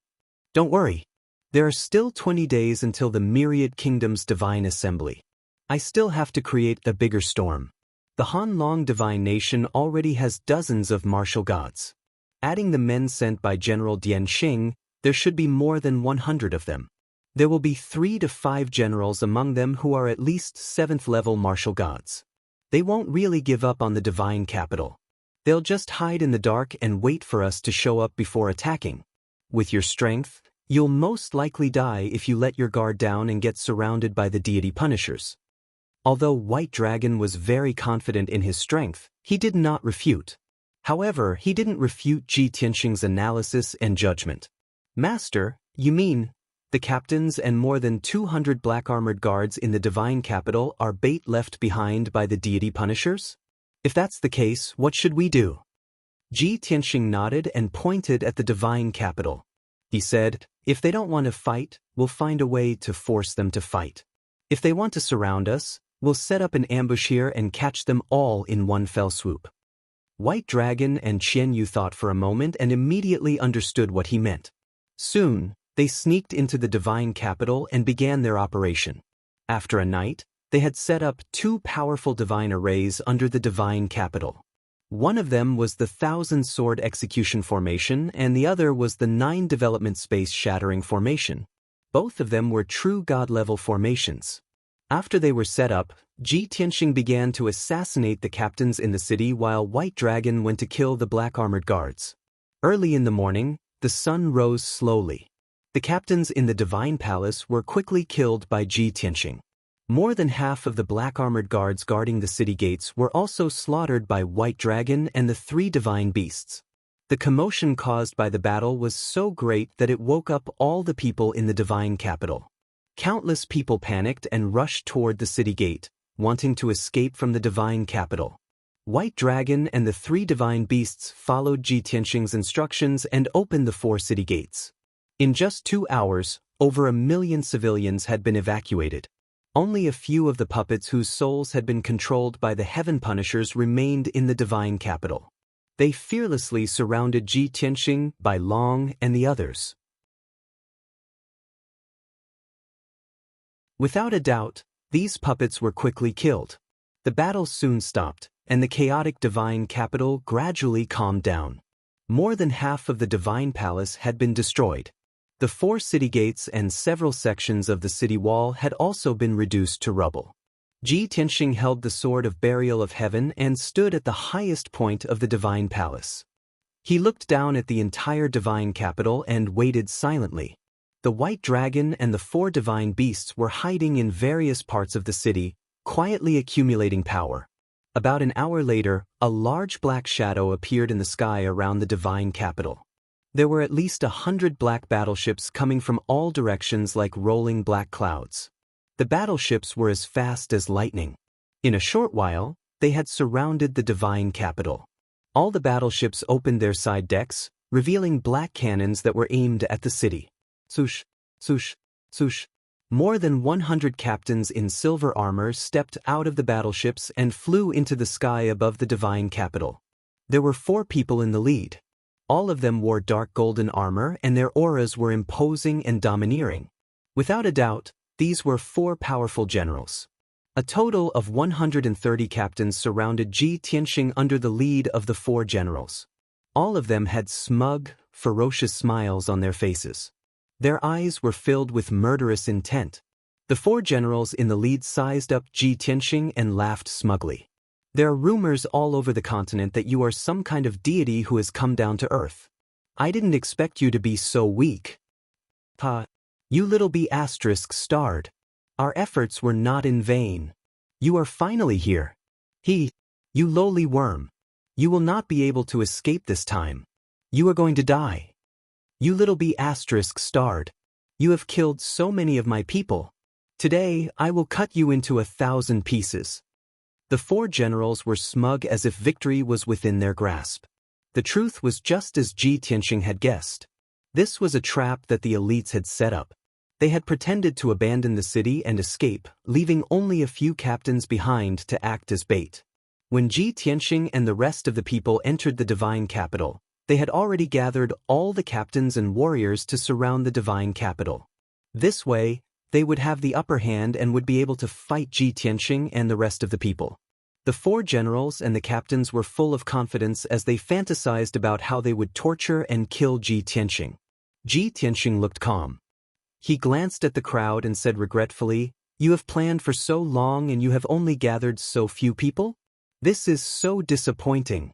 "Don't worry. There are still 20 days until the Myriad Kingdom's divine assembly. I still have to create a bigger storm. The Han Long divine nation already has dozens of martial gods. Adding the men sent by General Dian Xing, there should be more than 100 of them. There will be 3 to 5 generals among them who are at least 7th-level martial gods. They won't really give up on the divine capital. They'll just hide in the dark and wait for us to show up before attacking. With your strength, you'll most likely die if you let your guard down and get surrounded by the deity punishers." Although White Dragon was very confident in his strength, he did not refute. However, he didn't refute Ji Tianxing's analysis and judgment. "Master, you mean the captains and more than 200 black-armored guards in the divine capital are bait left behind by the deity punishers? If that's the case, what should we do?" Ji Tianxing nodded and pointed at the divine capital. He said, "If they don't want to fight, we'll find a way to force them to fight. If they want to surround us, we'll set up an ambush here and catch them all in one fell swoop." White Dragon and Xianyu thought for a moment and immediately understood what he meant. Soon, they sneaked into the divine capital and began their operation. After a night, they had set up 2 powerful divine arrays under the divine capital. One of them was the 1,000-sword execution formation and the other was the 9-development space shattering formation. Both of them were true god-level formations. After they were set up, Ji Tianxing began to assassinate the captains in the city while White Dragon went to kill the black-armored guards. Early in the morning, the sun rose slowly. The captains in the divine palace were quickly killed by Ji Tianxing. More than half of the black-armored guards guarding the city gates were also slaughtered by White Dragon and the 3 divine beasts. The commotion caused by the battle was so great that it woke up all the people in the divine capital. Countless people panicked and rushed toward the city gate, wanting to escape from the divine capital. White Dragon and the 3 divine beasts followed Ji Tianxing's instructions and opened the 4 city gates. In just 2 hours, over 1 million civilians had been evacuated. Only a few of the puppets whose souls had been controlled by the heaven punishers remained in the divine capital. They fearlessly surrounded Ji Tianxing, Bai Long, and the others. Without a doubt, these puppets were quickly killed. The battle soon stopped, and the chaotic divine capital gradually calmed down. More than half of the divine palace had been destroyed. The 4 city gates and several sections of the city wall had also been reduced to rubble. Ji Tianxing held the sword of burial of heaven and stood at the highest point of the divine palace. He looked down at the entire divine capital and waited silently. The White Dragon and the 4 divine beasts were hiding in various parts of the city, quietly accumulating power. About an hour later, a large black shadow appeared in the sky around the divine capital. There were at least 100 black battleships coming from all directions like rolling black clouds. The battleships were as fast as lightning. In a short while, they had surrounded the divine capital. All the battleships opened their side decks, revealing black cannons that were aimed at the city. Swoosh, swoosh, swoosh. More than 100 captains in silver armor stepped out of the battleships and flew into the sky above the divine capital. There were 4 people in the lead. All of them wore dark golden armor and their auras were imposing and domineering. Without a doubt, these were 4 powerful generals. A total of 130 captains surrounded Ji Tianxing under the lead of the 4 generals. All of them had smug, ferocious smiles on their faces. Their eyes were filled with murderous intent. The 4 generals in the lead sized up Ji Tianxing and laughed smugly. There are rumors all over the continent that you are some kind of deity who has come down to earth. I didn't expect you to be so weak. Pa, you little b*** starred. Our efforts were not in vain. You are finally here. You lowly worm. You will not be able to escape this time. You are going to die. You little b*** starred. You have killed so many of my people. Today, I will cut you into 1,000 pieces. The 4 generals were smug as if victory was within their grasp. The truth was just as Ji Tianxing had guessed. This was a trap that the elites had set up. They had pretended to abandon the city and escape, leaving only a few captains behind to act as bait. When Ji Tianxing and the rest of the people entered the divine capital, they had already gathered all the captains and warriors to surround the divine capital. This way, they would have the upper hand and would be able to fight Ji Tianxing and the rest of the people. The 4 generals and the captains were full of confidence as they fantasized about how they would torture and kill Ji Tianxing. Ji Tianxing looked calm. He glanced at the crowd and said regretfully, "You have planned for so long and you have only gathered so few people? This is so disappointing."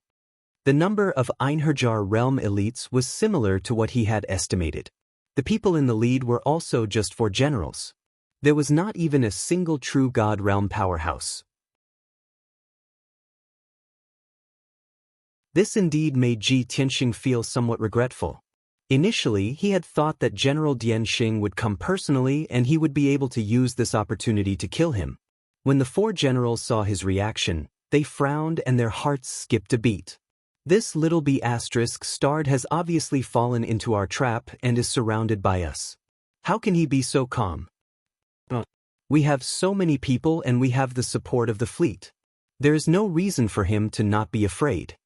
The number of Einherjar realm elites was similar to what he had estimated. The people in the lead were also just 4 generals. There was not even a single true god realm powerhouse. This indeed made Ji Tianxing feel somewhat regretful. Initially, he had thought that General Dian Xing would come personally and he would be able to use this opportunity to kill him. When the 4 generals saw his reaction, they frowned and their hearts skipped a beat. This little b** starred has obviously fallen into our trap and is surrounded by us. How can he be so calm? We have so many people and we have the support of the fleet. There is no reason for him to not be afraid.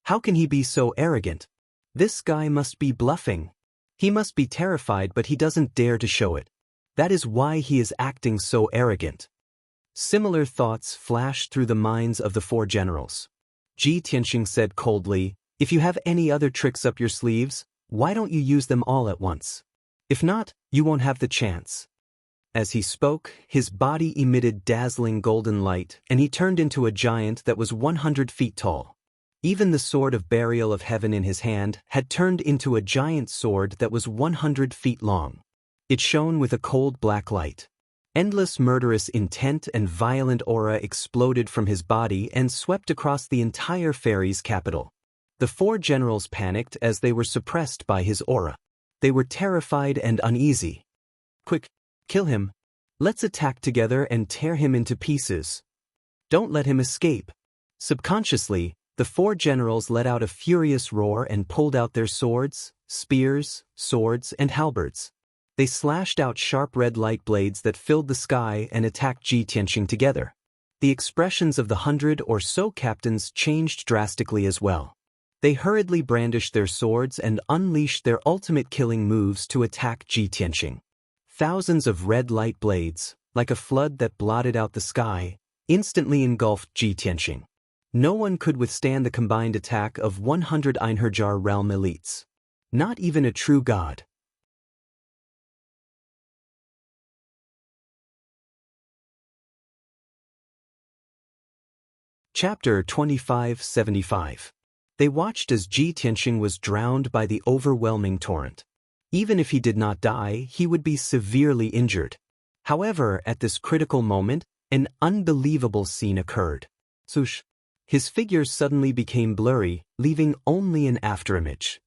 How can he be so arrogant? This guy must be bluffing. He must be terrified but he doesn't dare to show it. That is why he is acting so arrogant. Similar thoughts flashed through the minds of the 4 generals. Ji Tianxing said coldly, "If you have any other tricks up your sleeves, why don't you use them all at once? If not, you won't have the chance." As he spoke, his body emitted dazzling golden light and he turned into a giant that was 100 feet tall. Even the sword of burial of heaven in his hand had turned into a giant sword that was 100 feet long. It shone with a cold black light. Endless murderous intent and violent aura exploded from his body and swept across the entire fairy's capital. The 4 generals panicked as they were suppressed by his aura. They were terrified and uneasy. "Quick, kill him. Let's attack together and tear him into pieces. Don't let him escape." Subconsciously, the 4 generals let out a furious roar and pulled out their swords, spears, swords, and halberds. They slashed out sharp red light blades that filled the sky and attacked Ji Tianxing together. The expressions of the 100 or so captains changed drastically as well. They hurriedly brandished their swords and unleashed their ultimate killing moves to attack Ji Tianxing. Thousands of red light blades, like a flood that blotted out the sky, instantly engulfed Ji Tianxing. No one could withstand the combined attack of 100 Einherjar realm elites. Not even a true god. Chapter 2575. They watched as Ji Tianxing was drowned by the overwhelming torrent. Even if he did not die, he would be severely injured. However, at this critical moment, an unbelievable scene occurred. Swoosh! His figure suddenly became blurry, leaving only an afterimage.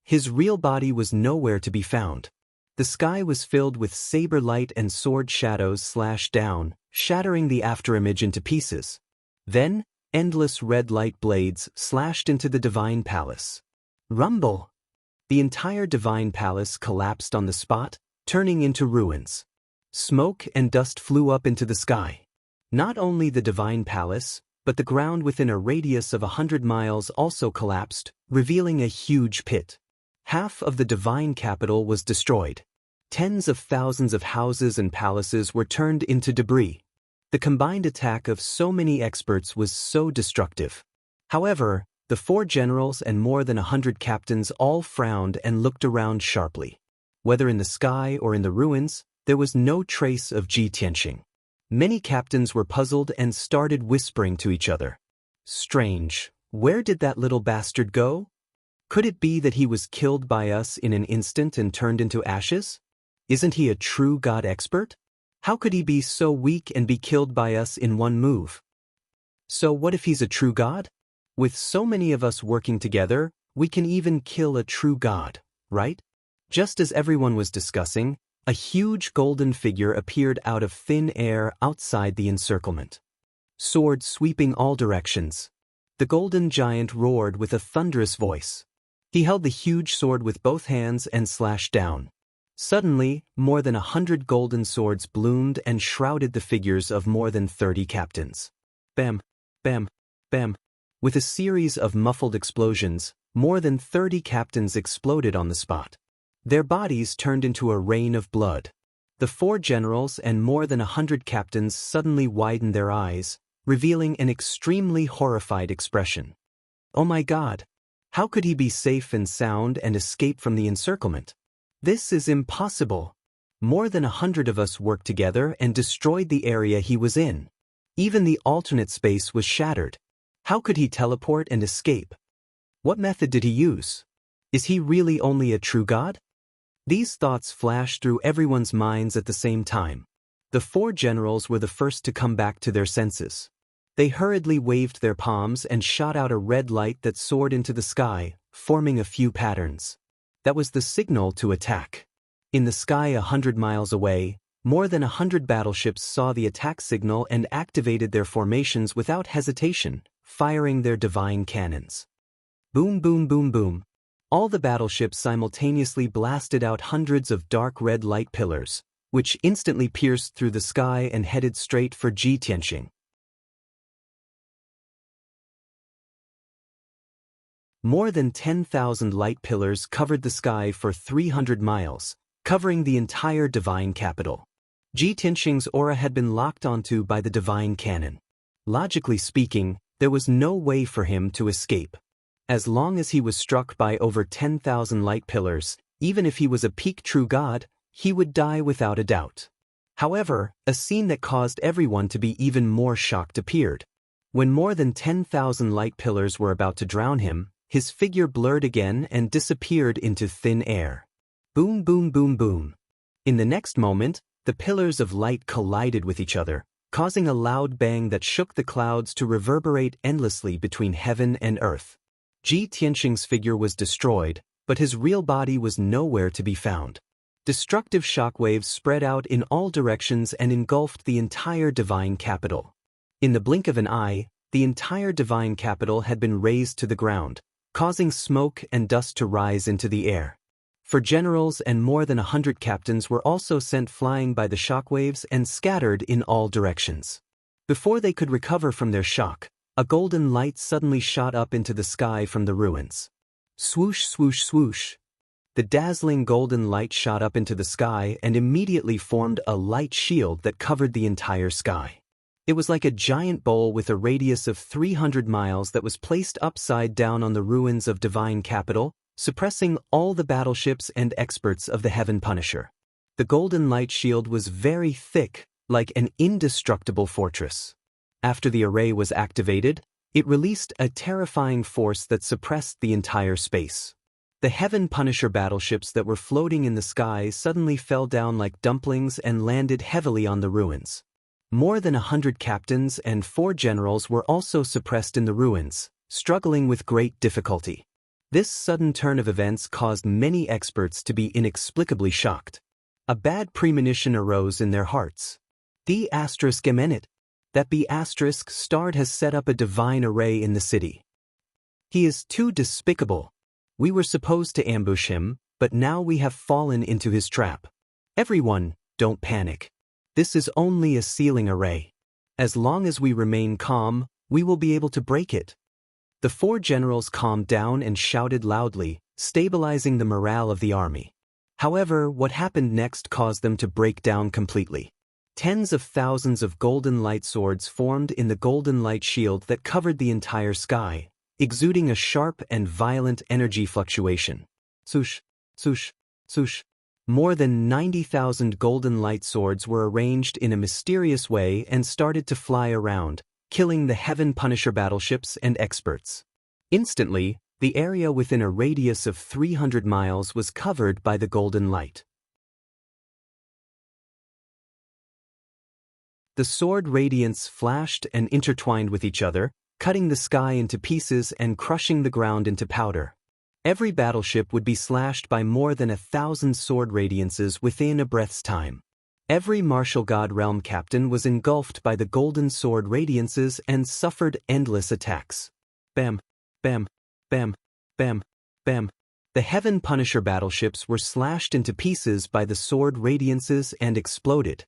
His real body was nowhere to be found. The sky was filled with saber light and sword shadows slashed down, shattering the afterimage into pieces. Then, endless red light blades slashed into the divine palace. Rumble! The entire divine palace collapsed on the spot, turning into ruins. Smoke and dust flew up into the sky. Not only the divine palace, but the ground within a radius of 100 miles also collapsed, revealing a huge pit. Half of the divine capital was destroyed. Tens of thousands of houses and palaces were turned into debris. The combined attack of so many experts was so destructive. However, the 4 generals and more than 100 captains all frowned and looked around sharply. Whether in the sky or in the ruins, there was no trace of Ji Tianxing. Many captains were puzzled and started whispering to each other. Strange, where did that little bastard go? Could it be that he was killed by us in an instant and turned into ashes? Isn't he a true god expert? How could he be so weak and be killed by us in one move? So what if he's a true god? With so many of us working together, we can even kill a true god, right? Just as everyone was discussing, a huge golden figure appeared out of thin air outside the encirclement. Sword sweeping all directions. The golden giant roared with a thunderous voice. He held the huge sword with both hands and slashed down. Suddenly, more than 100 golden swords bloomed and shrouded the figures of more than 30 captains. Bam, bam, bam. With a series of muffled explosions, more than 30 captains exploded on the spot. Their bodies turned into a rain of blood. The 4 generals and more than 100 captains suddenly widened their eyes, revealing an extremely horrified expression. Oh my God! How could he be safe and sound and escape from the encirclement? This is impossible. More than 100 of us worked together and destroyed the area he was in. Even the alternate space was shattered. How could he teleport and escape? What method did he use? Is he really only a true god? These thoughts flashed through everyone's minds at the same time. The 4 generals were the first to come back to their senses. They hurriedly waved their palms and shot out a red light that soared into the sky, forming a few patterns. That was the signal to attack. In the sky 100 miles away, more than 100 battleships saw the attack signal and activated their formations without hesitation, firing their divine cannons. Boom, boom, boom, boom. All the battleships simultaneously blasted out hundreds of dark red light pillars, which instantly pierced through the sky and headed straight for Ji Tianxing. More than 10,000 light pillars covered the sky for 300 miles, covering the entire divine capital. Ji Tianxing's aura had been locked onto by the divine cannon. Logically speaking, there was no way for him to escape. As long as he was struck by over 10,000 light pillars, even if he was a peak true god, he would die without a doubt. However, a scene that caused everyone to be even more shocked appeared. When more than 10,000 light pillars were about to drown him, his figure blurred again and disappeared into thin air. Boom, boom, boom, boom. In the next moment, the pillars of light collided with each other, causing a loud bang that shook the clouds to reverberate endlessly between heaven and earth. Ji Tianxing's figure was destroyed, but his real body was nowhere to be found. Destructive shockwaves spread out in all directions and engulfed the entire divine capital. In the blink of an eye, the entire divine capital had been razed to the ground, causing smoke and dust to rise into the air. 4 generals and more than 100 captains were also sent flying by the shockwaves and scattered in all directions. Before they could recover from their shock, a golden light suddenly shot up into the sky from the ruins. Swoosh, swoosh, swoosh. The dazzling golden light shot up into the sky and immediately formed a light shield that covered the entire sky. It was like a giant bowl with a radius of 300 miles that was placed upside down on the ruins of divine capital, suppressing all the battleships and experts of the Heaven Punisher. The golden light shield was very thick, like an indestructible fortress. After the array was activated, it released a terrifying force that suppressed the entire space. The Heaven Punisher battleships that were floating in the sky suddenly fell down like dumplings and landed heavily on the ruins. More than 100 captains and 4 generals were also suppressed in the ruins, struggling with great difficulty. This sudden turn of events caused many experts to be inexplicably shocked. A bad premonition arose in their hearts. The ****, That B** Stard has set up a divine array in the city. He is too despicable. We were supposed to ambush him, but now we have fallen into his trap. Everyone, don't panic. This is only a sealing array. As long as we remain calm, we will be able to break it. The 4 generals calmed down and shouted loudly, stabilizing the morale of the army. However, what happened next caused them to break down completely. Tens of thousands of golden light swords formed in the golden light shield that covered the entire sky, exuding a sharp and violent energy fluctuation. Swoosh, swoosh, swoosh. More than 90,000 golden light swords were arranged in a mysterious way and started to fly around, killing the Heaven Punisher battleships and experts. Instantly, the area within a radius of 300 miles was covered by the golden light. The sword radiants flashed and intertwined with each other, cutting the sky into pieces and crushing the ground into powder. Every battleship would be slashed by more than 1,000 sword radiances within a breath's time. Every martial god realm captain was engulfed by the golden sword radiances and suffered endless attacks. Bam, bam, bam, bam, bam. The Heaven Punisher battleships were slashed into pieces by the sword radiances and exploded.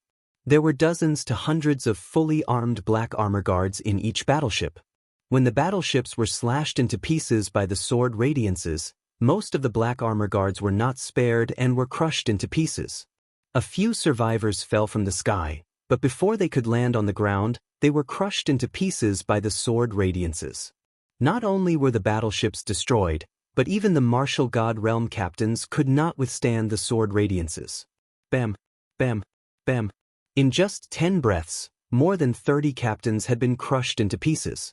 There were dozens to hundreds of fully armed black armor guards in each battleship. When the battleships were slashed into pieces by the sword radiances, most of the black armor guards were not spared and were crushed into pieces. A few survivors fell from the sky, but before they could land on the ground, they were crushed into pieces by the sword radiances. Not only were the battleships destroyed, but even the martial god realm captains could not withstand the sword radiances. Bam, bam, bam. In just 10 breaths, more than 30 captains had been crushed into pieces.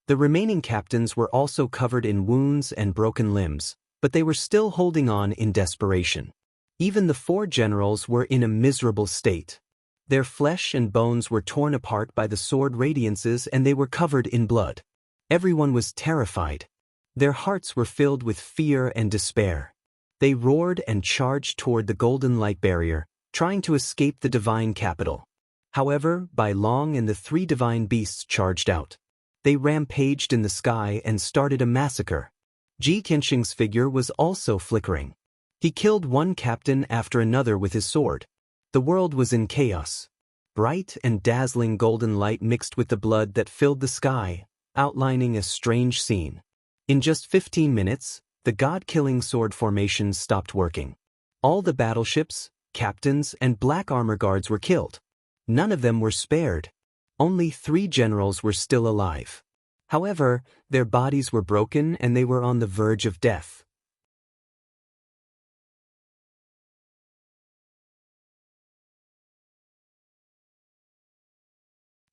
The remaining captains were also covered in wounds and broken limbs, but they were still holding on in desperation. Even the 4 generals were in a miserable state. Their flesh and bones were torn apart by the sword radiances and they were covered in blood. Everyone was terrified. Their hearts were filled with fear and despair. They roared and charged toward the golden light barrier, trying to escape the divine capital. However, Bai Long and the 3 divine beasts charged out. They rampaged in the sky and started a massacre. Ji Qianxing's figure was also flickering. He killed one captain after another with his sword. The world was in chaos. Bright and dazzling golden light mixed with the blood that filled the sky, outlining a strange scene. In just 15 minutes, the god-killing sword formations stopped working. All the battleships, captains, and black armor guards were killed. None of them were spared. Only 3 generals were still alive. However, their bodies were broken and they were on the verge of death.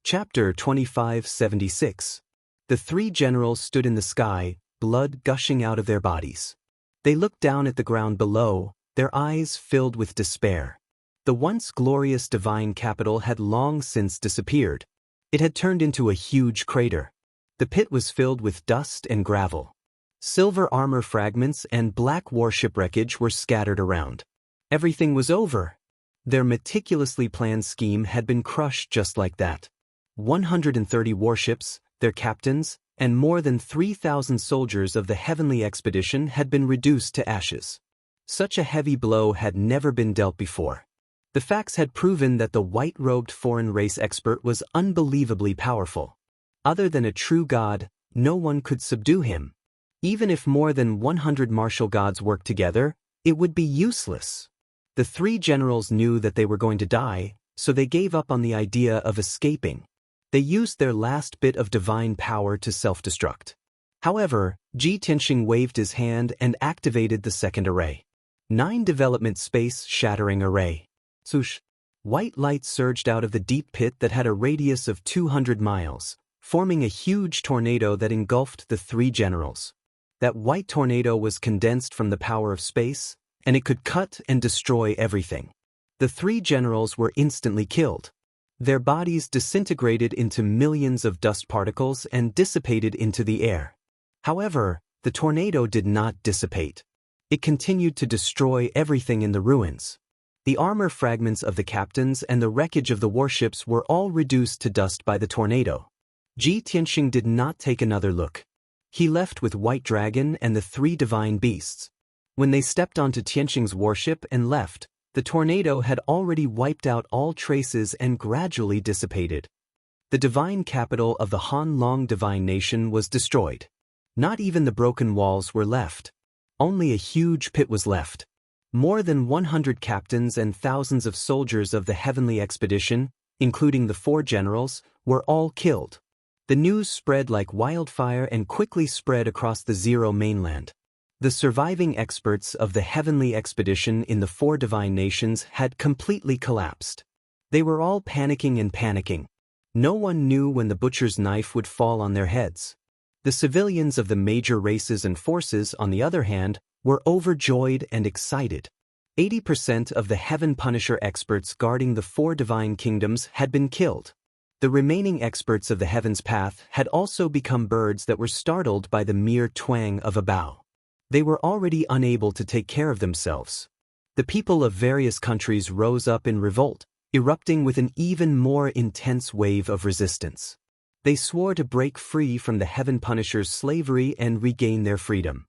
Chapter 2576. The 3 generals stood in the sky, blood gushing out of their bodies. They looked down at the ground below, their eyes filled with despair. The once glorious divine capital had long since disappeared. It had turned into a huge crater. The pit was filled with dust and gravel. Silver armor fragments and black warship wreckage were scattered around. Everything was over. Their meticulously planned scheme had been crushed just like that. 130 warships, their captains, and more than 3,000 soldiers of the heavenly expedition had been reduced to ashes. Such a heavy blow had never been dealt before. The facts had proven that the white-robed foreign race expert was unbelievably powerful. Other than a true god, no one could subdue him. Even if more than 100 martial gods worked together, it would be useless. The 3 generals knew that they were going to die, so they gave up on the idea of escaping. They used their last bit of divine power to self-destruct. However, Ji Qianxing waved his hand and activated the second array. 9 development space shattering array. Swoosh! White light surged out of the deep pit that had a radius of 200 miles, forming a huge tornado that engulfed the 3 generals. That white tornado was condensed from the power of space, and it could cut and destroy everything. The 3 generals were instantly killed. Their bodies disintegrated into millions of dust particles and dissipated into the air. However, the tornado did not dissipate. It continued to destroy everything in the ruins. The armor fragments of the captains and the wreckage of the warships were all reduced to dust by the tornado. Ji Tianxing did not take another look. He left with White Dragon and the 3 divine beasts. When they stepped onto Tianxing's warship and left, the tornado had already wiped out all traces and gradually dissipated. The divine capital of the Han Long divine nation was destroyed. Not even the broken walls were left. Only a huge pit was left. More than 100 captains and thousands of soldiers of the heavenly expedition, including the 4 generals, were all killed. The news spread like wildfire and quickly spread across the Zero mainland. The surviving experts of the heavenly expedition in the 4 divine nations had completely collapsed. They were all panicking and panicking. No one knew when the butcher's knife would fall on their heads. The civilians of the major races and forces, on the other hand, were overjoyed and excited. 80% of the Heaven Punisher experts guarding the 4 divine kingdoms had been killed. The remaining experts of the Heaven's Path had also become birds that were startled by the mere twang of a bow. They were already unable to take care of themselves. The people of various countries rose up in revolt, erupting with an even more intense wave of resistance. They swore to break free from the Heaven Punisher's slavery and regain their freedom.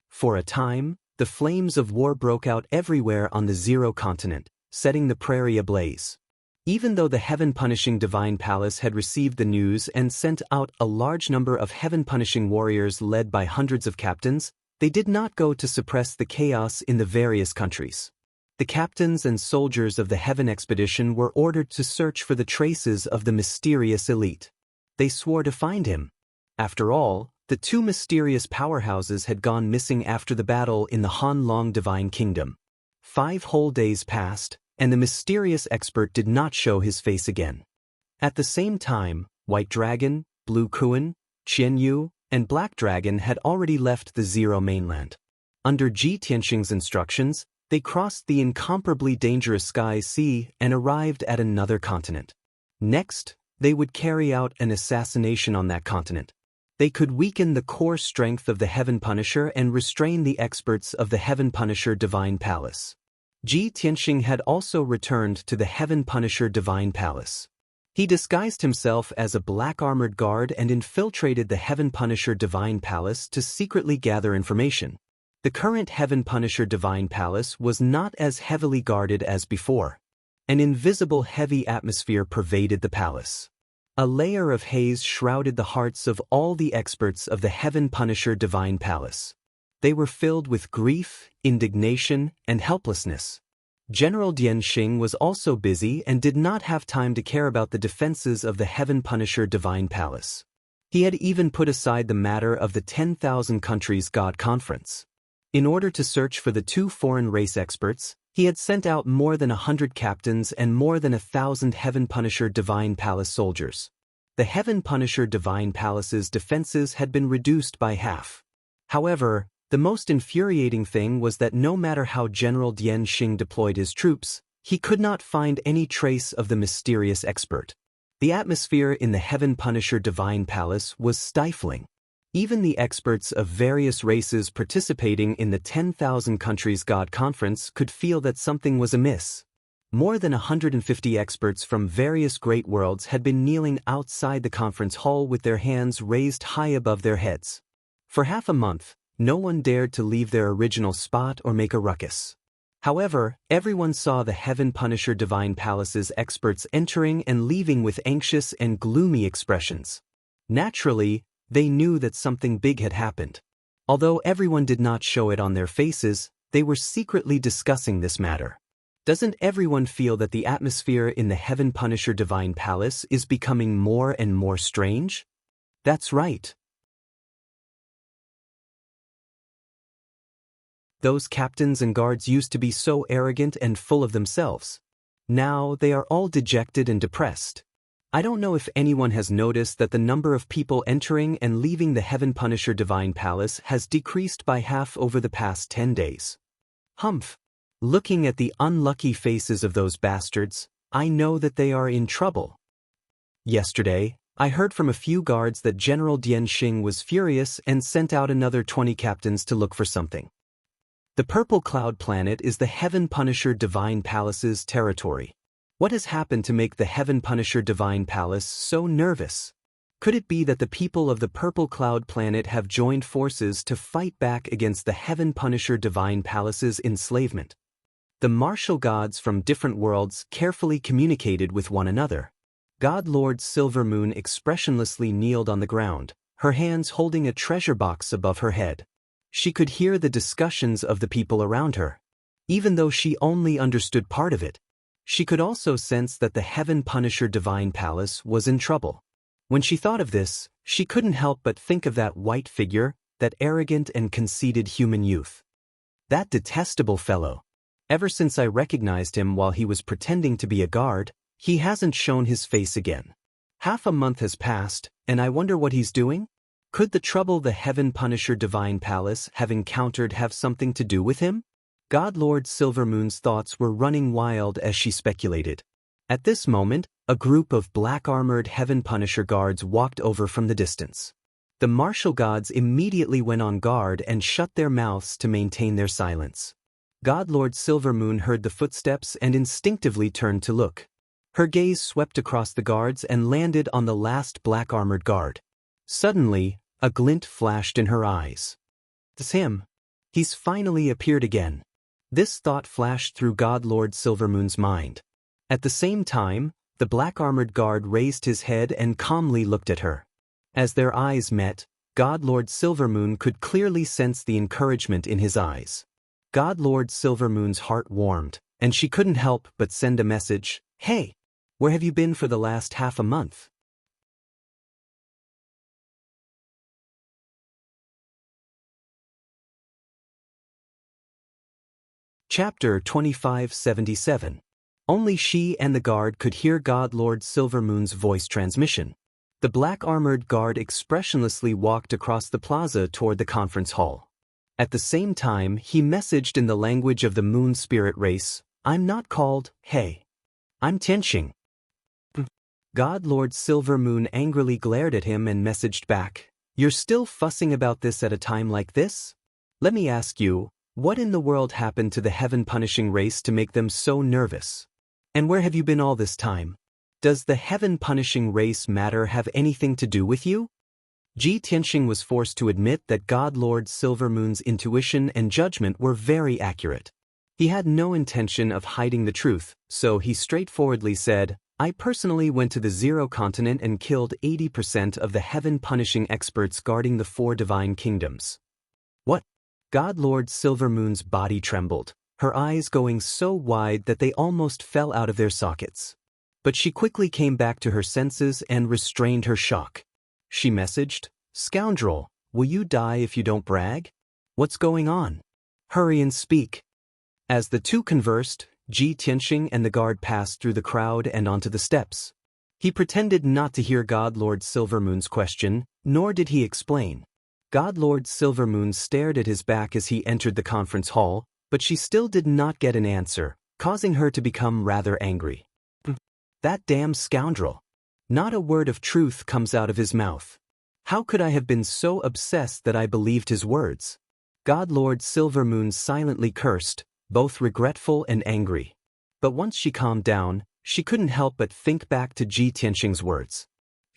For a time, the flames of war broke out everywhere on the Zero continent, setting the prairie ablaze. Even though the heaven-punishing divine palace had received the news and sent out a large number of heaven-punishing warriors led by hundreds of captains, they did not go to suppress the chaos in the various countries. The captains and soldiers of the heaven expedition were ordered to search for the traces of the mysterious elite. They swore to find him. After all, the 2 mysterious powerhouses had gone missing after the battle in the Han Long Divine Kingdom. 5 whole days passed, and the mysterious expert did not show his face again. At the same time, White Dragon, Blue Kuan, Qian Yu, and Black Dragon had already left the Zero mainland. Under Ji Tianxing's instructions, they crossed the incomparably dangerous Sky Sea and arrived at another continent. Next, they would carry out an assassination on that continent. They could weaken the core strength of the Heaven Punisher and restrain the experts of the Heaven Punisher Divine Palace. Ji Tianxing had also returned to the Heaven Punisher Divine Palace. He disguised himself as a black armored guard and infiltrated the Heaven Punisher Divine Palace to secretly gather information. The current Heaven Punisher Divine Palace was not as heavily guarded as before. An invisible heavy atmosphere pervaded the palace. A layer of haze shrouded the hearts of all the experts of the Heaven Punisher Divine Palace. They were filled with grief, indignation, and helplessness. General Dian Xing was also busy and did not have time to care about the defenses of the Heaven Punisher Divine Palace. He had even put aside the matter of the 10,000 Countries God Conference. In order to search for the 2 foreign race experts, he had sent out more than 100 captains and more than 1,000 Heaven Punisher Divine Palace soldiers. The Heaven Punisher Divine Palace's defenses had been reduced by half. However, the most infuriating thing was that no matter how General Dian Xing deployed his troops, he could not find any trace of the mysterious expert. The atmosphere in the Heaven Punisher Divine Palace was stifling. Even the experts of various races participating in the 10,000 Countries God Conference could feel that something was amiss. More than 150 experts from various great worlds had been kneeling outside the conference hall with their hands raised high above their heads. For half a month, no one dared to leave their original spot or make a ruckus. However, everyone saw the Heaven Punisher Divine Palace's experts entering and leaving with anxious and gloomy expressions. Naturally, they knew that something big had happened. Although everyone did not show it on their faces, they were secretly discussing this matter. Doesn't everyone feel that the atmosphere in the Heaven Punisher Divine Palace is becoming more and more strange? That's right. Those captains and guards used to be so arrogant and full of themselves. Now they are all dejected and depressed. I don't know if anyone has noticed that the number of people entering and leaving the Heaven Punisher Divine Palace has decreased by half over the past 10 days. Humph. Looking at the unlucky faces of those bastards, I know that they are in trouble. Yesterday, I heard from a few guards that General Dian Xing was furious and sent out another 20 captains to look for something. The Purple Cloud Planet is the Heaven Punisher Divine Palace's territory. What has happened to make the Heaven Punisher Divine Palace so nervous? Could it be that the people of the Purple Cloud Planet have joined forces to fight back against the Heaven Punisher Divine Palace's enslavement? The martial gods from different worlds carefully communicated with one another. God Lord Silvermoon expressionlessly kneeled on the ground, her hands holding a treasure box above her head. She could hear the discussions of the people around her. Even though she only understood part of it, she could also sense that the Heaven Punisher Divine Palace was in trouble. When she thought of this, she couldn't help but think of that white figure, that arrogant and conceited human youth. That detestable fellow. Ever since I recognized him while he was pretending to be a guard, he hasn't shown his face again. Half a month has passed, and I wonder what he's doing? Could the trouble the Heaven Punisher Divine Palace have encountered have something to do with him? God Lord Silvermoon's thoughts were running wild as she speculated. At this moment, a group of black-armored Heaven Punisher guards walked over from the distance. The martial gods immediately went on guard and shut their mouths to maintain their silence. God Lord Silvermoon heard the footsteps and instinctively turned to look. Her gaze swept across the guards and landed on the last black-armored guard. Suddenly, a glint flashed in her eyes. It's him. He's finally appeared again. This thought flashed through God Lord Silvermoon's mind. At the same time, the black-armored guard raised his head and calmly looked at her. As their eyes met, God Lord Silvermoon could clearly sense the encouragement in his eyes. God Lord Silvermoon's heart warmed, and she couldn't help but send a message. Hey, where have you been for the last half a month? Chapter 2577. Only she and the guard could hear God Lord Silvermoon's voice transmission. The black-armored guard expressionlessly walked across the plaza toward the conference hall. At the same time, he messaged in the language of the moon spirit race, I'm not called, hey. I'm Tianxing. God Lord Silvermoon angrily glared at him and messaged back, You're still fussing about this at a time like this? Let me ask you, what in the world happened to the heaven-punishing race to make them so nervous? And where have you been all this time? Does the heaven-punishing race matter have anything to do with you? Tianxing was forced to admit that God Lord Silvermoon's intuition and judgment were very accurate. He had no intention of hiding the truth, so he straightforwardly said, I personally went to the Zero Continent and killed 80% of the heaven-punishing experts guarding the 4 divine kingdoms. What? God Lord Silvermoon's body trembled, her eyes going so wide that they almost fell out of their sockets. But she quickly came back to her senses and restrained her shock. She messaged, Scoundrel, will you die if you don't brag? What's going on? Hurry and speak. As the two conversed, Tianxing and the guard passed through the crowd and onto the steps. He pretended not to hear God Lord Silvermoon's question, nor did he explain. God Lord Silvermoon stared at his back as he entered the conference hall, but she still did not get an answer, causing her to become rather angry. That damn scoundrel. Not a word of truth comes out of his mouth. How could I have been so obsessed that I believed his words? God Lord Silvermoon silently cursed, both regretful and angry. But once she calmed down, she couldn't help but think back to Tianxing's words.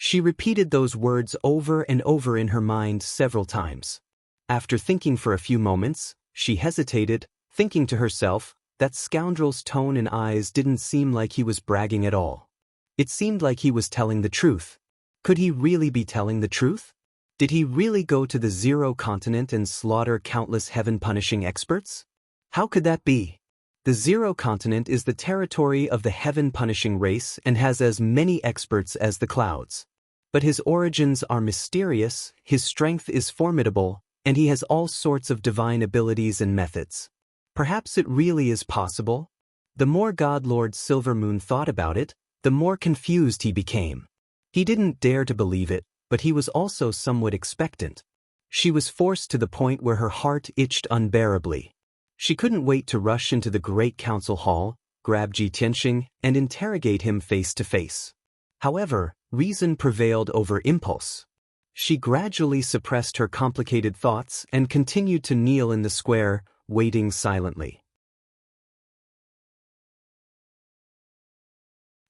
She repeated those words over and over in her mind several times. After thinking for a few moments, she hesitated, thinking to herself, that scoundrel's tone and eyes didn't seem like he was bragging at all. It seemed like he was telling the truth. Could he really be telling the truth? Did he really go to the Zero Continent and slaughter countless heaven-punishing experts? How could that be? The Zero Continent is the territory of the heaven-punishing race and has as many experts as the clouds. But his origins are mysterious, his strength is formidable, and he has all sorts of divine abilities and methods. Perhaps it really is possible? The more God Lord Silvermoon thought about it, the more confused he became. He didn't dare to believe it, but he was also somewhat expectant. She was forced to the point where her heart itched unbearably. She couldn't wait to rush into the great council hall, grab Tianxing, and interrogate him face to face. However, reason prevailed over impulse. She gradually suppressed her complicated thoughts and continued to kneel in the square, waiting silently.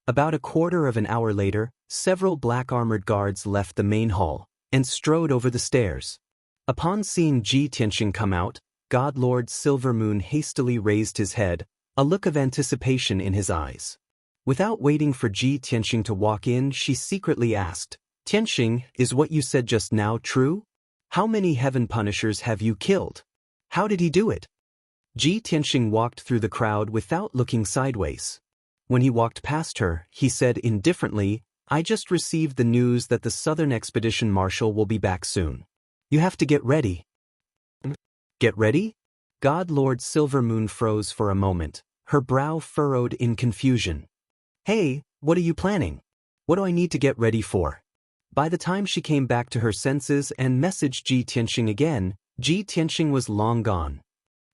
About a quarter of an hour later, several black-armored guards left the main hall and strode over the stairs. Upon seeing Ji Tianxing come out, God Lord Silvermoon hastily raised his head, a look of anticipation in his eyes. Without waiting for Ji Tianxing to walk in, she secretly asked, "Tianxing, is what you said just now true? How many heaven punishers have you killed? How did he do it?" Ji Tianxing walked through the crowd without looking sideways. When he walked past her, he said indifferently, "I just received the news that the Southern Expedition Marshal will be back soon. You have to get ready." "Get ready?" God Lord Silvermoon froze for a moment, her brow furrowed in confusion. "Hey, what are you planning? What do I need to get ready for?" By the time she came back to her senses and messaged Ji Tianxing again, Ji Tianxing was long gone.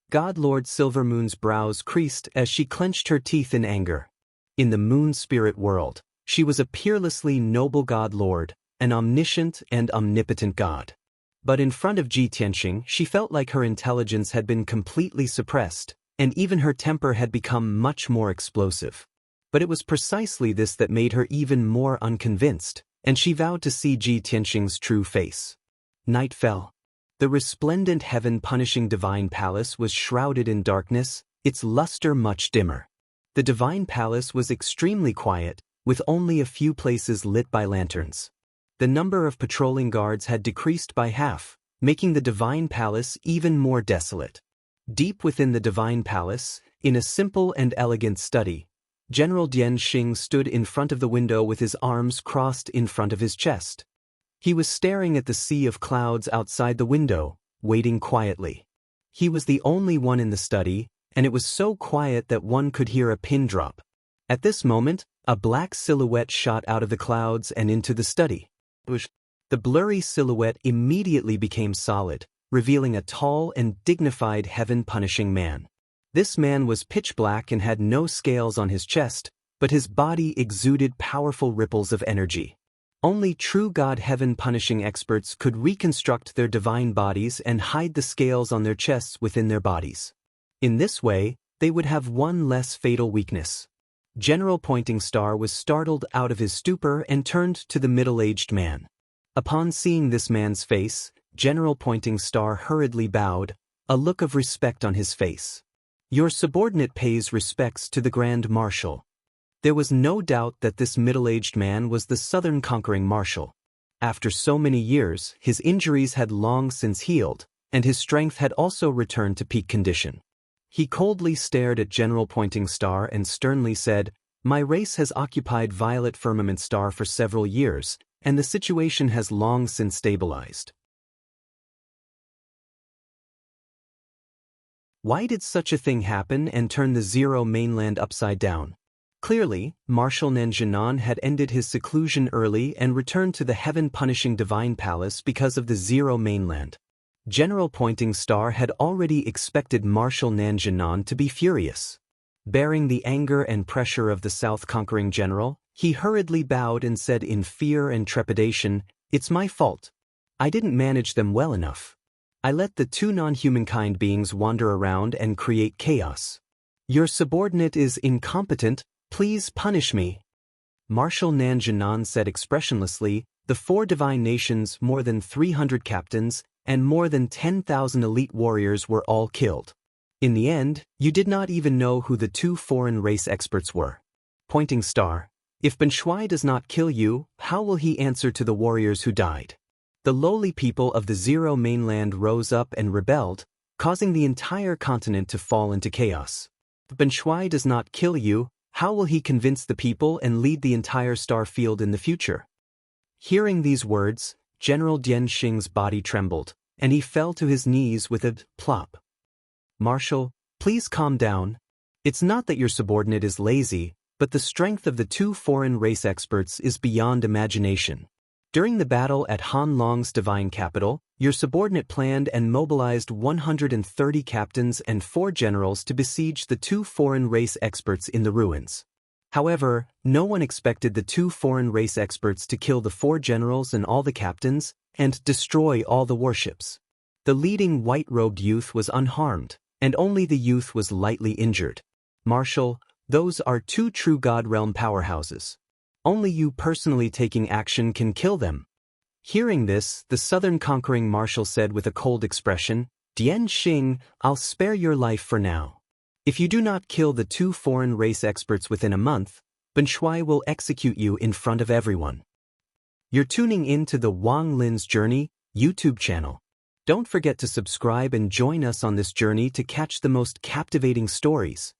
God Lord Silvermoon's brows creased as she clenched her teeth in anger. In the moon spirit world, she was a peerlessly noble God Lord, an omniscient and omnipotent God. But in front of Ji Tianxing, she felt like her intelligence had been completely suppressed, and even her temper had become much more explosive. But it was precisely this that made her even more unconvinced, and she vowed to see Ji Tianxing's true face. Night fell. The resplendent heaven-punishing divine palace was shrouded in darkness, its luster much dimmer. The divine palace was extremely quiet, with only a few places lit by lanterns. The number of patrolling guards had decreased by half, making the divine palace even more desolate. Deep within the divine palace, in a simple and elegant study, General Dian Xing stood in front of the window with his arms crossed in front of his chest. He was staring at the sea of clouds outside the window, waiting quietly. He was the only one in the study, and it was so quiet that one could hear a pin drop. At this moment, a black silhouette shot out of the clouds and into the study. The blurry silhouette immediately became solid, revealing a tall and dignified heaven-punishing man. This man was pitch black and had no scales on his chest, but his body exuded powerful ripples of energy. Only true God heaven-punishing experts could reconstruct their divine bodies and hide the scales on their chests within their bodies. In this way, they would have one less fatal weakness. General Pointing Star was startled out of his stupor and turned to the middle-aged man. Upon seeing this man's face, General Pointing Star hurriedly bowed, a look of respect on his face. "Your subordinate pays respects to the Grand Marshal." There was no doubt that this middle-aged man was the Southern Conquering Marshal. After so many years, his injuries had long since healed, and his strength had also returned to peak condition. He coldly stared at General Pointing Star and sternly said, "My race has occupied Violet Firmament Star for several years, and the situation has long since stabilized. Why did such a thing happen and turn the Zero Mainland upside down?" Clearly, Marshal Nanjianan had ended his seclusion early and returned to the heaven-punishing divine palace because of the Zero Mainland. General Pointing Star had already expected Marshal Nanjianan to be furious. Bearing the anger and pressure of the South-conquering general, he hurriedly bowed and said in fear and trepidation, "It's my fault. I didn't manage them well enough. I let the two non-humankind beings wander around and create chaos. Your subordinate is incompetent, please punish me." Marshal Nanjianan said expressionlessly, "The four divine nations, more than 300 captains, and more than 10,000 elite warriors were all killed. In the end, you did not even know who the two foreign race experts were. Pointing Star, if Ben Shuai does not kill you, how will he answer to the warriors who died?" The lowly people of the Zero Mainland rose up and rebelled, causing the entire continent to fall into chaos. If Ben Shuai does not kill you, how will he convince the people and lead the entire star field in the future? Hearing these words, General Dian Xing's body trembled, and he fell to his knees with a plop. "Marshal, please calm down. It's not that your subordinate is lazy, but the strength of the two foreign race experts is beyond imagination. During the battle at Han Long's divine capital, your subordinate planned and mobilized 130 captains and 4 generals to besiege the two foreign race experts in the ruins. However, no one expected the two foreign race experts to kill the 4 generals and all the captains, and destroy all the warships. The leading white-robed youth was unharmed, and only the youth was lightly injured. Marshal, those are two true God Realm powerhouses. Only you personally taking action can kill them. Hearing this, the southern conquering marshal said with a cold expression, Dian Xing, I'll spare your life for now. If you do not kill the two foreign race experts within a month, Ben Shui will execute you in front of everyone. You're tuning in to the Wang Lin's Journey YouTube channel. Don't forget to subscribe and join us on this journey to catch the most captivating stories.